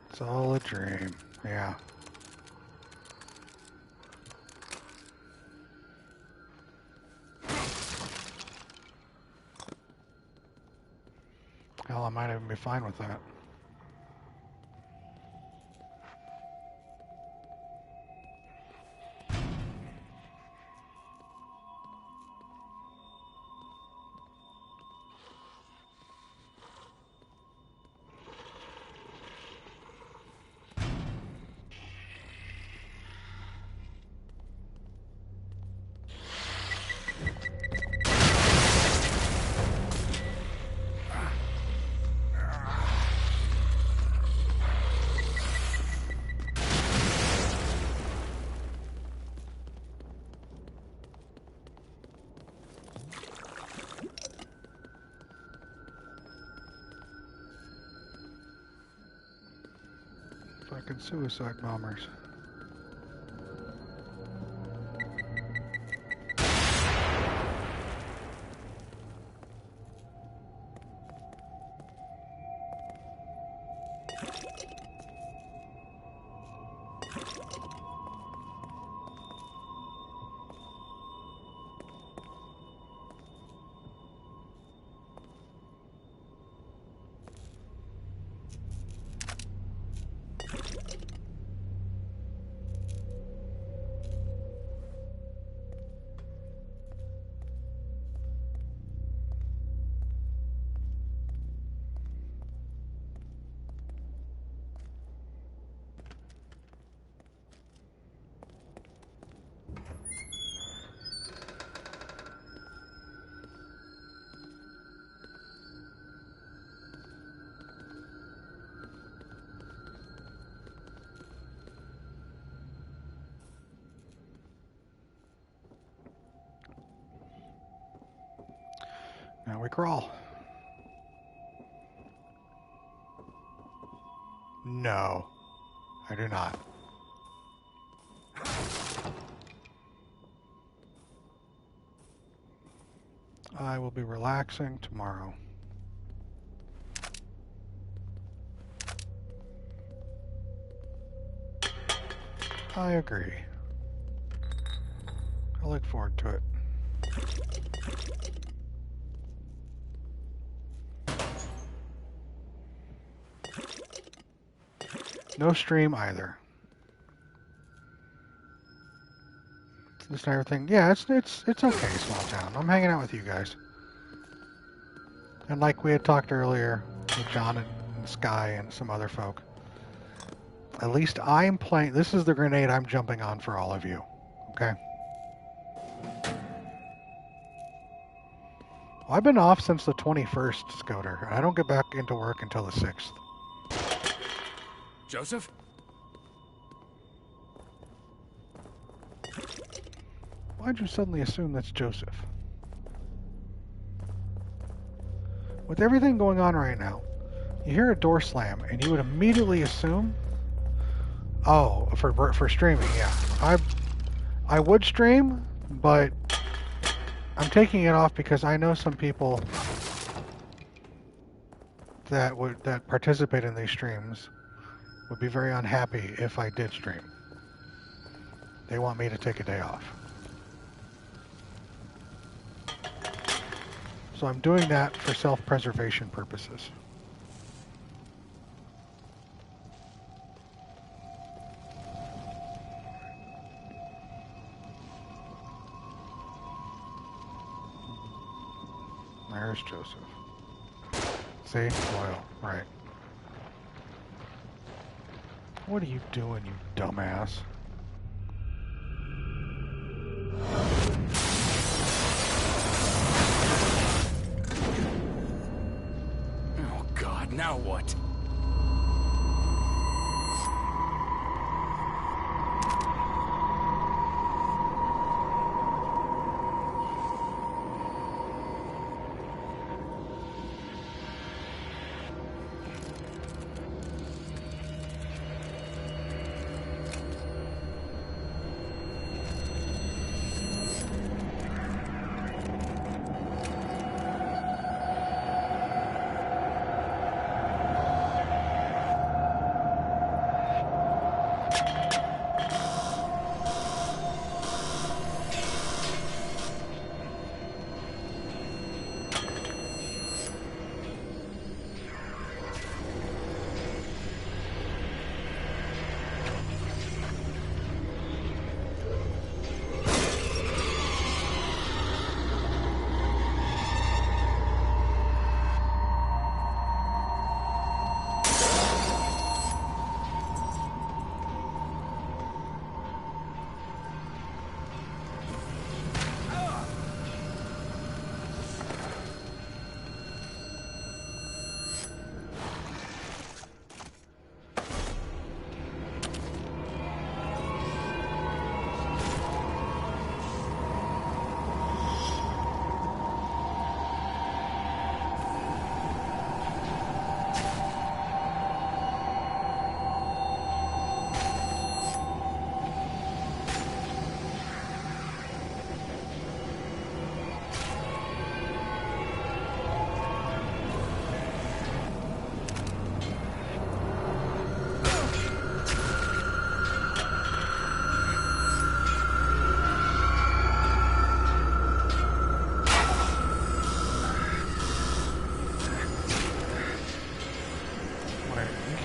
A: It's all a dream. Yeah. Hell, I might even be fine with that. Fucking suicide bombers. Now we crawl. No, I do not. I will be relaxing tomorrow. I agree. I look forward to it. No stream either. Just everything. Yeah, it's okay, small town. I'm hanging out with you guys. And like we had talked earlier, with John and Sky and some other folk. At least I'm playing. This is the grenade I'm jumping on for all of you. Okay? Well, I've been off since the 21st, Scoter. I don't get back into work until the 6th.
H: Joseph?
A: Why'd you suddenly assume that's Joseph? With everything going on right now, you hear a door slam, and you would immediately assume, oh, for streaming, yeah. I would stream, but I'm taking it off because I know some people that participate in these streams would be very unhappy if I did stream. They want me to take a day off. So I'm doing that for self-preservation purposes. There's Joseph. See? Loyal. Right. What are you doing, you dumbass?
H: Oh, God, now what?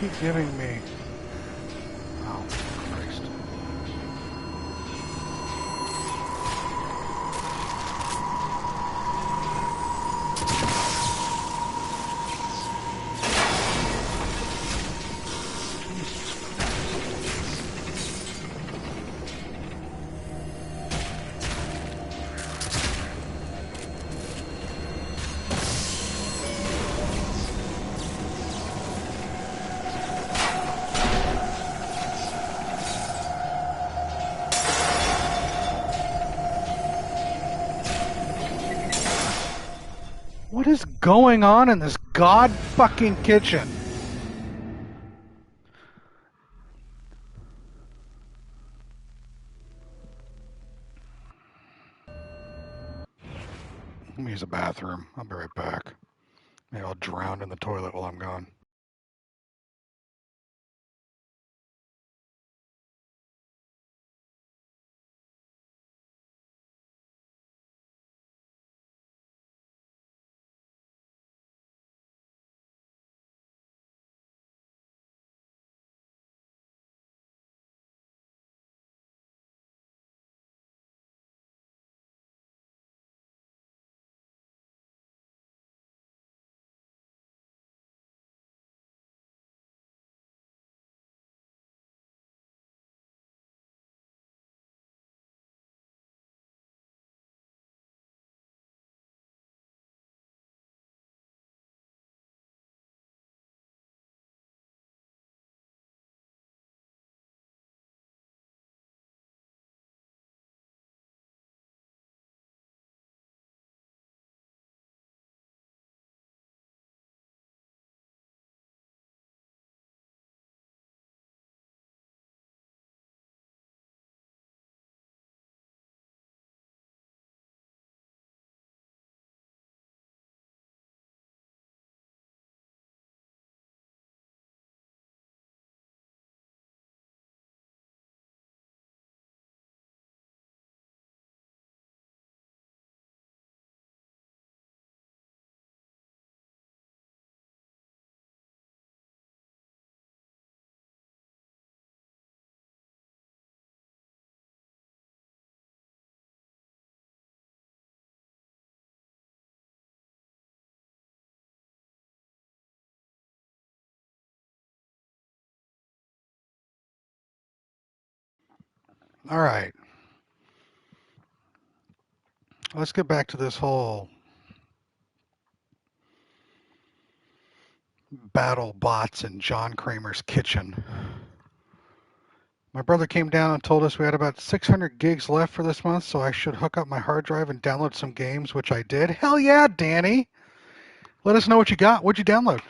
A: Keep giving me. Oh, Christ. What is going on in this god fucking kitchen? Let me use the bathroom. I'll be right back. Maybe I'll drown in the toilet while I'm gone. All right. Let's get back to this whole battle bots in John Kramer's kitchen. My brother came down and told us we had about 600 gigs left for this month, so I should hook up my hard drive and download some games, which I did. Hell yeah, Danny! Let us know what you got. What'd you download?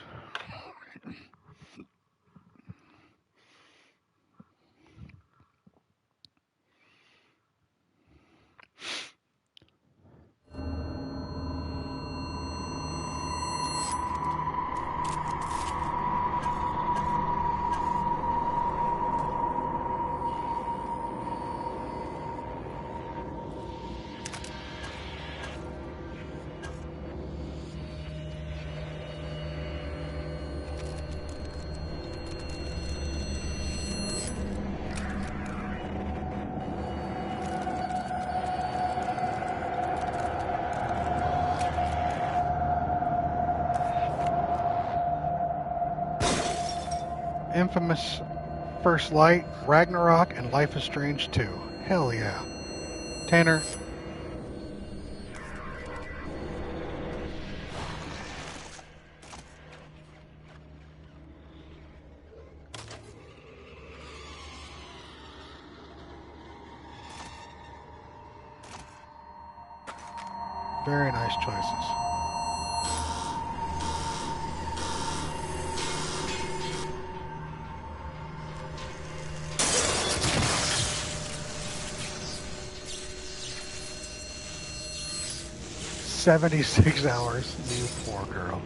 A: Infamous First Light, Ragnarok, and Life is Strange 2. Hell yeah. Tanner. Very nice choices. "76 hours, you poor girl."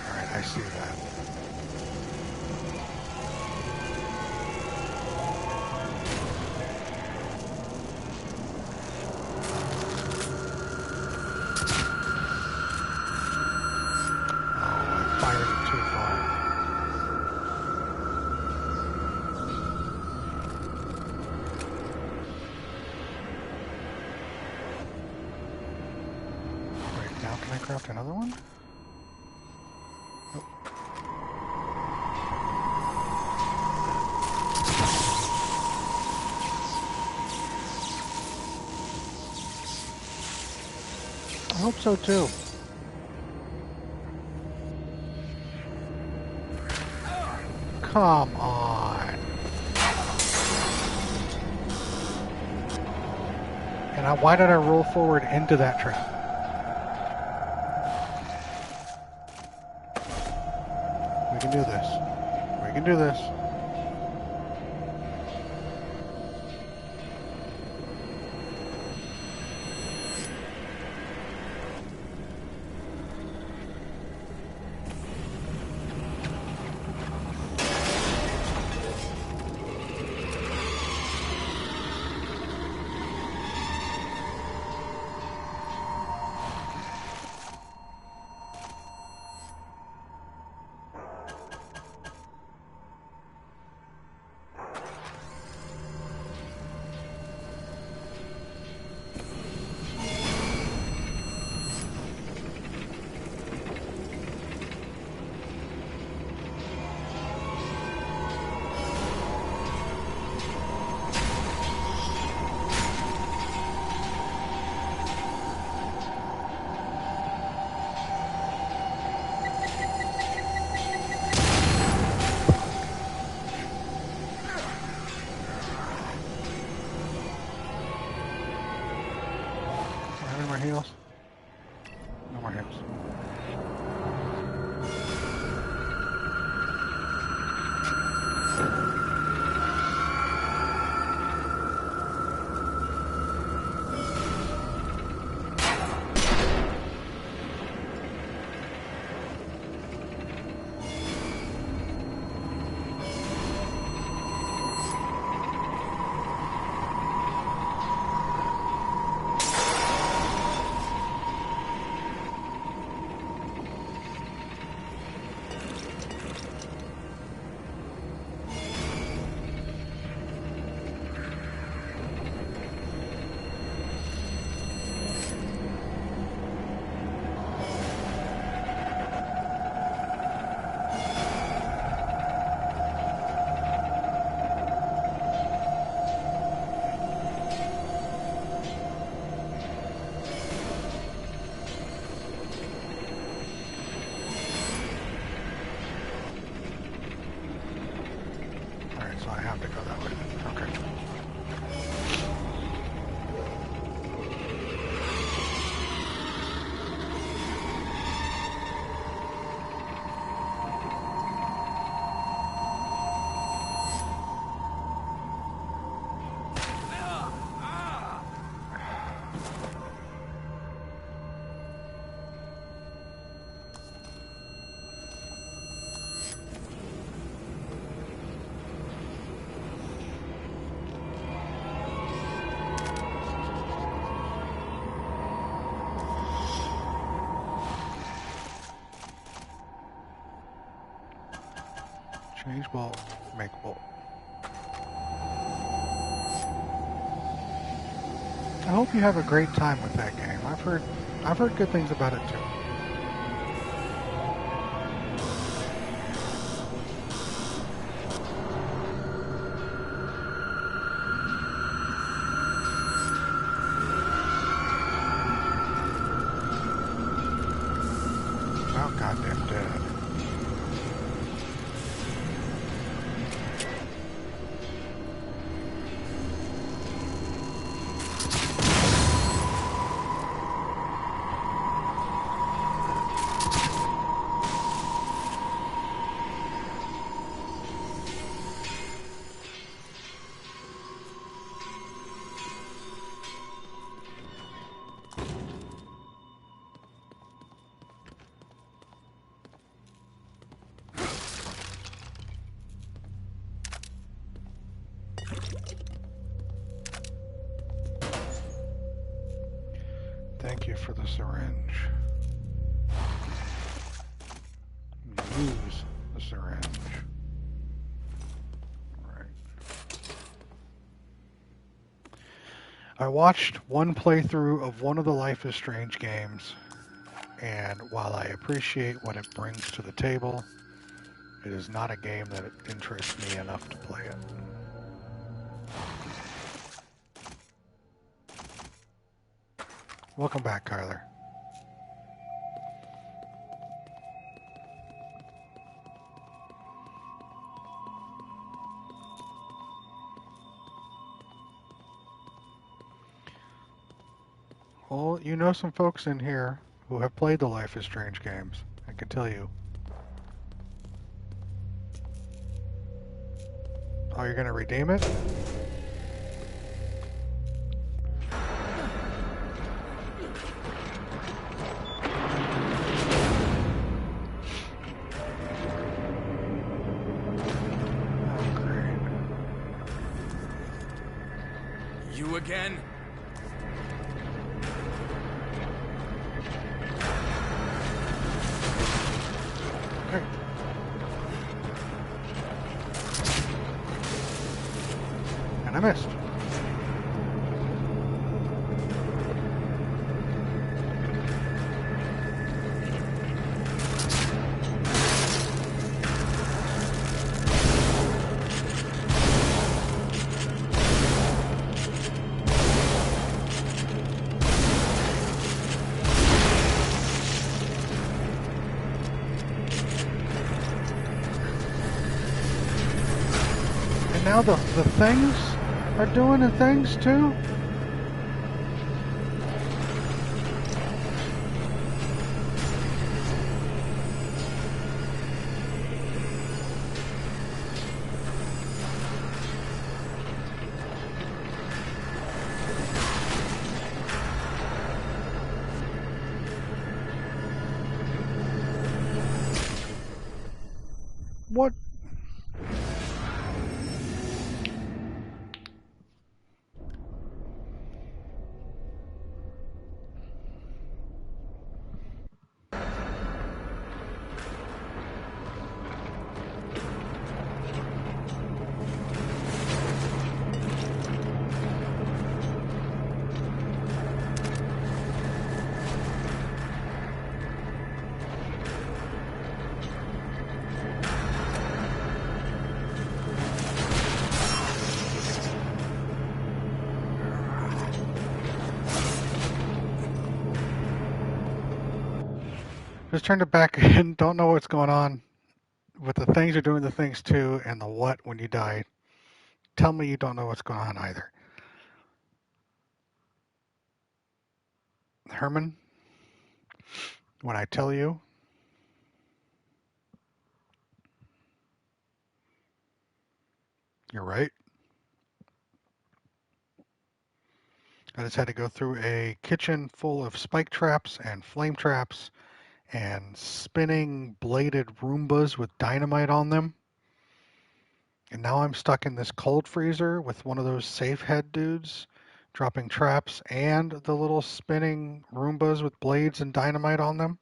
A: Alright, I see that. Craft another one? Nope. I hope so too. Come on. And why did I roll forward into that trap? We can do this. We can do this. Heals? No more heals. Change bolt, make bolt. I hope you have a great time with that game. I've heard good things about it too. Oh, goddamn dead. Thank you for the syringe. Use the syringe. Right. I watched one playthrough of one of the Life is Strange games, and while I appreciate what it brings to the table, it is not a game that interests me enough to play it. Welcome back, Kyler. Well, you know some folks in here who have played the Life is Strange games. I can tell you. Oh, you're going to redeem it?
H: You again?
A: Okay. And I missed. Now the things are doing the things too? What? Just turned it back in. Don't know what's going on with the things are doing the things too, and the what when you die. Tell me you don't know what's going on either. Herman, when I tell you, you're right. I just had to go through a kitchen full of spike traps and flame traps and spinning bladed Roombas with dynamite on them. And now I'm stuck in this cold freezer with one of those safe head dudes dropping traps and the little spinning Roombas with blades and dynamite on them.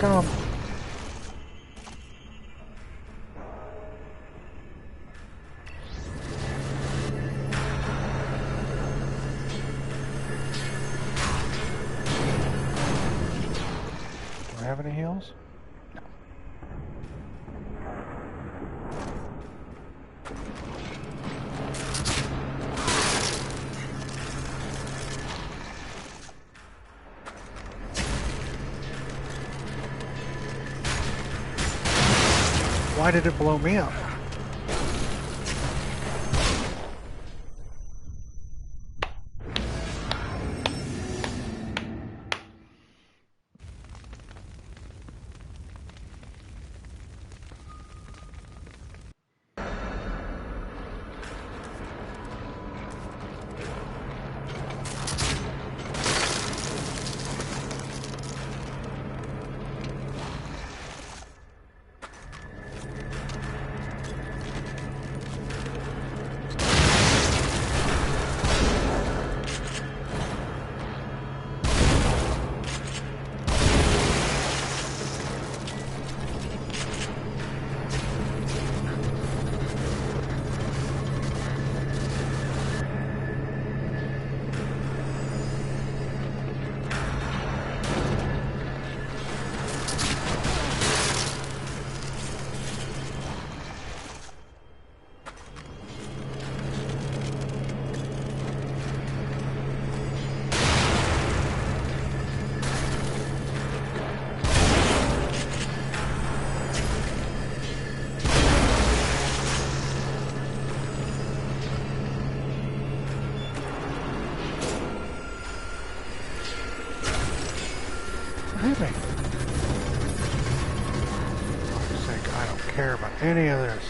A: come. Do I have any heals? No. Why did it blow me up? Care about any of this.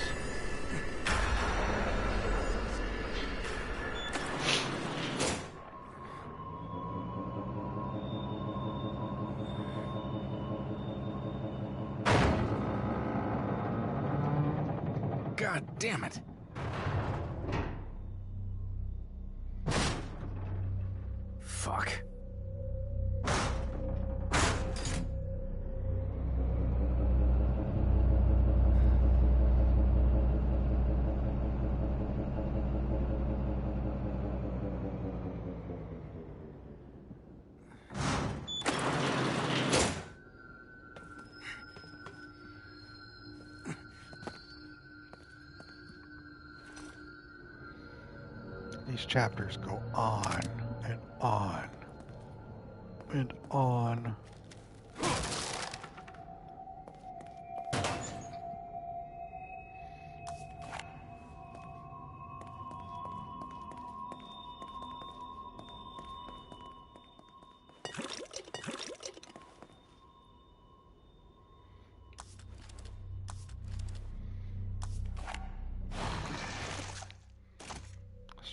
H: God damn it. Fuck.
A: These chapters go on and on and on.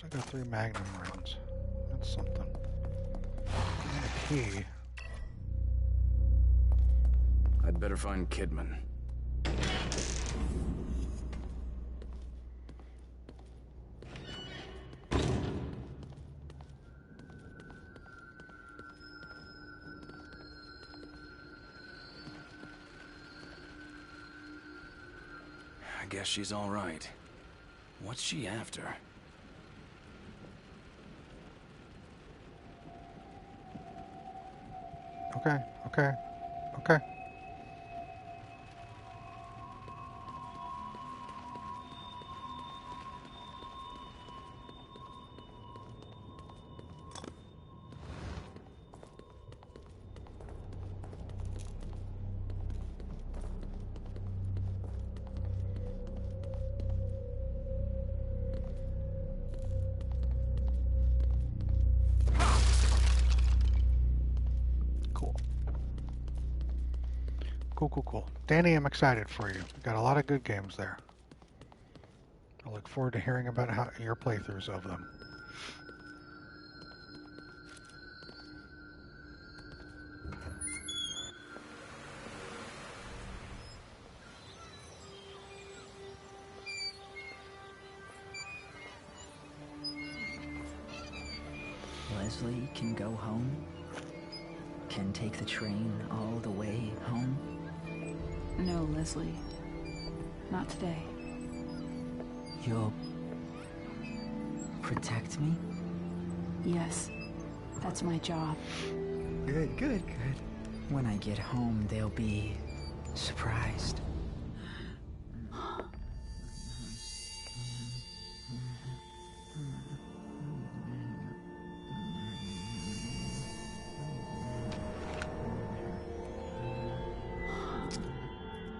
A: I got 3 magnum rounds. That's something. And a key.
H: I'd better find Kidman. I guess she's all right. What's she after?
A: Okay. Cool. Danny, I'm excited for you. You got a lot of good games there. I look forward to hearing about your playthroughs of them.
N: Leslie can go home?
K: can take the train all the way home?
J: No, Leslie. Not today.
K: You'll protect me?
J: Yes. That's my job.
K: Good, good, good. When I get home, they'll be surprised.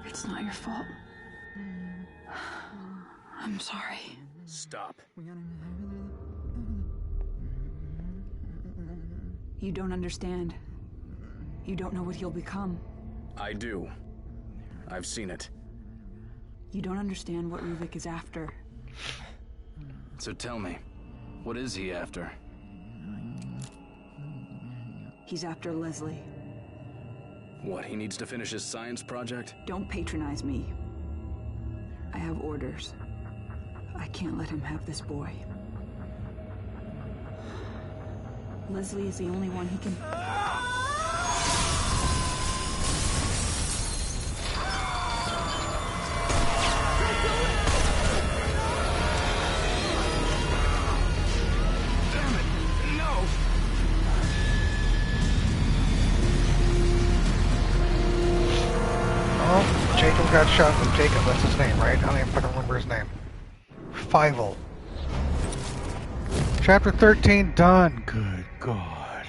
J: It's not your fault. I'm sorry.
H: Stop.
J: You don't understand. You don't know what you'll become.
H: I do. I've seen it.
J: You don't understand what Ruvik is after.
H: So tell me, what is he after?
J: He's after Leslie.
H: What, he needs to finish his science project?
J: Don't patronize me. I have orders. I can't let him have this boy. Leslie is the only one he can...
H: Damn it! No!
A: Oh, Jacob got shot with Jacob, that's his name, right? I don't even fucking remember his name. Fievel. Chapter 13 done. Good God.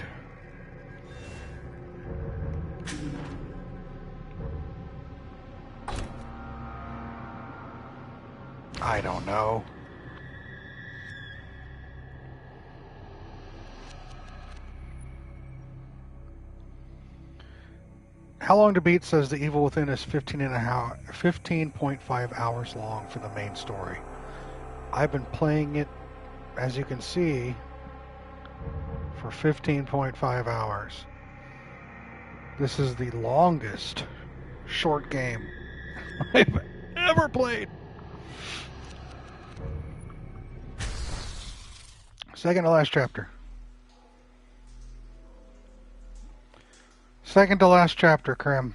A: I don't know. How Long to Beat says The Evil Within is 15.5 hours long for the main story. I've been playing it, as you can see, for 15.5 hours. This is the longest short game I've ever played. Second to last chapter. Second to last chapter, Krim.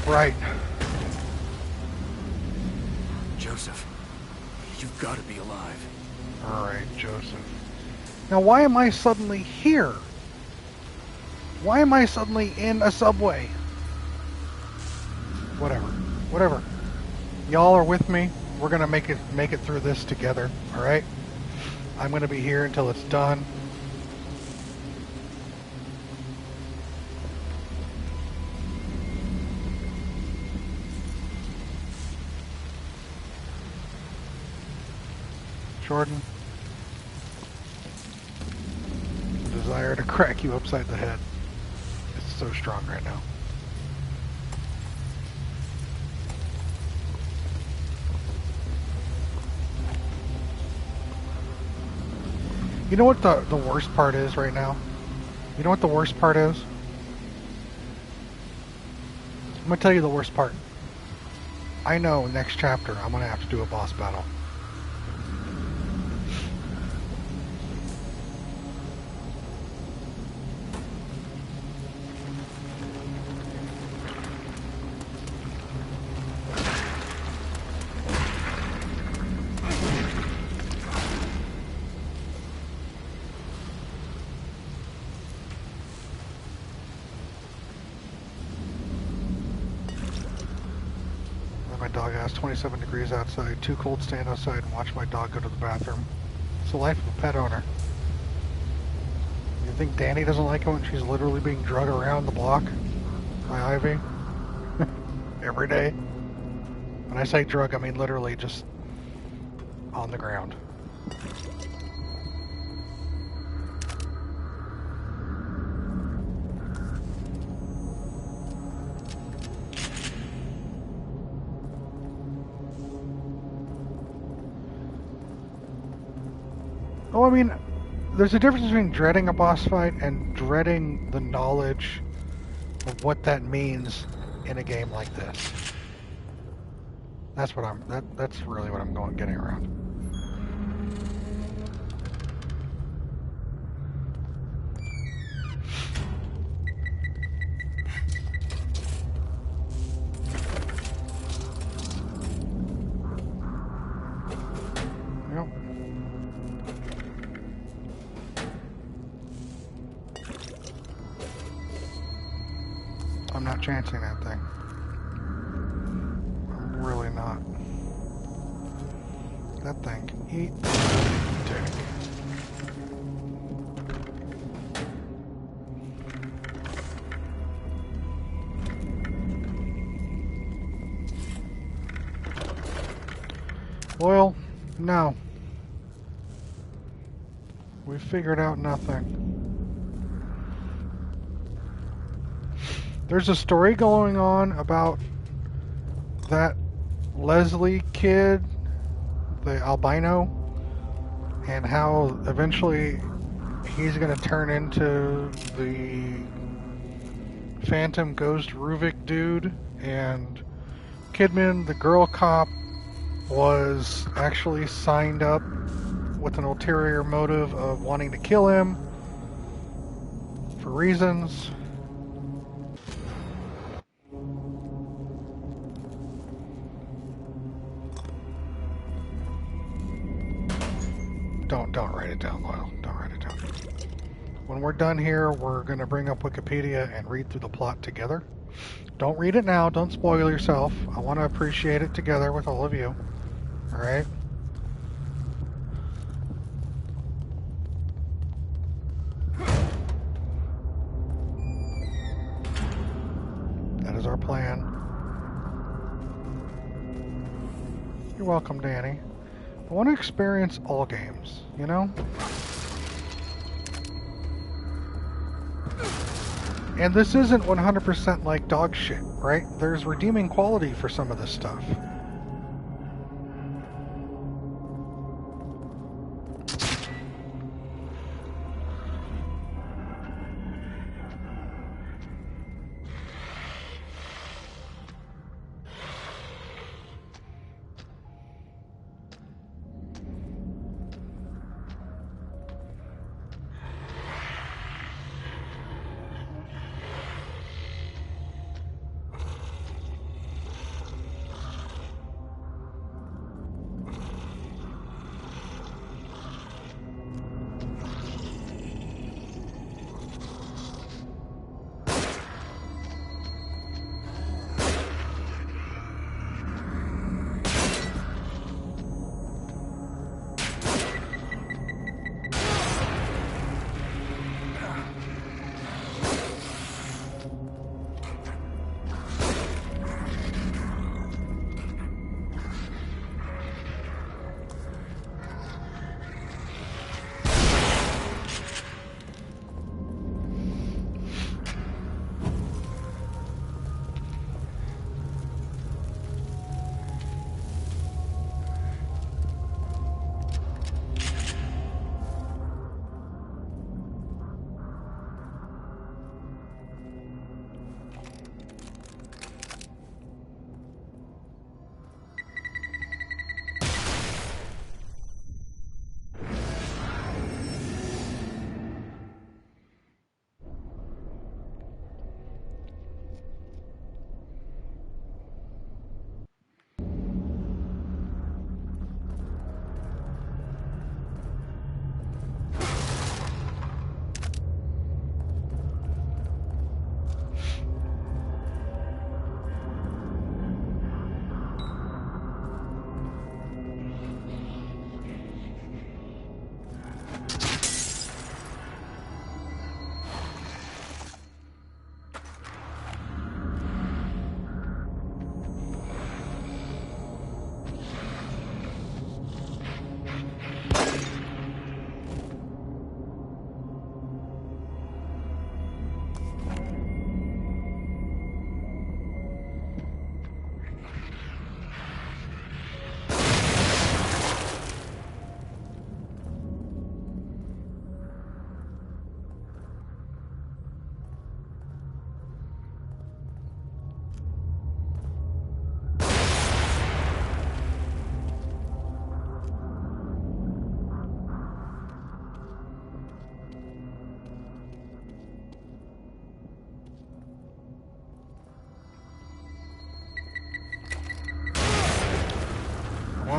A: Right.
H: Joseph, you've got to be alive.
A: Alright, Joseph. Now, why am I suddenly here? Why am I suddenly in a subway? Whatever. Y'all are with me. We're gonna make it through this together, alright? I'm gonna be here until it's done. Jordan. The desire to crack you upside the head. It's so strong right now. You know what the worst part is right now? You know what the worst part is? I'm going to tell you the worst part. I know next chapter I'm going to have to do a boss battle. My dog has 27 degrees outside, too cold to stand outside and watch my dog go to the bathroom. It's the life of a pet owner. You think Danny doesn't like it when she's literally being drugged around the block by Ivy? Every day? When I say drug, I mean literally just on the ground. Oh, I mean, there's a difference between dreading a boss fight and dreading the knowledge of what that means in a game like this. That's what that's really what I'm getting around. I'm not chancing that thing. I'm really not. That thing can eat dick. Well, no. We figured out nothing. There's a story going on about that Leslie kid, the albino, and how eventually he's going to turn into the Phantom Ghost Ruvik dude, and Kidman, the girl cop, was actually signed up with an ulterior motive of wanting to kill him for reasons. Don't write it down, Loyal. Don't write it down. When we're done here, we're going to bring up Wikipedia and read through the plot together. Don't read it now. Don't spoil yourself. I want to appreciate it together with all of you. All right? That is our plan. You're welcome, Danny. I want to experience all games, you know? And this isn't 100% like dog shit, right? There's redeeming quality for some of this stuff.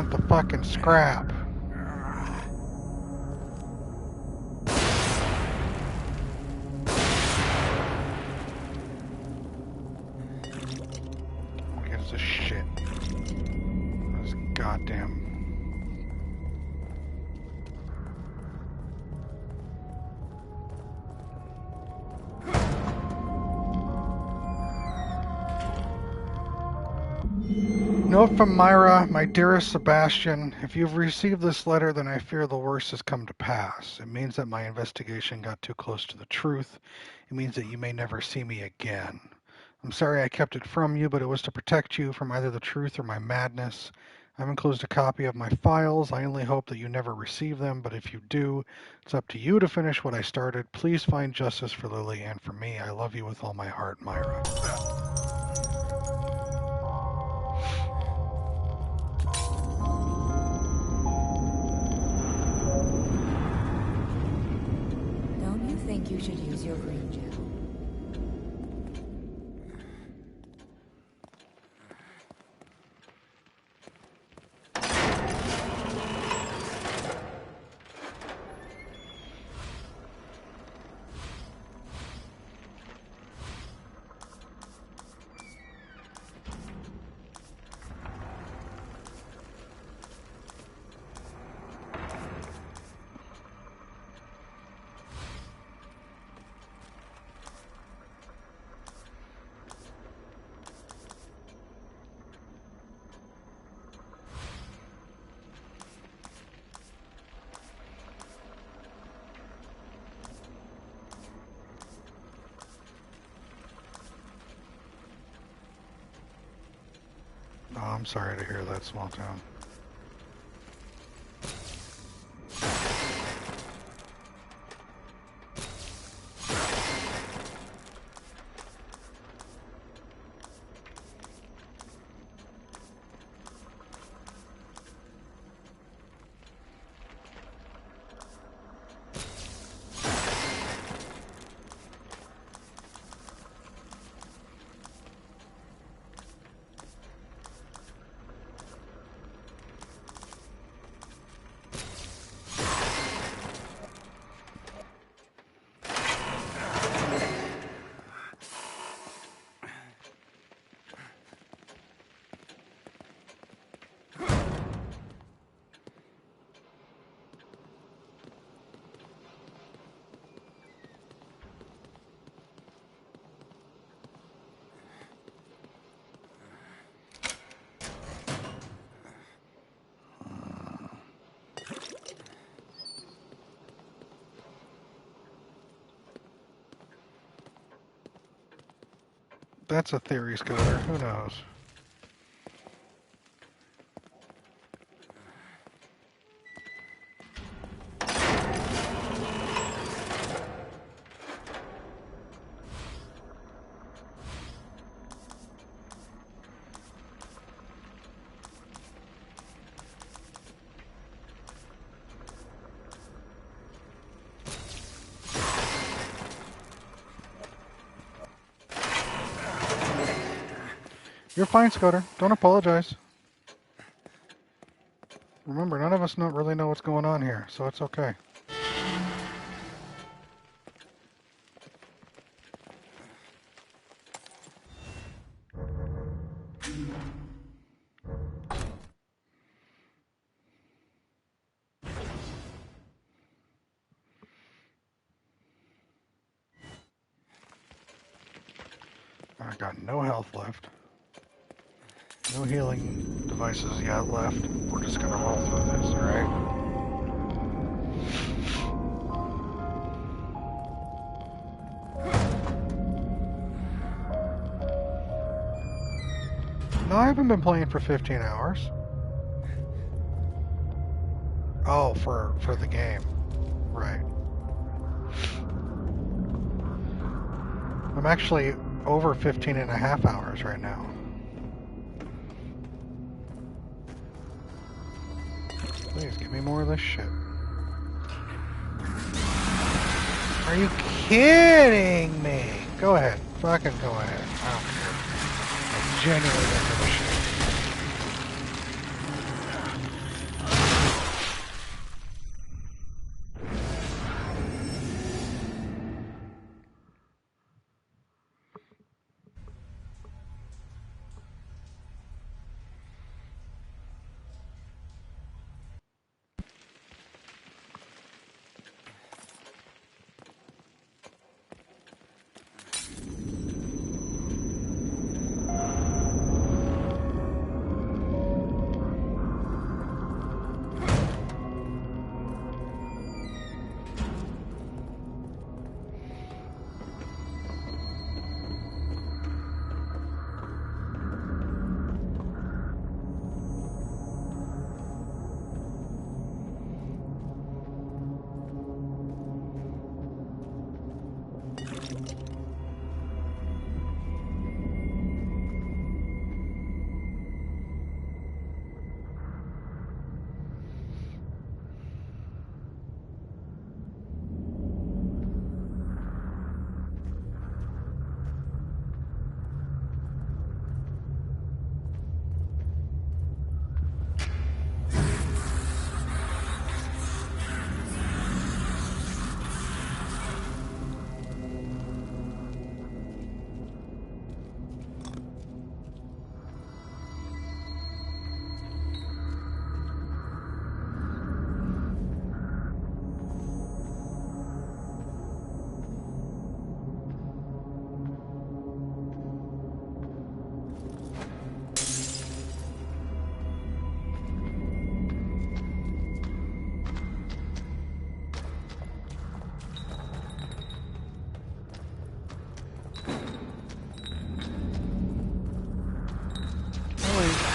A: want the fucking scrap. What is this shit? This goddamn... Note from Myra, my dearest Sebastian, if you've received this letter, then I fear the worst has come to pass. It means that my investigation got too close to the truth. It means that you may never see me again. I'm sorry I kept it from you, but it was to protect you from either the truth or my madness. I've enclosed a copy of my files. I only hope that you never receive them, but if you do, it's up to you to finish what I started. Please find justice for Lily and for me. I love you with all my heart, Myra.
F: You should use your green gel. Oh, I'm sorry to hear that, Small Town. That's a theory, Scooter. Who knows? You're fine, Scooter. Don't apologize. Remember, none of us really know what's going on here, so it's okay. I got no health left. No healing devices yet left. We're just gonna roll through this, alright? No, I haven't been playing for 15 hours. Oh, for the game. Right. I'm actually over 15 and a half hours right now. Please, give me more of this shit. Are you kidding me? Go ahead. Fucking go ahead. I don't care. I genuinely don't give a shit.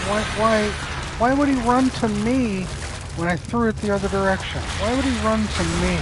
A: Why would he run to me when I threw it the other direction? Why would he run to me?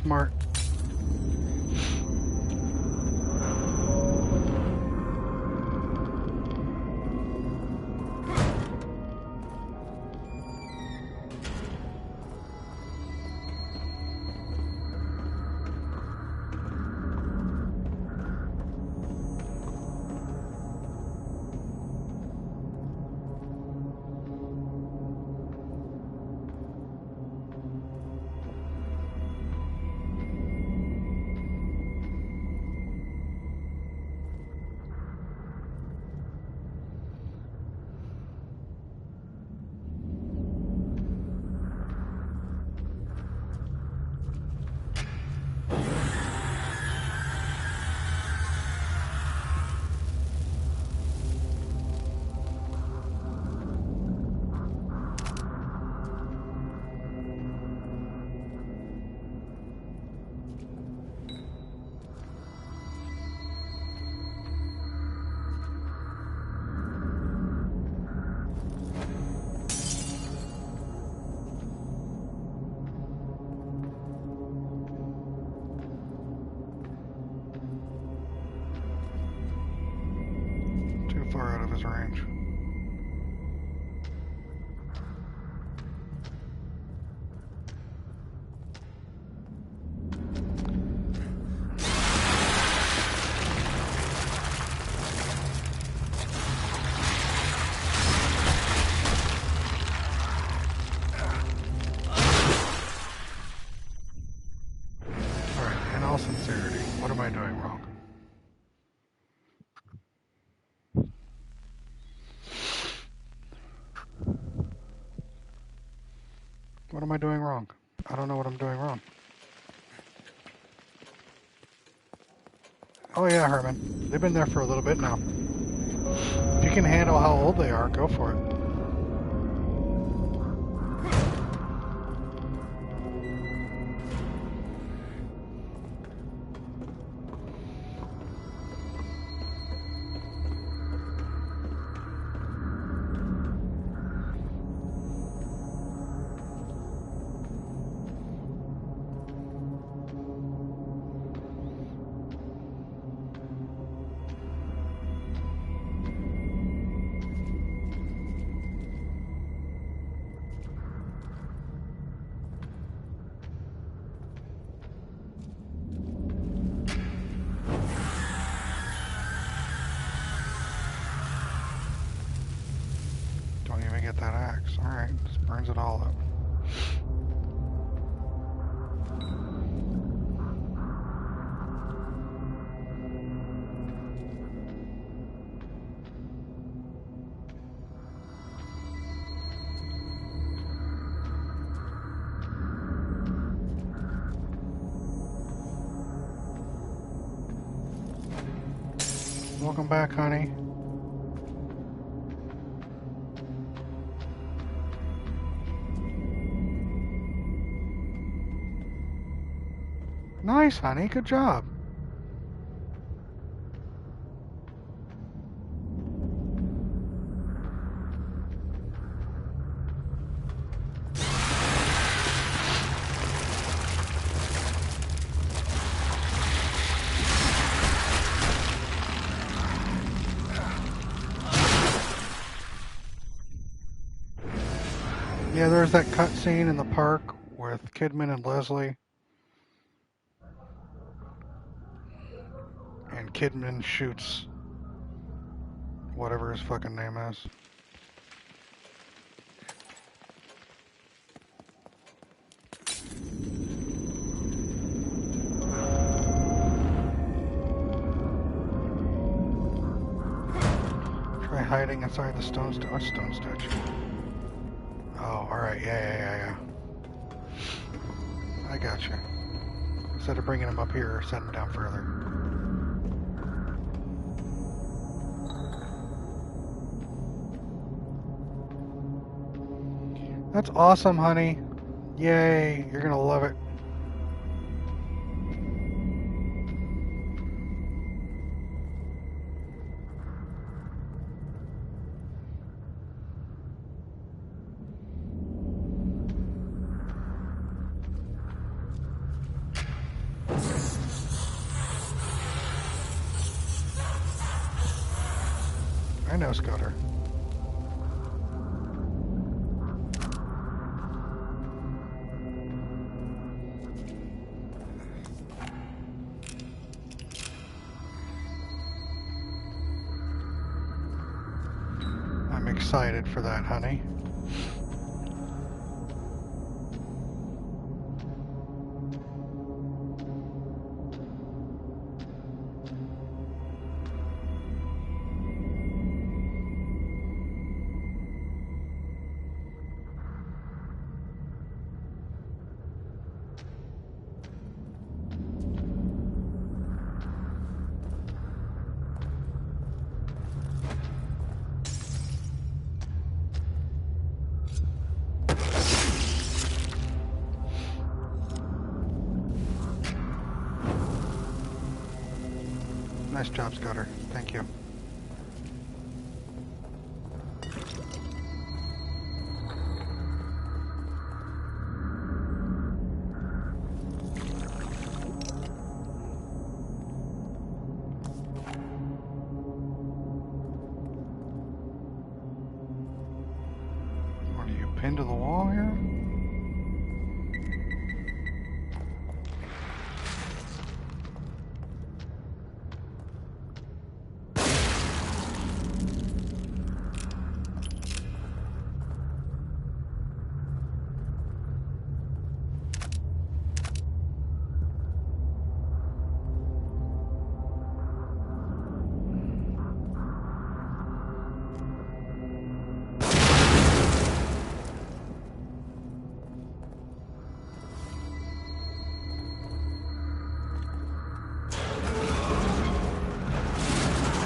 A: Smart. Far out of his range. All right, in all sincerity, what am I doing wrong? What am I doing wrong? I don't know what I'm doing wrong. Oh yeah, Herman. They've been there for a little bit now. If you can handle how old they are, go for it. that axe. Alright, just burns it all up. Welcome back, honey. Nice, honey. Good job. Yeah, there's that cutscene in the park with Kidman and Leslie. And Kidman shoots whatever his fucking name is. Try hiding inside the stone statue. Oh, alright, yeah. I got you. Instead of bringing him up here, send him down further. That's awesome, honey. Yay, you're gonna love it. I know, Scudder. I'm excited for that, honey. Nice job, Scudder. Thank you. What are you, pinned to the wall here?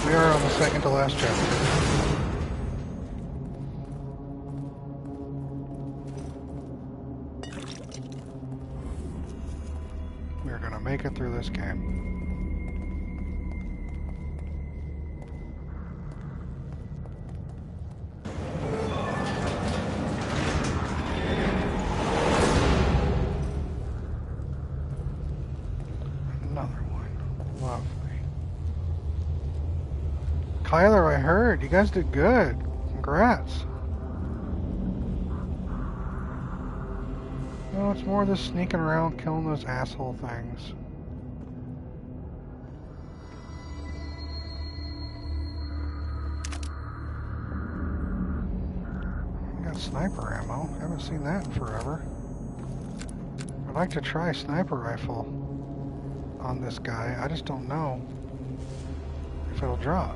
A: We are on the second to last chapter. We're gonna make it through this game. Another one. Lovely. Kyler, I heard. You guys did good. Congrats. No, it's more this sneaking around killing those asshole things. I got sniper ammo. Haven't seen that in forever. I'd like to try sniper rifle on this guy. I just don't know if it'll drop.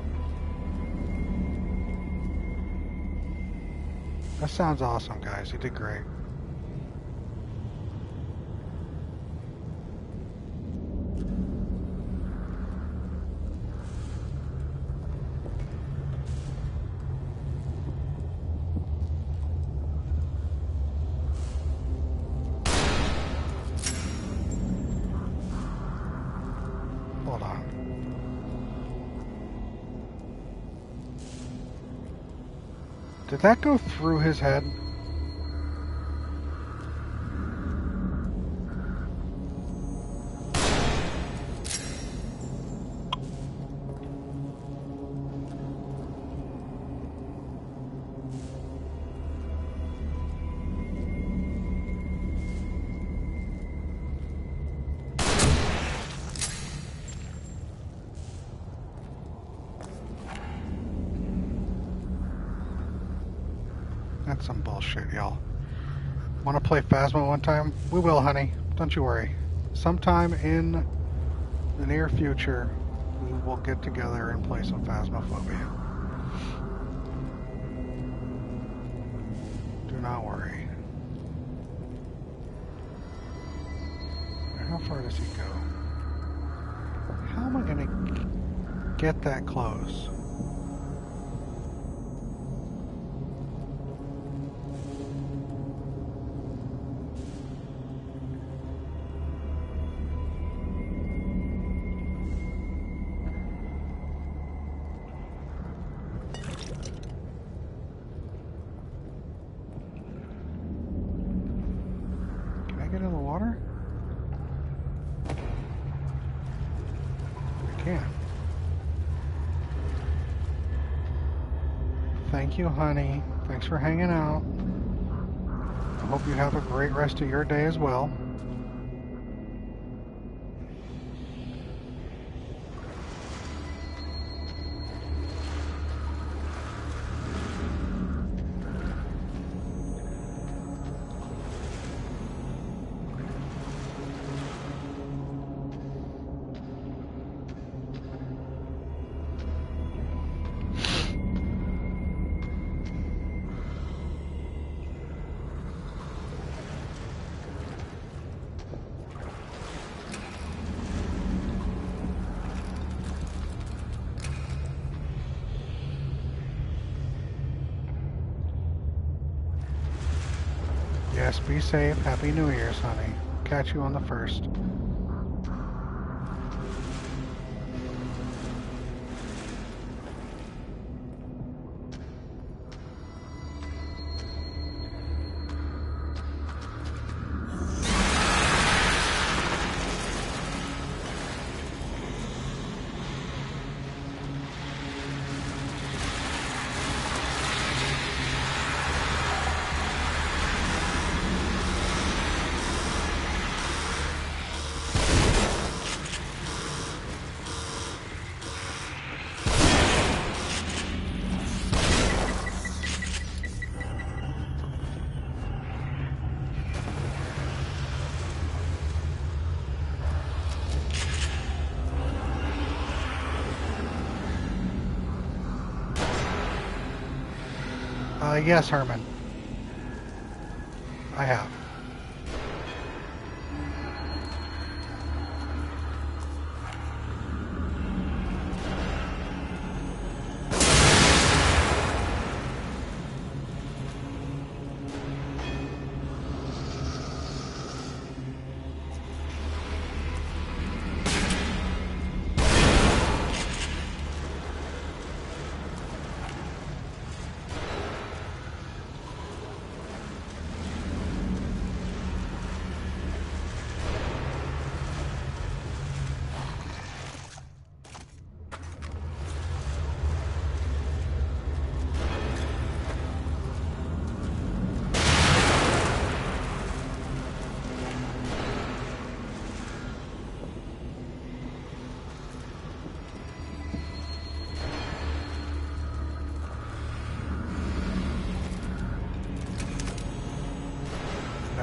A: That sounds awesome, guys. You did great. Hold on. Did that go through his head? That's some bullshit, y'all. Want to play Phasma one time? We will, honey. Don't you worry. Sometime in the near future, we will get together and play some Phasmophobia. Do not worry. How far does he go? How am I going to get that close? Get in the water? I can. Thank you, honey. Thanks for hanging out. I hope you have a great rest of your day as well. Yes, be safe. Happy New Year's, honey. Catch you on the 1st. Yes, Herman. I have.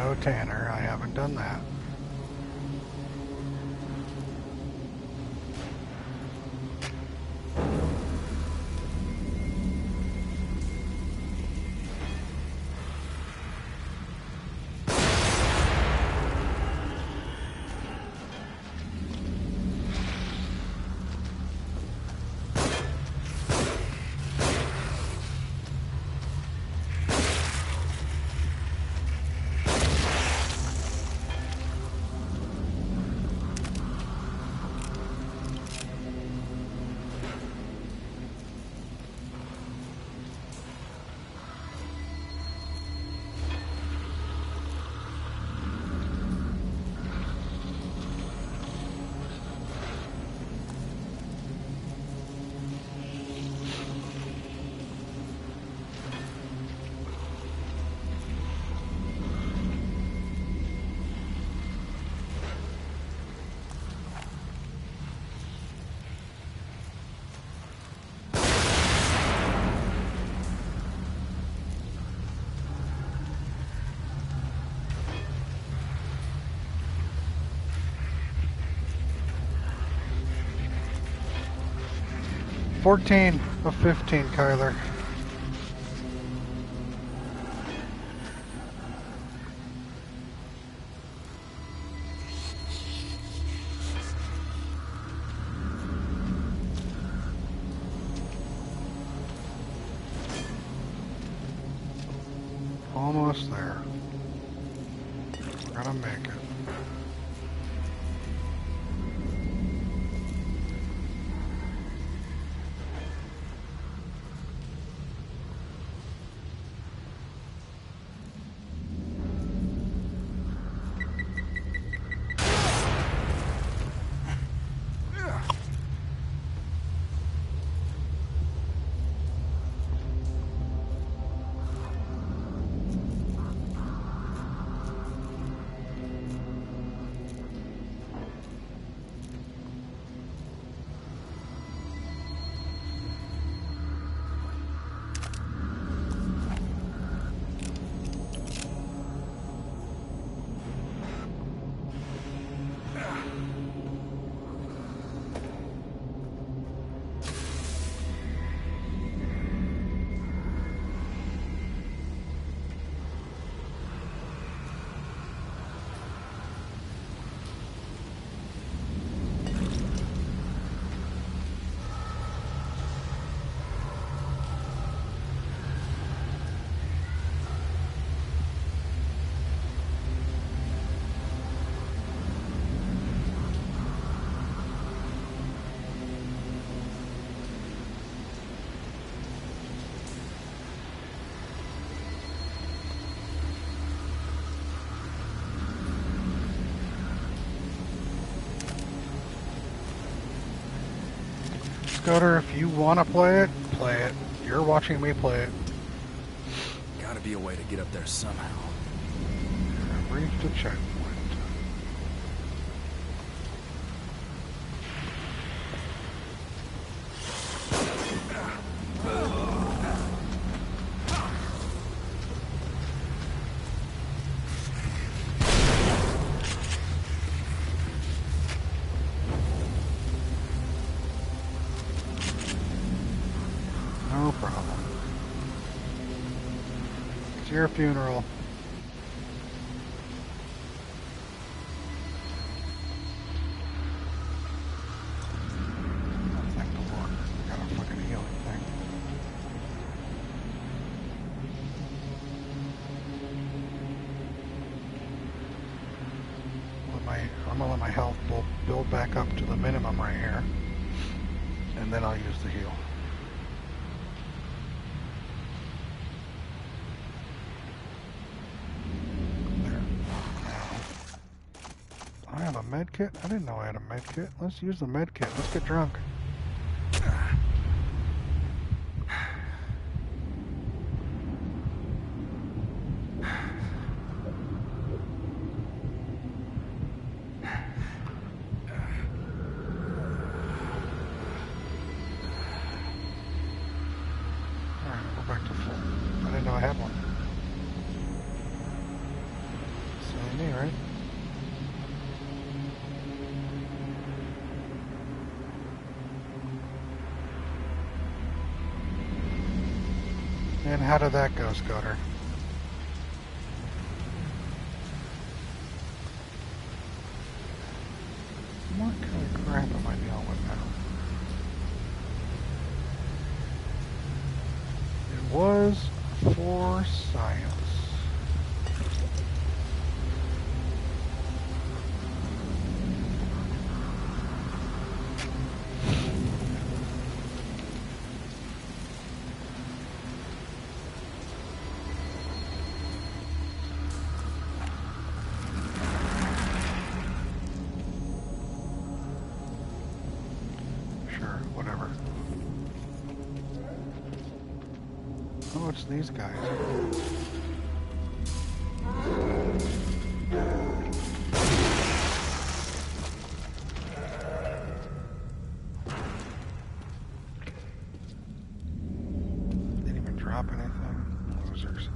A: No, Tanner, I haven't done that. $14 of 15, Kyler. Almost there. We're gonna make it. Scooter, if you want to play it, play it. You're watching me play it.
H: Gotta be a way to get up there somehow.
A: I've reached a checkpoint. No problem. It's your funeral. Thank the Lord. I got a fucking healing thing. I'm gonna let my health build back up to the minimum right here. And then I'll use the heal. I have a med kit? I didn't know I had a med kit. Let's use the med kit. Let's get drunk. Alright, go back to full. I didn't know I had one. right? And how did that go, Scudder? What kind of crap am I dealing with now? It was for science. Oh, it's these guys. Didn't even drop anything. Losers.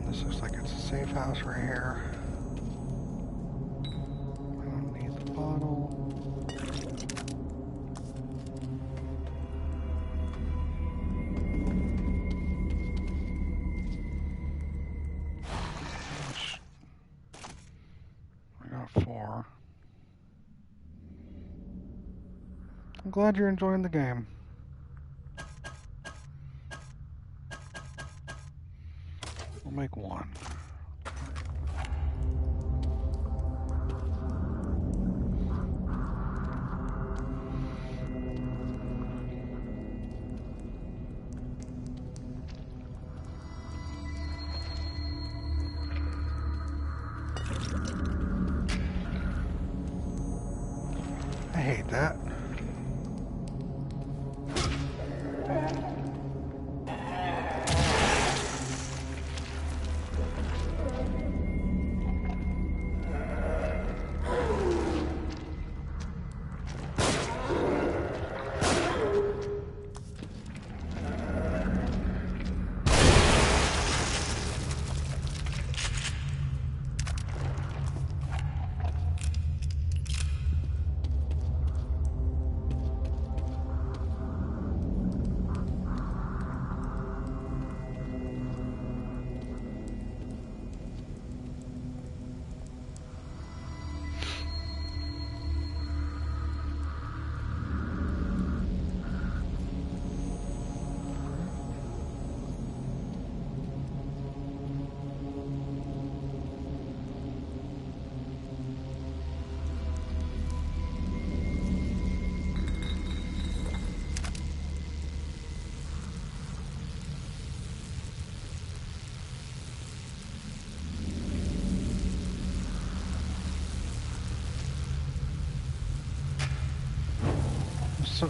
A: This looks like it's a safe house right here. I don't need the bottle. I got 4. I'm glad you're enjoying the game. We'll make 1. I hate that.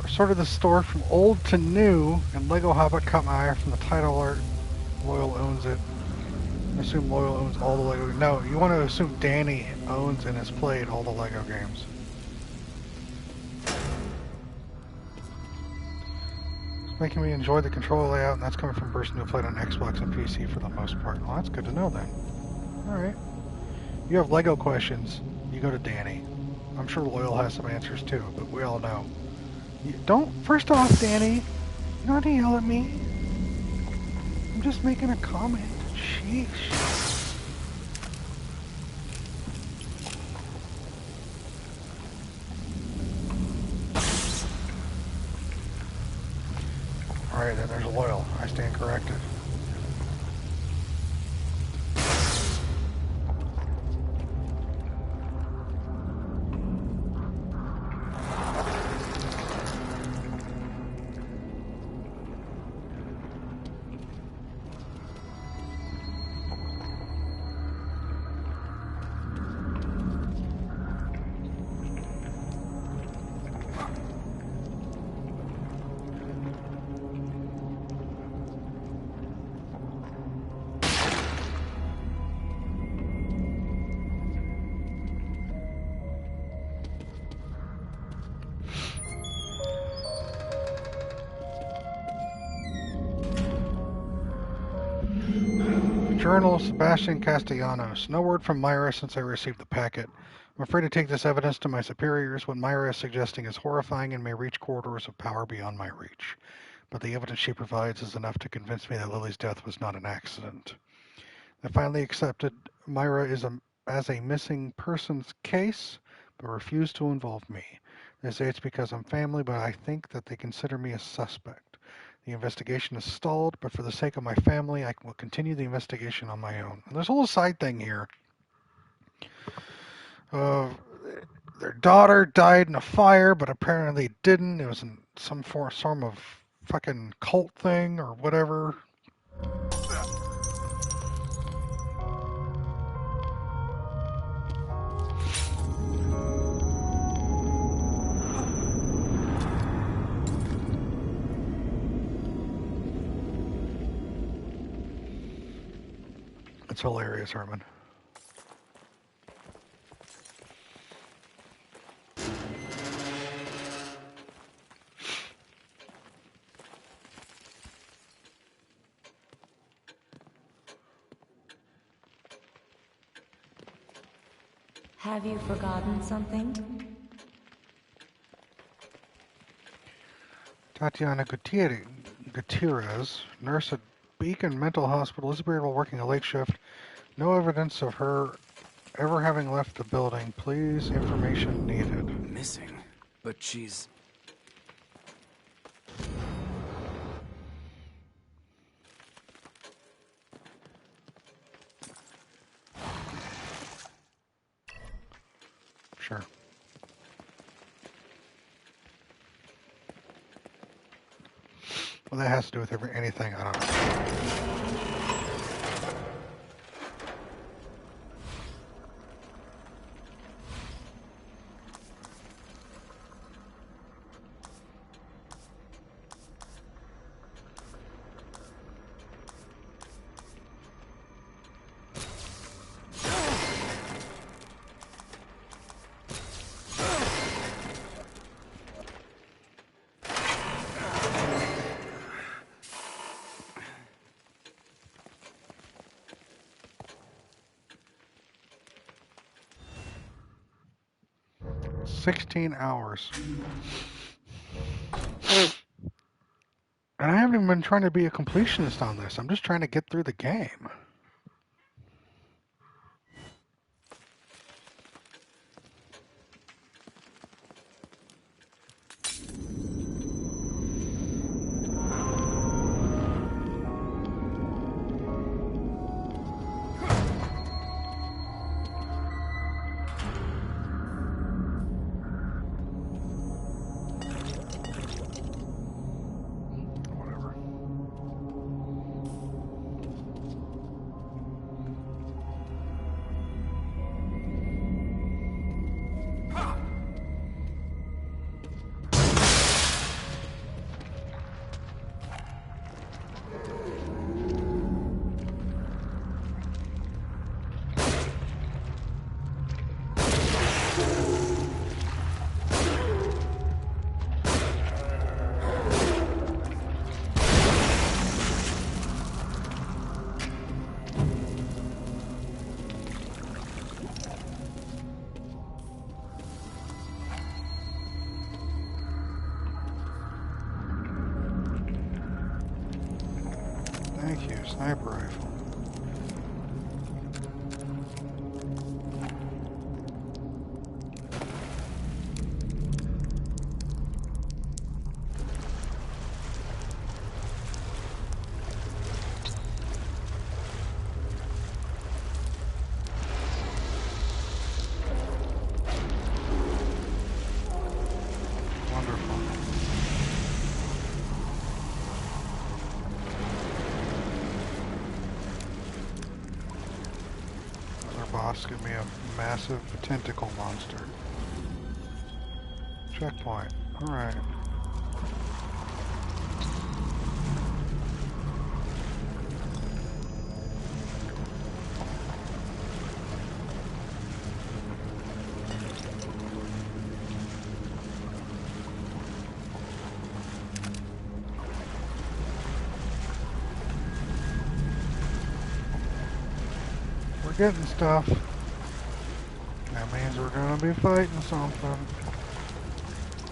A: Sort of the store from old to new, and Lego Hobbit caught my eye from the title art. Loyal owns it. I assume Loyal owns all the Lego. No, you want to assume Danny owns and has played all the Lego games. It's making me enjoy the control layout, and that's coming from a person who played on Xbox and PC for the most part. Well, that's good to know then. Alright. You have Lego questions, you go to Danny. I'm sure Loyal has some answers too, but we all know. First off, Danny, you don't have to yell at me. I'm just making a comment. Sheesh. Alright, then there's Loyal. I stand corrected. Journal, Sebastian Castellanos. No word from Myra since I received the packet. I'm afraid to take this evidence to my superiors. What Myra is suggesting is horrifying and may reach corridors of power beyond my reach. But the evidence she provides is enough to convince me that Lily's death was not an accident. I finally accepted Myra as a missing persons case, but refused to involve me. They say it's because I'm family, but I think that they consider me a suspect. The investigation is stalled, but for the sake of my family, I will continue the investigation on my own. And there's a little side thing here. Their daughter died in a fire, but apparently didn't. It was in some form of fucking cult thing or whatever. It's hilarious, Herman.
N: Have you forgotten something?
A: Tatiana Gutierrez, nurse at Beacon Mental Hospital, is while working a late shift. No evidence of her ever having left the building. Please, information needed.
H: Missing? But she's...
A: Sure. Well, that has to do with anything, I don't know. $16 and I haven't even been trying to be a completionist on this. I'm just trying to get through the game. Thank you, sniper rifle. Boss, give me a massive tentacle monster. Checkpoint. Alright. getting stuff. That means we're gonna be fighting something.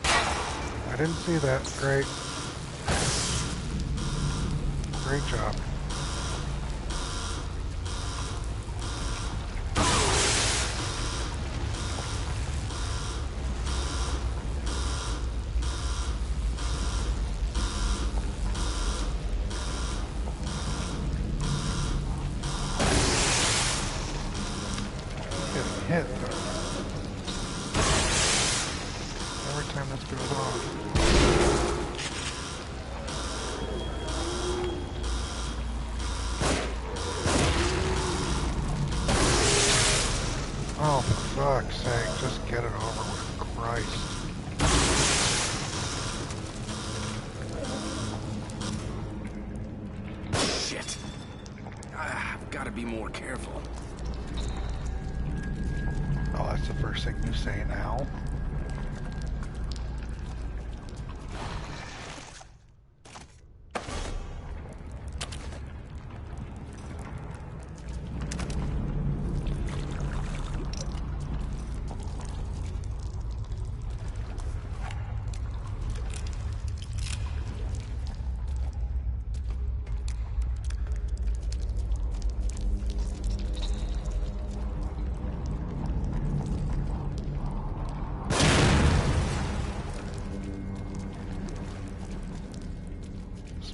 A: I didn't see that. Great. Great job. Hit every time this goes off. Oh, for fuck's sake, just get it over with, Christ.
H: Shit. I've got to be more careful.
A: Oh, that's the first thing you say now.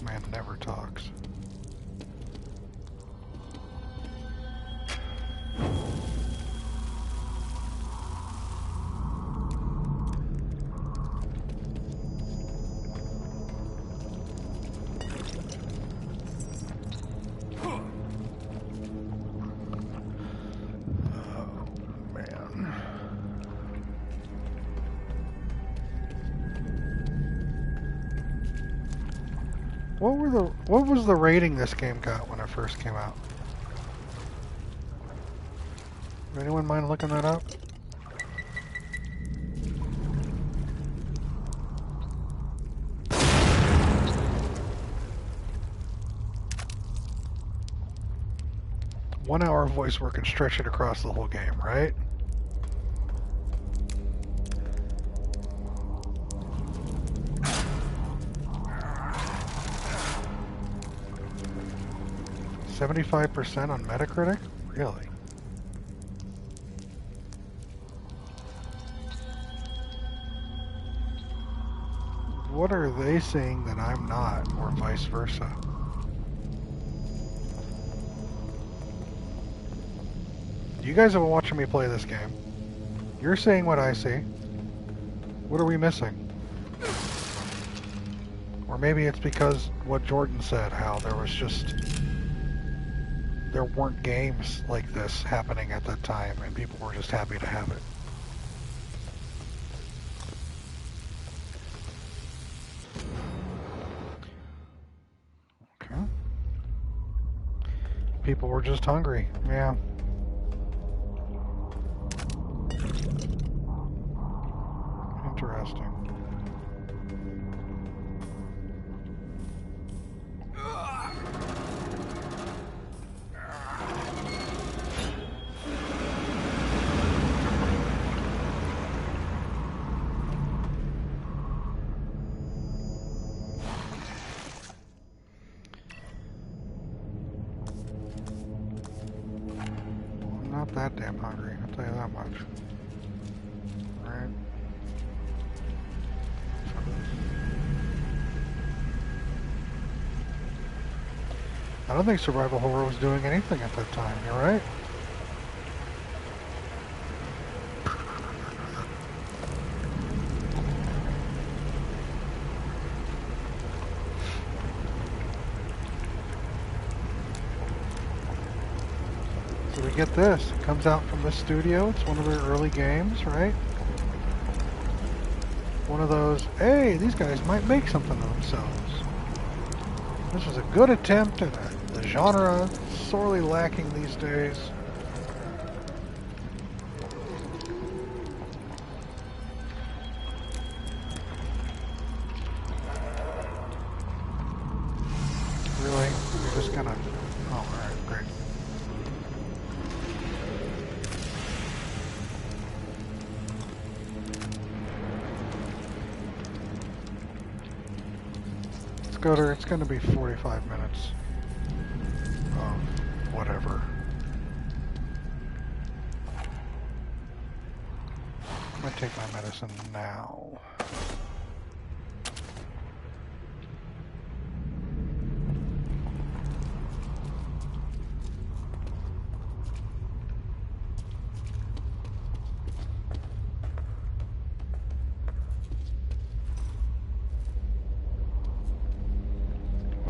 A: Man never talks. What was the rating this game got when it first came out? Does anyone mind looking that up? One-hour voice work and stretch it across the whole game, right? %75 on Metacritic? Really? What are they saying that I'm not, or vice versa? You guys have been watching me play this game. You're saying what I see. What are we missing? Or maybe it's because what Jordan said, how there weren't games like this happening at that time, and people were just happy to have it. Okay. People were just hungry, yeah. Interesting. That damn hungry, I'll tell you that much. Right. I don't think survival horror was doing anything at that time, you're right. Get this, it comes out from this studio, it's one of their early games, right? One of those, hey, these guys might make something of themselves. This was a good attempt at the genre, sorely lacking these days. Really? You're just gonna, oh, alright, great. Scooter, it's going to be 45 minutes of whatever. I'm going to take my medicine now.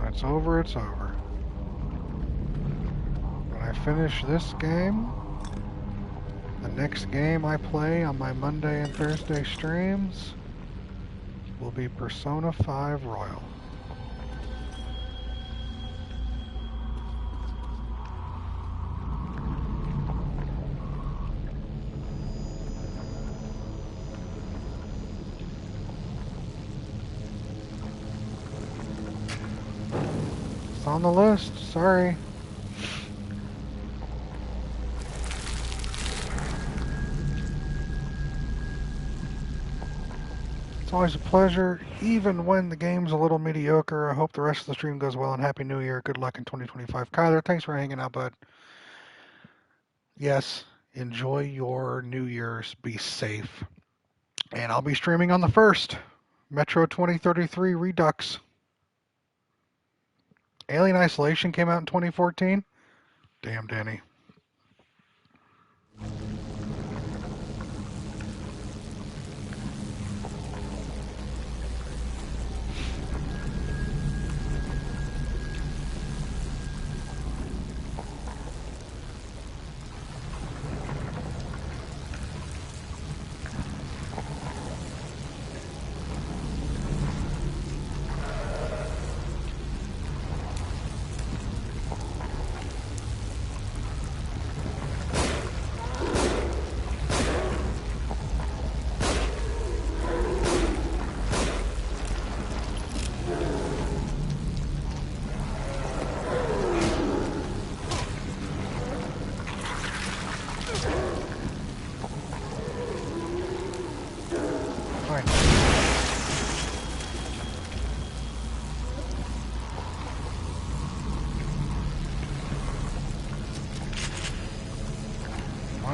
A: It's over, it's over. When I finish this game, the next game I play on my Monday and Thursday streams will be Persona 5 Royal. It's on the list, sorry. It's always a pleasure, even when the game's a little mediocre. I hope the rest of the stream goes well, and Happy New Year. Good luck in 2025. Kyler, thanks for hanging out, bud. Yes, enjoy your New Year's. Be safe. And I'll be streaming on the 1st. Metro 2033 Redux. Alien Isolation came out in 2014? Damn, Danny.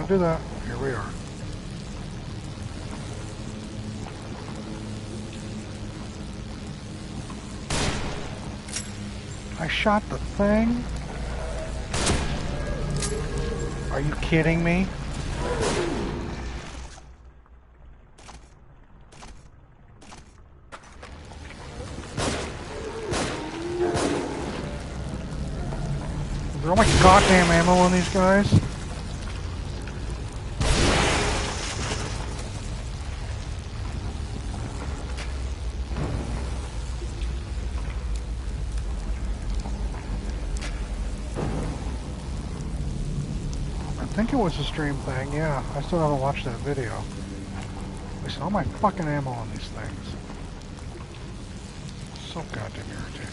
A: Do that. Here we are. I shot the thing? Are you kidding me? Is there all my goddamn ammo on these guys? I think it was a stream thing, yeah. I still haven't watched that video. Listen, all my fucking ammo on these things. So goddamn irritating.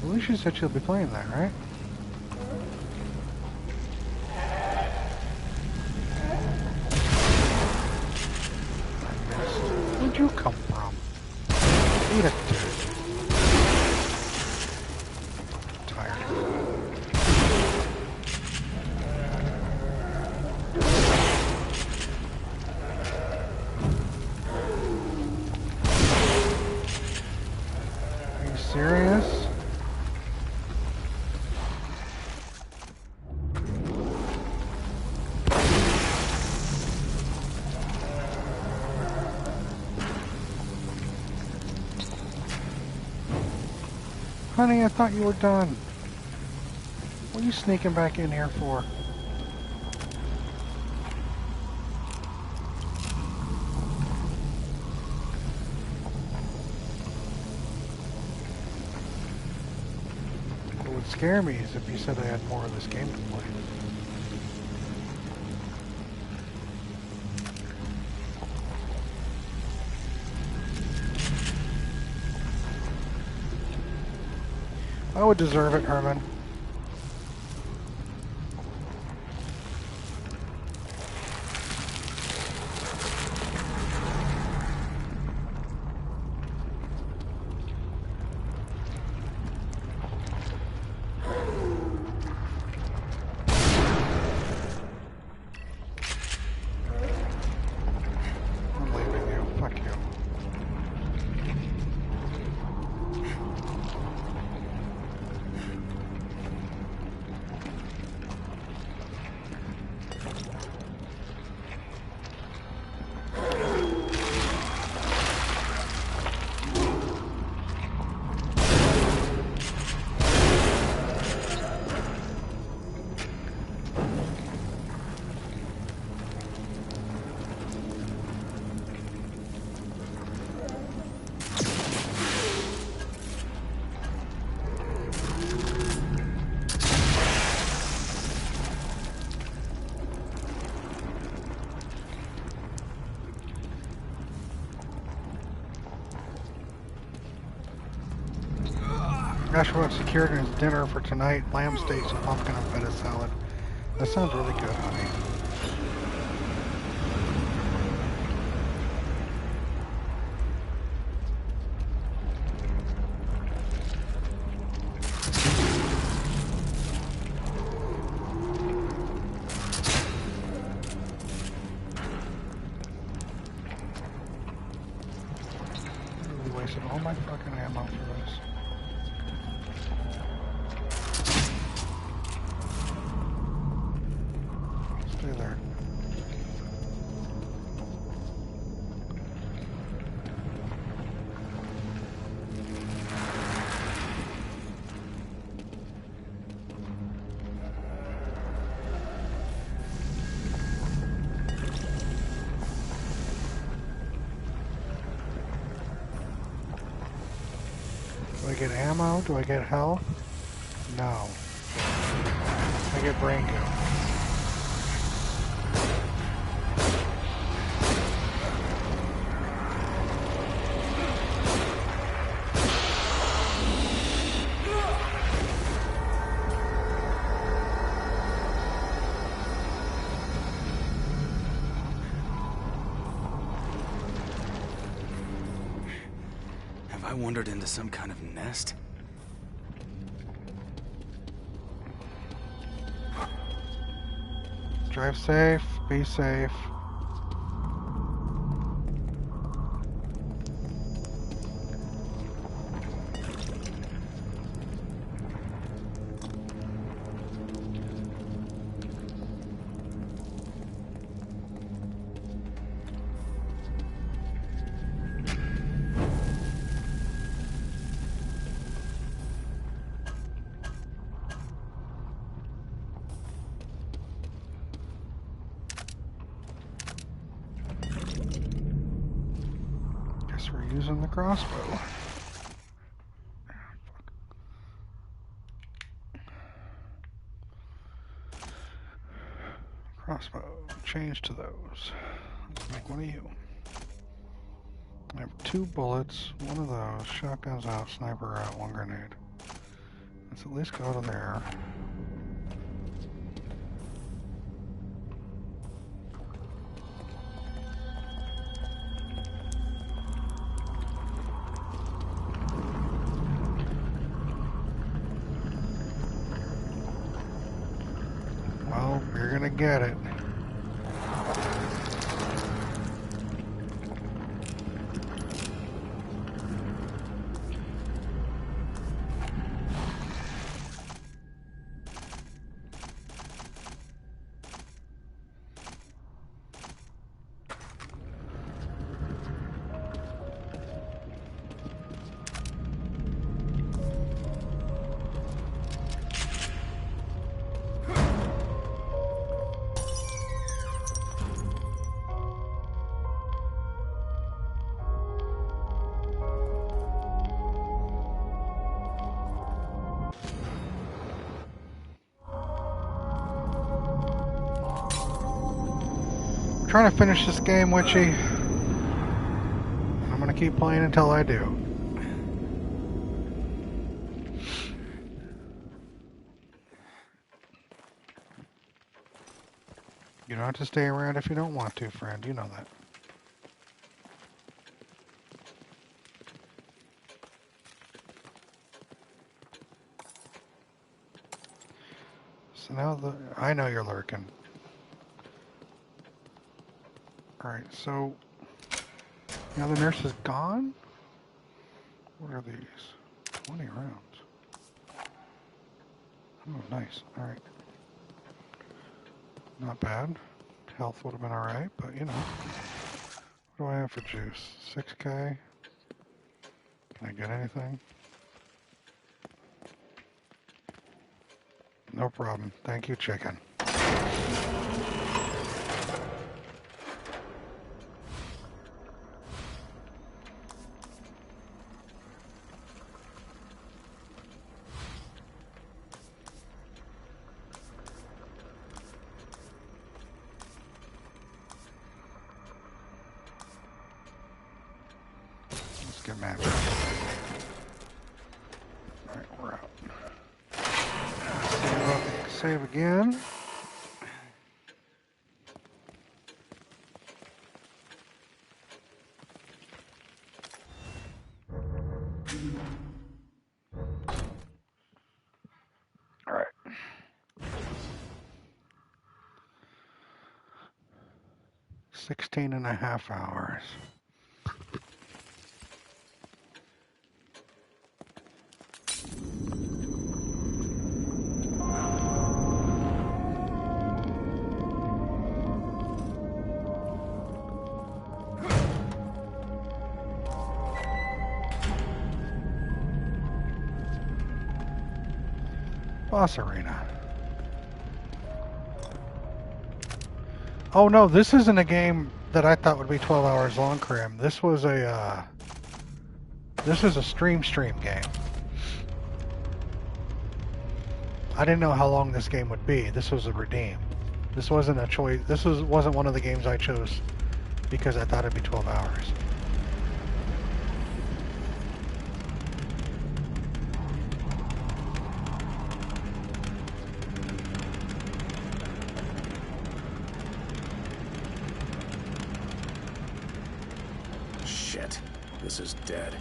A: Alicia said she'll be playing that, right? Where'd you come from? Eat a dick. Tired. Are you serious? Honey, I thought you were done. What are you sneaking back in here for? What would scare me is if you said I had more of this game to play. I would deserve it, Herman. Ashworth secured his dinner for tonight, lamb steaks, pumpkin and feta salad. That sounds really good, honey. I really wasted all my fucking ammo for this. Stay there. Do I get ammo? Do I get health? No. I get brain goo.
H: Have I wandered into some kind of nest?
A: Drive safe, be safe. Guess we're using the crossbow. Crossbow, change to those. Let's make one of you. I have 2 bullets, one of those, shotguns out, sniper out, 1 grenade. Let's at least go to there. Well, you're gonna get it. Trying to finish this game, Witchy. I'm gonna keep playing until I do. You don't have to stay around if you don't want to, friend. You know that. So now I know you're lurking. Alright, so now the nurse is gone? What are these? 20 rounds. Oh, nice. Alright. Not bad. Health would have been alright, but you know. What do I have for juice? 6K? Can I get anything? No problem. Thank you, chicken. Let's get matched. Alright, we're out. Save again. All right. $16.5 hours. Boss Arena. Oh no, this isn't a game that I thought would be 12 hours long, Krim. This was a stream game. I didn't know how long this game would be. This was a redeem. This wasn't a choice. This wasn't one of the games I chose because I thought it'd be 12 hours.
C: This is dead.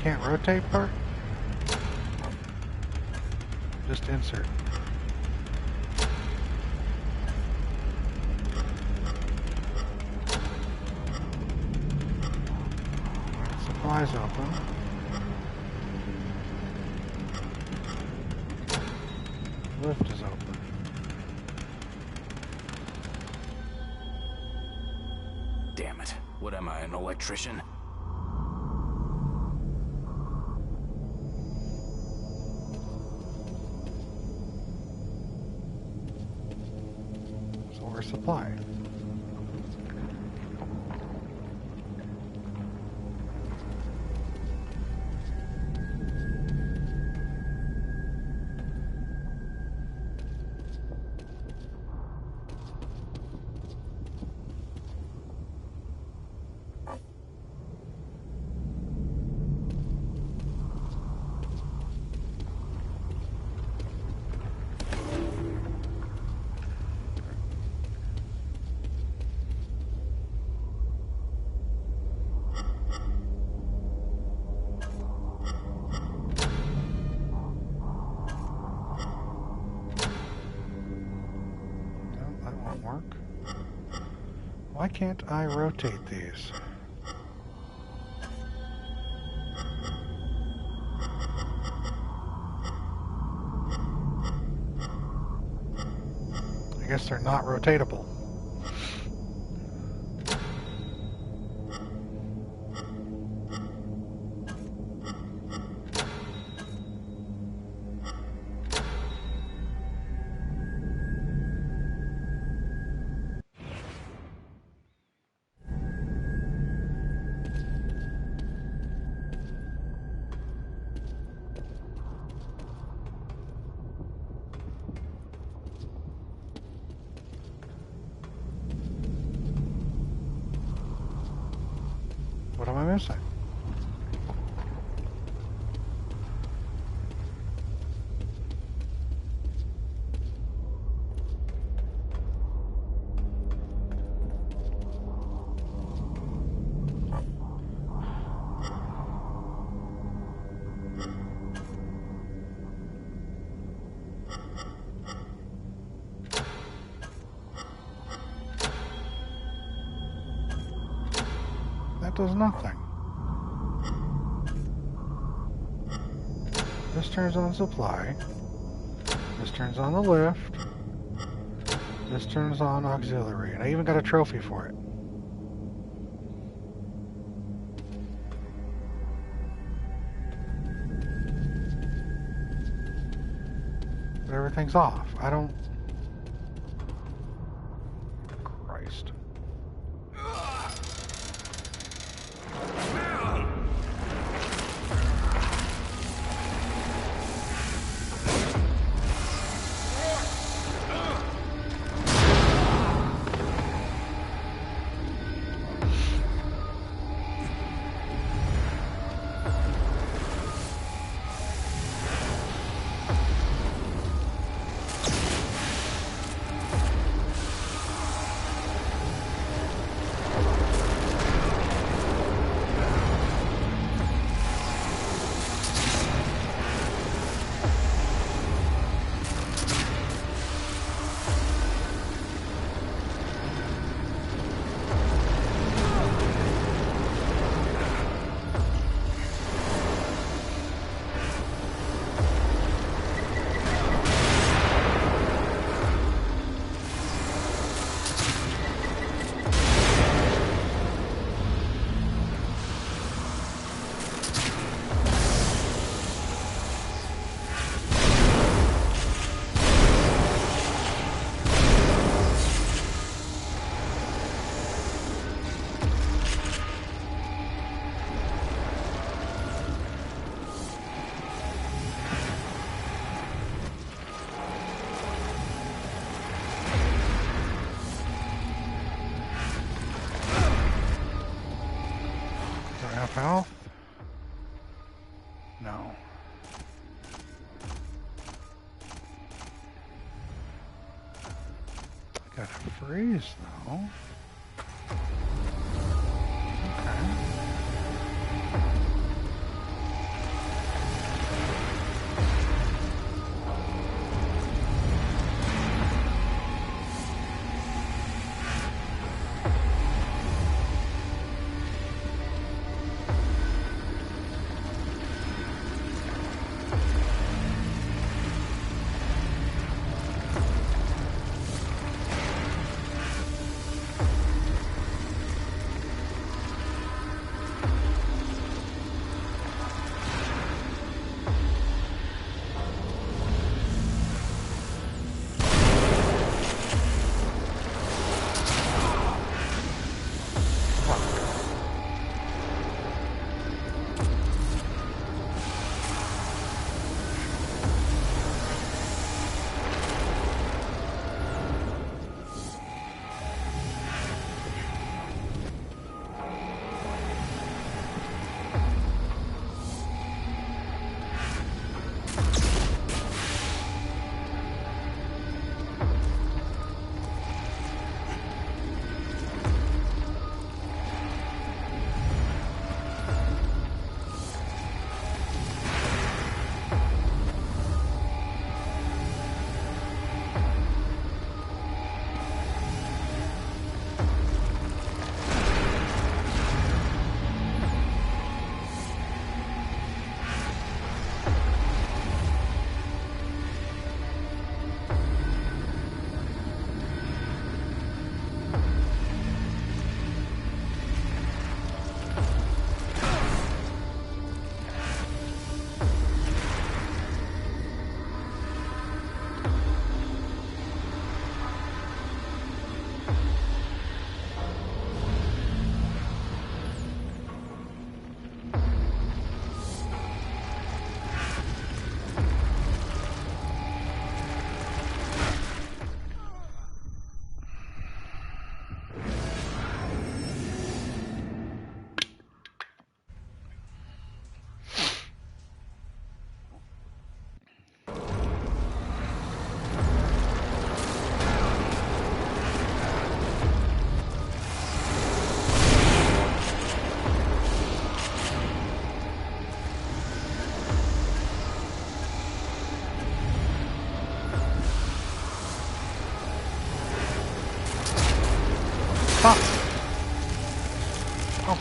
A: Can't rotate part? Just insert. Supplies open. Lift is open.
C: Damn it. What am I, an electrician?
A: Supply. Why can't I rotate these? I guess they're not rotatable. missing? That does nothing. This turns on supply. This turns on the lift. This turns on auxiliary. And I even got a trophy for it. But everything's off. I don't... Christ. Health? No. I got a freeze though. Okay.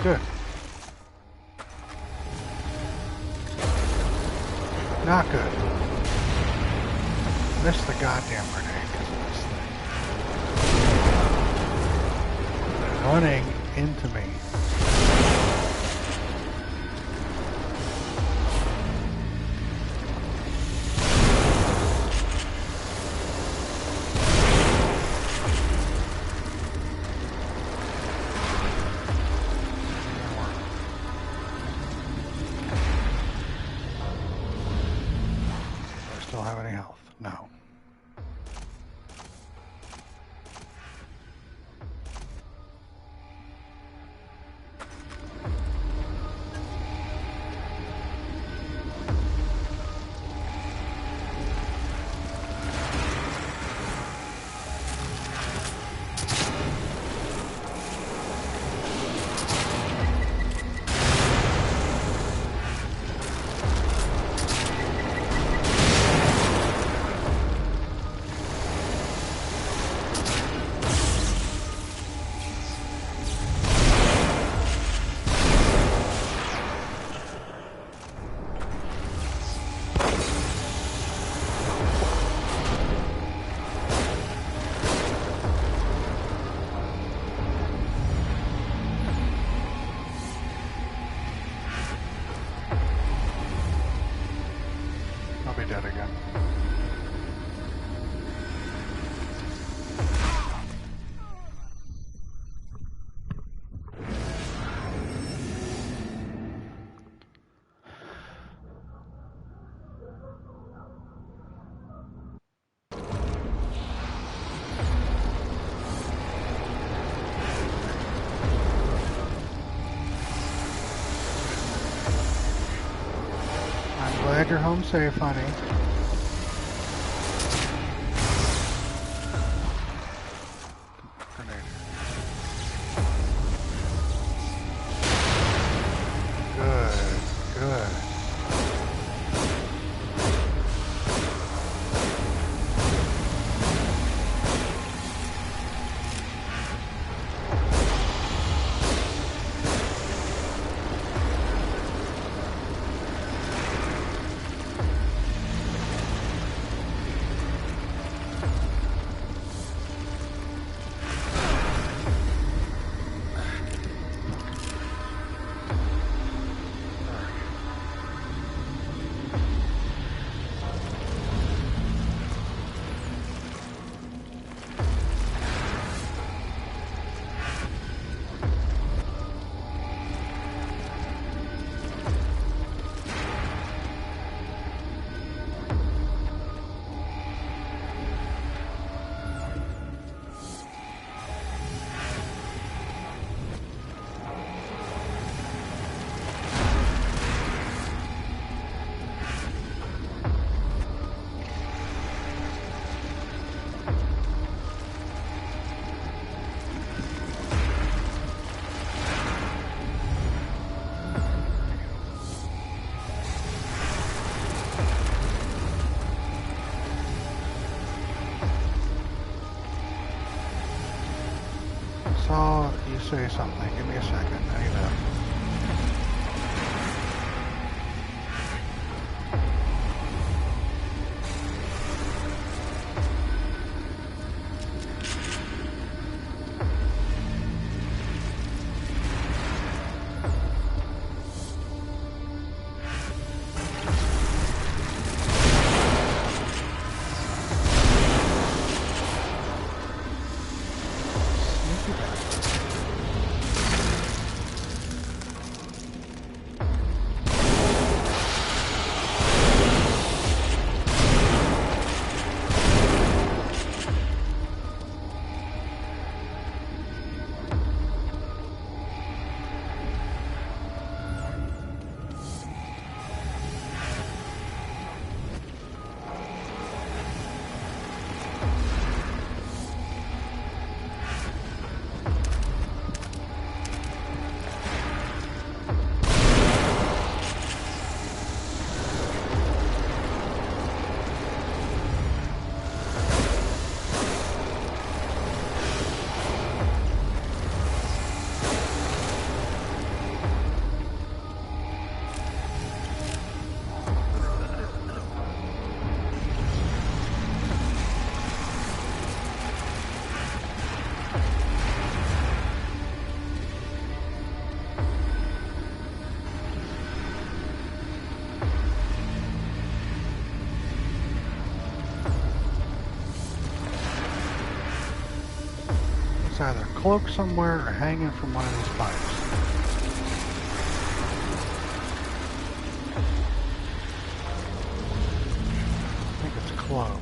A: Good. Not good. Missed the goddamn grenade because of this thing. Running into me. Glad you're home safe, honey. Saw you say something. Give me a second. I need to... either cloaked somewhere or hanging from one of these pipes. I think it's cloaked.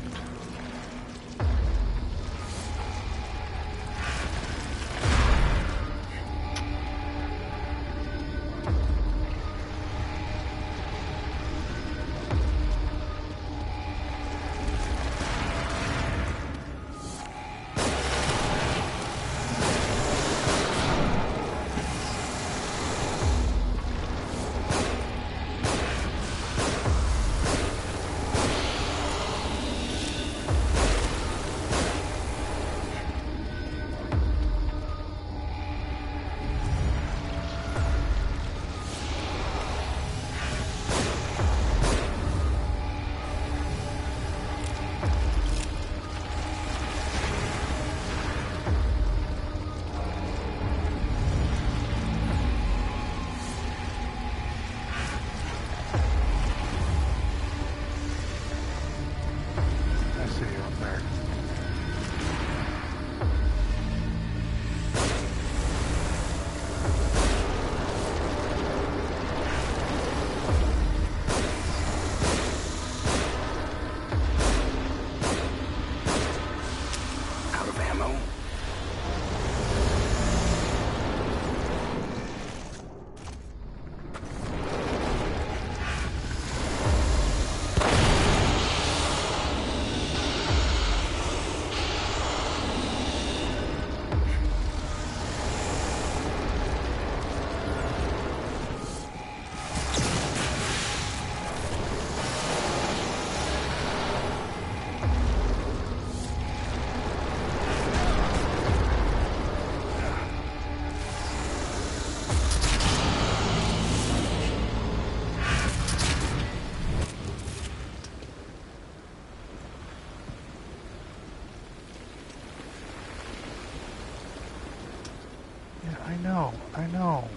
A: I know.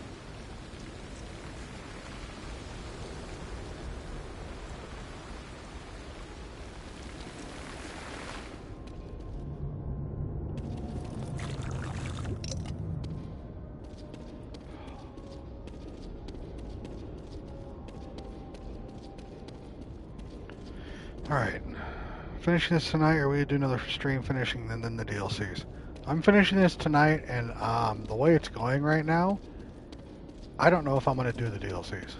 A: Alright. Finishing this tonight, or we do another stream finishing and then the DLCs? I'm finishing this tonight, and the way it's going right now, I don't know if I'm going to do the DLCs.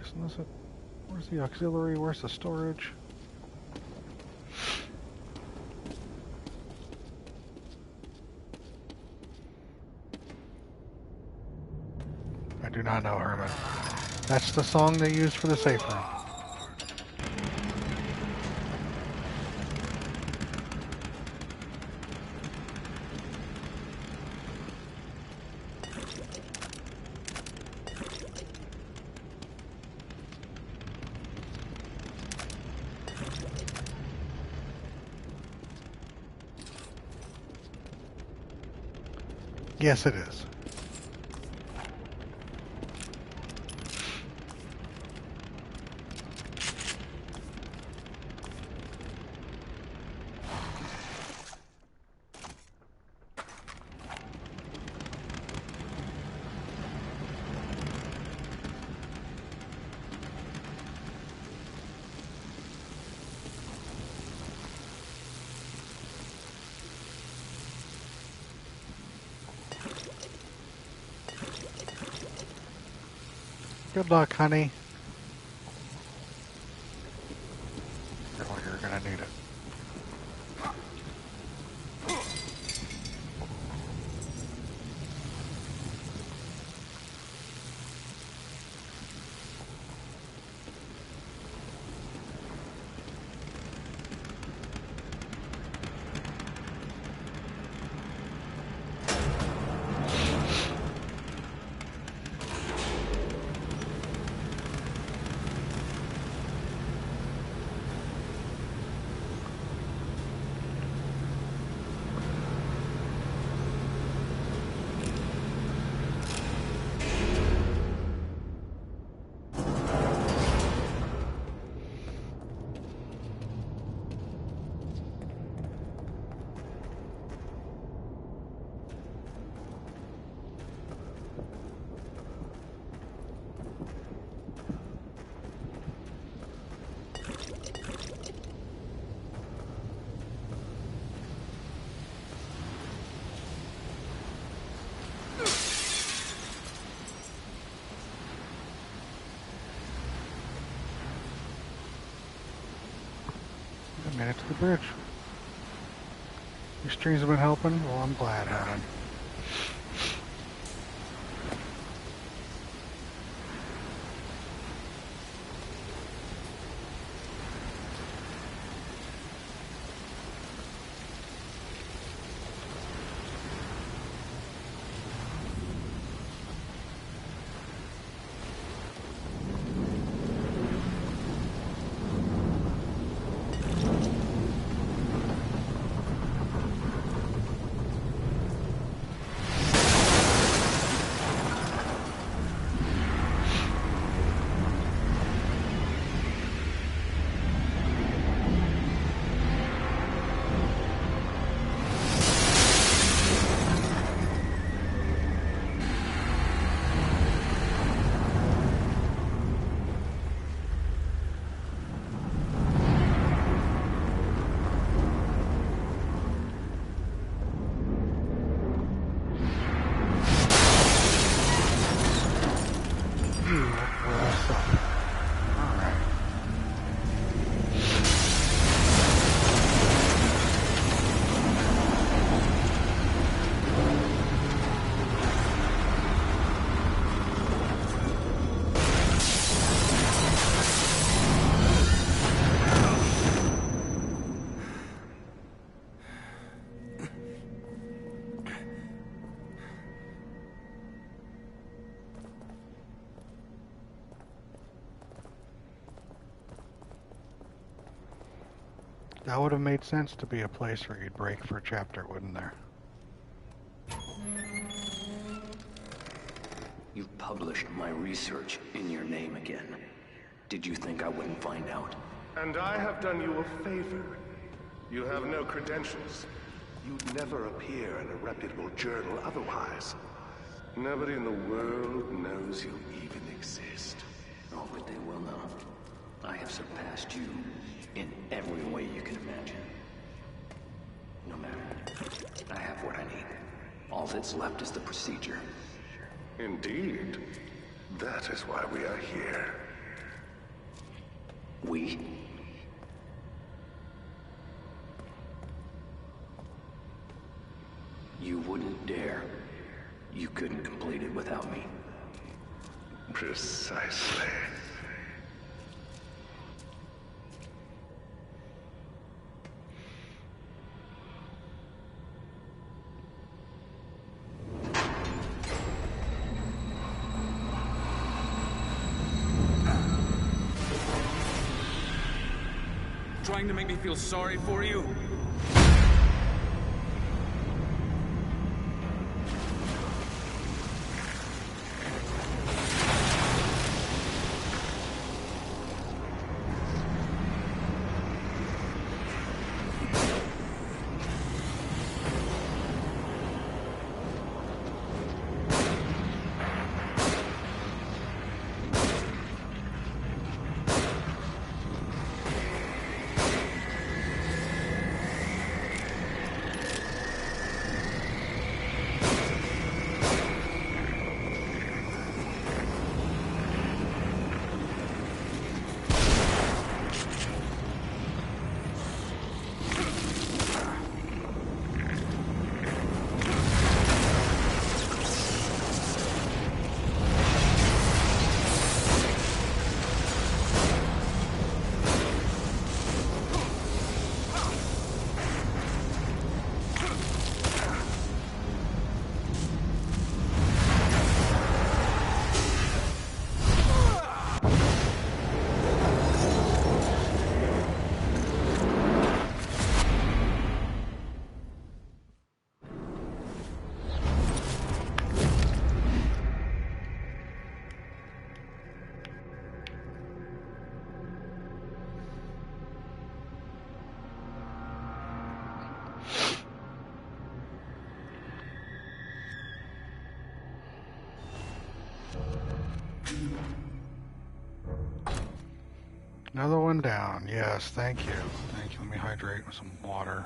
A: Isn't this it? Where's the auxiliary? Where's the storage? I do not know, Herman. That's the song they used for the safe room. Yes, it is. Good luck, honey. You're gonna need it. bridge. These streams have been helping? Well, I'm glad, Helen. That would have made sense to be a place where you'd break for a chapter, wouldn't there?
D: You've published my research in your name again. Did you think I wouldn't find out?
B: And I have done you a favor. You have no credentials. You'd never appear in a reputable journal otherwise. Nobody in the world knows you even exist.
D: Oh, but they will now. I have surpassed you in every way you can imagine. No matter. I have what I need. All that's left is the procedure.
B: Indeed. That is why we are here.
D: We? You wouldn't dare. You couldn't complete it without me.
B: Precisely.
O: Trying to make me feel sorry for you?
A: Another one down. Yes, thank you. Thank you. Let me hydrate with some water.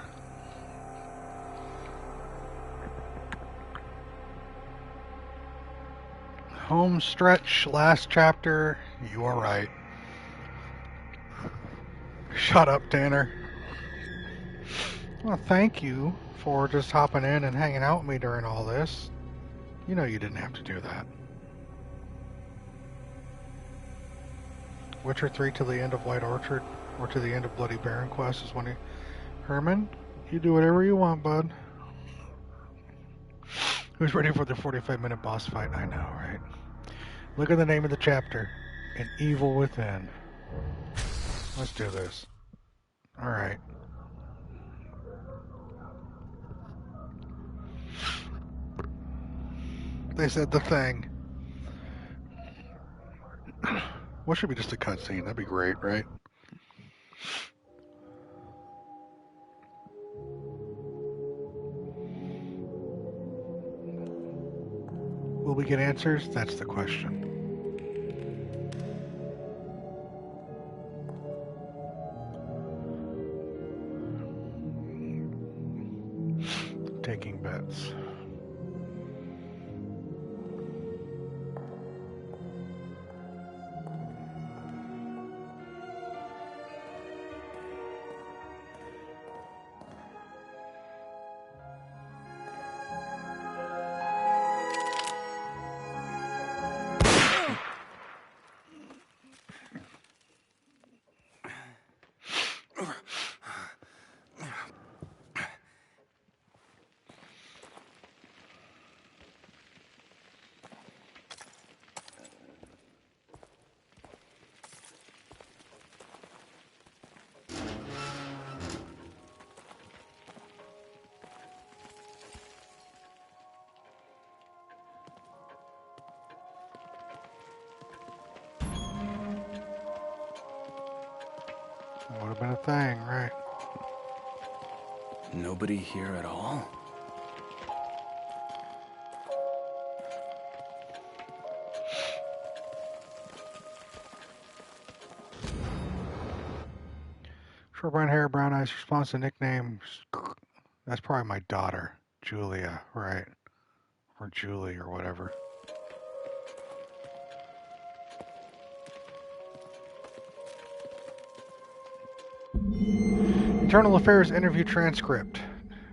A: Home stretch, last chapter. You are right. Shut up, Tanner. Well, thank you for just hopping in and hanging out with me during all this. You know you didn't have to do that. Witcher 3 to the end of White Orchard, or to the end of Bloody Baron Quest is when you... Herman, you do whatever you want, bud. Who's ready for the 45-minute boss fight? I know, right? Look at the name of the chapter. An Evil Within. Let's do this. Alright. They said the thing. What should be just a cutscene? That'd be great, right? Will we get answers? That's the question. Taking bets. Would have been a thing, right?
C: Nobody here at all?
A: Short brown hair, brown eyes, response to nickname. That's probably my daughter, Julia, right? Or Julie, or whatever. Internal Affairs interview transcript.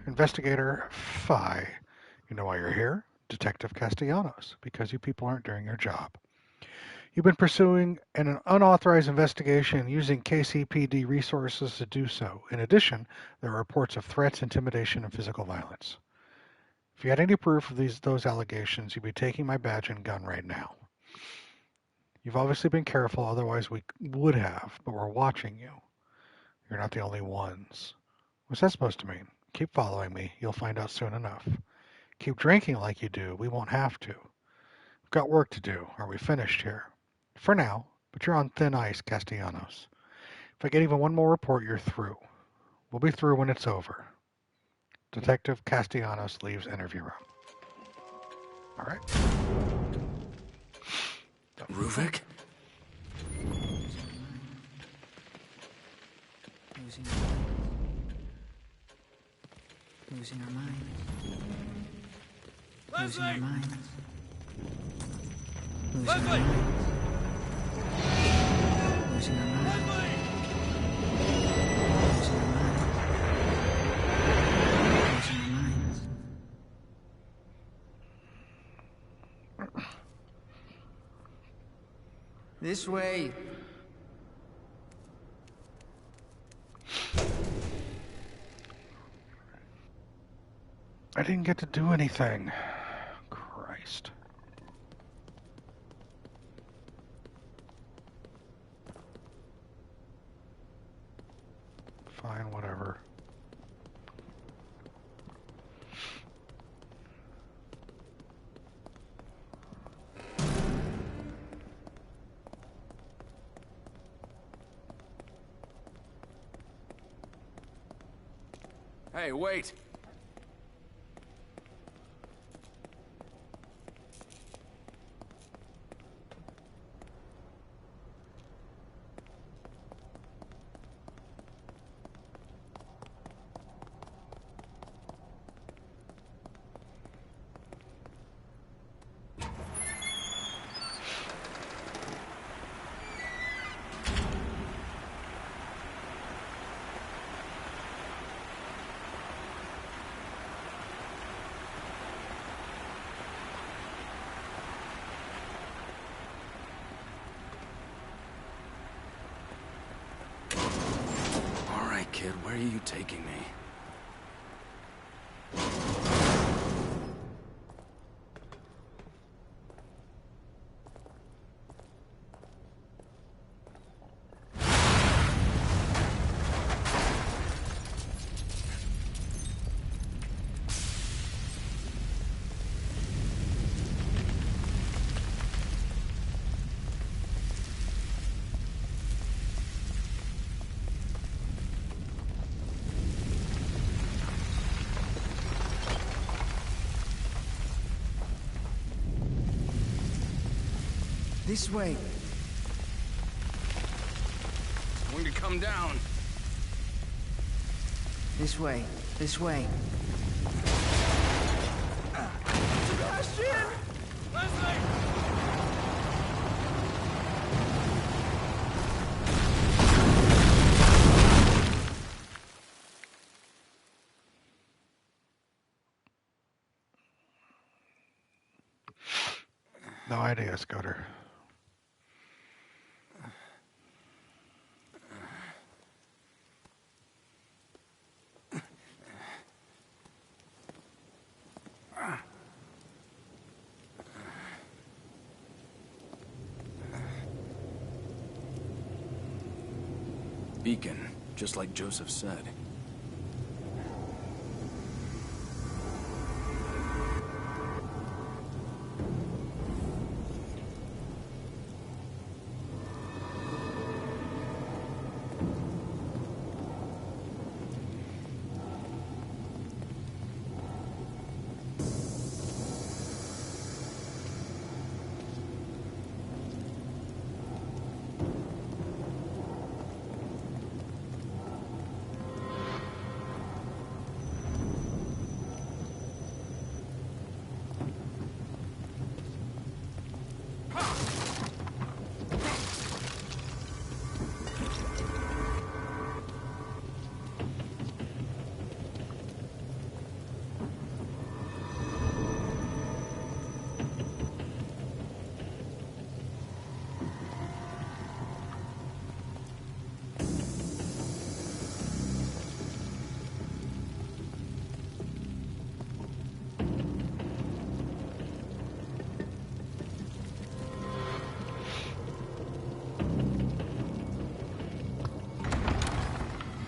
A: Investigator Phi. You know why you're here? Detective Castellanos. Because you people aren't doing your job. You've been pursuing an unauthorized investigation using KCPD resources to do so. In addition, there are reports of threats, intimidation, and physical violence. If you had any proof of those allegations, you'd be taking my badge and gun right now. You've obviously been careful, otherwise we would have, but we're watching you. You're not the only ones. What's that supposed to mean? Keep following me. You'll find out soon enough. Keep drinking like you do. We won't have to. We've got work to do. Are we finished here? For now, but you're on thin ice, Castellanos. If I get even one more report, you're through. We'll be through when it's over. Detective Castellanos leaves interview room. All right.
C: Ruvik?
K: Losing our minds. Losing our minds. Losing our minds. Losing our minds. Losing our minds. Losing our minds. This way.
A: I didn't get to do anything. Christ. Fine, whatever.
H: Hey, wait! are you taking me?
K: This way.
H: It's going to come down.
K: This way. This way.
O: Sebastian! Leslie!
A: No idea, Scudder.
H: Beacon, just like Joseph said.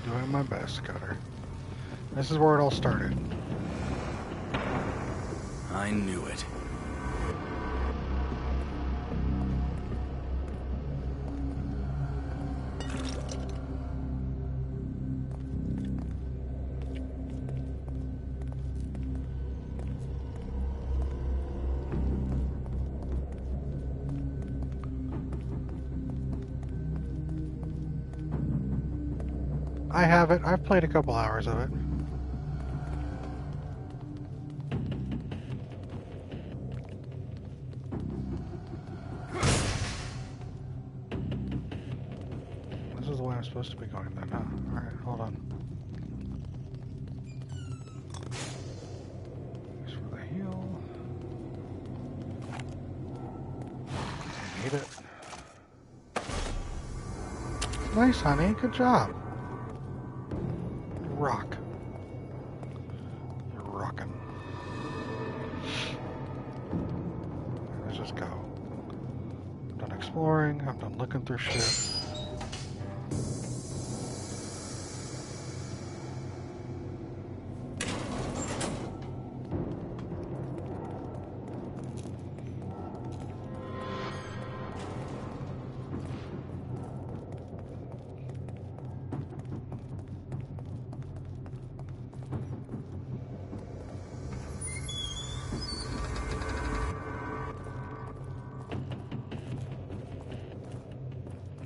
A: Doing my best, Scudder. This is where it all started.
H: I knew it.
A: I have it. I've played a couple hours of it. This is the way I'm supposed to be going then, huh? Alright, hold on. Thanks for the heal. Need it. Nice, honey. Good job. Rock. You're rocking. Let's just go. I'm done exploring. I'm done looking through shit.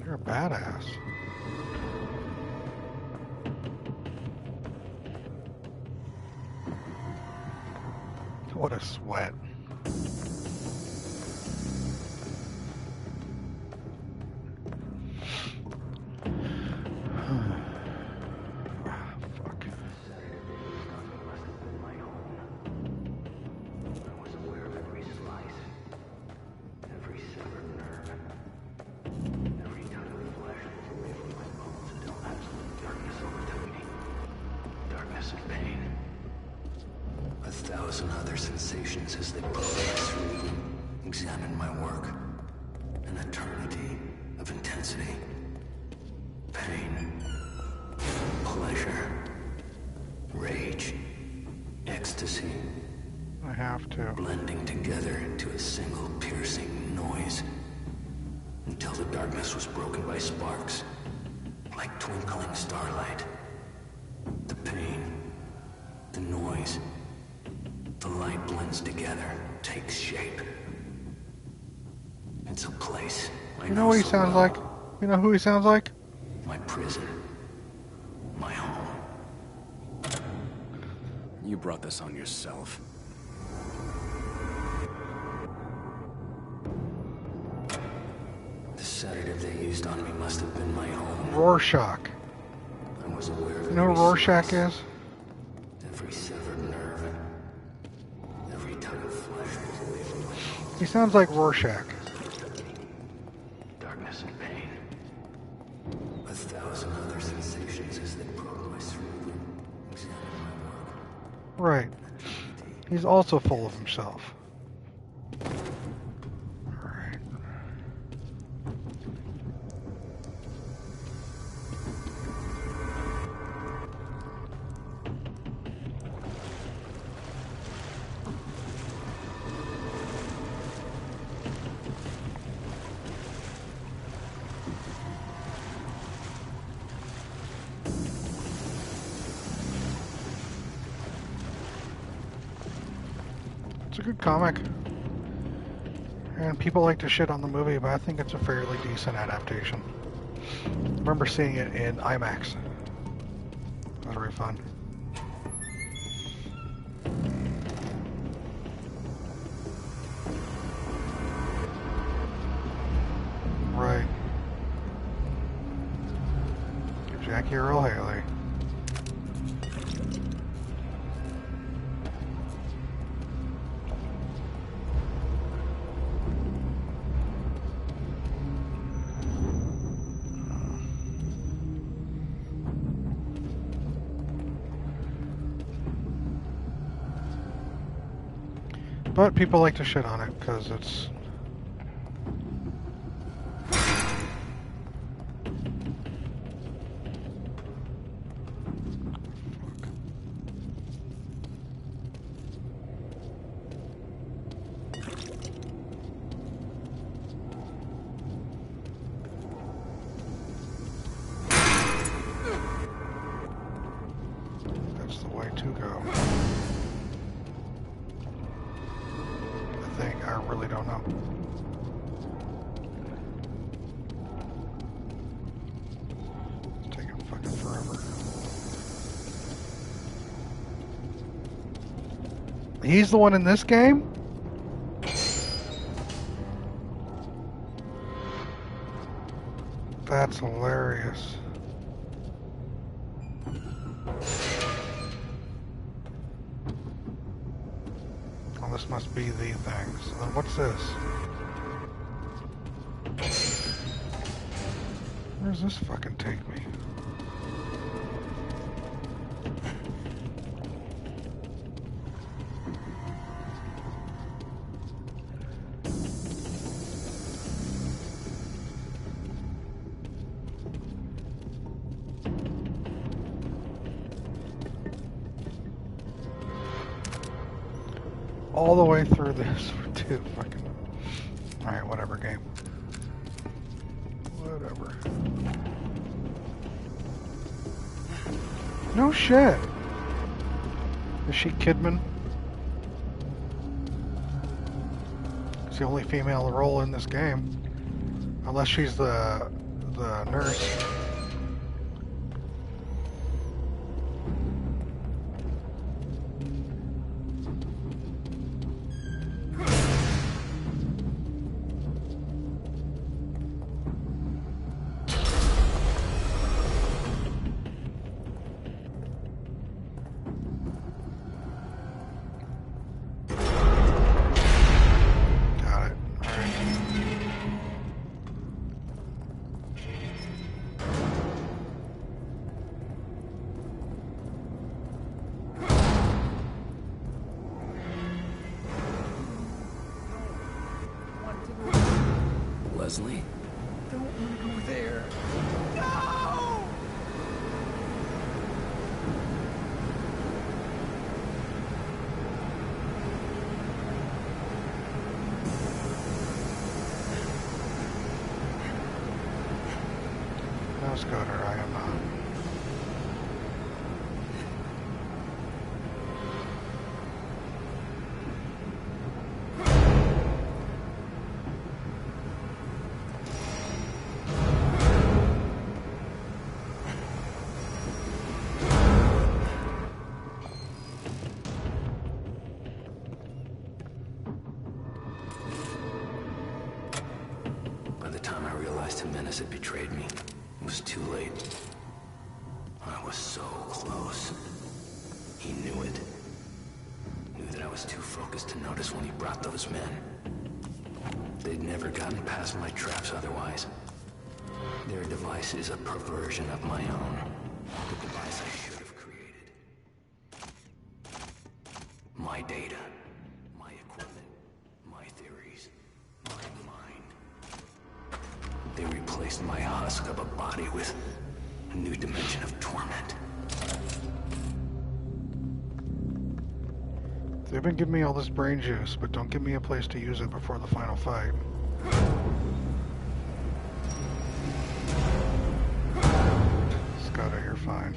A: You're a badass. What a sweat.
C: sensations as they progress through, examine my work. An eternity of intensity, pain, pleasure, rage, ecstasy.
A: I have to.
C: Blending together into a single piercing noise. Until the darkness was broken by sparks, like twinkling starlight. The pain, the noise, the light blends together, takes shape. It's a place I
A: You know what he sounds like? You know who he sounds like?
C: My prison. My home.
H: You brought this on yourself.
C: The sedative they used on me must have been my home.
A: Rorschach.
C: I was aware of
A: You know who Rorschach is?
C: every severed nerve, every tug of flesh was away from my home.
A: He sounds like Rorschach.
C: Darkness and pain. 1,000 other sensations as they progress through them. Examine my work.
A: Right. He's also full of himself. It's a good comic. And people like to shit on the movie, but I think it's a fairly decent adaptation. I remember seeing it in IMAX. It was very fun. Right. Jackie Earle Haley. But people like to shit on it because it's... That's the way to go. I really don't know. It's taking fucking forever. He's the one in this game? That's hilarious. This must be the thing. So then what's this? Where does this fucking take me? All the way through this for 2 fucking... Alright, whatever game. Whatever. No shit! Is she Kidman? It's the only female role in this game. Unless she's the nurse.
H: Leslie?
L: Don't want to go there. No!
A: No, Scudder, I am not.
C: By the time I realized Jimenez had betrayed me, it was too late. I was so close. He knew it. Knew that I was too focused to notice when he brought those men. They'd never gotten past my traps otherwise. Their device is a perversion of my own. The device I should have created. My data. My equipment. My theories. My mind. They replaced my husk of a body with a new dimension of torment.
A: They've been giving me all this brain juice, but don't give me a place to use it before the final fight. Scudder, you're fine.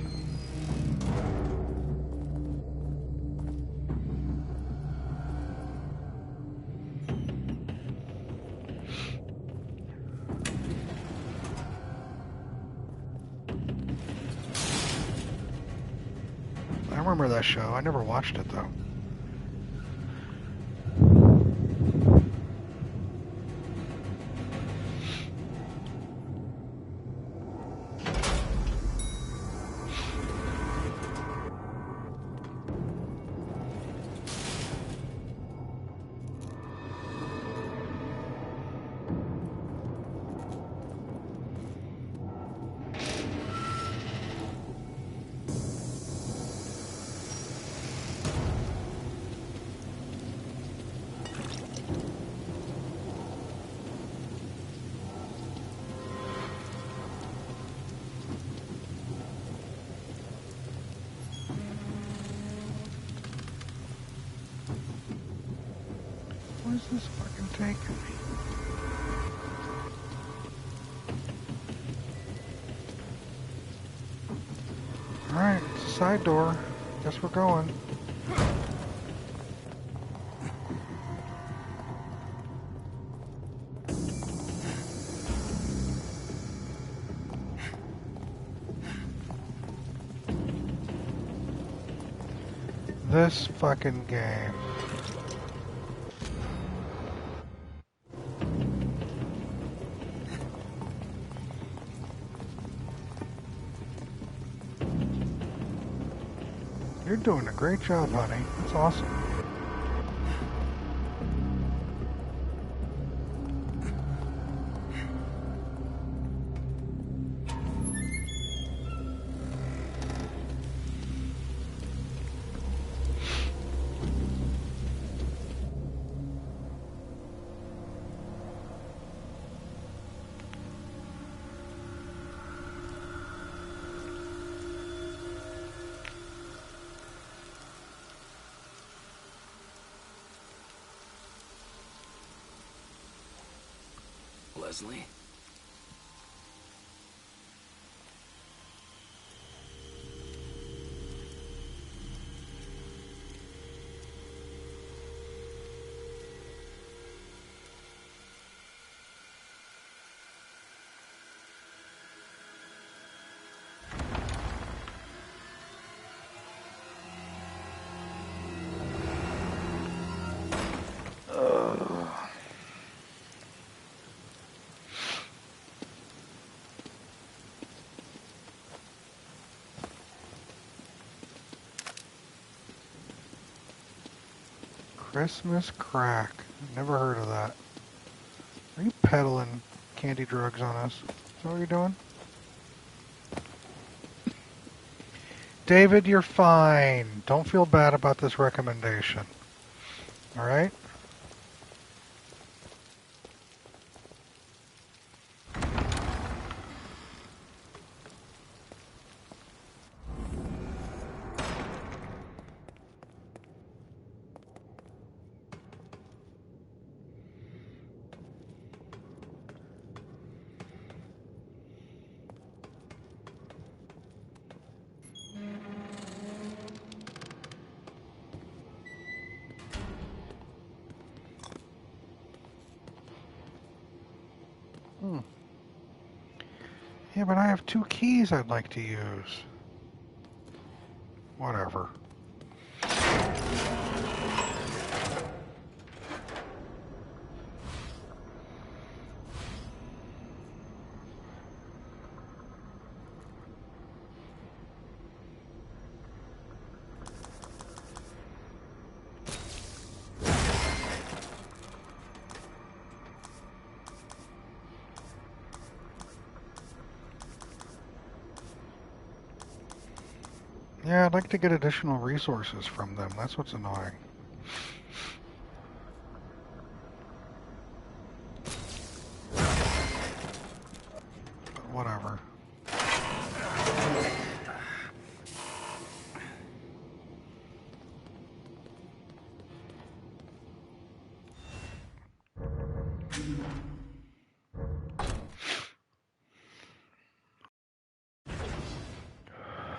A: I remember that show. I never watched it, though. Where's this fucking taking me? Alright, it's a side door. Guess we're going. This fucking game. You're doing a great job, honey. That's awesome.
H: Leslie?
A: Christmas crack. Never heard of that. Are you peddling candy drugs on us? Is that what you're doing? David, you're fine. Don't feel bad about this recommendation. Alright? Yeah, but I have 2 keys I'd like to use. Whatever. Yeah, I'd like to get additional resources from them. That's what's annoying. But whatever.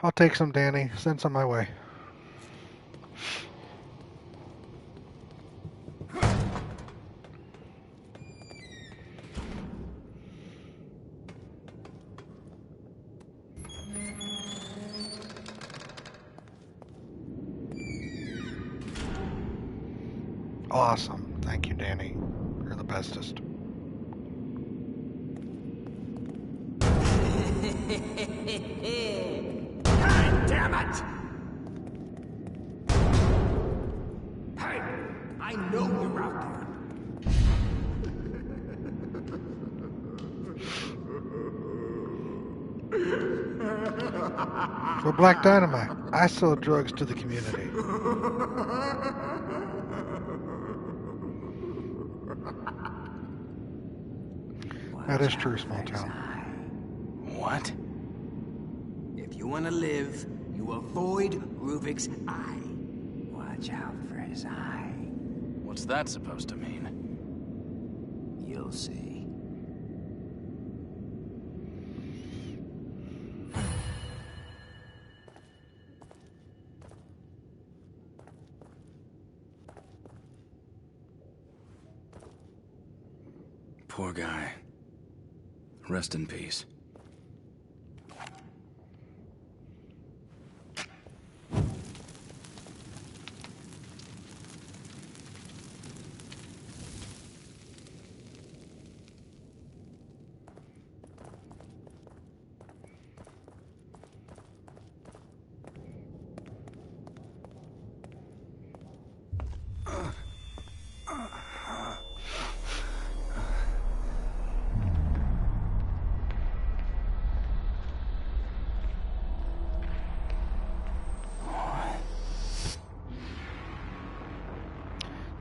A: I'll take some, Danny. Send some my way. Awesome. Thank you, Danny. You're the bestest.
E: God damn it! Hey, I know you're out there.
A: For Black Dynamite, I sell drugs to the community. That is true, small town.
E: What? If you want to live, you avoid Ruvik's eye. Watch out for his eye.
H: What's that supposed to mean?
E: You'll see.
H: Poor guy. Rest in peace.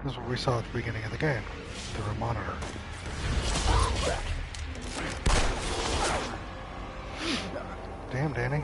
A: This is what we saw at the beginning of the game, through a monitor. Damn, Danny.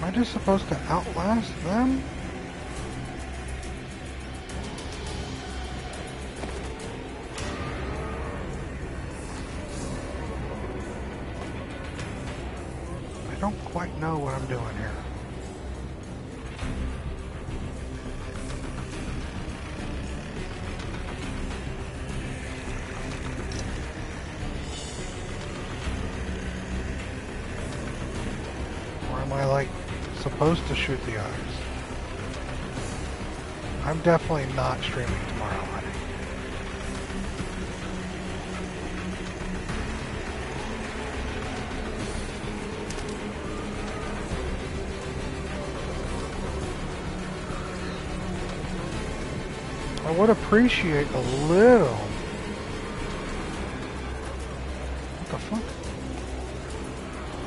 A: Am I just supposed to outlast them? I don't quite know what I'm doing here. Or am I like supposed to shoot the eyes? I'm definitely not streaming tomorrow, honey. I would appreciate a little. What the fuck?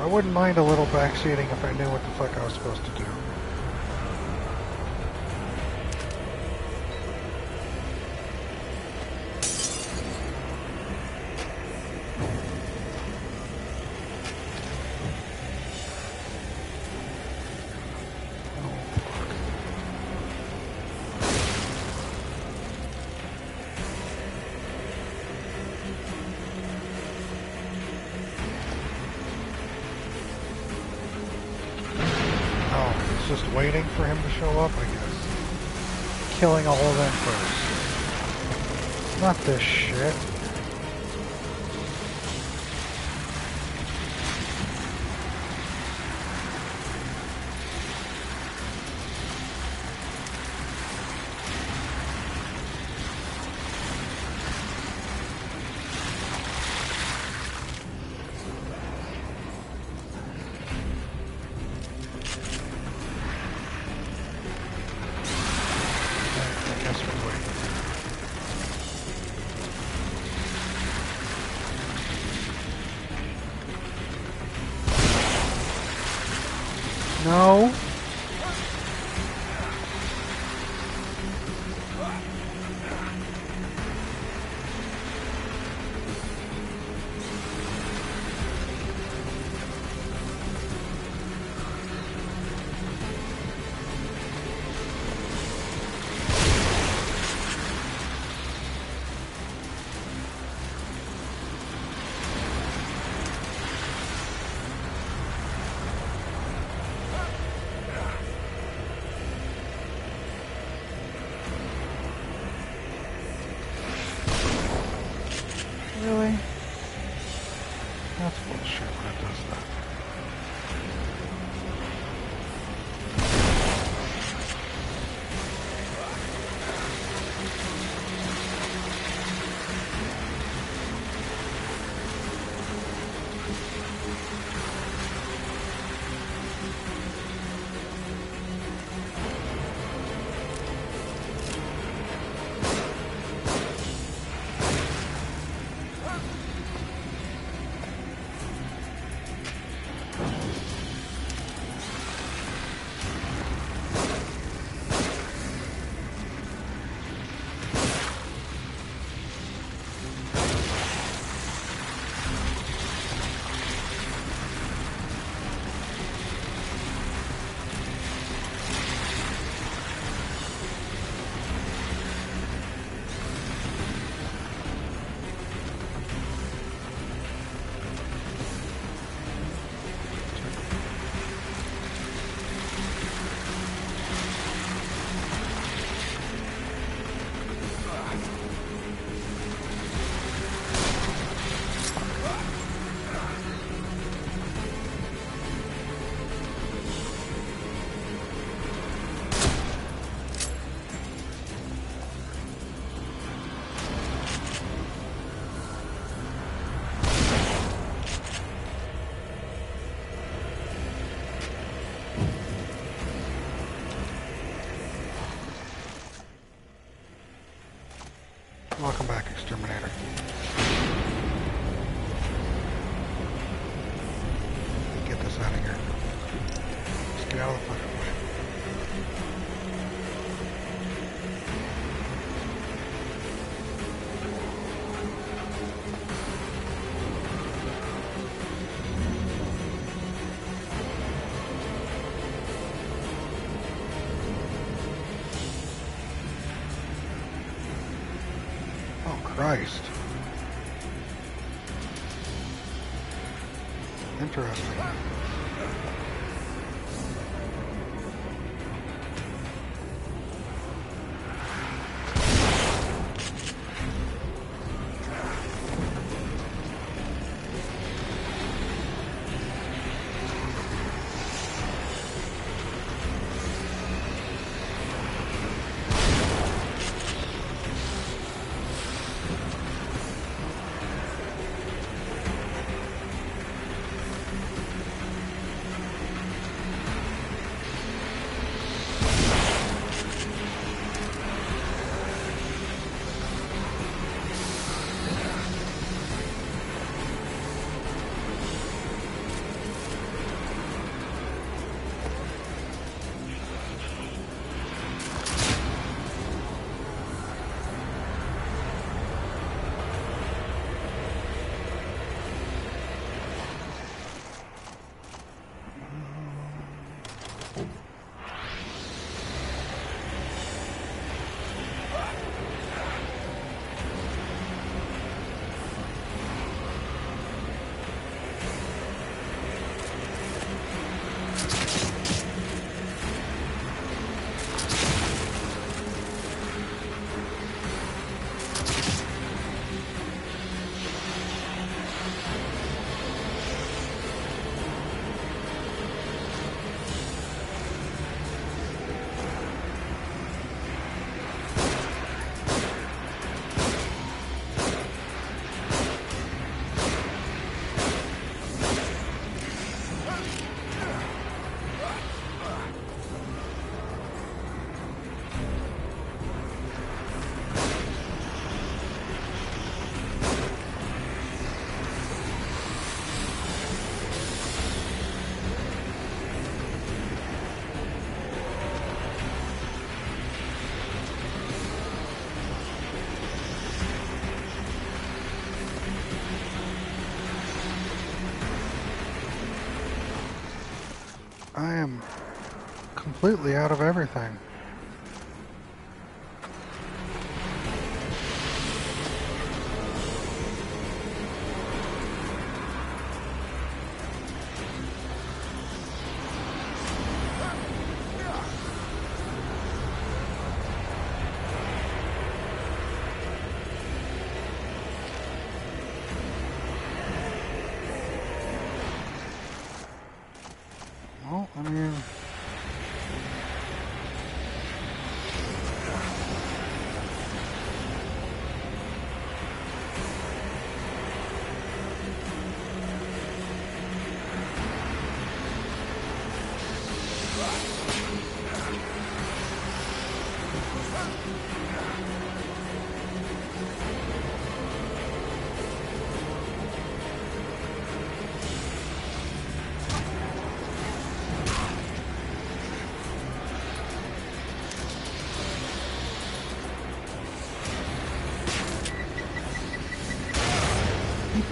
A: I wouldn't mind a little backseating if I knew what the fuck I was supposed to do. Just waiting for him to show up, I guess. Killing all of them first. Not this shit. No. Really? That's bullshit when it does that. Welcome back, Exterminator. Get this out of here. Just get out of the fucking way. Christ. Interesting. I am completely out of everything. Well, I mean...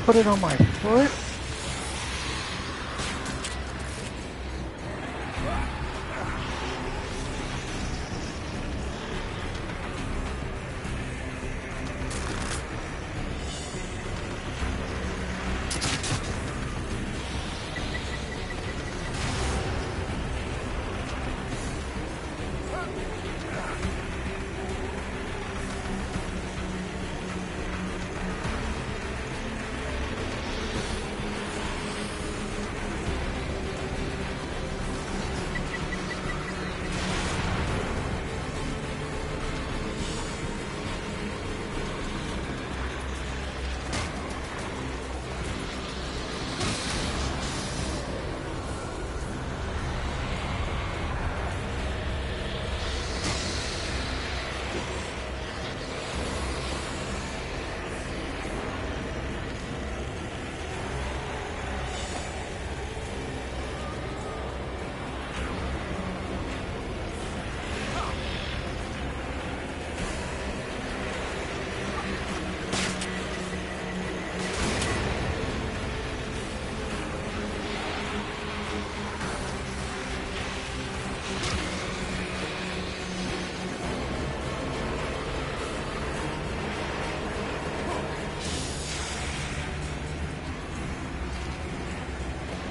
A: Put it on my foot?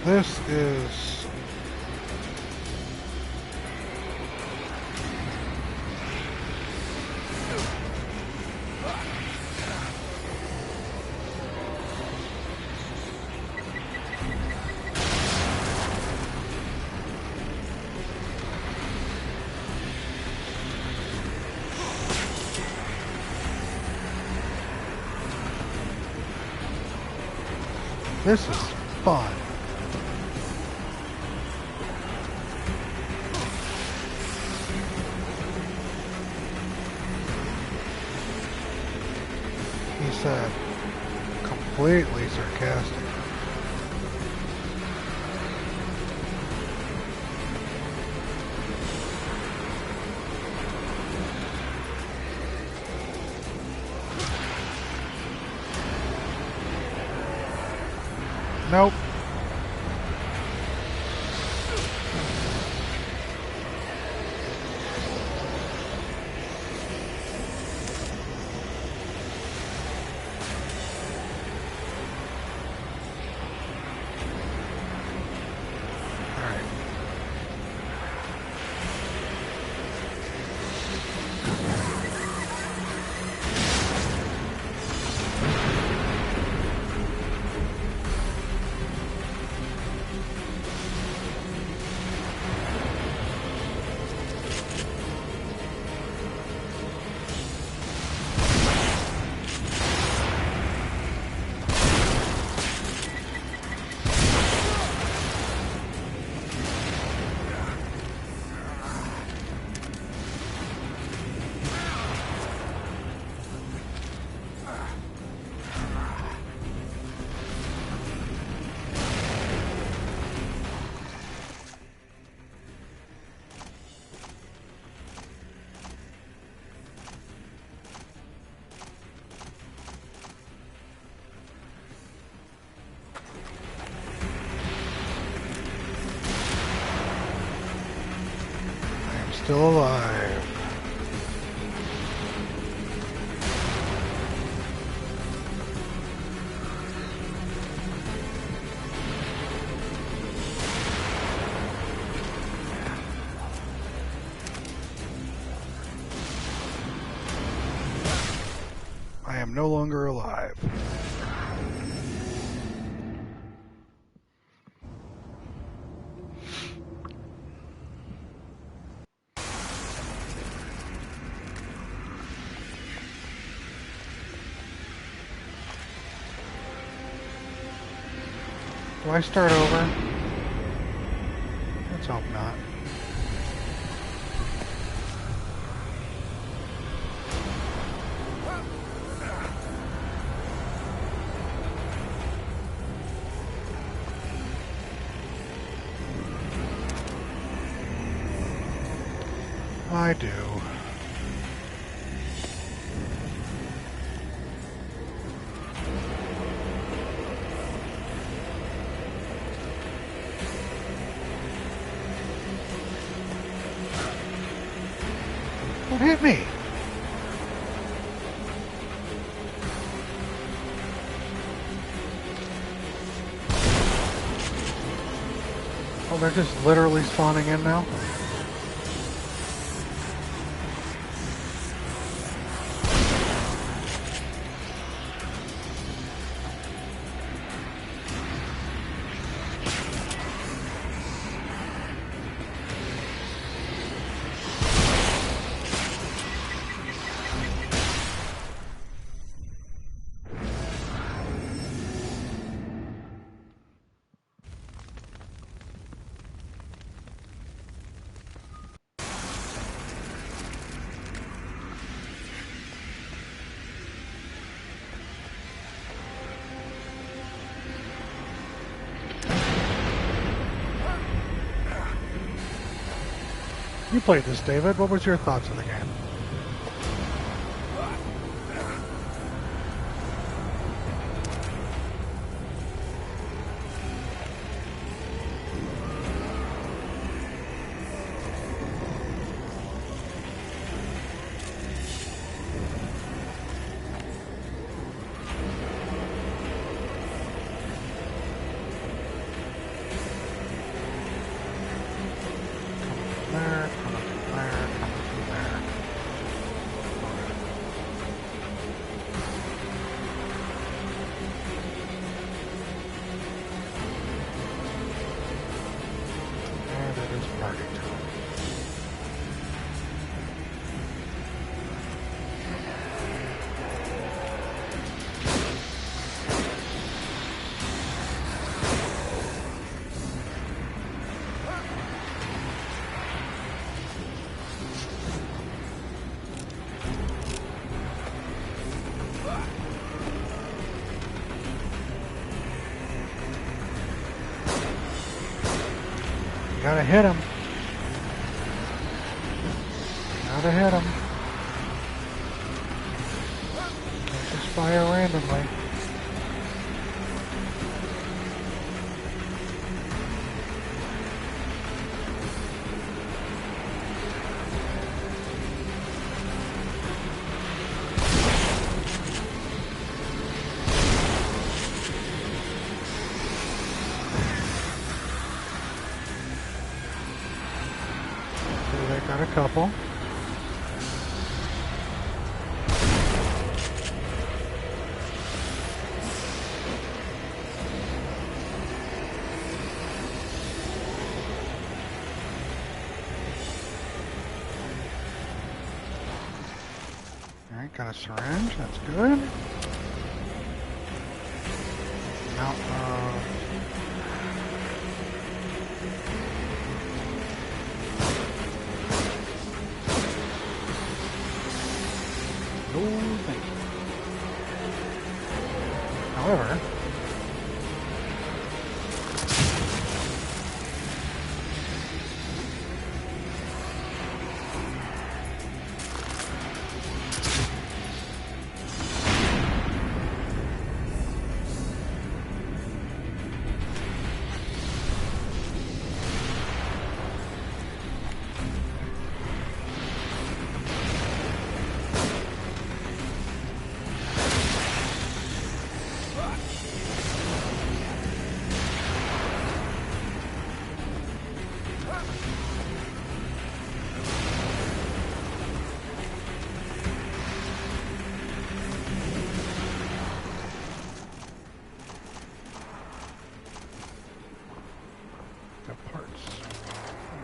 A: This is... This is fun. He said, completely sarcastic. Nope. Still alive. I am no longer alive. Do I start over? Let's hope not. I do. What hit me? Oh, they're just literally spawning in now? You played this, David. What was your thoughts of the game? gotta hit him. Gotta hit him. Can't just fire randomly. Got a couple. Alright, got a syringe, that's good. Now, however,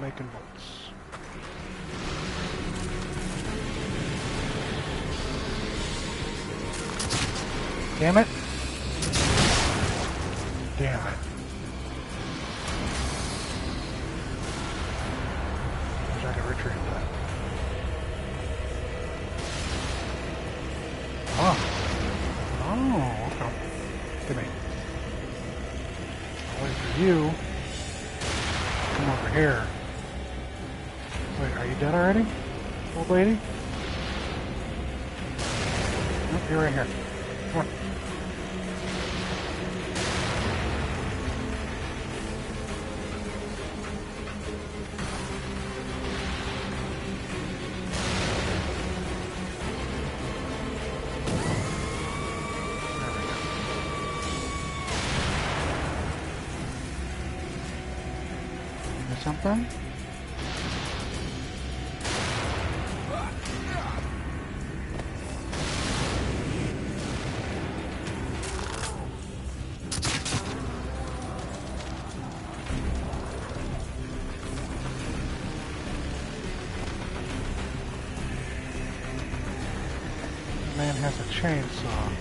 A: making bolts. Damn it. Damn it. Wish I could retrieve that. Oh. Oh, okay. Give me. I'll wait for you. Come over here. Wait, are you dead already, old lady? Nope, you're right here. Come on. Something? The man has a chainsaw.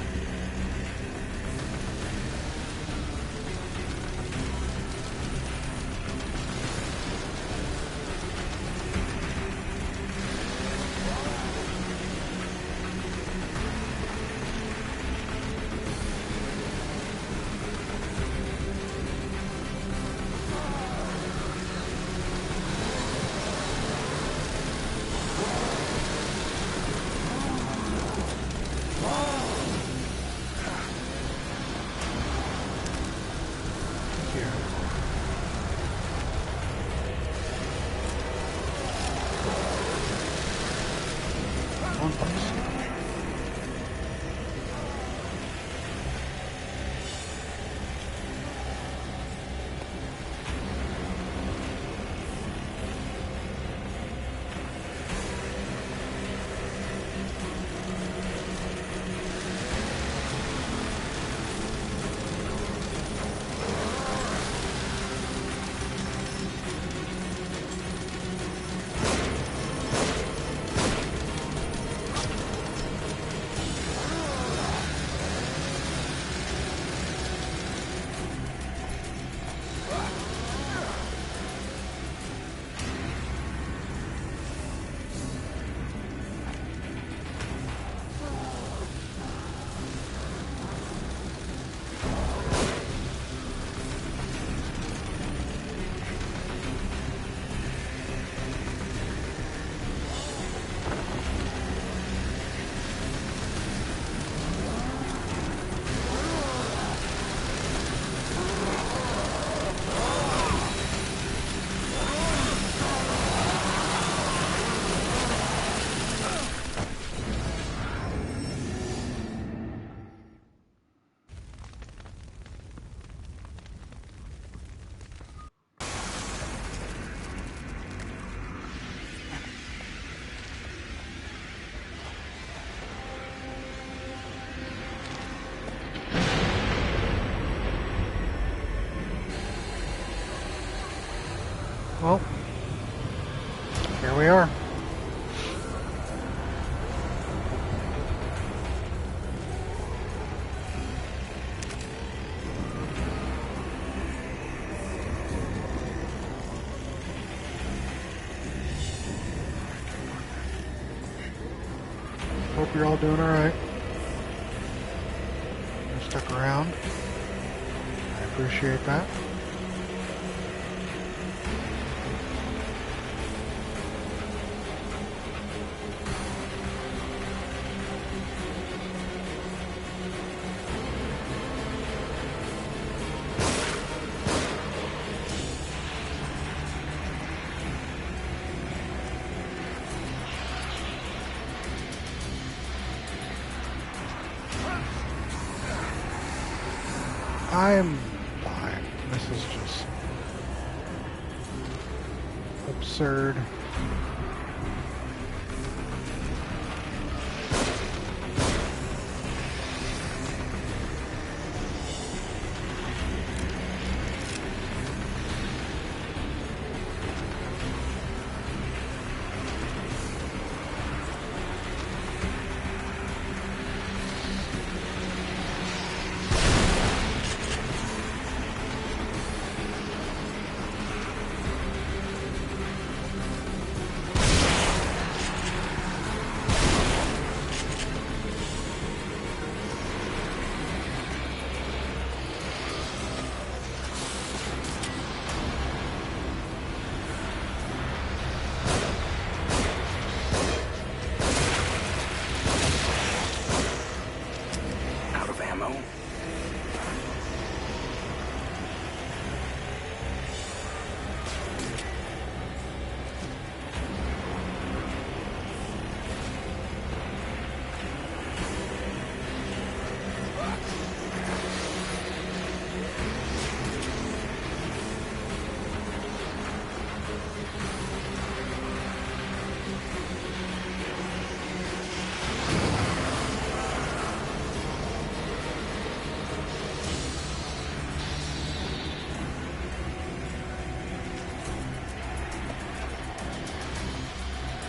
A: Here we are. Hope you're all doing alright. You stuck around. I appreciate that. I'm fine. This is just absurd.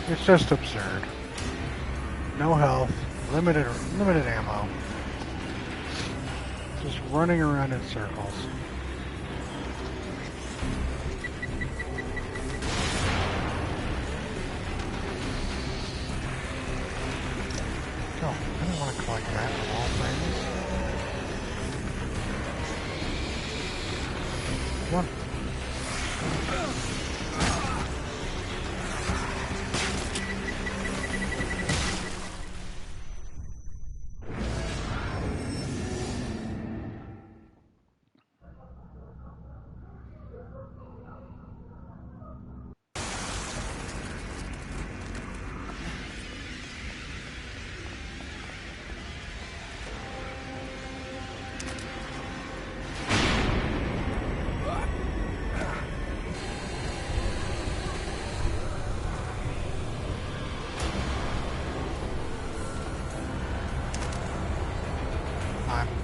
A: It's just absurd. No health, limited ammo. Just running around in circles. Oh, I don't want to collect that of all things. Come on.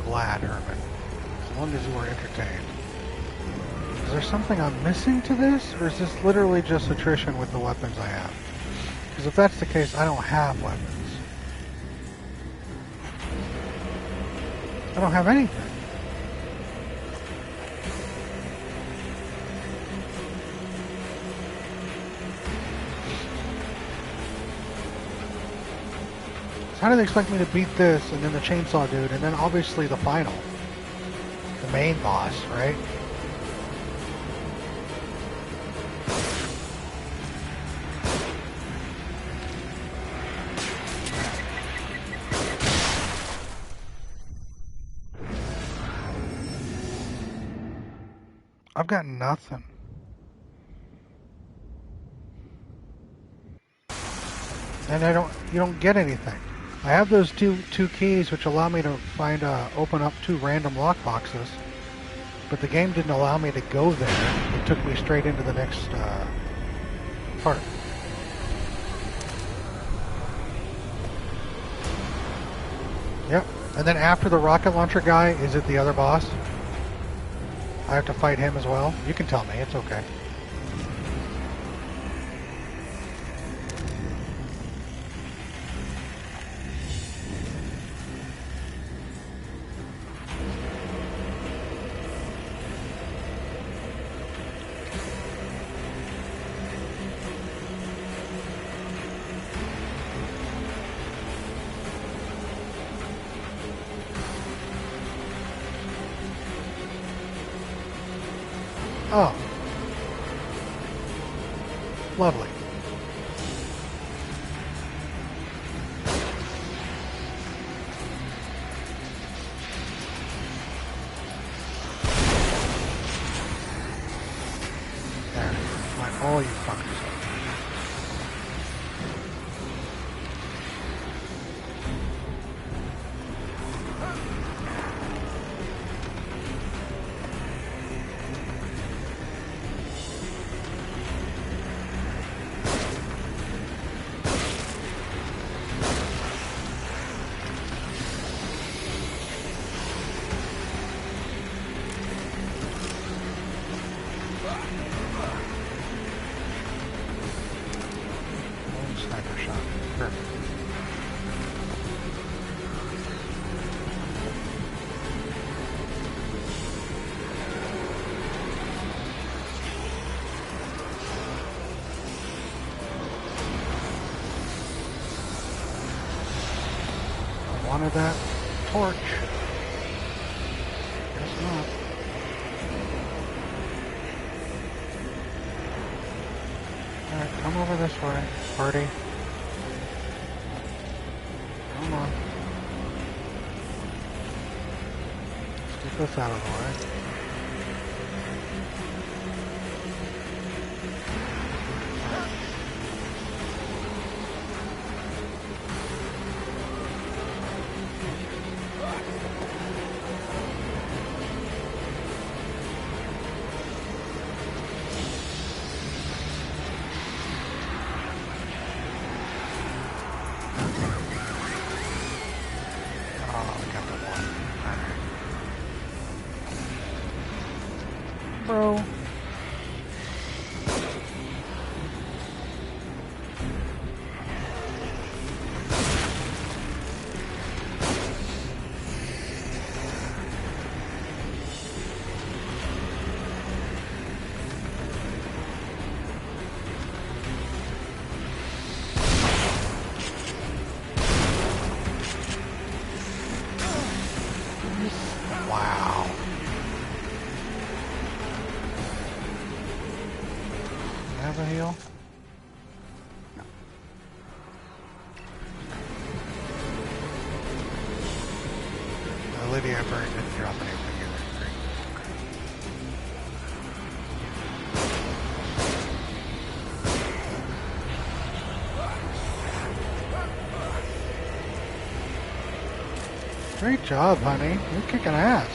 A: Glad, Herman. As long as you were entertained. Is there something I'm missing to this, or is this literally just attrition with the weapons I have? Because if that's the case, I don't have weapons. I don't have anything. How do they expect me to beat this, and then the chainsaw dude, and then obviously the final? The main boss, right? I've got nothing. And you don't get anything. I have those two keys which allow me to open up 2 random lockboxes, but the game didn't allow me to go there. It took me straight into the next part. Yep. And then after the rocket launcher guy, is it the other boss? I have to fight him as well? You can tell me, it's okay. Oh. Lovely. There. Like all you fuckers. Sniper shot. Perfect. I wanted that torch. Guess not. Alright, come over this way, party. Come on. Let's get this out of the way. Bro. Wow. Have a heal? No. Lydia Bird didn't drop anything either. Great job, honey. You're kicking ass.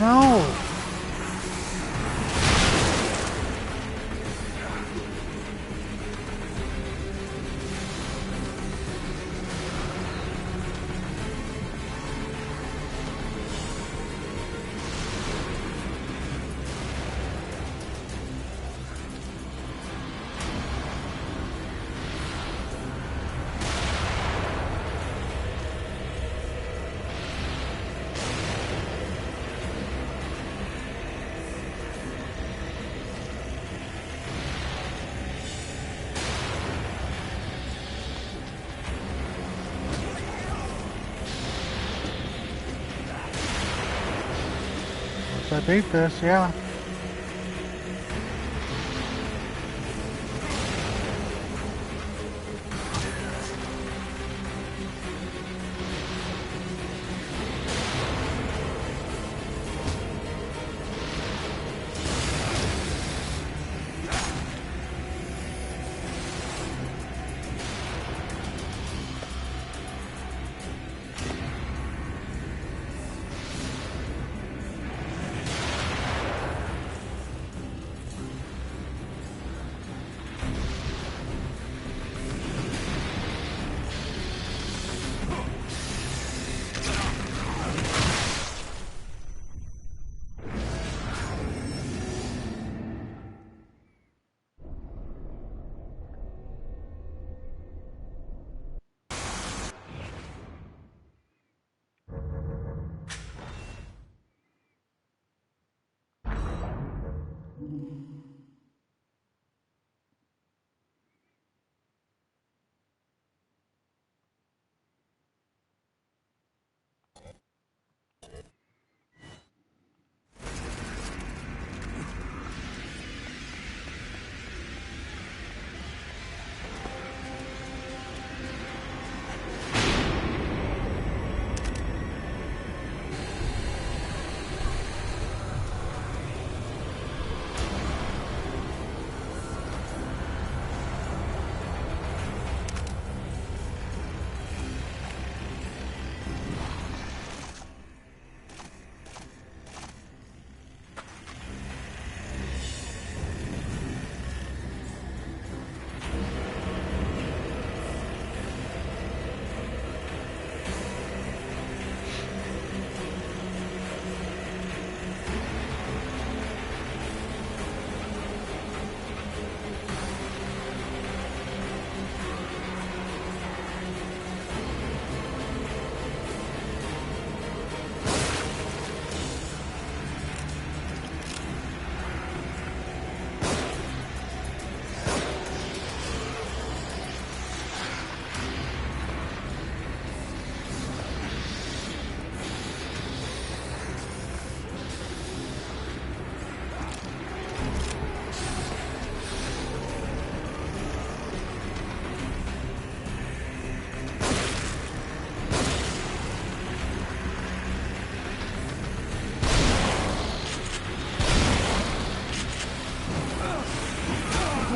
A: No! I beat this, yeah.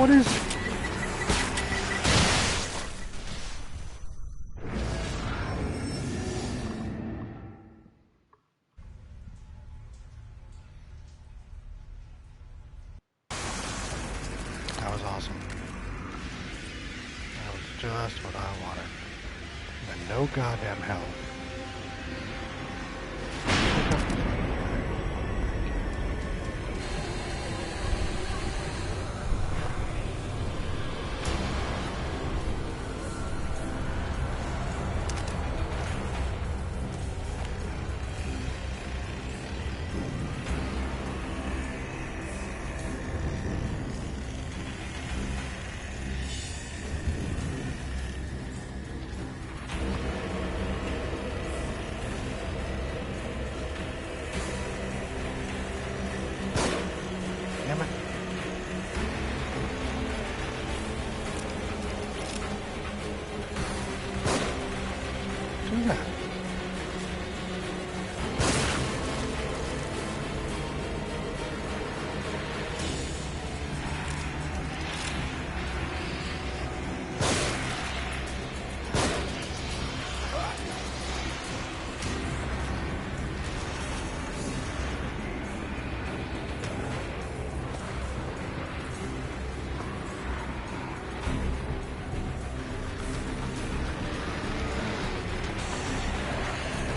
A: What is... That was awesome. That was just what I wanted. And no goddamn hell.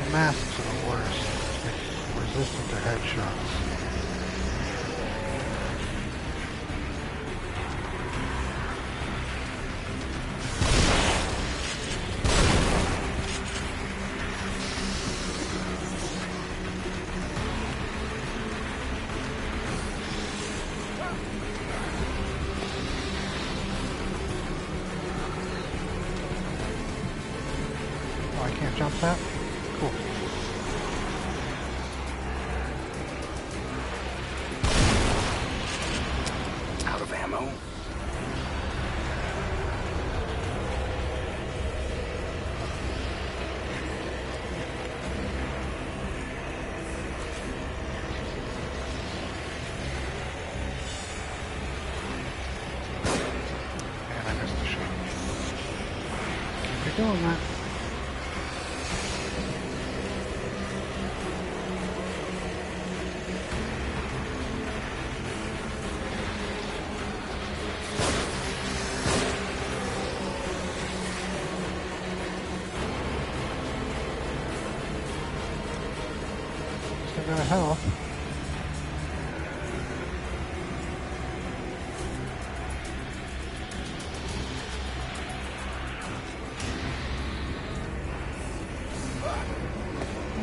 A: Masks are the worst. It's resistant to headshots. Oh, I can't jump that? Cool.
E: Out of ammo?
A: And I missed the shot. Keep doing that. Still got health.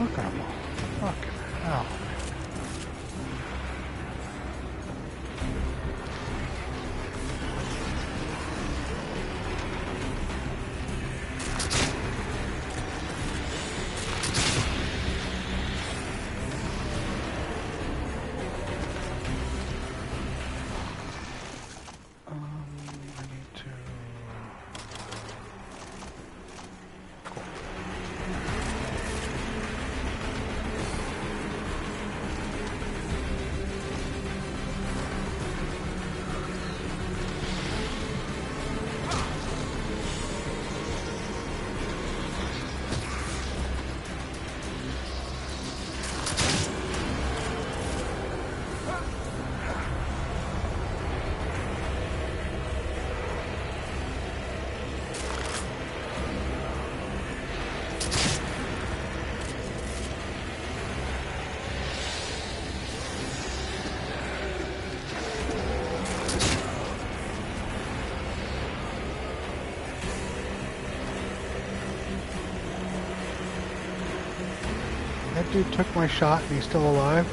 A: Look at them all. Fucking hell. I need to... That dude took my shot and he's still alive.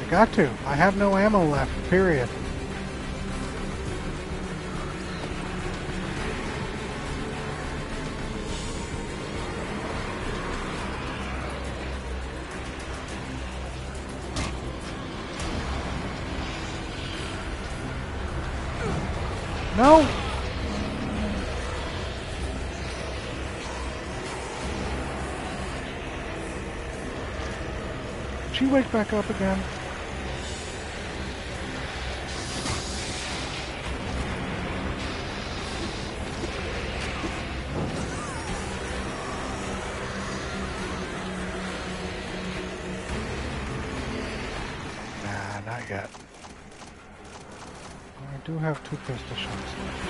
A: I got to. I have no ammo left, period. No! Did she wake back up again? Nah, not yet. I do have 2 pistol shots left.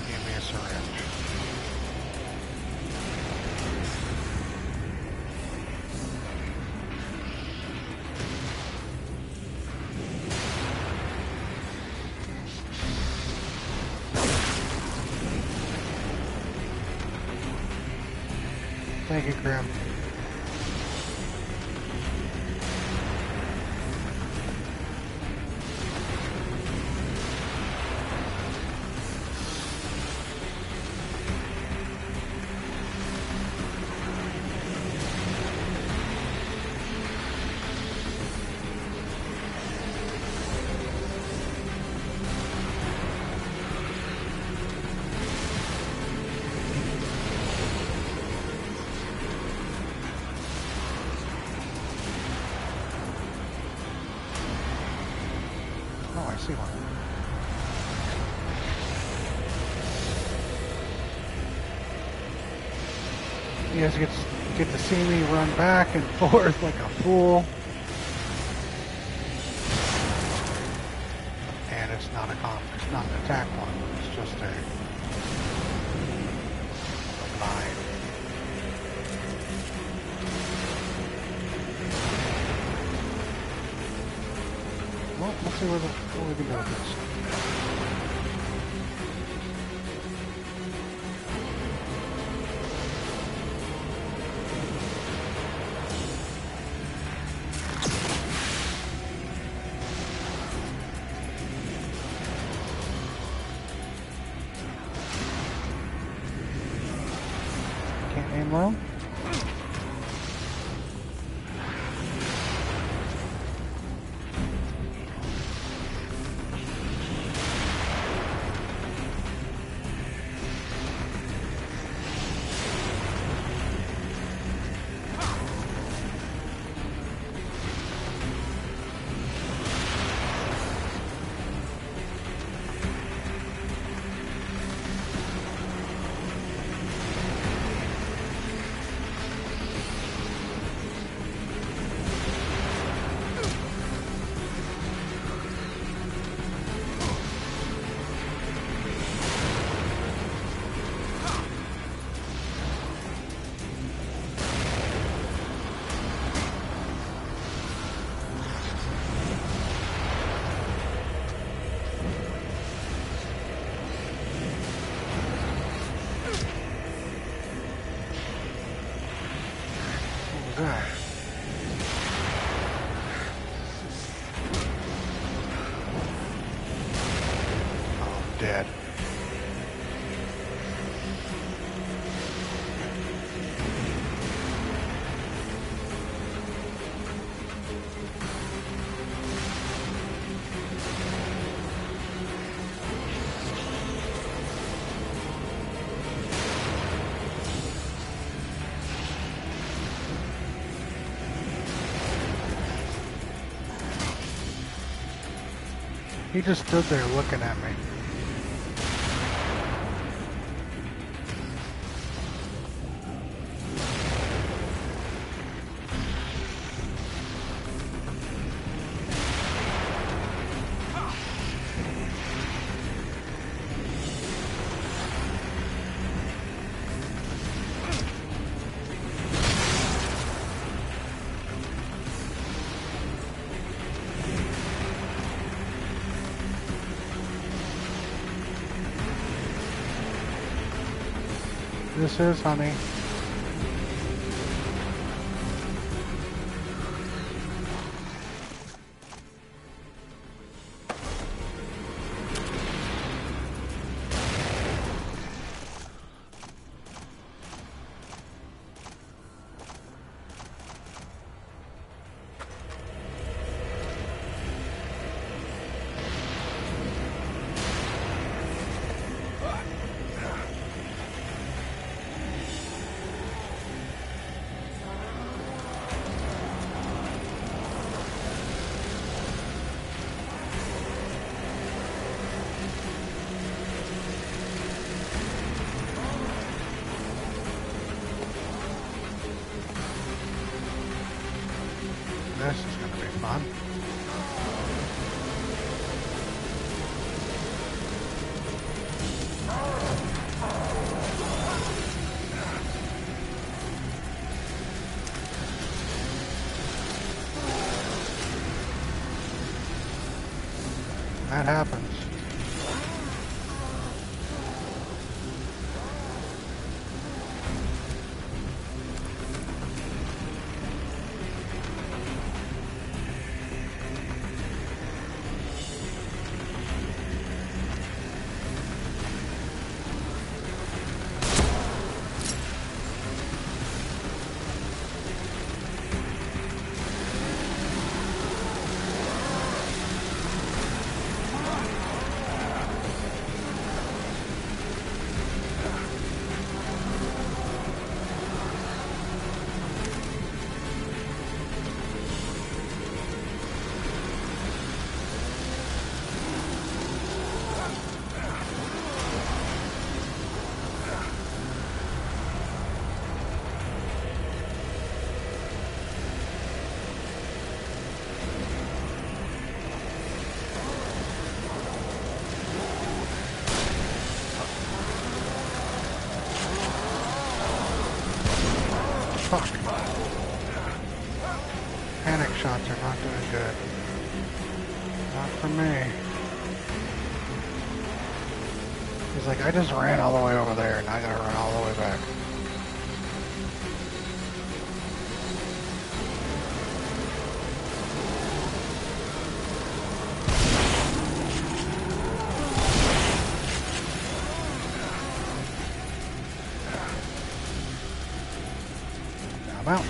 A: Give me a syringe. Thank you, Grim. Oh, I see one. You guys get to see me run back and forth like a fool. And it's not an attack one, it's just a line. Well, let's see what we can do with this. Can't aim low. What? Oh, I'm dead. He just stood there looking at me. This is, honey. This is going to be fun. That happens. Fuck. Panic shots are not doing good. Not for me. He's like, I just ran all the way over there and I gotta run all the way back. I'm out.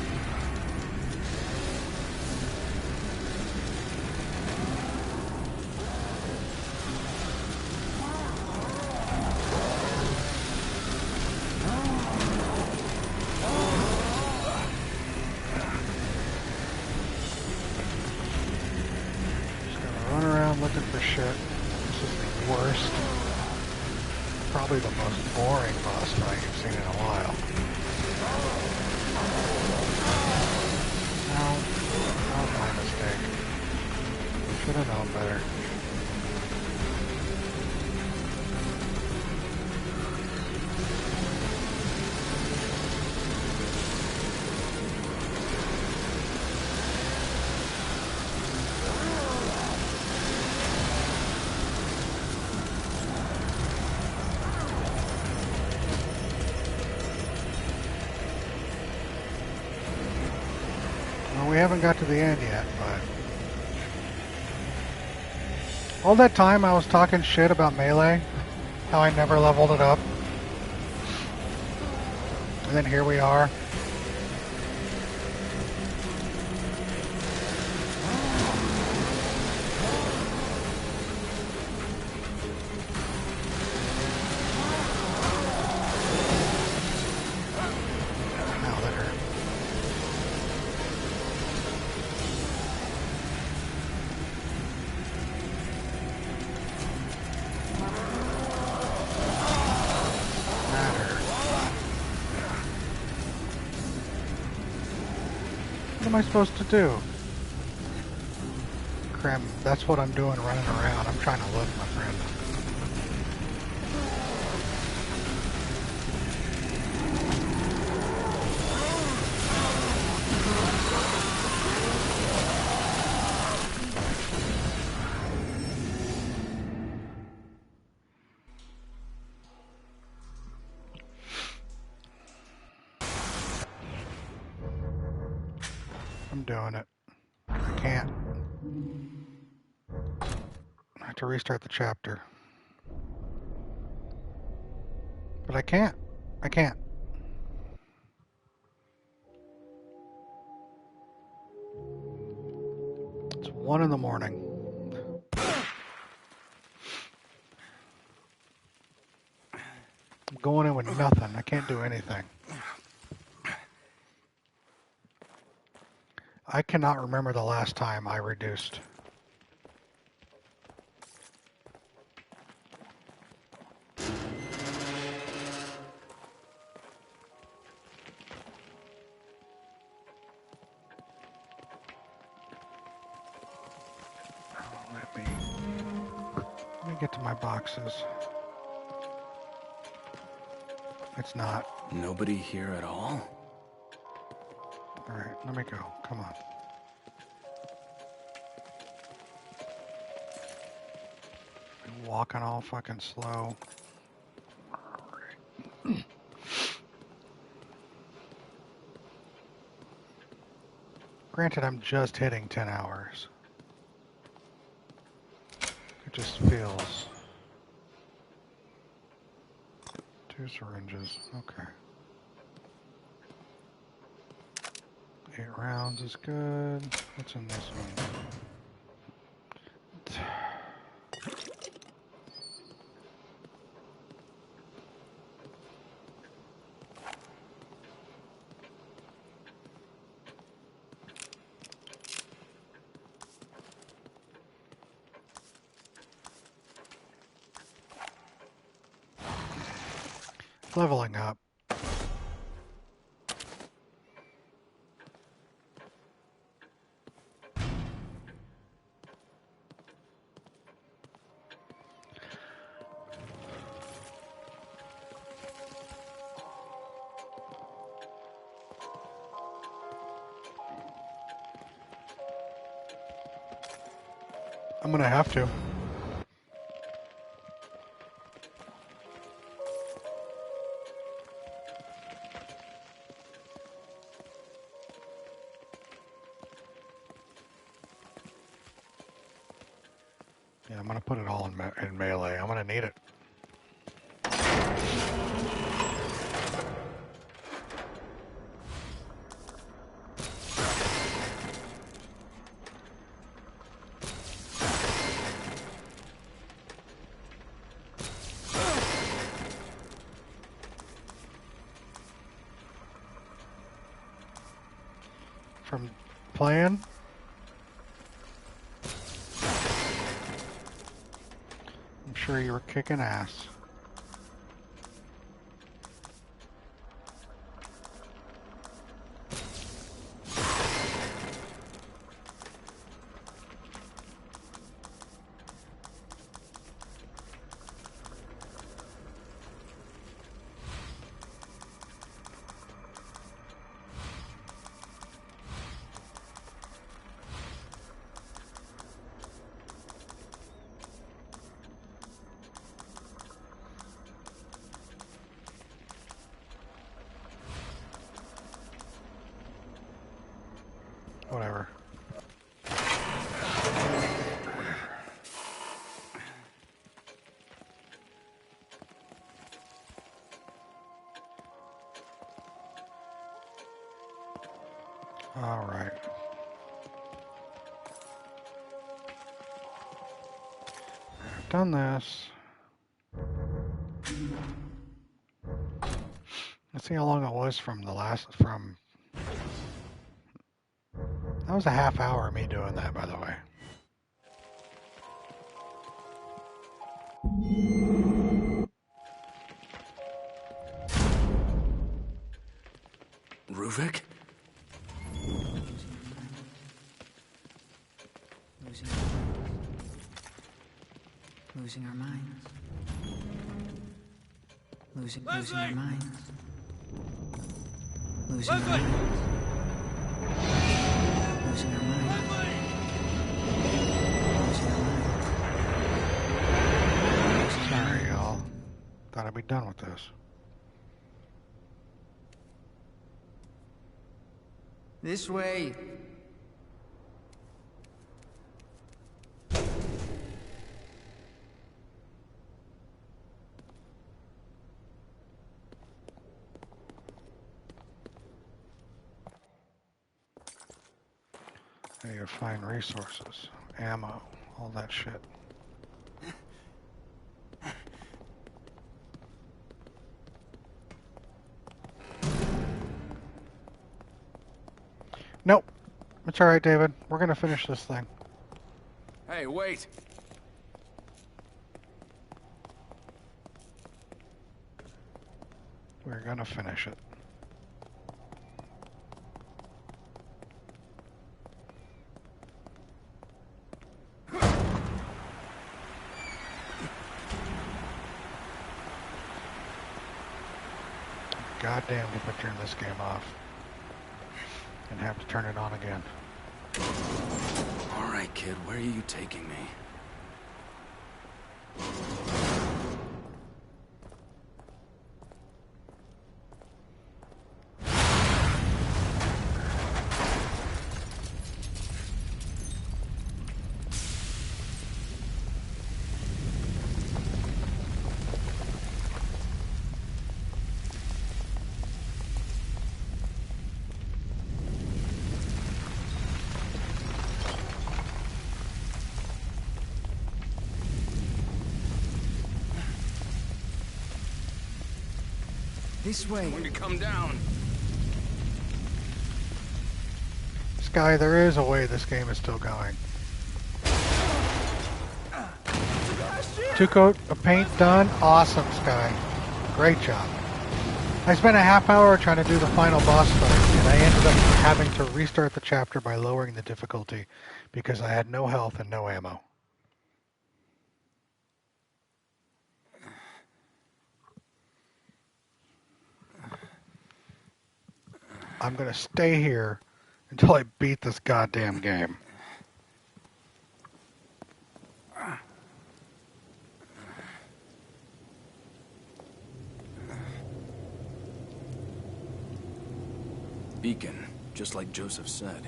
A: Just gonna run around looking for shit. This is the worst, probably the most boring boss fight you've seen in a while. No, that was my mistake. Should have known better. Well, we haven't got to the end yet, but all that time I was talking shit about Melee, how I never leveled it up, and then here we are. Ow, that hurt. What am I supposed to do? Krem, that's what I'm doing running around. I'm trying to look, my friend. doing it. I can't. I have to restart the chapter. But I can't. I can't. It's 1 in the morning. I'm going in with nothing. I can't do anything. I cannot remember the last time I reduced. Let me get to my boxes. It's not.
H: Nobody here at all?
A: Alright, let me go. Come on. I'm walking all fucking slow. Granted, I'm just hitting 10 hours. It just feels... 2 syringes, okay. 8 rounds is good. What's in this one? Leveling up. I'm gonna have to. Yeah, I'm gonna put it all in melee. I'm gonna need it. From playing. I'm sure you were kicking ass. Whatever. All right. I've done this. Let's see how long it was from the last, that was a half hour of me doing that, by the way.
H: Ruvik?
K: Losing our minds. Losing our minds. Losing our minds. Losing our minds. Losing our minds.
A: Sorry, y'all. Thought I'd be done with this.
K: This way.
A: I need to find resources, ammo, all that shit. Nope. It's alright, David. We're gonna finish this thing.
H: Hey, wait!
A: We're gonna finish it. Goddamn if I turn this game off and have to turn it on again.
H: All right, kid, where are you taking me?
K: This way.
H: When you come down.
A: Sky, there is a way this game is still going. 2 coat of paint done. Awesome, Sky. Great job. I spent a half hour trying to do the final boss fight, and I ended up having to restart the chapter by lowering the difficulty because I had no health and no ammo. I'm gonna stay here until I beat this goddamn game.
H: Beacon, just like Joseph said.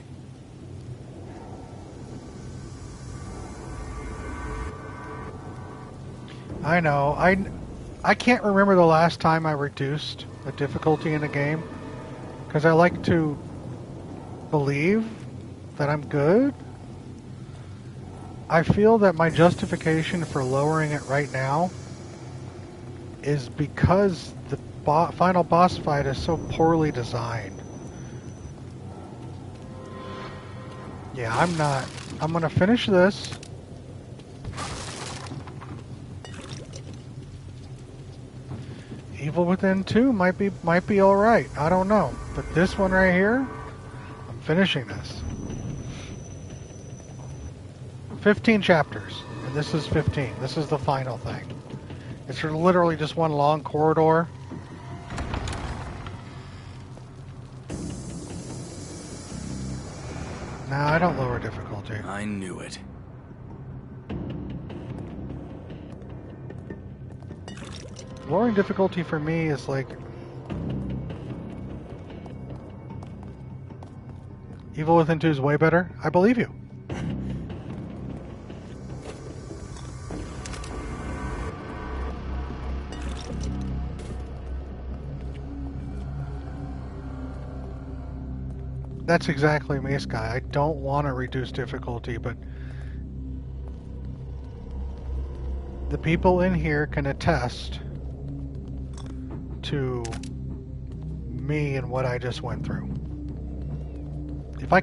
A: I know. I can't remember the last time I reduced the difficulty in a game. Because I like to believe that I'm good. I feel that my justification for lowering it right now is because the final boss fight is so poorly designed. Yeah, I'm gonna finish this. Evil Within 2 might be all right. I don't know, but this one right here, I'm finishing this. 15 chapters, and this is 15. This is the final thing. It's literally just one long corridor. Nah, I don't lower difficulty.
H: I knew it.
A: Lowering difficulty for me is like Evil Within 2 is way better. I believe you. That's exactly me, Sky. I don't want to reduce difficulty, but the people in here can attest to me and what I just went through.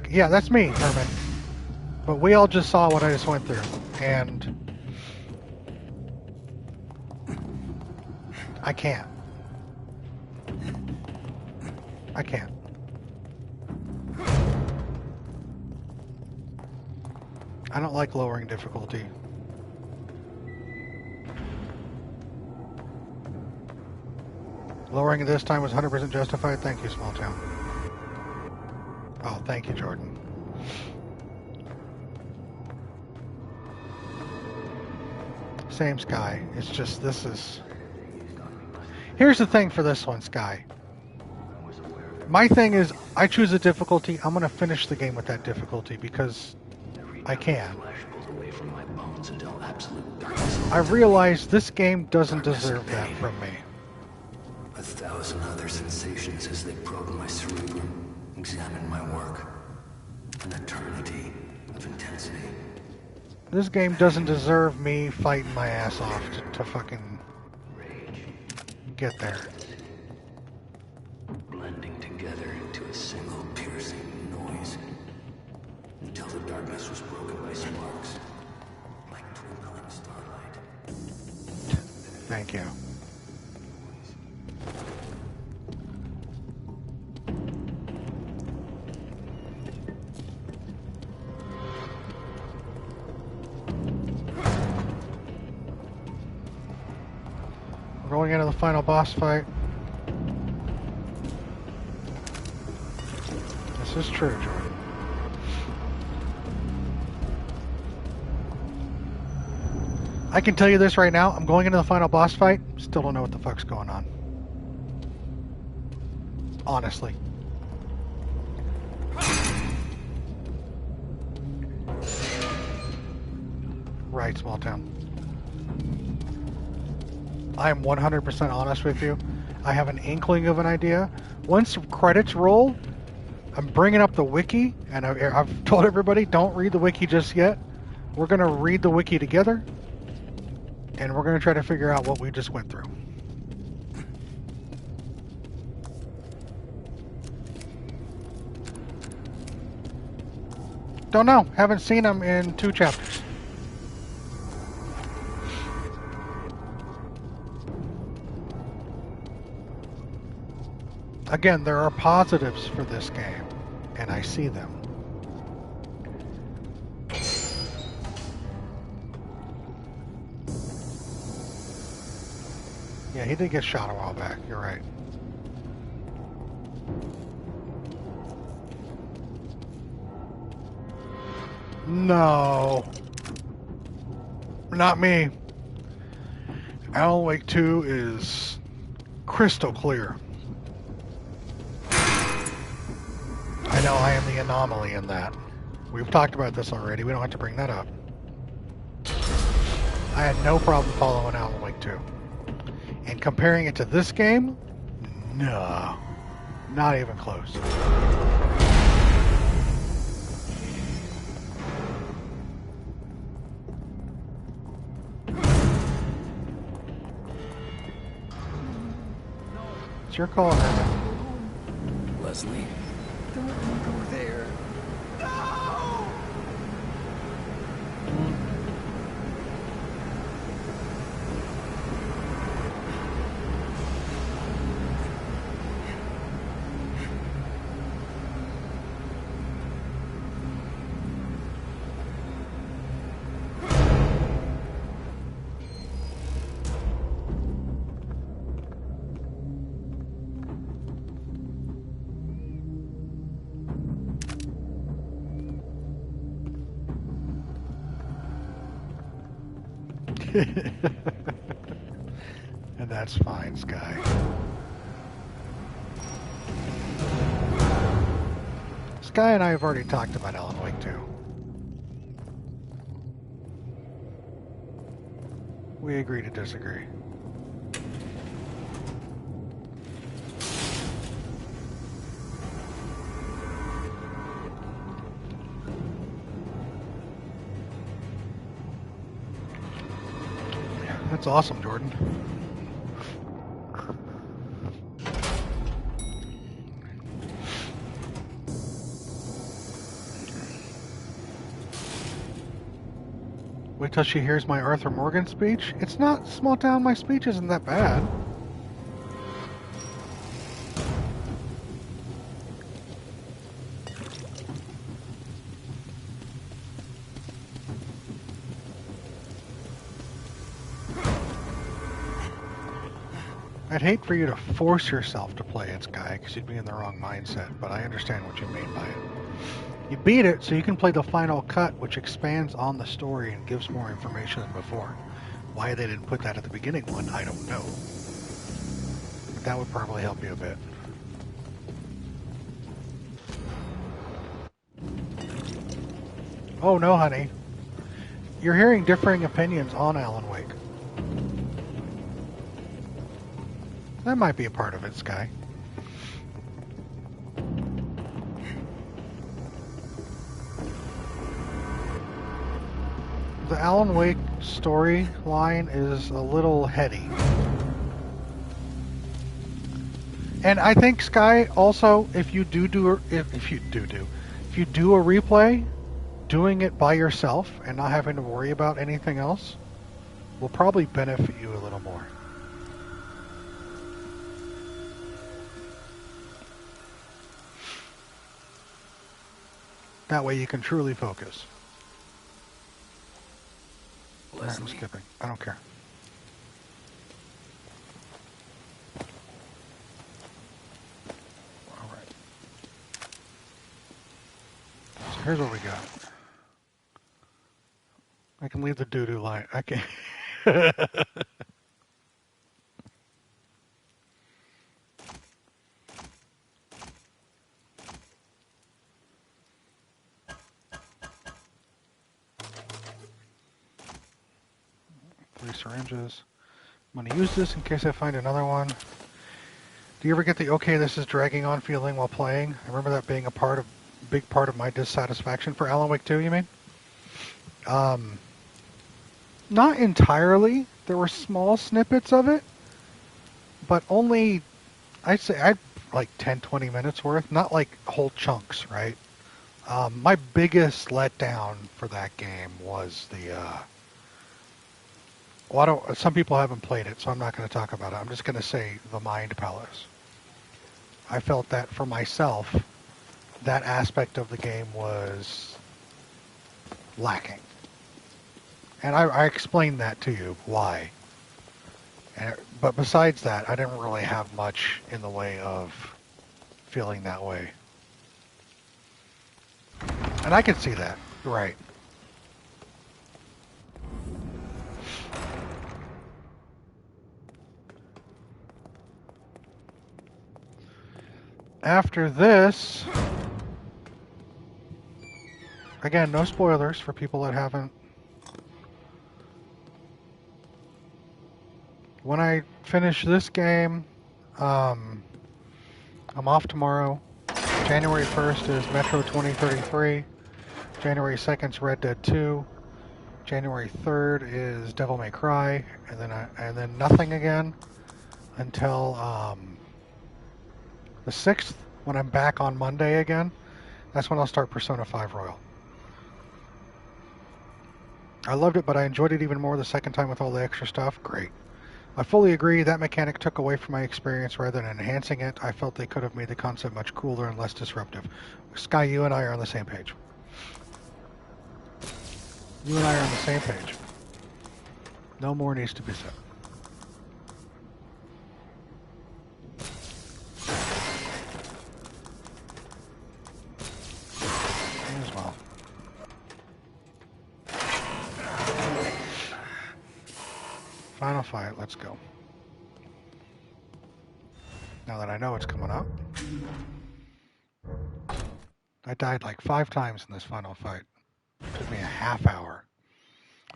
A: Yeah, that's me, Herman. But we all just saw what I just went through, and I can't. I can't. I don't like lowering difficulty. Lowering it this time was 100% justified. Thank you, Small Town. Oh, thank you, Jordan. Same, Sky. It's just, this is... Here's the thing for this one, Sky. My thing is, I choose a difficulty. I'm going to finish the game with that difficulty because I can. I realize this game doesn't deserve that from me.
C: 1,000 other sensations as they probed my cerebrum, examined my work. An eternity of intensity.
A: This game doesn't deserve me fighting my ass off to fucking get there.
C: Blending together into a single piercing noise until the darkness was broken by sparks, like twinkling starlight.
A: Thank you. We're going into the final boss fight. This is true, Jordan. I can tell you this right now. I'm going into the final boss fight. Still don't know what the fuck's going on. Honestly. Right, small town. I am 100% honest with you. I have an inkling of an idea. Once the credits roll, I'm bringing up the wiki, and I've told everybody, don't read the wiki just yet. We're going to read the wiki together, and we're going to try to figure out what we just went through. Don't know. Haven't seen them in 2 chapters. Again, there are positives for this game, and I see them. Yeah, he did get shot a while back, you're right. No. Not me. Alan Wake 2 is crystal clear. I know I am the anomaly in that. We've talked about this already. We don't have to bring that up. I had no problem following Alan Wake 2. And comparing it to this game? No. Not even close. It's your call, Herman.
E: Leslie.
O: Don't go there. No!
A: And that's fine, Sky. Sky and I have already talked about Alan Wake 2. We agree to disagree. That's awesome, Jordan. Wait till she hears my Arthur Morgan speech. It's not small town, my speech isn't that bad. I'd hate for you to force yourself to play it, Sky, because you'd be in the wrong mindset, but I understand what you mean by it. You beat it so you can play the final cut, which expands on the story and gives more information than before. Why they didn't put that at the beginning one, I don't know. But that would probably help you a bit. Oh no, honey. You're hearing differing opinions on Alan Wake. That might be a part of it, Sky. the Alan Wake storyline is a little heady. And I think Sky also, if you do a replay, doing it by yourself and not having to worry about anything else will probably benefit you a little more. That way you can truly focus. Right, I'm skipping. I don't care. All right. So here's what we got. I can leave the doo-doo line. I can. 3 syringes. I'm going to use this in case I find another one. Do you ever get the okay, this is dragging on feeling while playing? I remember that being a big part of my dissatisfaction for Alan Wake 2, you mean? Not entirely. There were small snippets of it, but only, I'd say, like 10, 20 minutes worth, not like whole chunks, right? My biggest letdown for that game was the, some people haven't played it, so I'm not going to talk about it. I'm just going to say the Mind Palace. I felt that for myself, that aspect of the game was lacking. And I explained that to you, why. But besides that, I didn't really have much in the way of feeling that way. And I can see that, right. After this, again, no spoilers for people that haven't. When I finish this game, I'm off tomorrow. January 1st is Metro 2033. January 2nd is Red Dead 2. January 3rd is Devil May Cry, and then nothing again until the 6th, when I'm back on Monday again. That's when I'll start Persona 5 Royal. I loved it, but I enjoyed it even more the second time with all the extra stuff. Great. I fully agree that mechanic took away from my experience rather than enhancing it. I felt they could have made the concept much cooler and less disruptive. Sky, you and I are on the same page. You and I are on the same page. No more needs to be said. As well. Final fight, let's go. Now that I know it's coming up. I died like 5 times in this final fight. It took me a half hour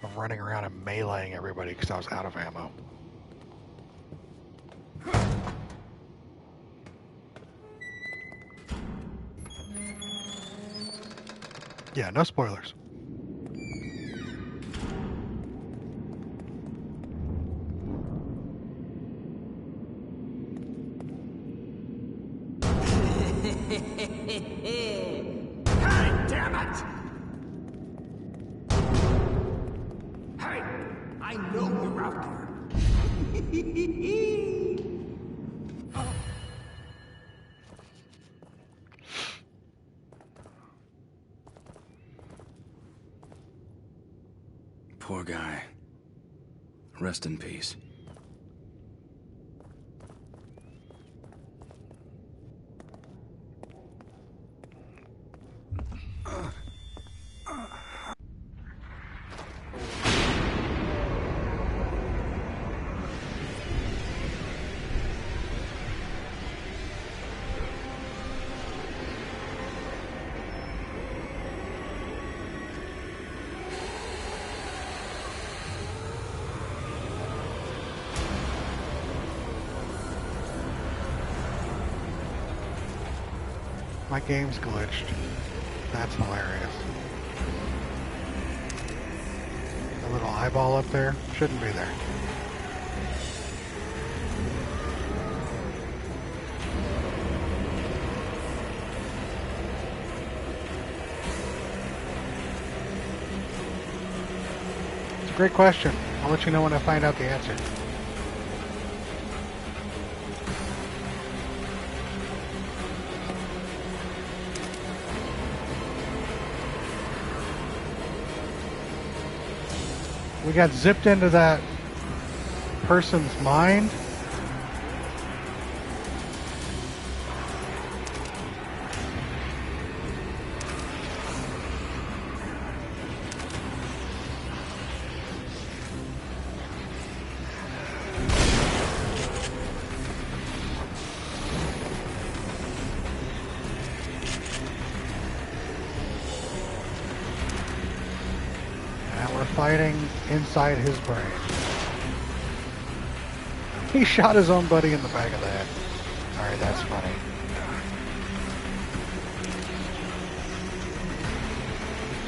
A: of running around and meleeing everybody because I was out of ammo. Yeah, no spoilers.
E: God damn it! Hey, I know you're out there.
H: Poor guy. Rest in peace.
A: My game's glitched. That's hilarious. A little eyeball up there. Shouldn't be there. It's a great question. I'll let you know when I find out the answer. We got zipped into that person's mind. Fighting inside his brain. He shot his own buddy in the back of the head. Alright, that's funny.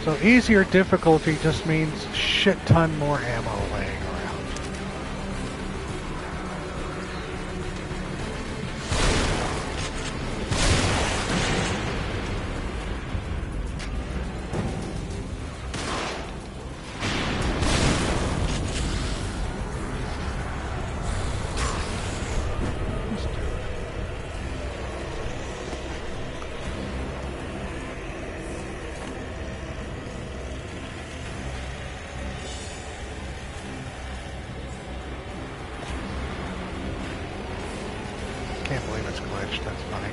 A: So easier difficulty just means shit ton more ammo laying around. Can't believe it's glitched, that's funny.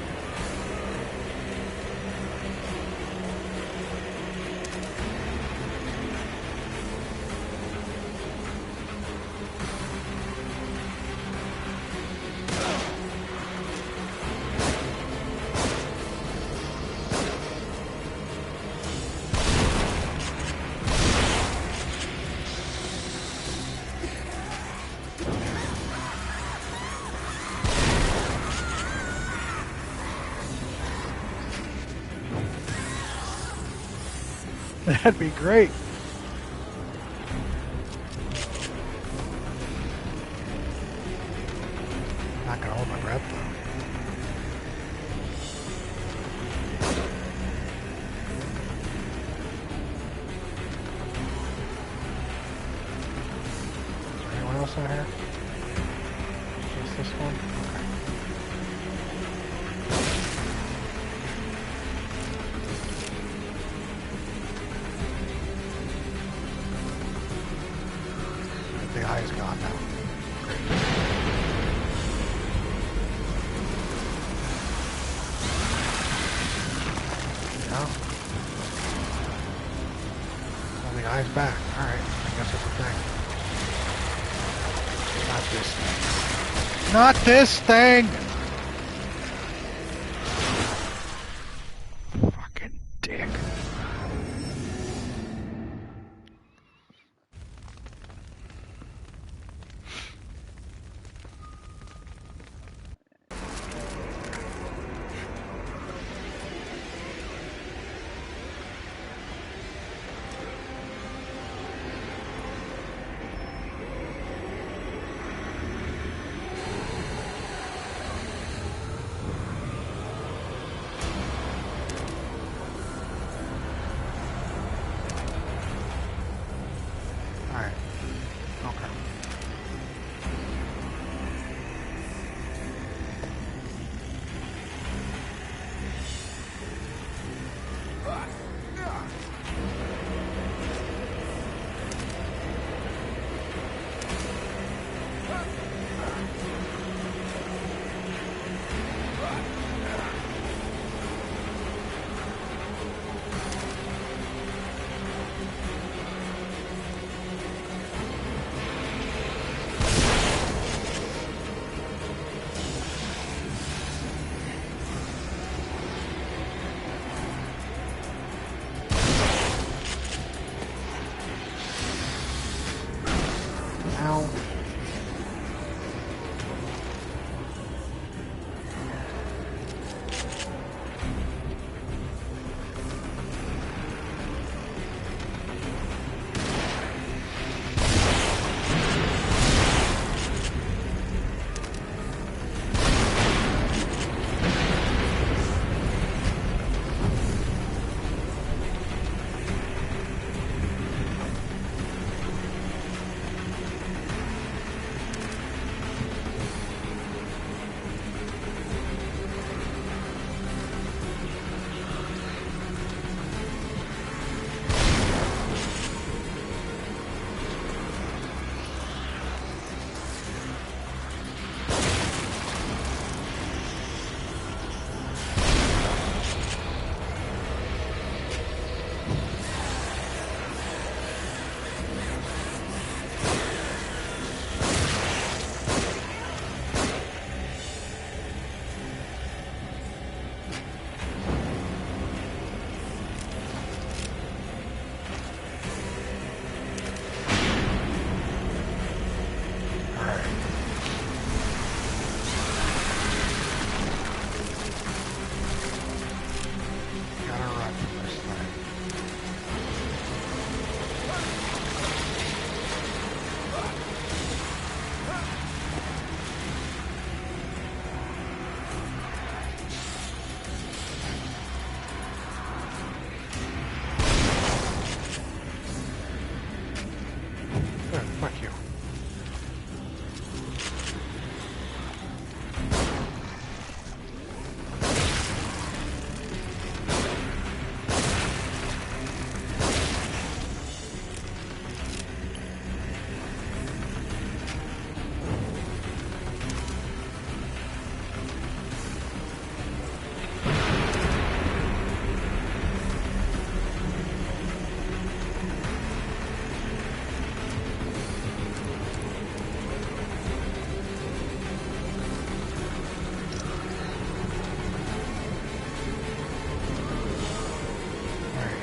A: That'd be great. Not gonna hold my breath though. Is there anyone else in here? Just this one? Okay. The eye's gone now. Great. No. Well, the eye's back. Alright, I guess it's a thing. Not this thing. Not this thing! Fucking dick.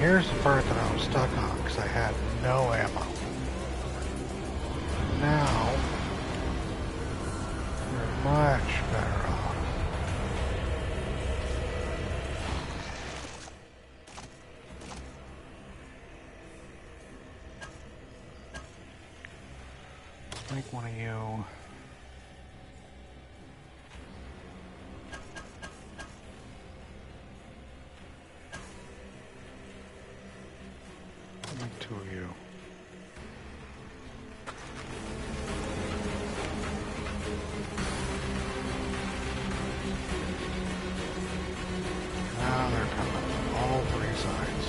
A: here's the part that I was stuck on because I had no ammo. Now, we're much better off. Make one of you. Make two of you. Now they're coming from all three sides.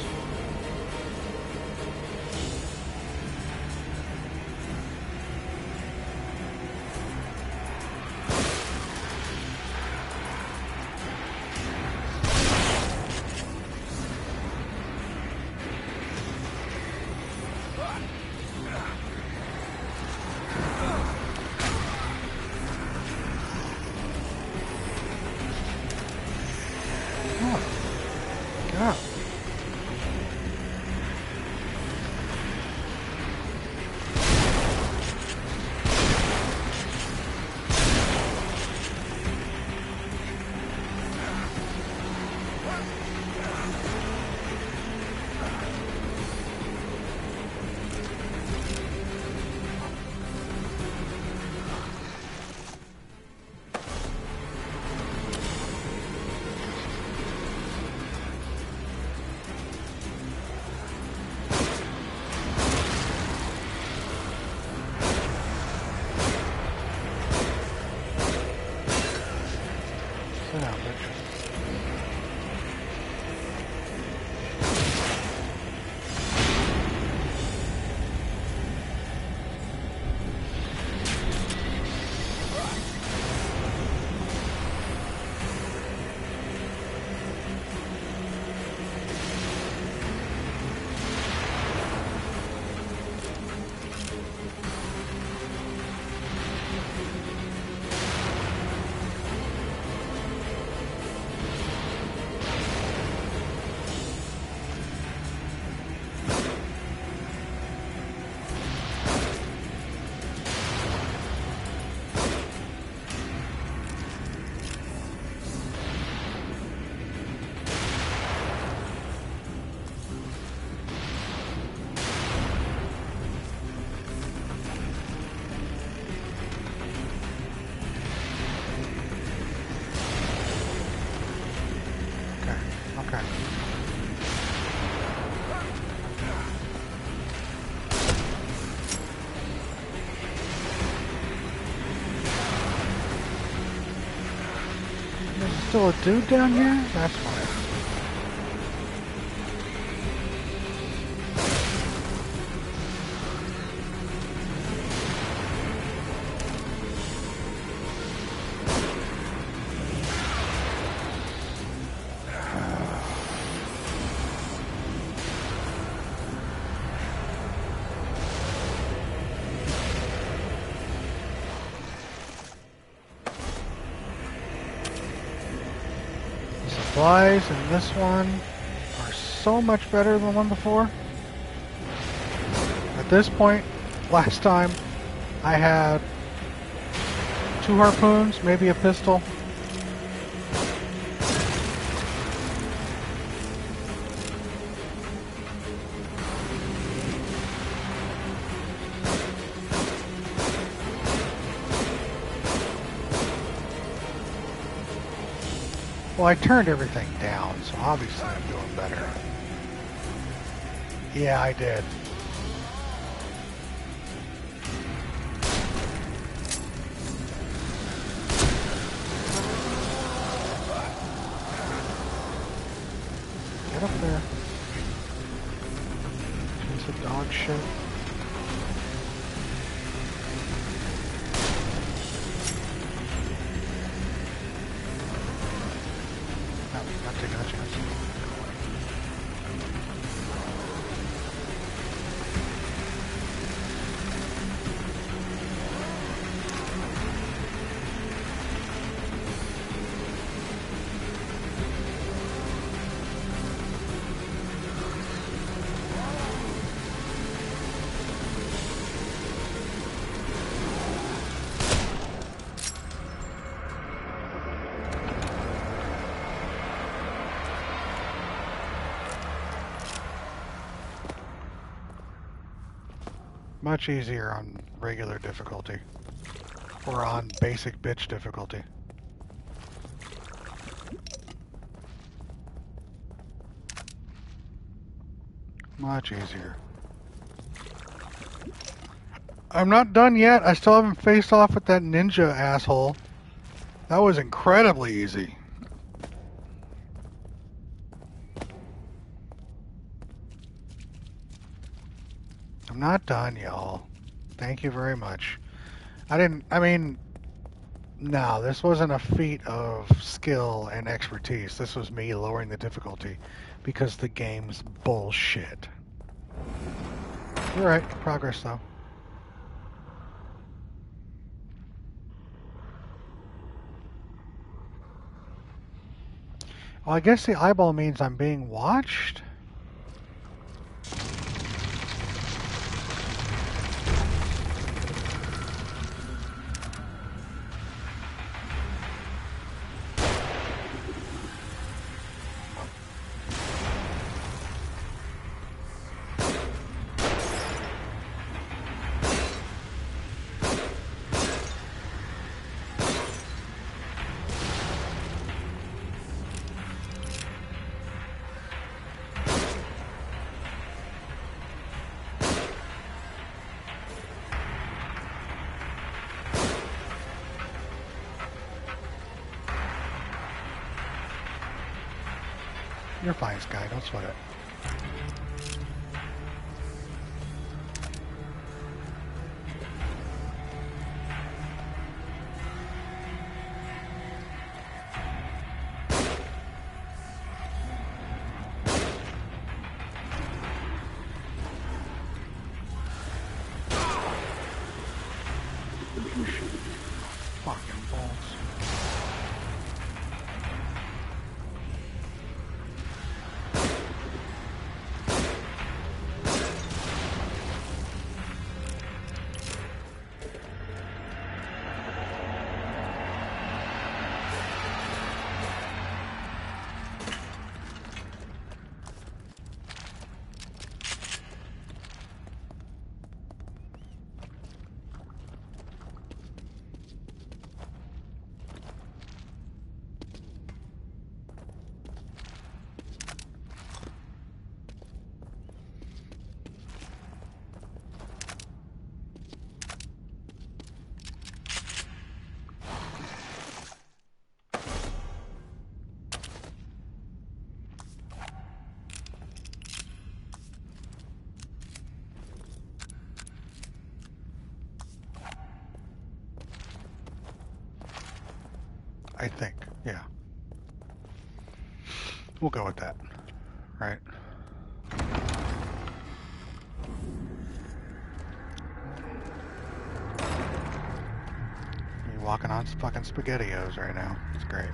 A: Okay. There's still a dude down here? That's fine. Supplies in this one are so much better than the one before. At this point, last time I had 2 harpoons, maybe a pistol. Well, I turned everything down, so obviously I'm doing better. Yeah, I did. Get up there. Piece of dog shit. much easier on regular difficulty. Or on basic bitch difficulty. Much easier. I'm not done yet. I still haven't faced off with that ninja asshole. That was incredibly easy. I'm not done, y'all. Thank you very much. No, this wasn't a feat of skill and expertise. This was me lowering the difficulty because the game's bullshit. You're right, progress though. Well, I guess the eyeball means I'm being watched? You're fine, Sky. Don't sweat it. Fucking balls. I think, yeah. We'll go with that, right? You're walking on fucking SpaghettiOs right now. It's great.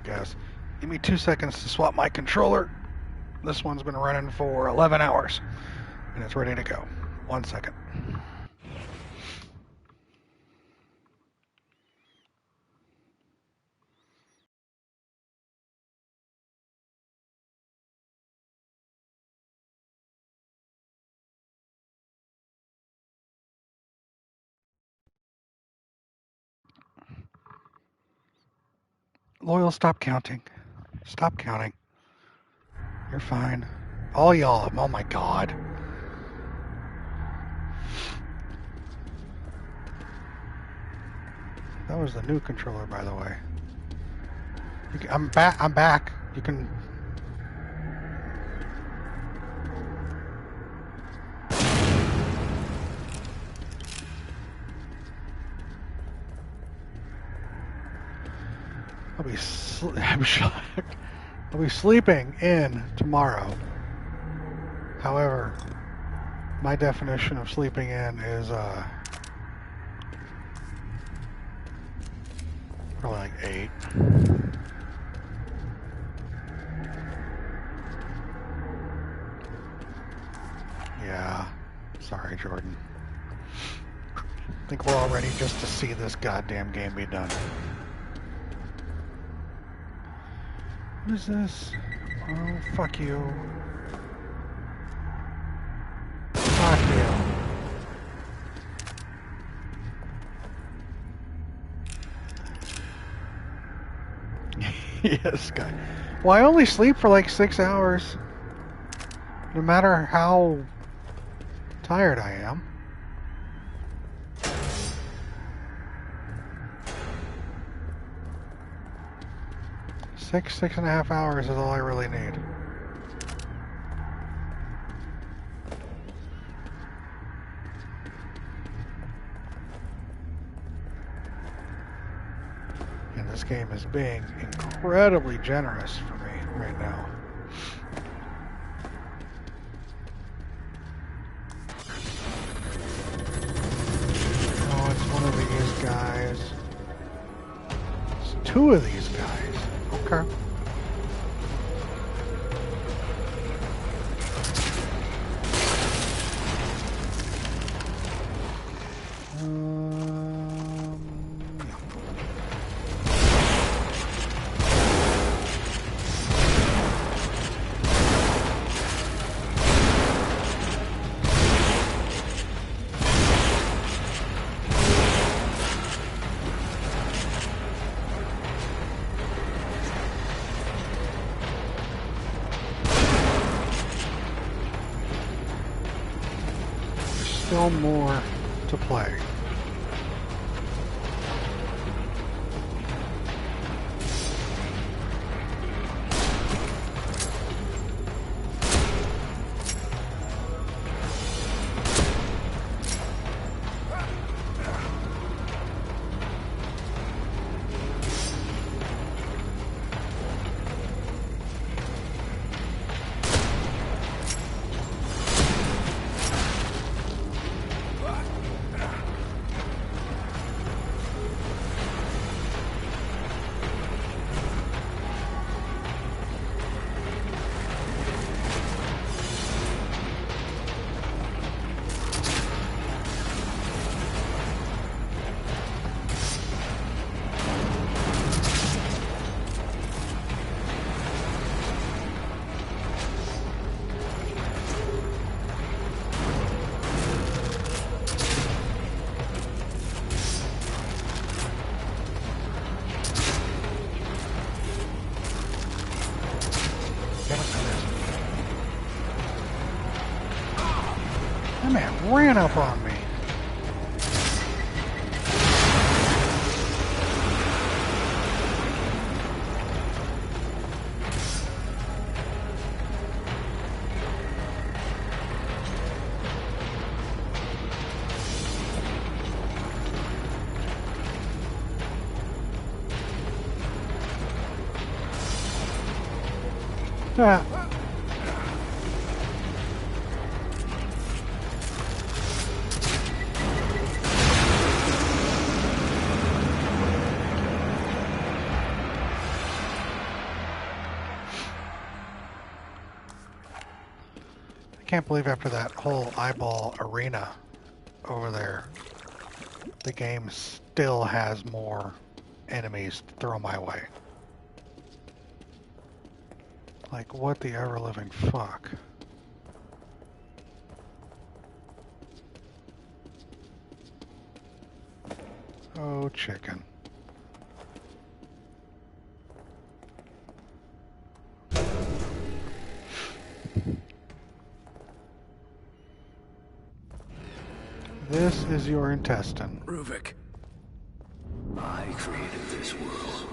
A: Guess. Give me 2 seconds to swap my controller. This one's been running for 11 hours and it's ready to go. 1 second. Loyal, stop counting. Stop counting. You're fine. All y'all. Oh my god. That was the new controller, by the way. I'm back. I'm back. You can... I'll be sleeping in tomorrow. However, my definition of sleeping in is Probably like 8. Yeah. Sorry, Jordan. I think we're all ready just to see this goddamn game be done. What is this? Oh, fuck you. Fuck you. Yes, guy. Well, I only sleep for like 6 hours. No matter how tired I am. 6.5 hours is all I really need. And this game is being incredibly generous for me right now. Oh, it's one of these guys. It's 2 of these guys. Okay. Still more to play. That man ran up on me. Ah. I can't believe after that whole eyeball arena over there, the game still has more enemies to throw my way. Like, what the ever-living fuck? Oh, chicken. This is your intestine.
C: Ruvik. I created this world.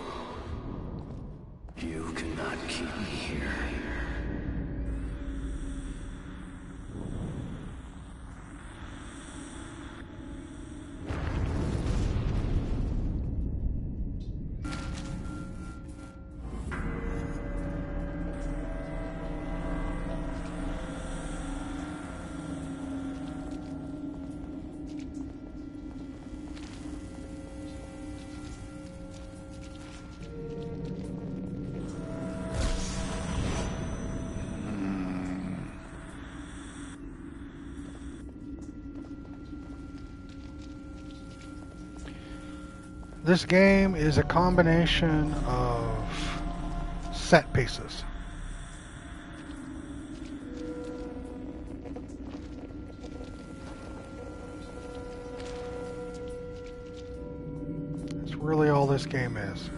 C: You cannot keep me here.
A: This game is a combination of set pieces. That's really all this game is.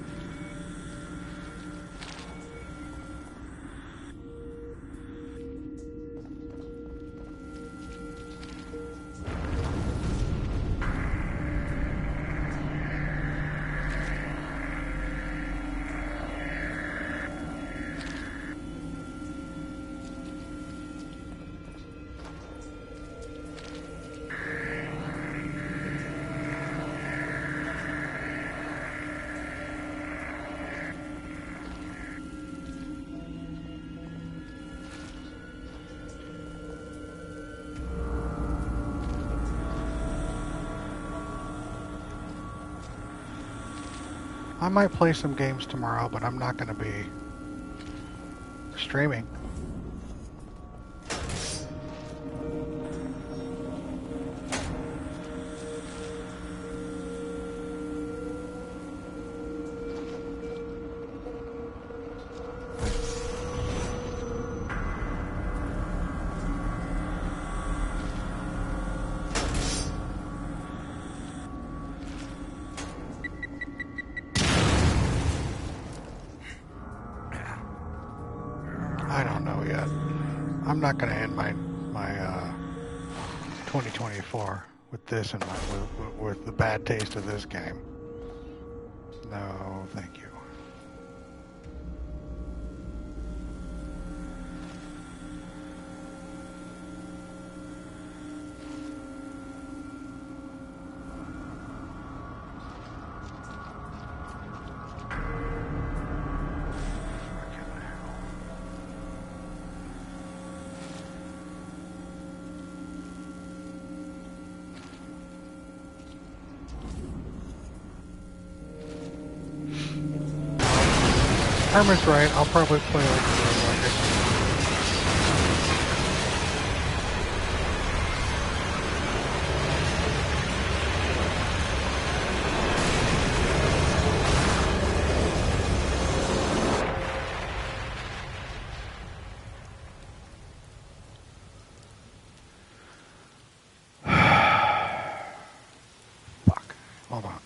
A: I might play some games tomorrow, but I'm not going to be streaming. I don't know yet. I'm not going to end my 2024 with this and with the bad taste of this game. No, thank you. Herman's right, I'll probably play like Fuck. Hold on.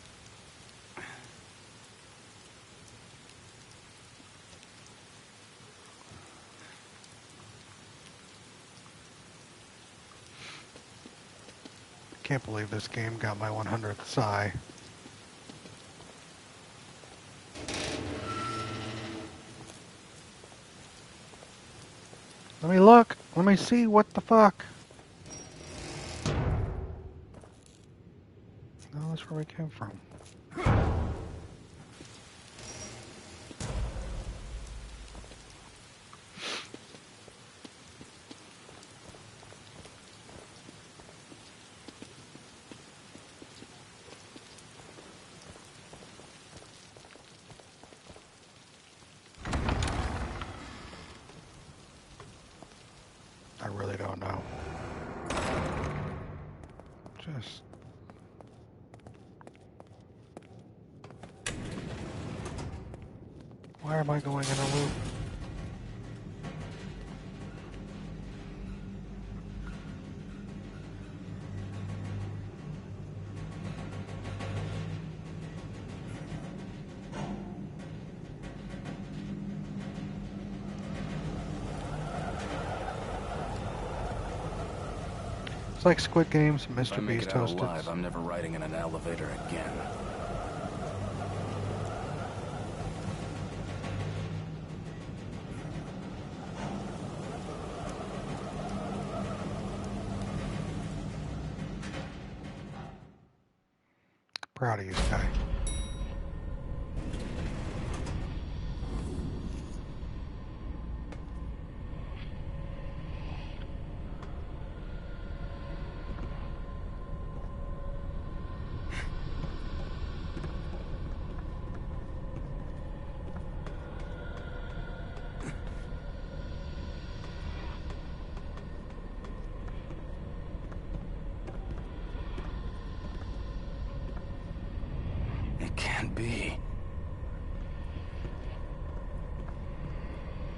A: Can't believe this game got my 100th sigh. Let me look. Let me see what the fuck. No, that's where we came from. I really don't know. Just... Why am I going in a loop? It's like Squid Games, Mr. Beast hosted.
H: Alive, I'm never riding in an elevator again.
A: Proud of you, Sky.
H: be?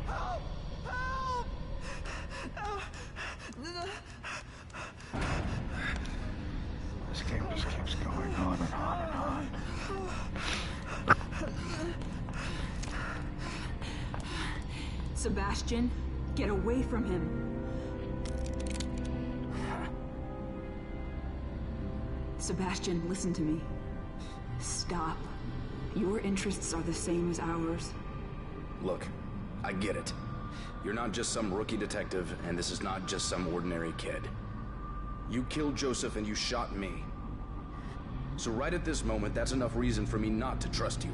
O: Help! Help!
A: This game just keeps going on and on and on.
J: Sebastian, get away from him. Sebastian, listen to me. Stop. Your interests are the same as ours.
H: Look, I get it. You're not just some rookie detective, and this is not just some ordinary kid. You killed Joseph and you shot me. So right at this moment, that's enough reason for me not to trust you.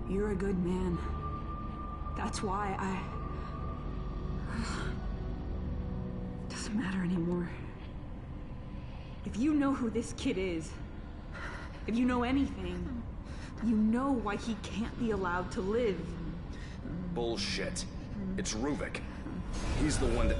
J: You're a good man. That's why Doesn't matter anymore. If you know who this kid is, if you know anything, you know why he can't be allowed to live.
H: Bullshit. It's Ruvik. He's the one that...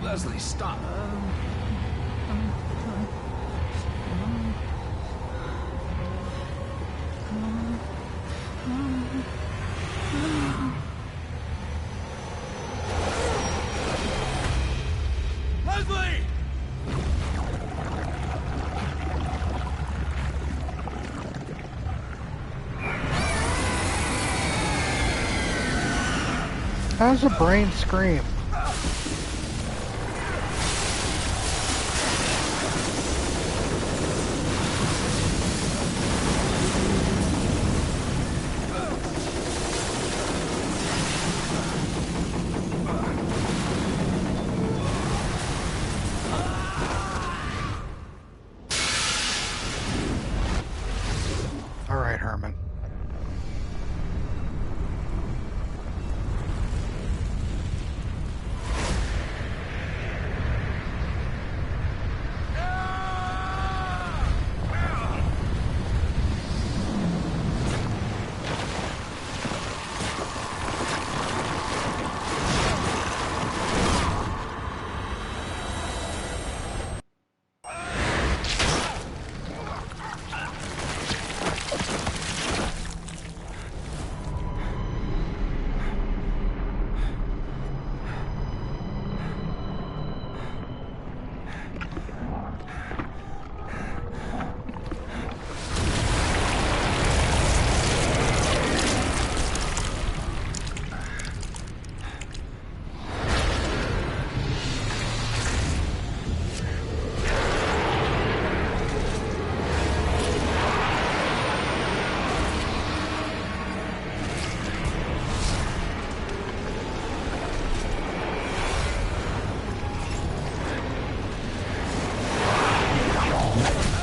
H: Leslie, stop!
O: Leslie!
A: How does a brain scream? All right, Herman.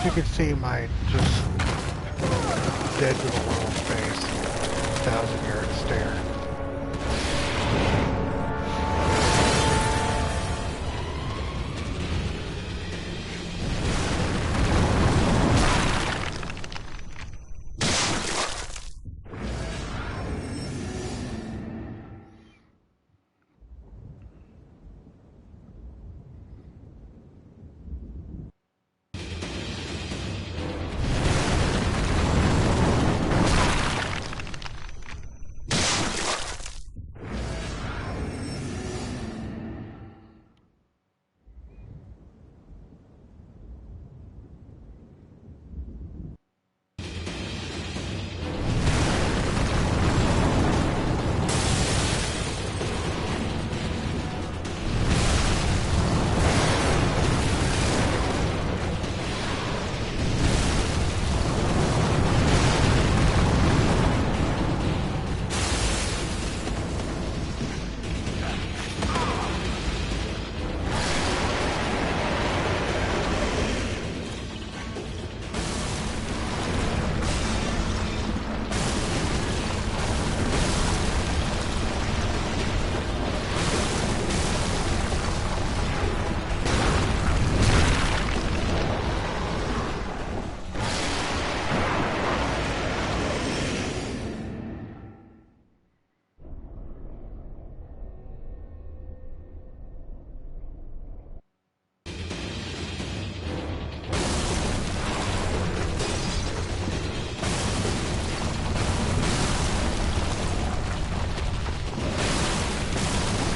A: You could see my just dead to the world face, 1,000-yard stare.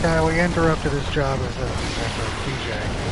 A: Yeah, we interrupted his job as a DJ.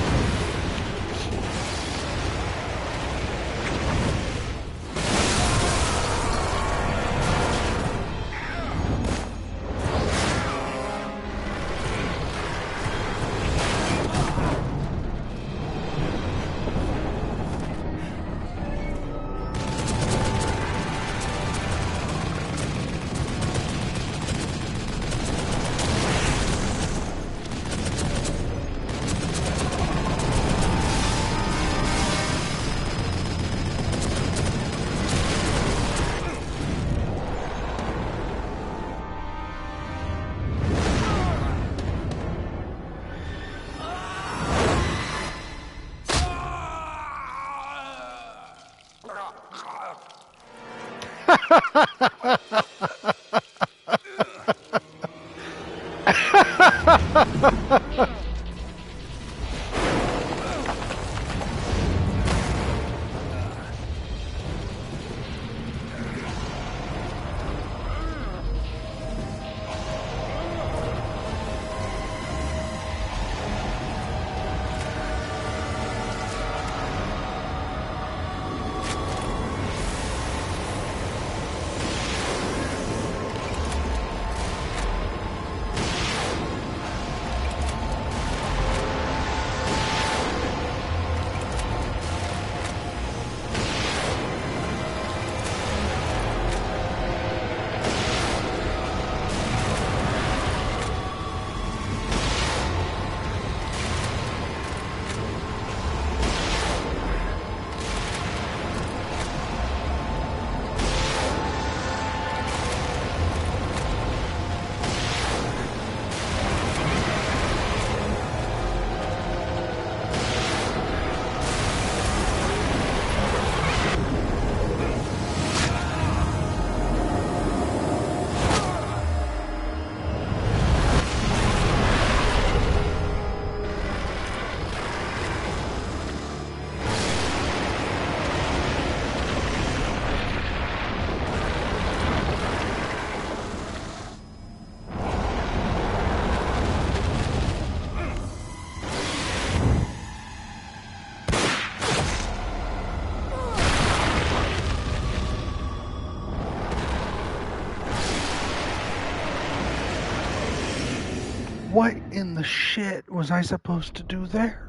A: What in the shit was I supposed to do there?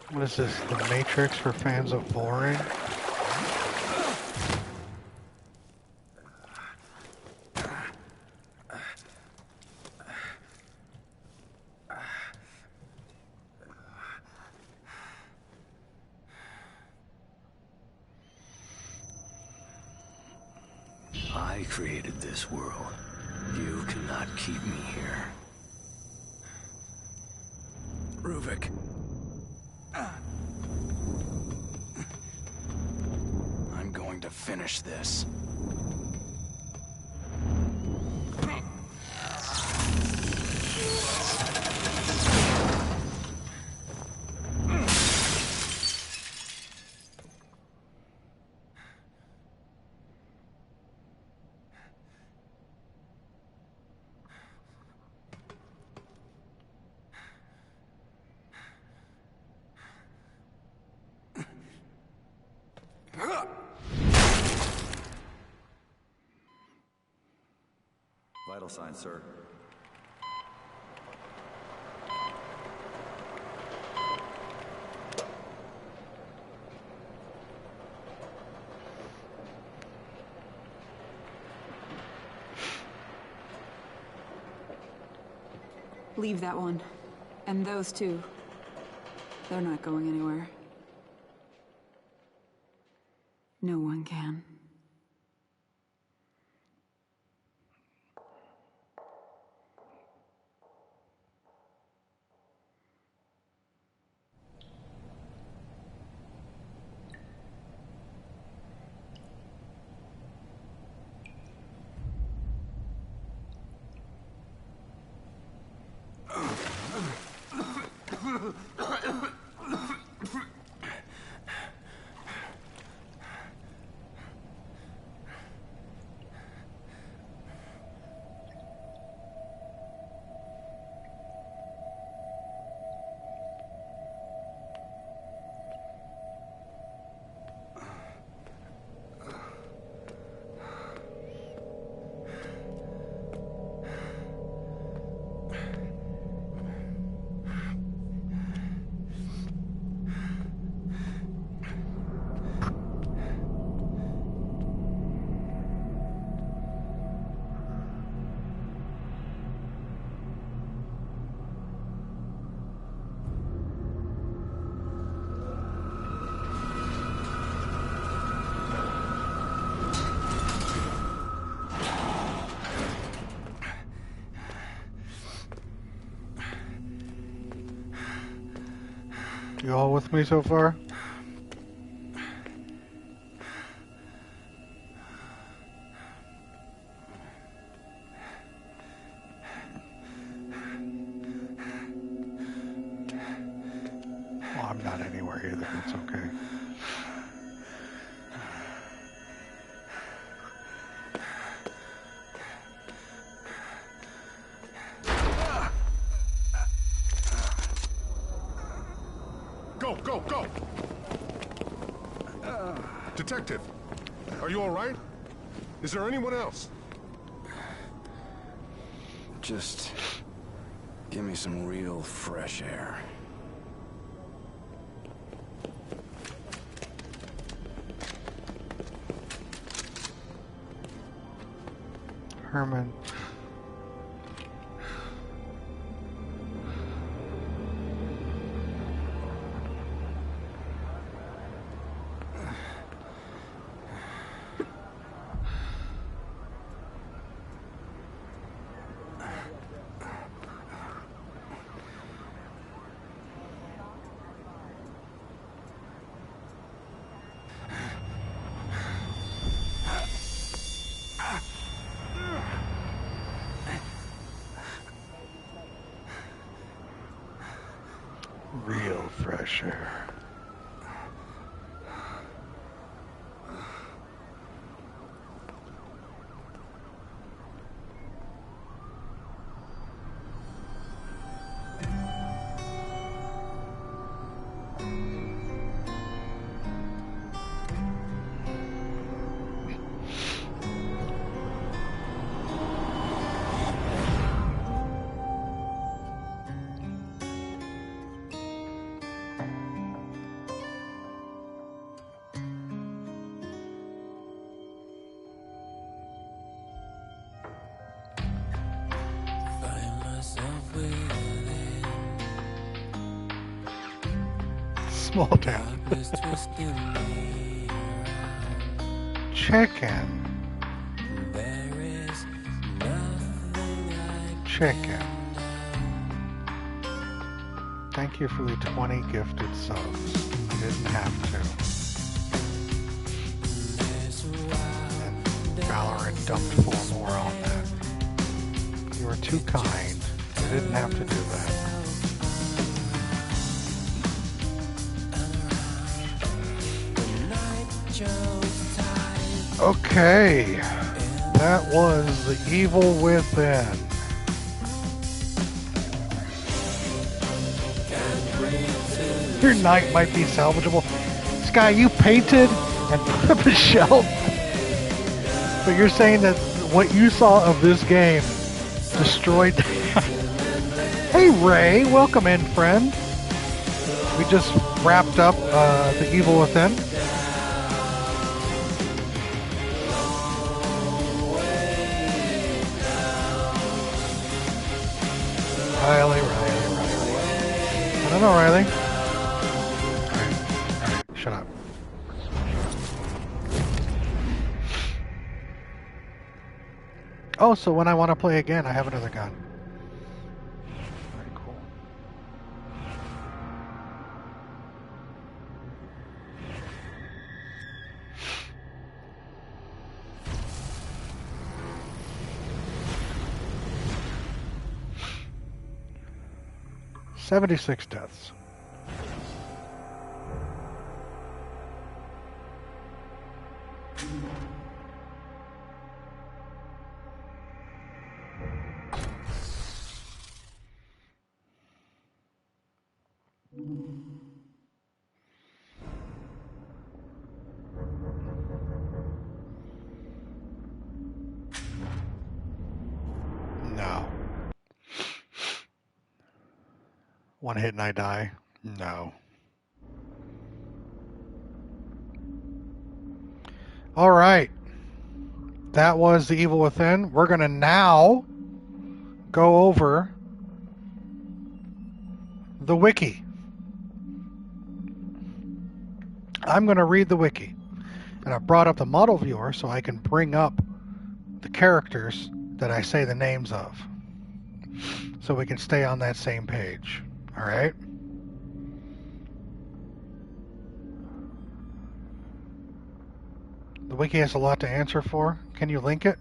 A: What is this, the Matrix for fans of boring?
C: I created this world. You cannot keep me here.
H: Ruvik. I'm going to finish this.
P: Vital signs, sir.
J: Leave that one. And those two. They're not going anywhere. No one can.
A: You all with me so far? Well, I'm not anywhere either. It's okay.
B: Go! Detective, are you all right? Is there anyone else?
H: Just give me some real fresh air.
A: Herman. Real fresh air. Small town. Chicken. Chicken. Thank you for the 20 gifted subs. You didn't have to. And Valorant dumped 4 more on that. You were too kind. You didn't have to do that. Okay, that was The Evil Within. Your night might be salvageable. Sky, you painted and put up a shelf, but you're saying that what you saw of this game destroyed. Hey Ray, welcome in, friend. We just wrapped up The Evil Within. Riley. I don't know, Riley. Alright, shut up. Oh, so when I want to play again, I have another gun. Very cool. "76 deaths. No. One hit and I die? No. All right. That was The Evil Within. We're going to now go over the wiki. I'm going to read the wiki. And I've brought up the model viewer so I can bring up the characters that I say the names of, so we can stay on that same page. All right? The wiki has a lot to answer for. Can you link it?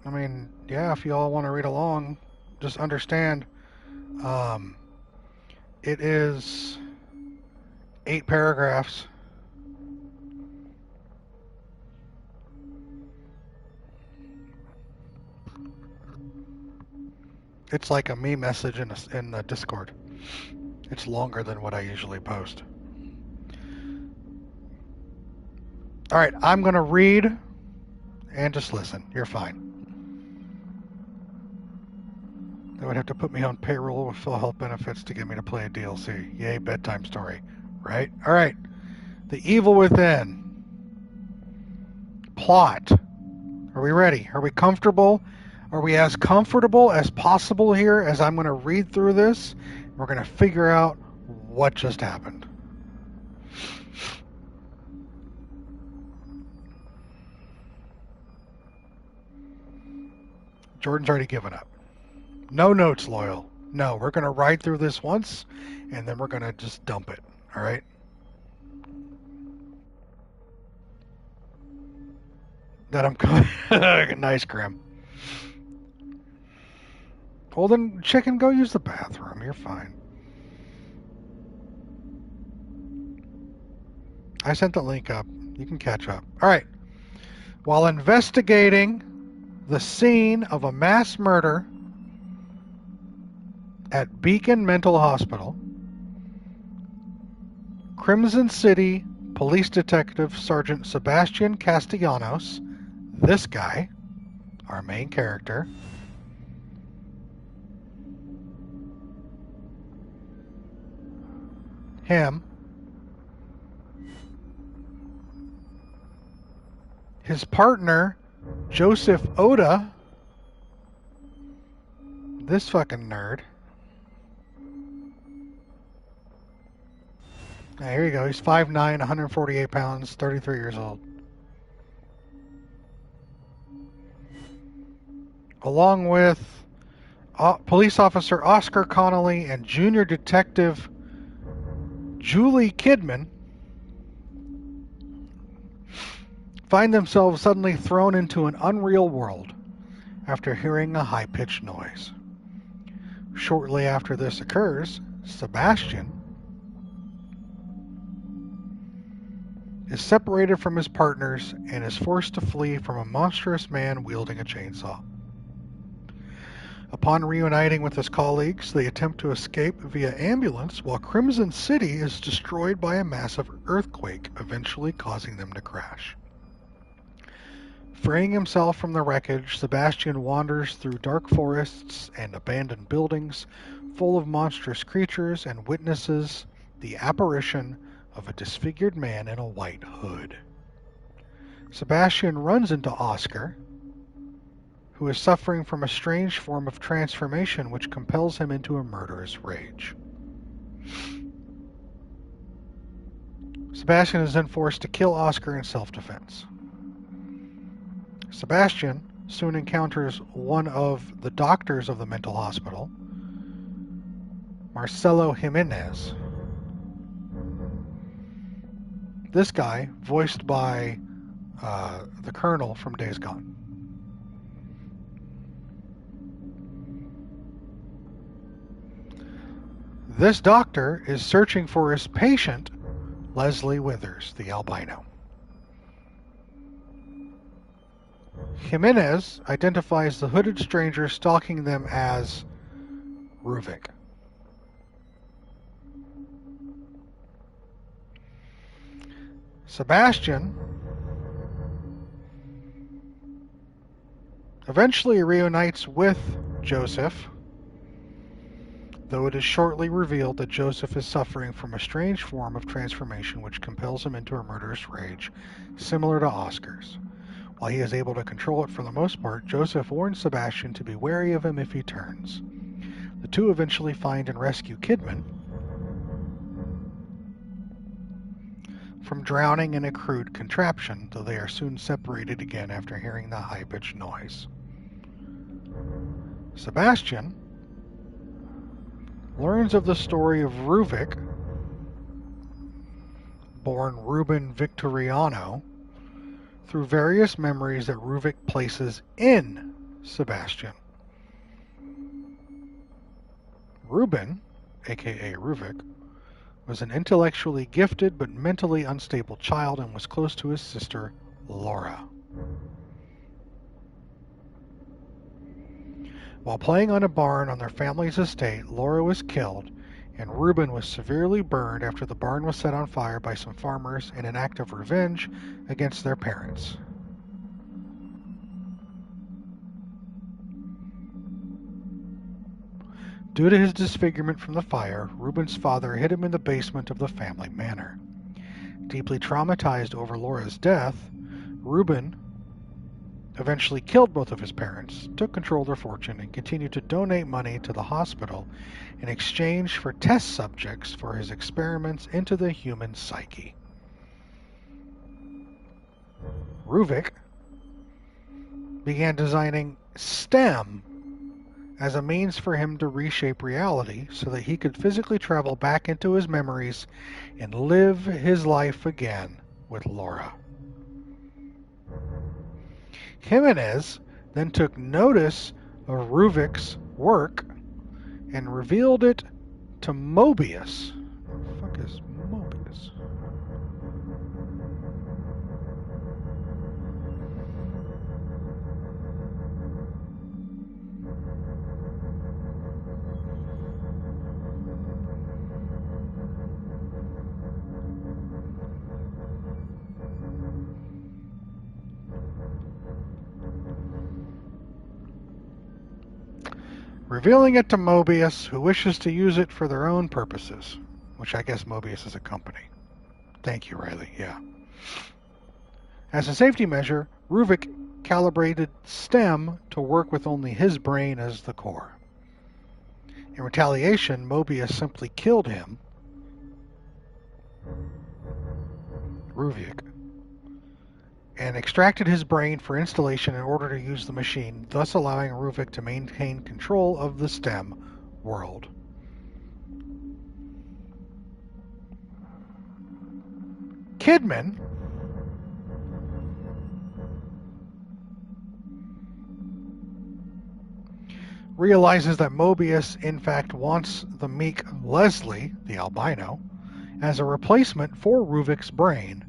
A: I mean, yeah, if you all want to read along, just understand it is 8 paragraphs. It's like a me message in the Discord. It's longer than what I usually post. All right, I'm going to read and just listen. You're fine. They would have to put me on payroll with full health benefits to get me to play a DLC. Yay, bedtime story. Right? All right. The Evil Within. Plot. Are we ready? Are we comfortable? Are we as comfortable as possible here as I'm going to read through this? We're going to figure out what just happened. Jordan's already given up. No notes, Loyal. No, we're going to ride through this once, and then we're going to just dump it. All right? That I'm coming. Nice, Grim. Well, then, chicken, go use the bathroom. You're fine. I sent the link up. You can catch up. All right. While investigating the scene of a mass murder at Beacon Mental Hospital, Crimson City Police Detective Sergeant Sebastian Castellanos, this guy, our main character, him, his partner, Joseph Oda, this fucking nerd. Here you go. He's 5'9", 148 pounds, 33 years old. Along with police officer Oscar Connolly and junior detective Julie Kidman, find themselves suddenly thrown into an unreal world after hearing a high-pitched noise. Shortly after this occurs, Sebastian is separated from his partners and is forced to flee from a monstrous man wielding a chainsaw. Upon reuniting with his colleagues, they attempt to escape via ambulance while Crimson City is destroyed by a massive earthquake, eventually causing them to crash. Freeing himself from the wreckage, Sebastian wanders through dark forests and abandoned buildings full of monstrous creatures and witnesses the apparition of a disfigured man in a white hood. Sebastian runs into Oscar, who is suffering from a strange form of transformation which compels him into a murderous rage. Sebastian is then forced to kill Oscar in self-defense. Sebastian soon encounters one of the doctors of the mental hospital, Marcelo Jimenez. This guy, voiced by the Colonel from Days Gone. This doctor is searching for his patient, Leslie Withers, the albino. Jimenez identifies the hooded stranger stalking them as Ruvik. Sebastian eventually reunites with Joseph, though it is shortly revealed that Joseph is suffering from a strange form of transformation which compels him into a murderous rage, similar to Oscar's. While he is able to control it for the most part, Joseph warns Sebastian to be wary of him if he turns. The two eventually find and rescue Kidman from drowning in a crude contraption, though they are soon separated again after hearing the high-pitched noise. Sebastian learns of the story of Ruvik, born Ruben Victoriano, through various memories that Ruvik places in Sebastian. Ruben, aka Ruvik, was an intellectually gifted but mentally unstable child and was close to his sister, Laura. While playing on a barn on their family's estate, Laura was killed, and Ruben was severely burned after the barn was set on fire by some farmers in an act of revenge against their parents. Due to his disfigurement from the fire, Ruben's father hid him in the basement of the family manor. Deeply traumatized over Laura's death, Ruben eventually killed both of his parents, took control of their fortune, and continued to donate money to the hospital in exchange for test subjects for his experiments into the human psyche. Ruvik began designing STEM as a means for him to reshape reality so that he could physically travel back into his memories and live his life again with Laura. Jimenez then took notice of Ruvik's work and revealed it to Mobius. What the fuck is Mobius? Revealing it to Mobius, who wishes to use it for their own purposes, which I guess Mobius is a company. Thank you, Riley. Yeah. As a safety measure, Ruvik calibrated STEM to work with only his brain as the core. In retaliation, Mobius simply killed him, Ruvik, and extracted his brain for installation in order to use the machine, thus allowing Ruvik to maintain control of the STEM world. Kidman realizes that Mobius in fact wants the meek Leslie, the albino, as a replacement for Ruvik's brain,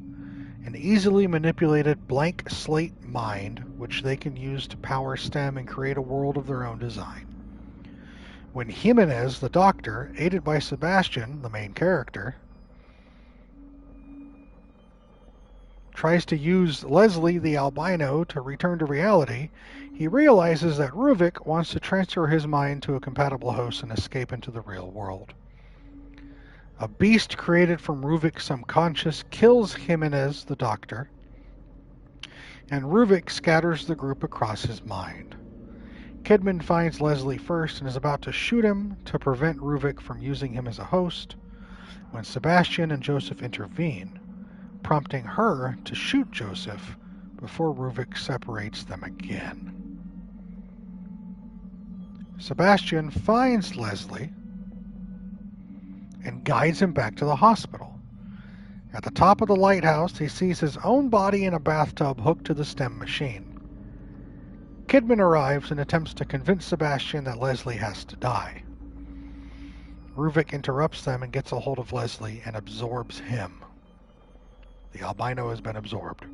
A: an easily manipulated blank slate mind which they can use to power STEM and create a world of their own design. When Jimenez, the doctor, aided by Sebastian, the main character, tries to use Leslie, the albino, to return to reality, he realizes that Ruvik wants to transfer his mind to a compatible host and escape into the real world. A beast created from Ruvik's subconscious kills Jimenez, the doctor, and Ruvik scatters the group across his mind. Kidman finds Leslie first and is about to shoot him to prevent Ruvik from using him as a host when Sebastian and Joseph intervene, prompting her to shoot Joseph before Ruvik separates them again. Sebastian finds Leslie and guides him back to the hospital. At the top of the lighthouse, he sees his own body in a bathtub hooked to the STEM machine. Kidman arrives and attempts to convince Sebastian that Leslie has to die. Ruvik interrupts them and gets a hold of Leslie and absorbs him. The albino has been absorbed.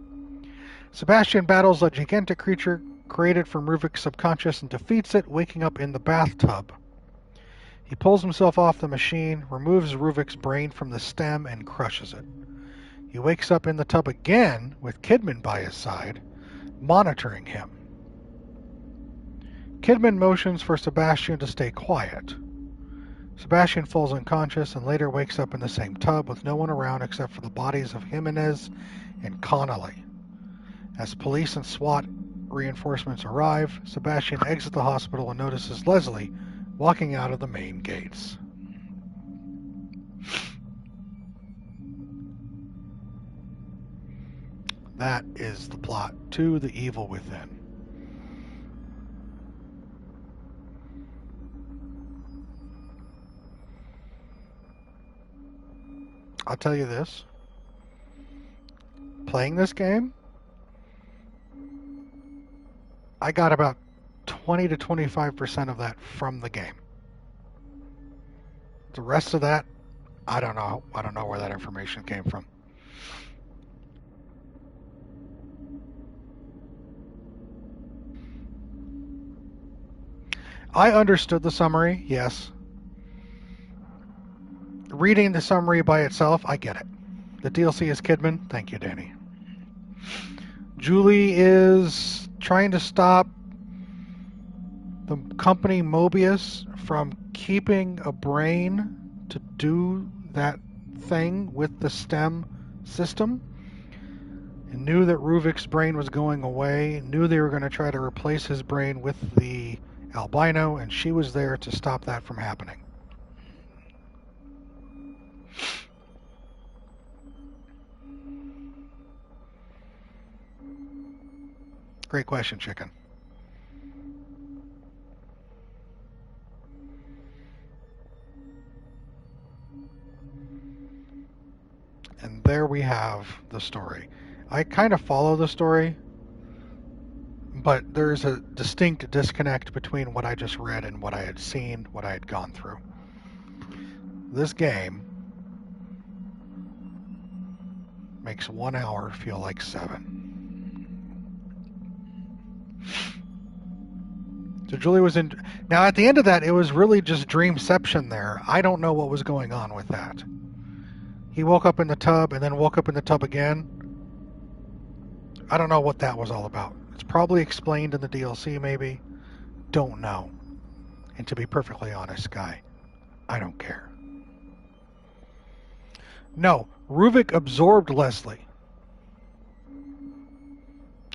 A: Sebastian battles a gigantic creature created from Ruvik's subconscious and defeats it, waking up in the bathtub. He pulls himself off the machine, removes Ruvik's brain from the stem, and crushes it. He wakes up in the tub again with Kidman by his side, monitoring him. Kidman motions for Sebastian to stay quiet. Sebastian falls unconscious and later wakes up in the same tub with no one around except for the bodies of Jimenez and Connolly. As police and SWAT reinforcements arrive, Sebastian exits the hospital and notices Leslie walking out of the main gates. That is the plot to The Evil Within. I'll tell you this. Playing this game, I got about 20 to 25% of that from the game. The rest of that, I don't know. I don't know where that information came from. I understood the summary, yes. Reading the summary by itself, I get it. The DLC is Kidman. Thank you, Danny. Julie is trying to stop the company Mobius from keeping a brain to do that thing with the STEM system. And knew that Ruvik's brain was going away, knew they were going to try to replace his brain with the albino, and she was there to stop that from happening. Great question, Chicken. And there we have the story. I kind of follow the story, but there's a distinct disconnect between what I just read and what I had seen, what I had gone through. This game makes 1 hour feel like 7. So Julie was in... Now, at the end of that, it was really just dreamception there. I don't know what was going on with that. He woke up in the tub and then woke up in the tub again. I don't know what that was all about. It's probably explained in the DLC, maybe. Don't know. And to be perfectly honest, Guy, I don't care. No, Ruvik absorbed Leslie.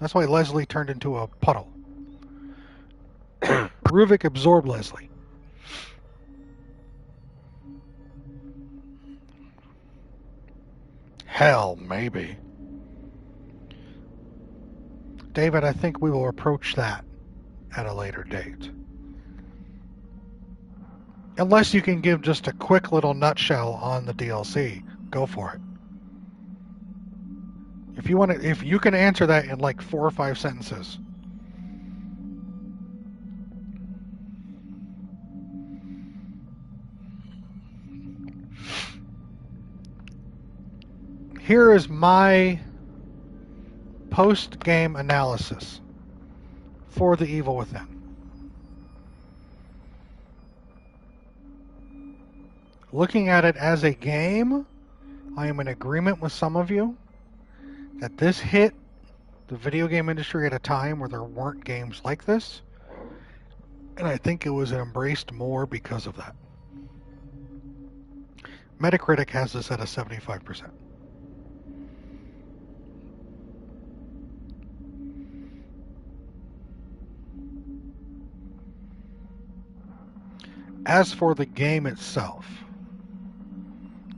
A: That's why Leslie turned into a puddle. Ruvik absorbed Leslie. Hell, maybe. David, I think we will approach that at a later date. Unless you can give just a quick little nutshell on the DLC, go for it. If you can answer that in like 4 or 5 sentences. Here is my post-game analysis for The Evil Within. Looking at it as a game, I am in agreement with some of you that this hit the video game industry at a time where there weren't games like this, and I think it was embraced more because of that. Metacritic has this at a 75%. As for the game itself,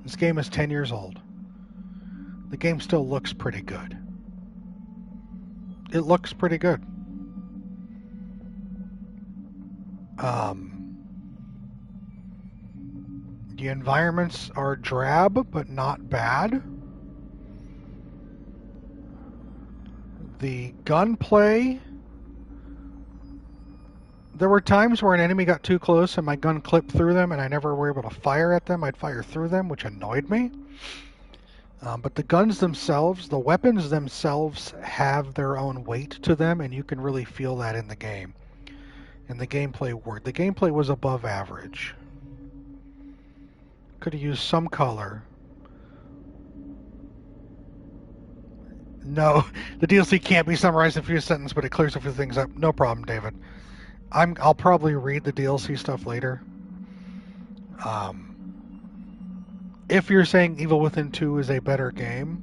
A: this game is 10 years old. The game still looks pretty good. It looks pretty good. The environments are drab, but not bad. The gunplay... There were times where an enemy got too close and my gun clipped through them and I never were able to fire at them. I'd fire through them, which annoyed me. But the guns themselves, the weapons themselves have their own weight to them, and you can really feel that in the game. And the gameplay worked. The gameplay was above average. Could have used some color. No, the DLC can't be summarized in a few sentences, but it clears a few things up. No problem, David. I'll probably read the DLC stuff later. If you're saying Evil Within 2 is a better game,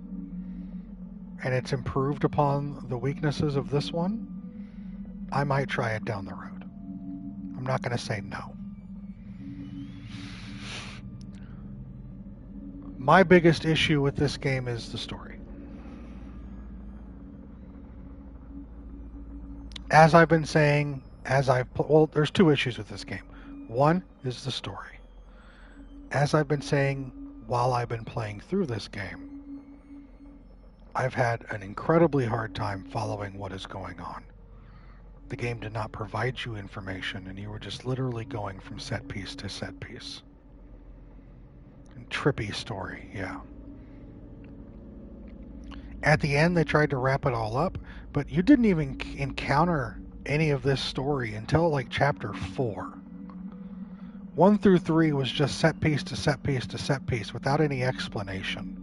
A: and it's improved upon the weaknesses of this one, I might try it down the road. I'm not going to say no. My biggest issue with this game is the story. As I've been saying, well, there's two issues with this game. One is the story. As I've been saying while I've been playing through this game, I've had an incredibly hard time following what is going on. The game did not provide you information, and you were just literally going from set piece to set piece. And trippy story, yeah. At the end, they tried to wrap it all up, but you didn't even encounter any of this story until like chapter 4. 1 through 3 was just set piece to set piece to set piece without any explanation.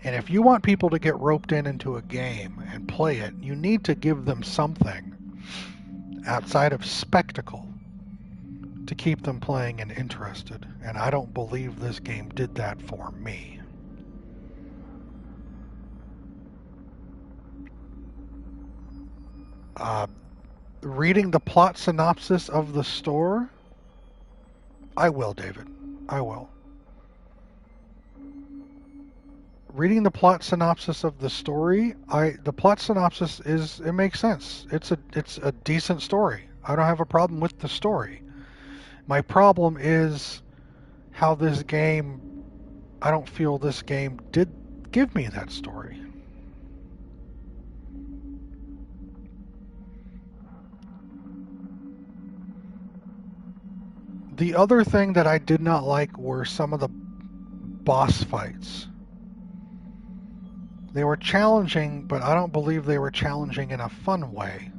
A: And if you want people to get roped into a game and play it, you need to give them something outside of spectacle to keep them playing and interested. And I don't believe this game did that for me. Reading the plot synopsis of the store, I will, David. I will. Reading the plot synopsis of the story, the plot synopsis it makes sense. It's a decent story. I don't have a problem with the story. My problem is how this game, I don't feel this game did give me that story. The other thing that I did not like were some of the boss fights. They were challenging, but I don't believe they were challenging in a fun way.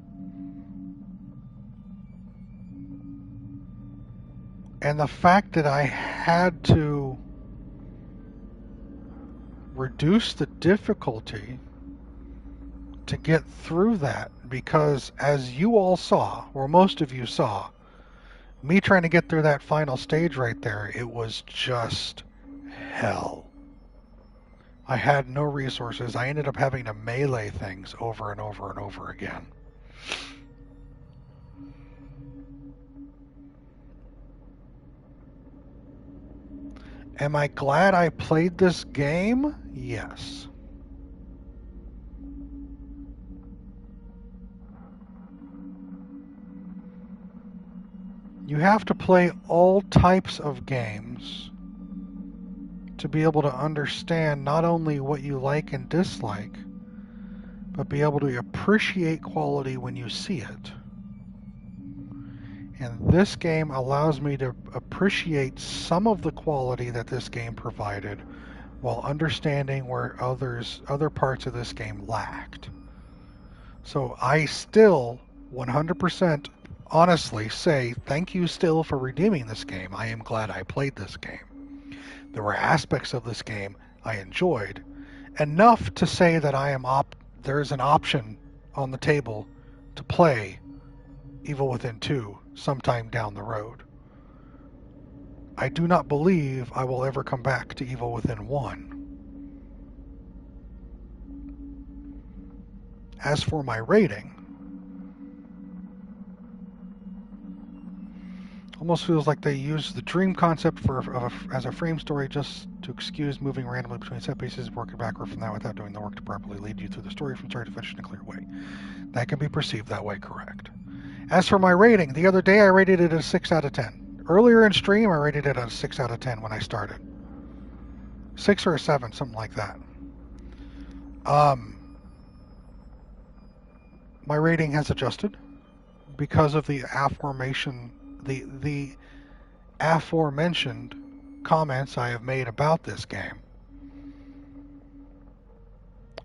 A: And the fact that I had to reduce the difficulty to get through that, because as you all saw, or most of you saw, me trying to get through that final stage right there, it was just hell. I had no resources. I ended up having to melee things over and over and over again. Am I glad I played this game? Yes. You have to play all types of games to be able to understand not only what you like and dislike, but be able to appreciate quality when you see it. And this game allows me to appreciate some of the quality that this game provided while understanding where other parts of this game lacked. So I still 100% honestly say thank you still for redeeming this game. I am glad I played this game. There were aspects of this game I enjoyed enough to say that there's an option on the table to play Evil Within 2 sometime down the road. I do not believe I will ever come back to Evil Within 1. As for my rating, Almost feels like they use the dream concept as a frame story just to excuse moving randomly between set pieces, working backward from that without doing the work to properly lead you through the story from start to finish in a clear way. That can be perceived that way, correct. As for my rating, the other day I rated it a 6 out of 10. Earlier in stream, I rated it a 6 out of 10 when I started. 6 or a 7, something like that. My rating has adjusted because of the aforementioned comments I have made about this game.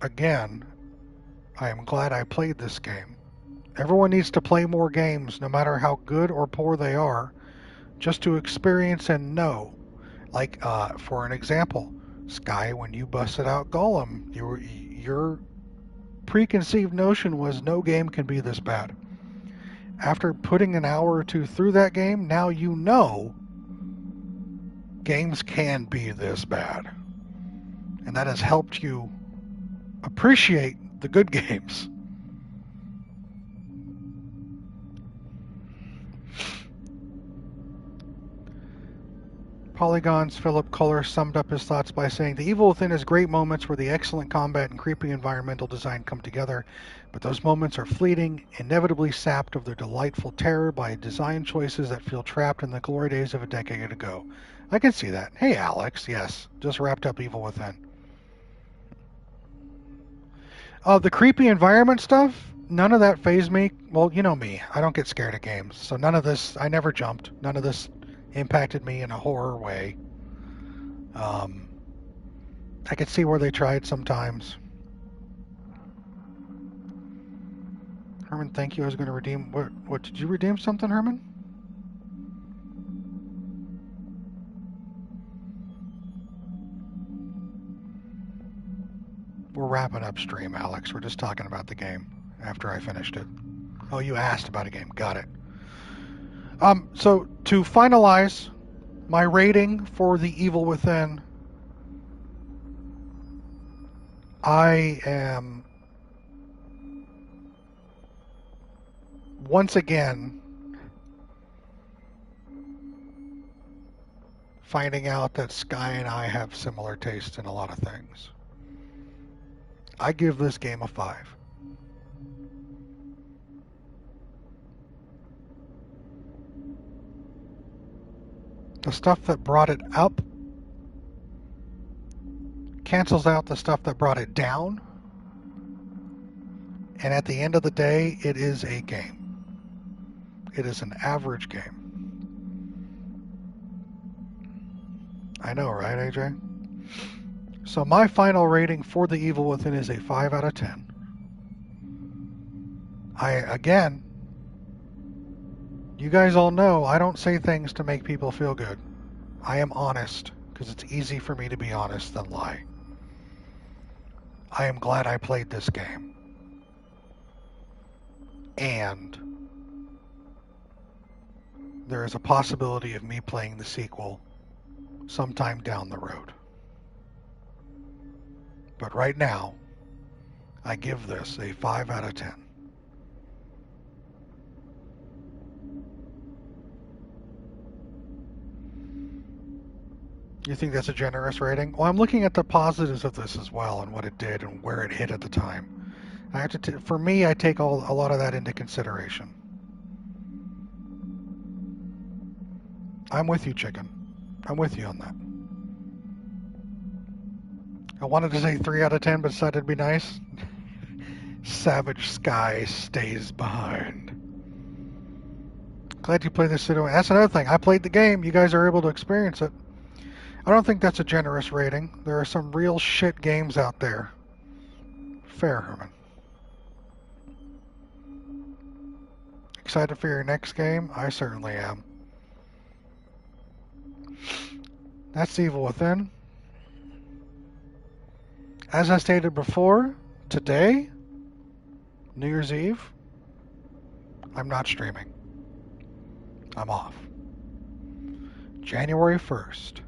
A: Again, I am glad I played this game. Everyone needs to play more games, no matter how good or poor they are, just to experience and know. Like, for an example, Sky, when you busted out Gollum, your preconceived notion was no game can be this bad. After putting an hour or two through that game, now you know games can be this bad. And that has helped you appreciate the good games. Polygon's Philip Kohler summed up his thoughts by saying, "The Evil Within has great moments where the excellent combat and creepy environmental design come together, but those moments are fleeting, inevitably sapped of their delightful terror by design choices that feel trapped in the glory days of a decade ago." I can see that. Hey, Alex, yes, just wrapped up Evil Within. The creepy environment stuff, none of that fazed me. Well, you know me, I don't get scared of games, so none of this, I never jumped, none of this impacted me in a horror way. I could see where they tried sometimes. Herman, thank you. I was going to redeem... What did you redeem something, Herman? We're wrapping up stream, Alex. We're just talking about the game after I finished it. Oh, you asked about a game. Got it. So to finalize my rating for The Evil Within, I am once again finding out that Sky and I have similar tastes in a lot of things. I give this game a 5. The stuff that brought it up cancels out the stuff that brought it down. And at the end of the day, it is a game. It is an average game. I know, right, AJ? So my final rating for The Evil Within is a 5 out of 10. Again, you guys all know I don't say things to make people feel good. I am honest, because it's easy for me to be honest than lie. I am glad I played this game. And there is a possibility of me playing the sequel sometime down the road. But right now, I give this a 5 out of 10. You think that's a generous rating? Well, I'm looking at the positives of this as well and what it did and where it hit at the time. I have to for me, I take a lot of that into consideration. I'm with you, Chicken. I'm with you on that. I wanted to say 3 out of 10, but decided it'd be nice. Savage Sky stays behind. Glad you played this. That's another thing. I played the game. You guys are able to experience it. I don't think that's a generous rating. There are some real shit games out there. Fair, Herman. Excited for your next game? I certainly am. That's Evil Within. As I stated before, today, New Year's Eve, I'm not streaming. I'm off. January 1st.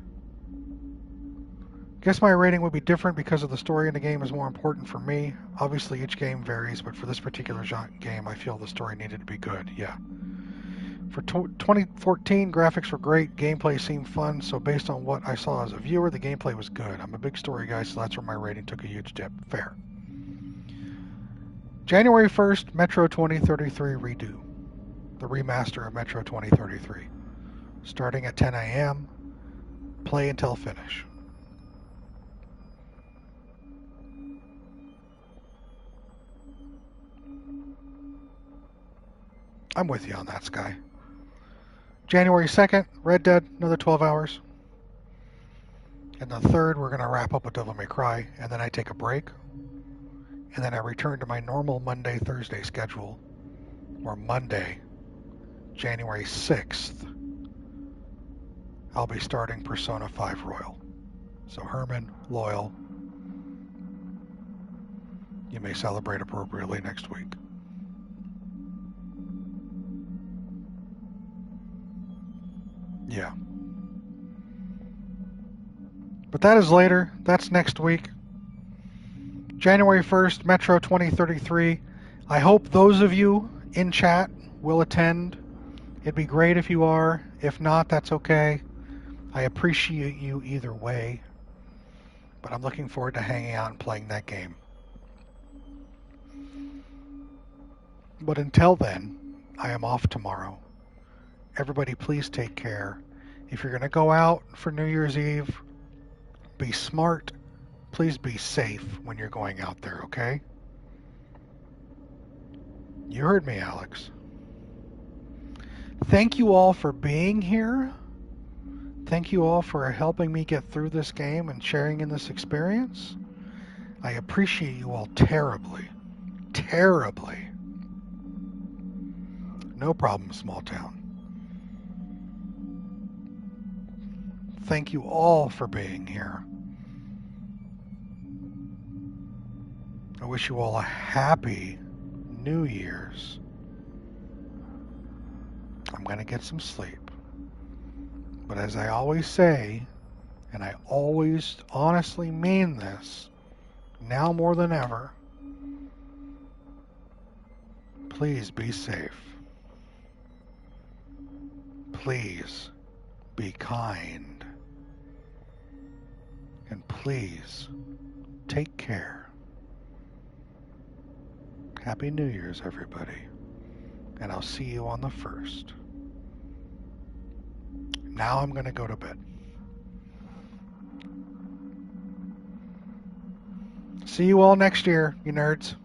A: Guess my rating would be different because of the story in the game is more important for me. Obviously, each game varies, but for this particular game, I feel the story needed to be good. Yeah. For 2014, graphics were great, gameplay seemed fun, so based on what I saw as a viewer, the gameplay was good. I'm a big story guy, so that's where my rating took a huge dip. Fair. January 1st, Metro 2033 redo. The remaster of Metro 2033. Starting at 10 a.m., play until finish. I'm with you on that, Sky. January 2nd, Red Dead, another 12 hours. And the 3rd, we're going to wrap up with Devil May Cry, and then I take a break. And then I return to my normal Monday, Thursday schedule, or Monday, January 6th, I'll be starting Persona 5 Royal. So Herman, Loyal, you may celebrate appropriately next week. Yeah. But that is later. That's next week. January 1st, Metro 2033. I hope those of you in chat will attend. It'd be great if you are. If not, that's okay. I appreciate you either way. But I'm looking forward to hanging out and playing that game. But until then, I am off tomorrow. Everybody, please take care. If you're going to go out for New Year's Eve, be smart. Please be safe when you're going out there, okay? You heard me, Alex. Thank you all for being here. Thank you all for helping me get through this game and sharing in this experience. I appreciate you all terribly. Terribly. No problem, small town. Thank you all for being here. I wish you all a happy New Year's. I'm going to get some sleep. But as I always say, and I always honestly mean this, now more than ever, please be safe. Please be kind. And please take care. Happy New Year's, everybody. And I'll see you on the 1st. Now I'm going to go to bed. See you all next year, you nerds.